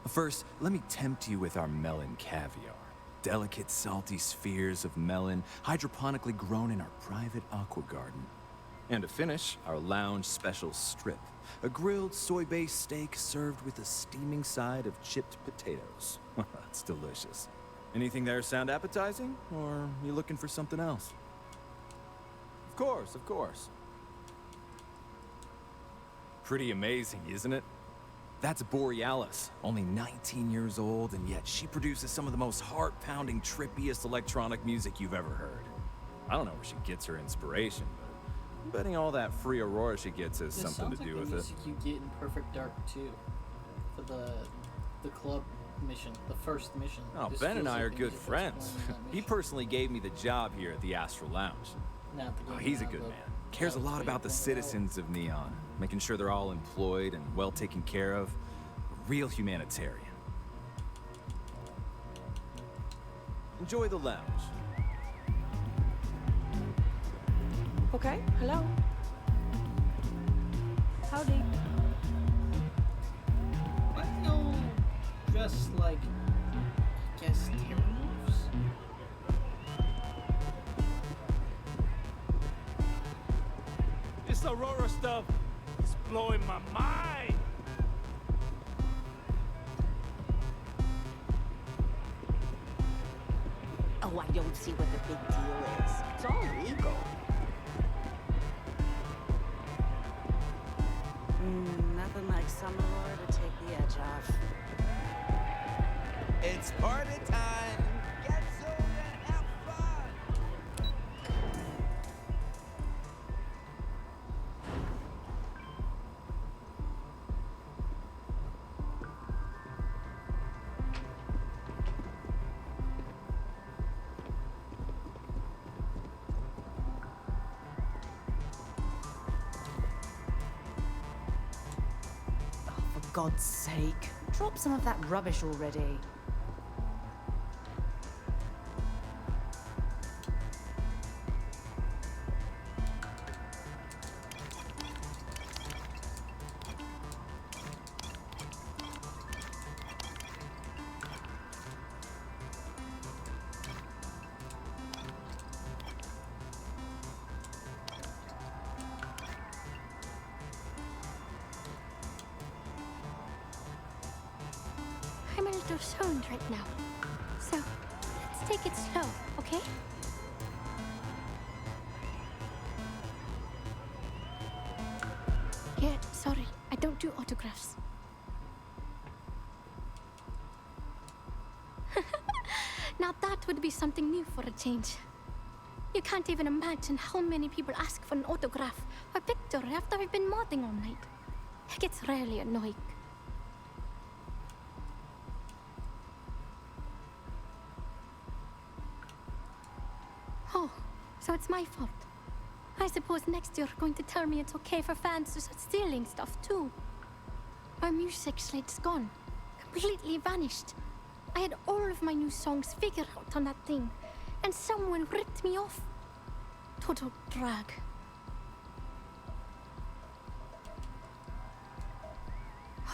First, let me tempt you with our melon caviar. Delicate, salty spheres of melon hydroponically grown in our private aqua garden. And to finish, our lounge special strip, a grilled soy-based steak served with a steaming side of chipped potatoes. That's delicious. Anything there sound appetizing, or are you looking for something else? Of course, of course. Pretty amazing, isn't it? That's Borealis, only 19 years old, and yet she produces some of the most heart-pounding, trippiest electronic music you've ever heard. I don't know where she gets her inspiration, but I'm betting all that free Aurora she gets has something to do with it. This sounds like the music you get in Perfect Dark 2 for the club mission, the first mission. Oh, This Ben and feels I like are the good music that's friends. playing in that He mission. personally gave me the job here at the Astral Lounge. Not the Oh, game, he's a not good the- man. Cares a lot about the citizens of Neon, making sure they're all employed and well taken care of. A real humanitarian. Enjoy the lounge. Okay, hello. Howdy. Why are they all dressed like, I guess, Timberwolves? This Aurora stuff is blowing my mind. Oh, I don't see what the big deal is. It's all legal. Nothing like some Aurora to take the edge off. It's party time. Get so and have fun. For God's sake, drop some of that rubbish already. I'm a little stoned right now. So, let's take it slow, okay? Yeah, sorry. I don't do autographs. Now that would be something new for a change. You can't even imagine how many people ask for an autograph or picture after I've been modding all night. It gets really annoying. Oh, so it's my fault. I suppose next you're going to tell me it's okay for fans to start stealing stuff too. My music slate's gone. Completely vanished. I had all of my new songs figured out on that thing, and someone ripped me off. Total drag.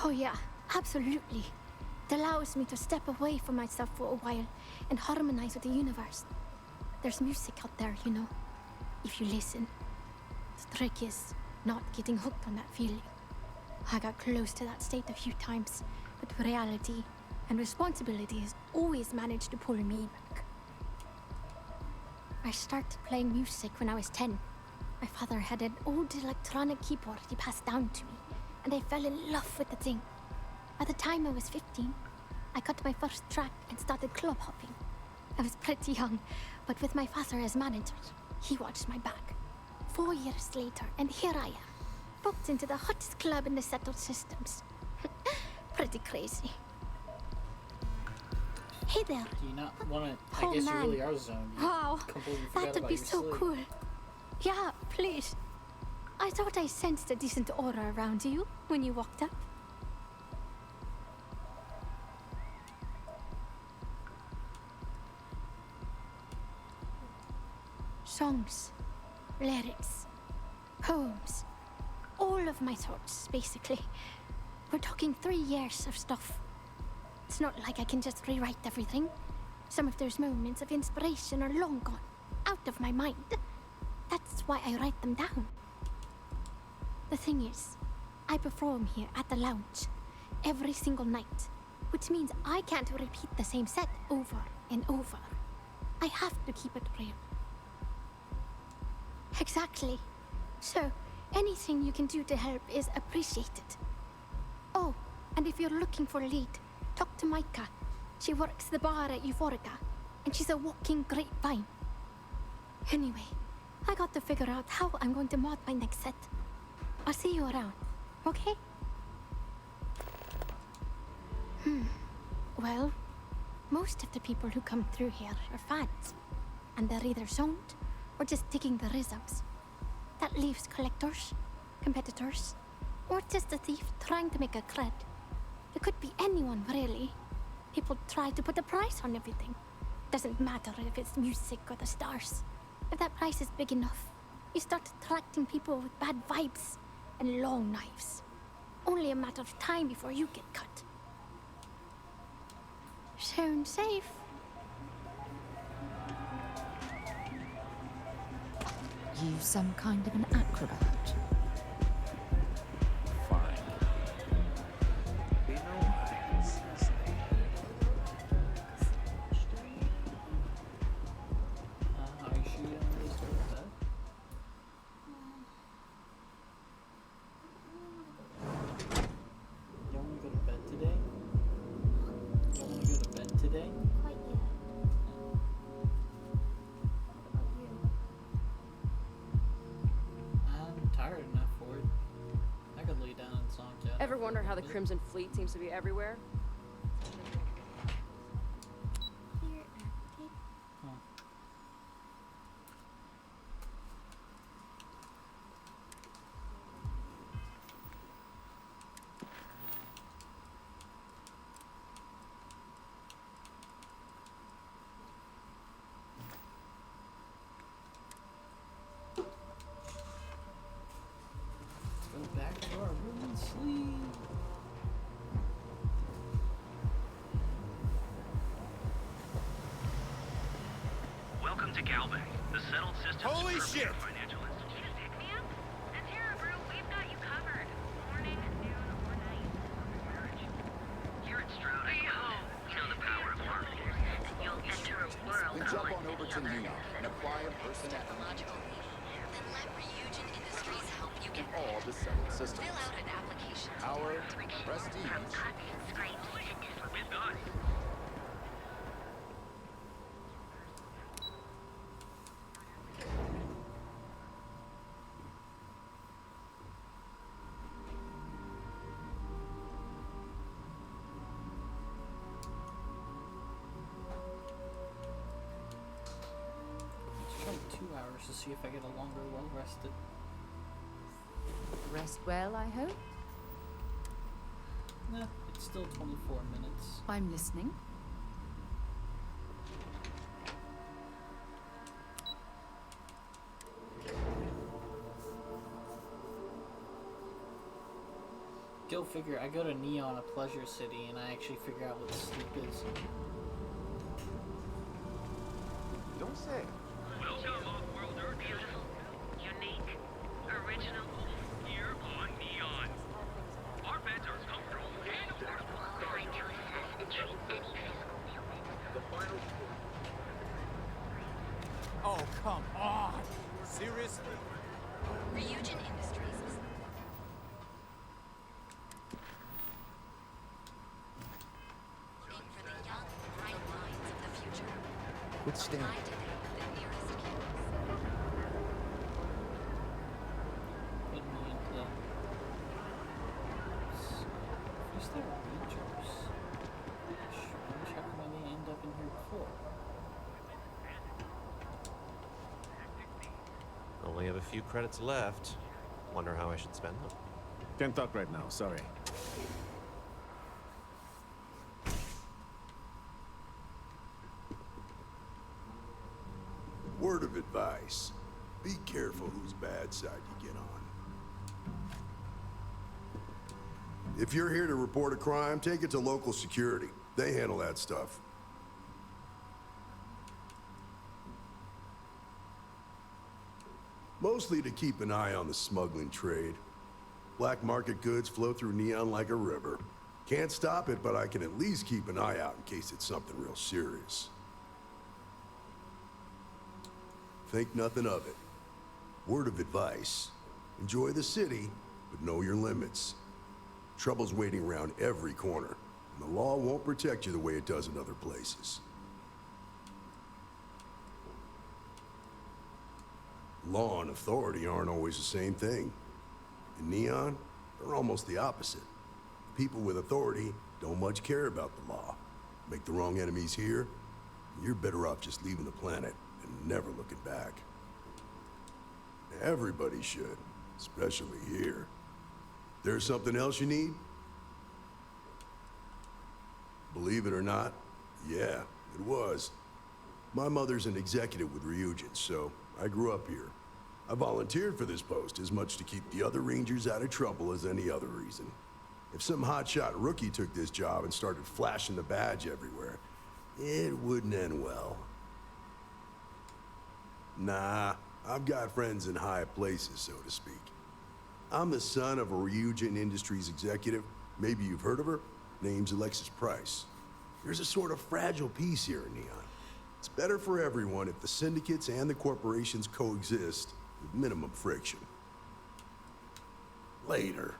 Oh yeah, absolutely. It allows me to step away from myself for a while and harmonize with the universe. There's music out there, you know, if you listen. The trick is not getting hooked on that feeling. I got close to that state a few times, but reality and responsibility has always managed to pull me back. I started playing music when I was 10. My father had an old electronic keyboard he passed down to me, and I fell in love with the thing. By the time I was 15, I got my first track and started club hopping. I was pretty young, but with my father as manager, he watched my back. 4 years later, and here I am, booked into the hottest club in the settled systems. Pretty crazy. Hey there. Do you not want to? Oh, I guess man. you really are zoned. You Wow, completely that forgot would about be your so sleep. cool. Yeah, please. I thought I sensed a decent aura around you when you walked up. Songs, lyrics, poems, all of my thoughts, basically. We're talking 3 years of stuff. It's not like I can just rewrite everything. Some of those moments of inspiration are long gone, out of my mind. That's why I write them down. The thing is, I perform here at the lounge every single night, which means I can't repeat the same set over and over. I have to keep it real. Exactly. So, anything you can do to help is appreciated. Oh, and if you're looking for a lead, talk to Micah. She works the bar at Euphorica, and she's a walking grapevine. Anyway, I got to figure out how I'm going to mod my next set. I'll see you around, okay? Well, most of the people who come through here are fans, and they're either zoned or just digging the rhythms. That leaves collectors, competitors, or just a thief trying to make a cred. It could be anyone, really. People try to put a price on everything. Doesn't matter if it's music or the stars. If that price is big enough, you start attracting people with bad vibes and long knives. Only a matter of time before you get cut. Sound safe? You some kind of an acrobat? Fine. You know, Are you sure you don't really start with that? You want to go to bed today? You want to go to bed today? Quite yet. What about you? I'm tired enough for it. I could lay down and zonk out. Ever wonder how the Crimson Fleet seems to be everywhere? Here, take. Let's go back to our room and sleep. Welcome to Galbank, the settled system's Holy premier shit! financial institution. Pick me up? At Terra Brew, we've got you covered. Morning, noon, or night. Here at Stroud, you know the power of marketing. And you'll enter a world Then jump on over to Neon and apply in person at Technological leap. Then let Ryujin Industries help you in get all the settled systems. Fill out an application. Our From prestige. cuts and scrapes to With us. Let's try 2 hours to see if I get a longer well rested. Rest well, I hope. Nah, it's still 24 minutes. I'm listening. Go figure, I go to Neon, a pleasure city, and I actually figure out what sleep is. Don't say. Welcome, off-worlder. beautiful, unique, original. Here on Neon. Our beds are comfortable and affordable. Going to assess and treat any physical ailment. Oh, come on! Seriously? Ryujin Industries is looking for the young, bright minds of the future. Quit staring. Put me into. Is there rangers? Strange. How come I didn't end up in here before? Only have a few credits left. Wonder how I should spend them. Can't talk right now, sorry. Word of advice. Be careful whose bad side you get on. If you're here to report a crime, take it to local security. They handle that stuff. Mostly to keep an eye on the smuggling trade. Black market goods flow through Neon like a river. Can't stop it, but I can at least keep an eye out in case it's something real serious. Think nothing of it. Word of advice. Enjoy the city, but know your limits. Trouble's waiting around every corner, and the law won't protect you the way it does in other places. Law and authority aren't always the same thing. In Neon, they're almost the opposite. People with authority don't much care about the law. Make the wrong enemies here, and you're better off just leaving the planet and never looking back. Everybody should, especially here. There's something else you need? Believe it or not, yeah, it was. My mother's an executive with Ryujin, so I grew up here. I volunteered for this post as much to keep the other Rangers out of trouble as any other reason. If some hotshot rookie took this job and started flashing the badge everywhere, it wouldn't end well. Nah, I've got friends in high places, so to speak. I'm the son of a Ryujin Industries executive. Maybe you've heard of her. Name's Alexis Price. There's a sort of fragile peace here in Neon. It's better for everyone if the syndicates and the corporations coexist with minimum friction. Later.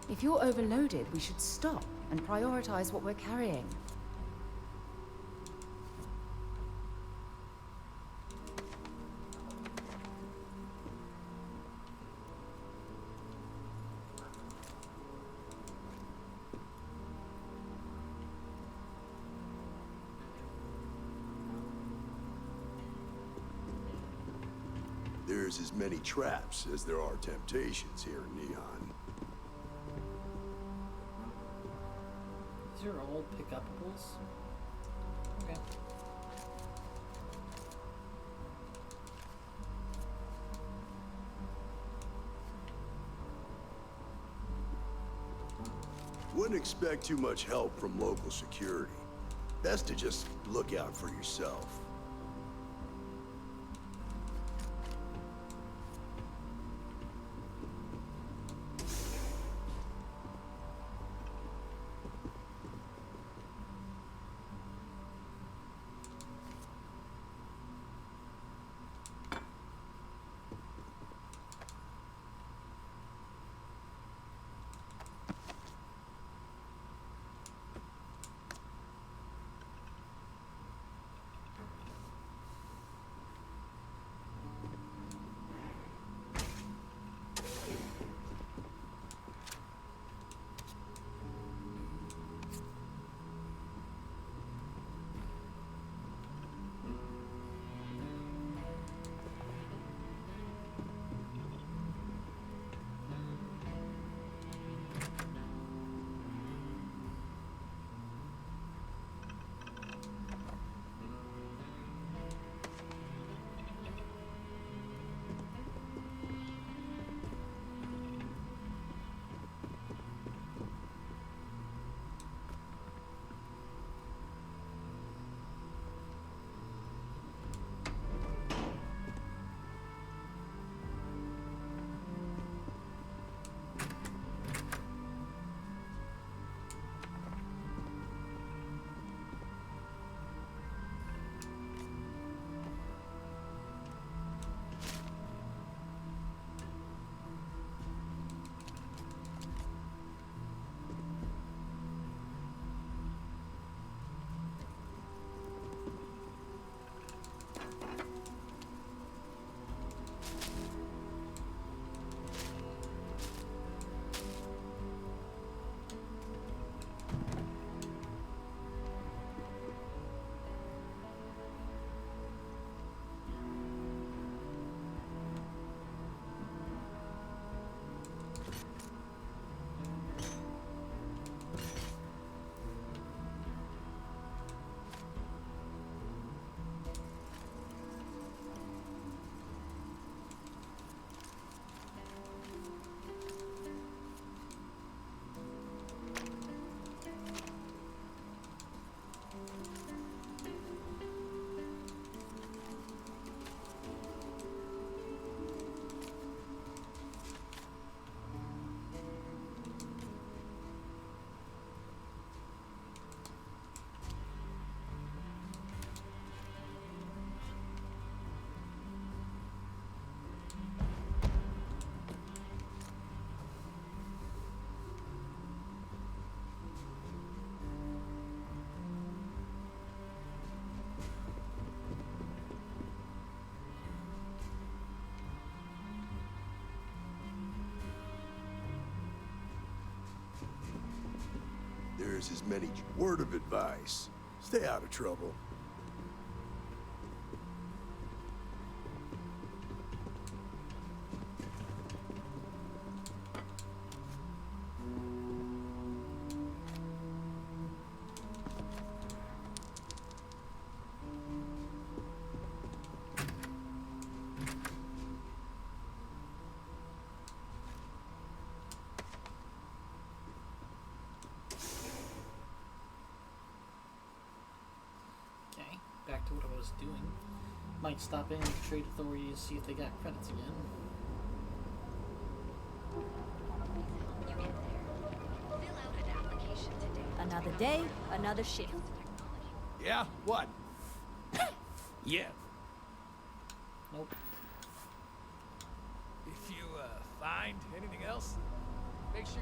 If you're overloaded, we should stop and prioritize what we're carrying. There's as many traps as there are temptations here in Neon. These are all pick-upables? Okay. Wouldn't expect too much help from local security. Best to just look out for yourself. here's his many word of advice. Stay out of trouble. Back to what I was doing. Might stop in the trade authorities, see if they got credits again. Another day, another shift. Yeah? What? Yeah. Nope. If you, find anything else, make sure you...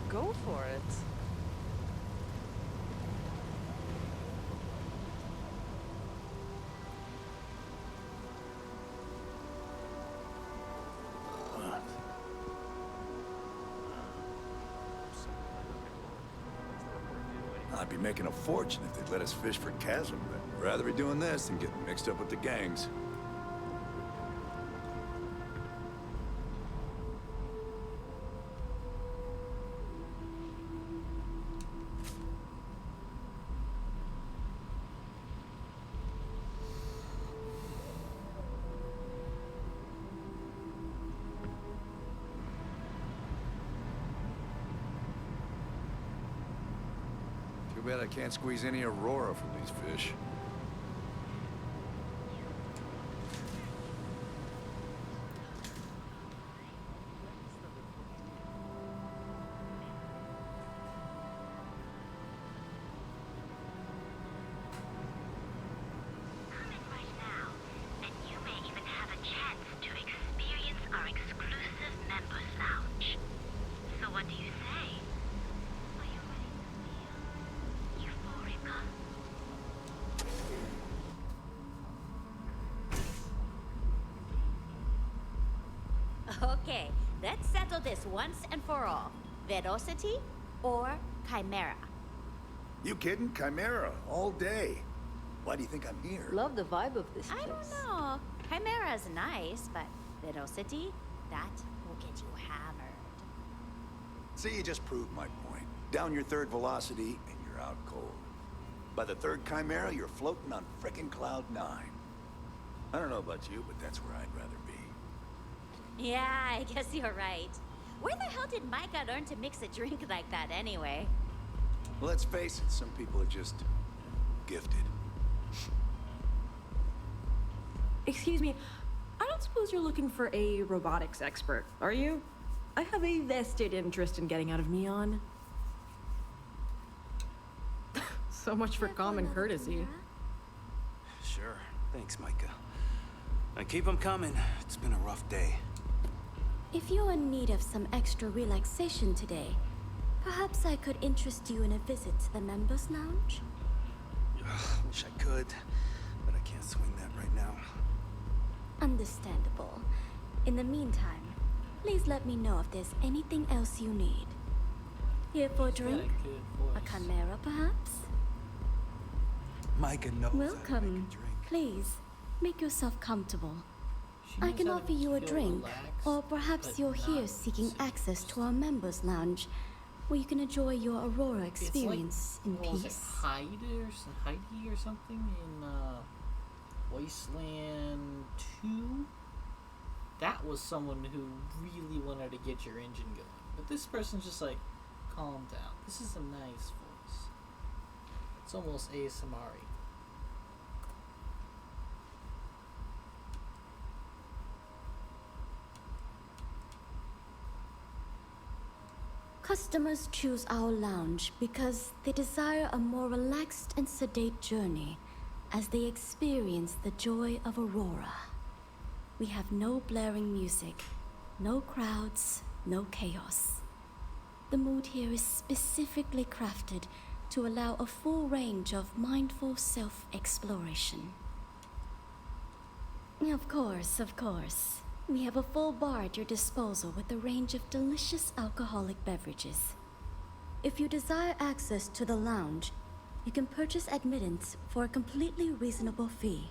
Go for it. I'd be making a fortune if they'd let us fish for Chasm, but I'd rather be doing this than getting mixed up with the gangs. Too bad I can't squeeze any Aurora from these fish. Okay, let's settle this once and for all. Velocity or Chimera? You kidding? Chimera, all day. Why do you think I'm here? Love the vibe of this place. I don't know. Chimera's nice, but Velocity, that will get you hammered. See, you just proved my point. Down your third velocity, and you're out cold. By the third Chimera, you're floating on frickin' Cloud 9. I don't know about you, but that's where I'd rather be. Yeah, I guess you're right. Where the hell did Micah learn to mix a drink like that anyway? Well, let's face it, some people are just gifted. Excuse me, I don't suppose you're looking for a robotics expert, are you? I have a vested interest in getting out of Neon. So much for common courtesy. Sure. Thanks, Micah. Now keep them coming. It's been a rough day. If you're in need of some extra relaxation today, perhaps I could interest you in a visit to the Members Lounge? Wish I could, but I can't swing that right now. Understandable. In the meantime, please let me know if there's anything else you need. Here for a drink? A chimera, perhaps? Micah knows Welcome. Please, make yourself comfortable. I can offer you a drink, or perhaps you're here seeking access to our members' lounge, where you can enjoy your Aurora experience in peace. Was it Heidi or something in Wasteland 2? That was someone who really wanted to get your engine going. But this person's just like, calm down. This is a nice voice. It's almost ASMR-y. Customers choose our lounge because they desire a more relaxed and sedate journey as they experience the joy of Aurora. We have no blaring music, no crowds, no chaos. The mood here is specifically crafted to allow a full range of mindful self-exploration. Of course. We have a full bar at your disposal with a range of delicious alcoholic beverages. If you desire access to the lounge, you can purchase admittance for a completely reasonable fee.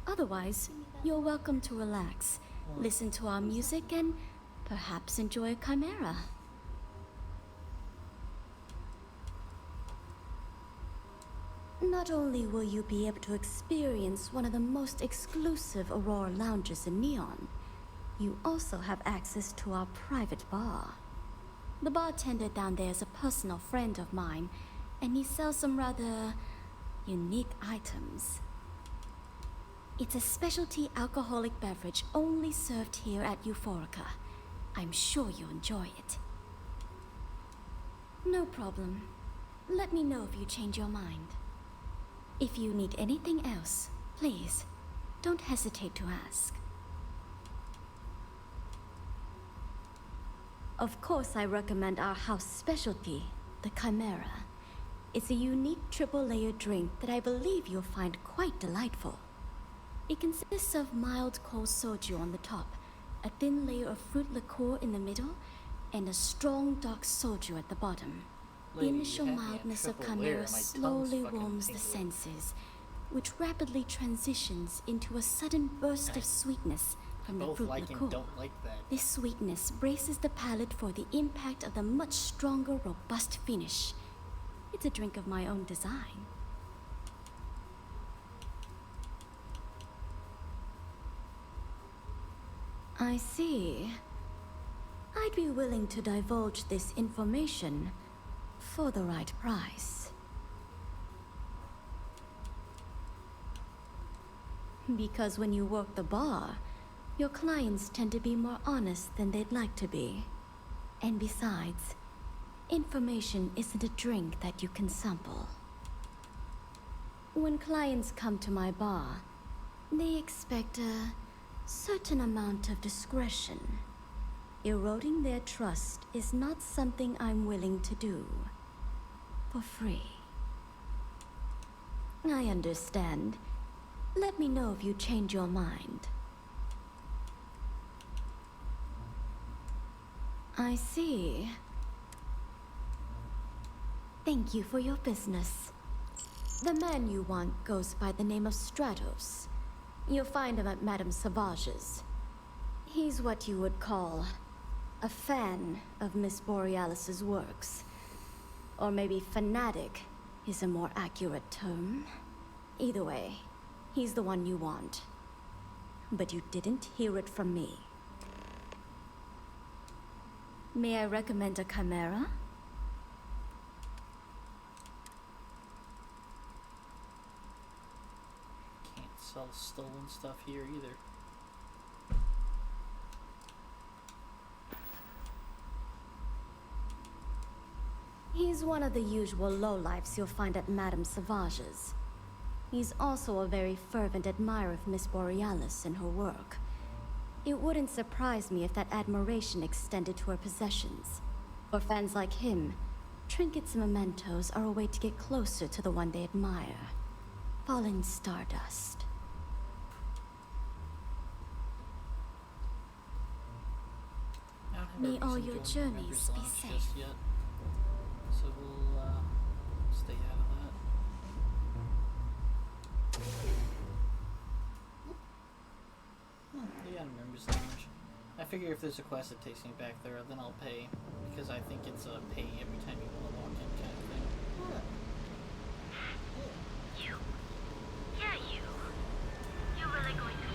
Otherwise, you're welcome to relax, listen to our music, and perhaps enjoy a chimera. Not only will you be able to experience one of the most exclusive Aurora lounges in Neon, you also have access to our private bar. The bartender down there is a personal friend of mine, and he sells some rather unique items. It's a specialty alcoholic beverage only served here at Euphorica. I'm sure you'll enjoy it. No problem. Let me know if you change your mind. If you need anything else, please, don't hesitate to ask. Of course, I recommend our house specialty, the Chimera. It's a unique triple-layer drink that I believe you'll find quite delightful. It consists of mild cold soju on the top, a thin layer of fruit liqueur in the middle, and a strong dark soju at the bottom. The initial mildness of Chimera slowly warms the senses, which rapidly transitions into a sudden burst of sweetness from the fruit liqueur. This sweetness braces the palate for the impact of the much stronger, robust finish. It's a drink of my own design. I see. I'd be willing to divulge this information for the right price. Because when you work the bar, your clients tend to be more honest than they'd like to be. And besides, information isn't a drink that you can sample. When clients come to my bar, they expect a certain amount of discretion. Eroding their trust is not something I'm willing to do for free. I understand. Let me know if you change your mind. I see. Thank you for your business. The man you want goes by the name of Stratos. You'll find him at Madame Sauvage's. He's what you would call a fan of Miss Borealis's works. Or maybe fanatic is a more accurate term. Either way, he's the one you want. But you didn't hear it from me. May I recommend a Chimera? Can't sell stolen stuff here either. He's one of the usual lowlifes you'll find at Madame Sauvage's. He's also a very fervent admirer of Miss Borealis and her work. It wouldn't surprise me if that admiration extended to her possessions. For fans like him, trinkets and mementos are a way to get closer to the one they admire. Fallen stardust. May all your journeys be safe. Yet. So we'll stay out of that. Yeah, members lounge. I figure if there's a quest that takes me back there, then I'll pay, because I think it's a pay every time you want to walk in kind of thing. You? Yeah, you. You really going to...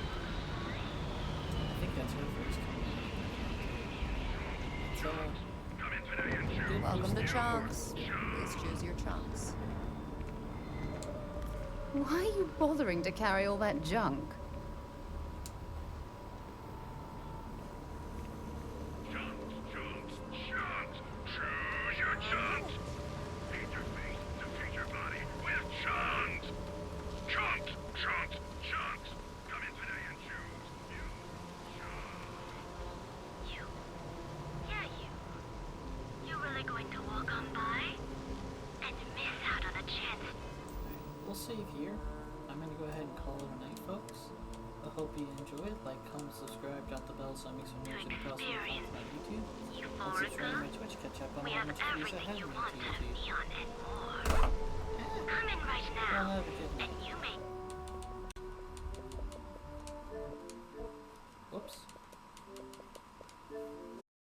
I think that's her voice coming in. It's, Welcome to Chunks. Please choose your chunks. Why are you bothering to carry all that junk? Choose your chunks. Feed your face to feed your body with chunks. Chunks, chunks, chunks. Come in today and choose You? Yeah, you. You really going to walk on by? And miss out on a chance. We'll save here. I'm gonna go ahead and call it a night, folks. I hope you enjoyed. Like, comment, subscribe, drop the bell so it makes me notified possible to find my YouTube. And subscribe to my Twitch, catch up on We how have much videos I everything have you on want out of YouTube. Neon and more. Come in right now, Well, have a good night. and you